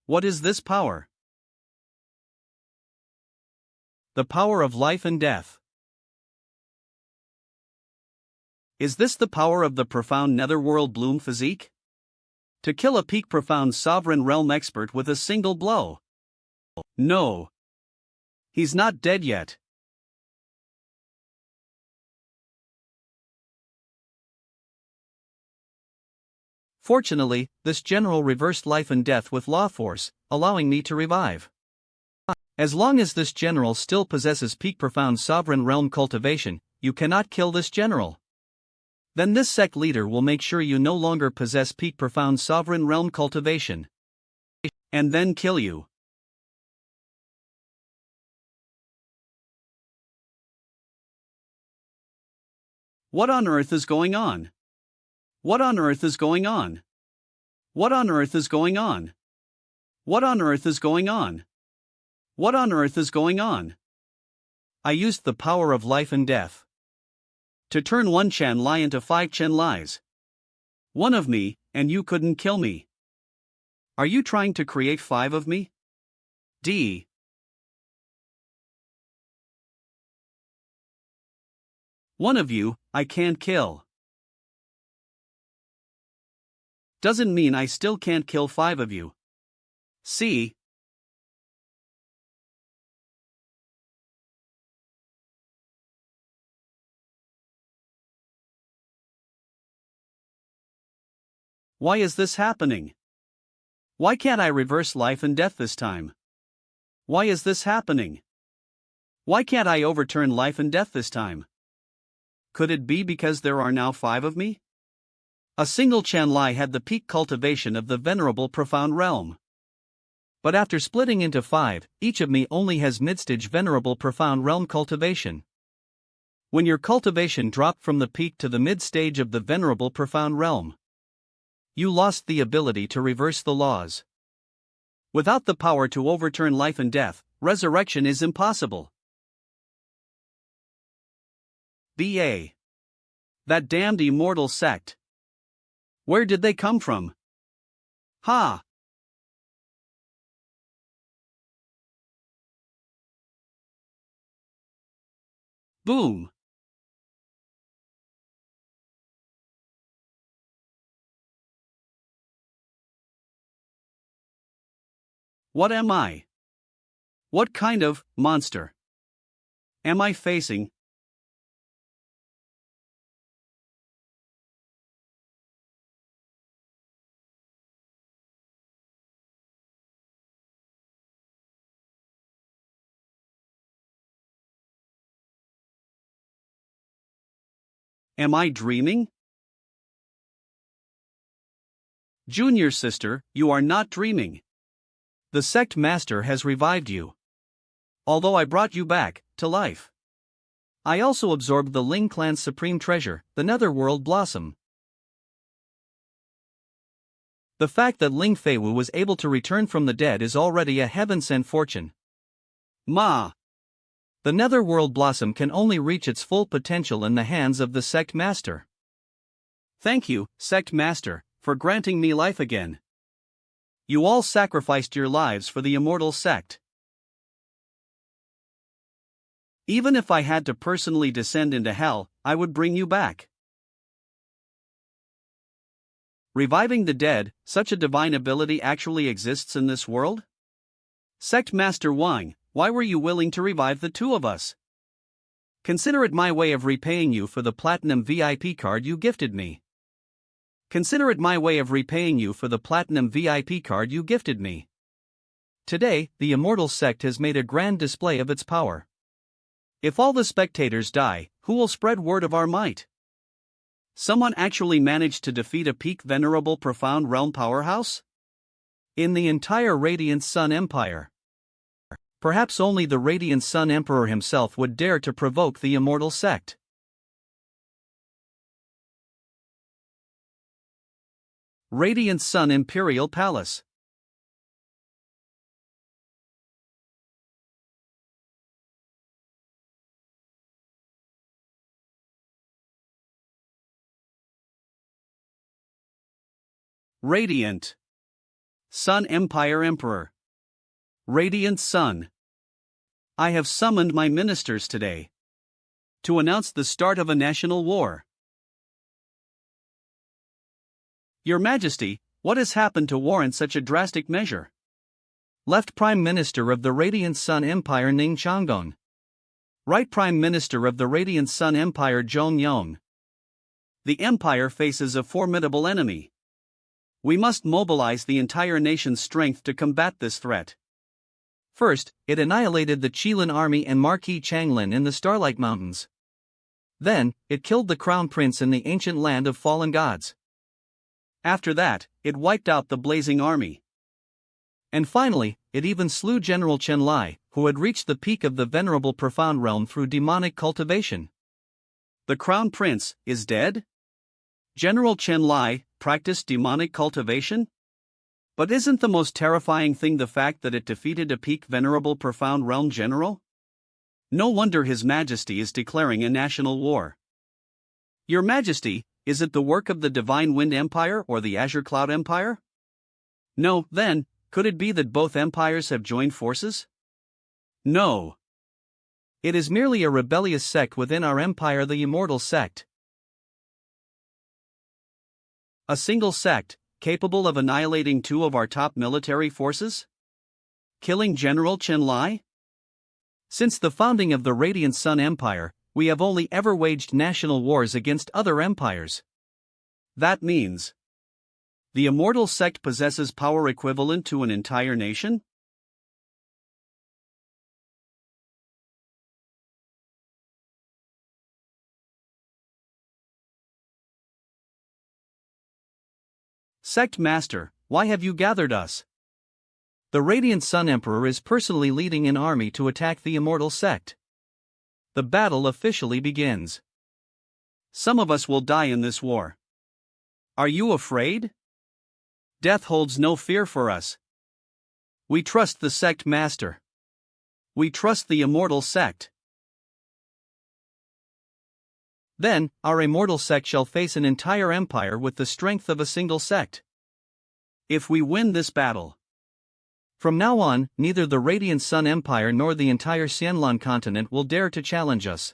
What is this power? The power of life and death. Is this the power of the profound netherworld bloom physique? To kill a peak profound sovereign realm expert with a single blow? No. He's not dead yet. Fortunately, this general reversed life and death with law force, allowing me to revive. As long as this general still possesses peak profound sovereign realm cultivation, you cannot kill this general. Then this sect leader will make sure you no longer possess peak profound sovereign realm cultivation. And then kill you. What on earth is going on? What on earth is going on? What on earth is going on? What on earth is going on? What on earth is going on? I used the power of life and death to turn one Chen Lai into 5 Chen Lais. One of me, and you couldn't kill me. Are you trying to create 5 of me? One of you, I can't kill. Doesn't mean I still can't kill 5 of you. See? Why is this happening? Why can't I reverse life and death this time? Why is this happening? Why can't I overturn life and death this time? Could it be because there are now 5 of me? A single Chanlai had the peak cultivation of the venerable profound realm. But after splitting into 5, each of me only has midstage venerable profound realm cultivation. When your cultivation dropped from the peak to the mid-stage of the venerable profound realm, you lost the ability to reverse the laws. Without the power to overturn life and death, resurrection is impossible. B.A. That damned immortal sect. Where did they come from? Ha! Boom! What am I? What kind of monster am I facing? Am I dreaming? Junior sister, you are not dreaming. The sect master has revived you. Although I brought you back to life, I also absorbed the Ling clan's supreme treasure, the netherworld blossom. The fact that Ling Feiwu was able to return from the dead is already a heaven-sent fortune. Ma! The netherworld blossom can only reach its full potential in the hands of the sect master. Thank you, sect master, for granting me life again. You all sacrificed your lives for the immortal sect. Even if I had to personally descend into hell, I would bring you back. Reviving the dead, such a divine ability actually exists in this world? Sect Master Wang, why were you willing to revive the 2 of us? Consider it my way of repaying you for the platinum VIP card you gifted me. Consider it my way of repaying you for the platinum VIP card you gifted me. Today, the immortal sect has made a grand display of its power. If all the spectators die, who will spread word of our might? Someone actually managed to defeat a peak venerable profound realm powerhouse? In the entire Radiant Sun Empire. Perhaps only the Radiant Sun Emperor himself would dare to provoke the immortal sect. Radiant Sun Imperial Palace. Radiant Sun Empire Emperor. Radiant Sun. I have summoned my ministers today to announce the start of a national war. Your Majesty, what has happened to warrant such a drastic measure? Left Prime Minister of the Radiant Sun Empire Ning Changdong. Right Prime Minister of the Radiant Sun Empire Zhong Yong. The Empire faces a formidable enemy. We must mobilize the entire nation's strength to combat this threat. First, it annihilated the Qilin army and Marquis Changlin in the Starlight Mountains. Then, it killed the Crown Prince in the ancient land of fallen gods. After that, it wiped out the Blazing Army. And finally, it even slew General Chen Lai, who had reached the peak of the venerable profound realm through demonic cultivation. The Crown Prince is dead? General Chen Lai practiced demonic cultivation? But isn't the most terrifying thing the fact that it defeated a peak venerable profound realm general? No wonder His Majesty is declaring a national war. Your Majesty, is it the work of the Divine Wind Empire or the Azure Cloud Empire? No, then, could it be that both empires have joined forces? No. It is merely a rebellious sect within our empire, the Immortal Sect. A single sect, capable of annihilating 2 of our top military forces? Killing General Chen Lai? Since the founding of the Radiant Sun Empire, we have only ever waged national wars against other empires. That means The immortal sect possesses power equivalent to an entire nation? Sect Master, why have you gathered us? The Radiant Sun Emperor is personally leading an army to attack the immortal sect. The battle officially begins. Some of us will die in this war. Are you afraid? Death holds no fear for us. We trust the Sect Master. We trust the immortal sect. Then, our immortal sect shall face an entire empire with the strength of a single sect. If we win this battle, from now on, neither the Radiant Sun Empire nor the entire Xianlan continent will dare to challenge us.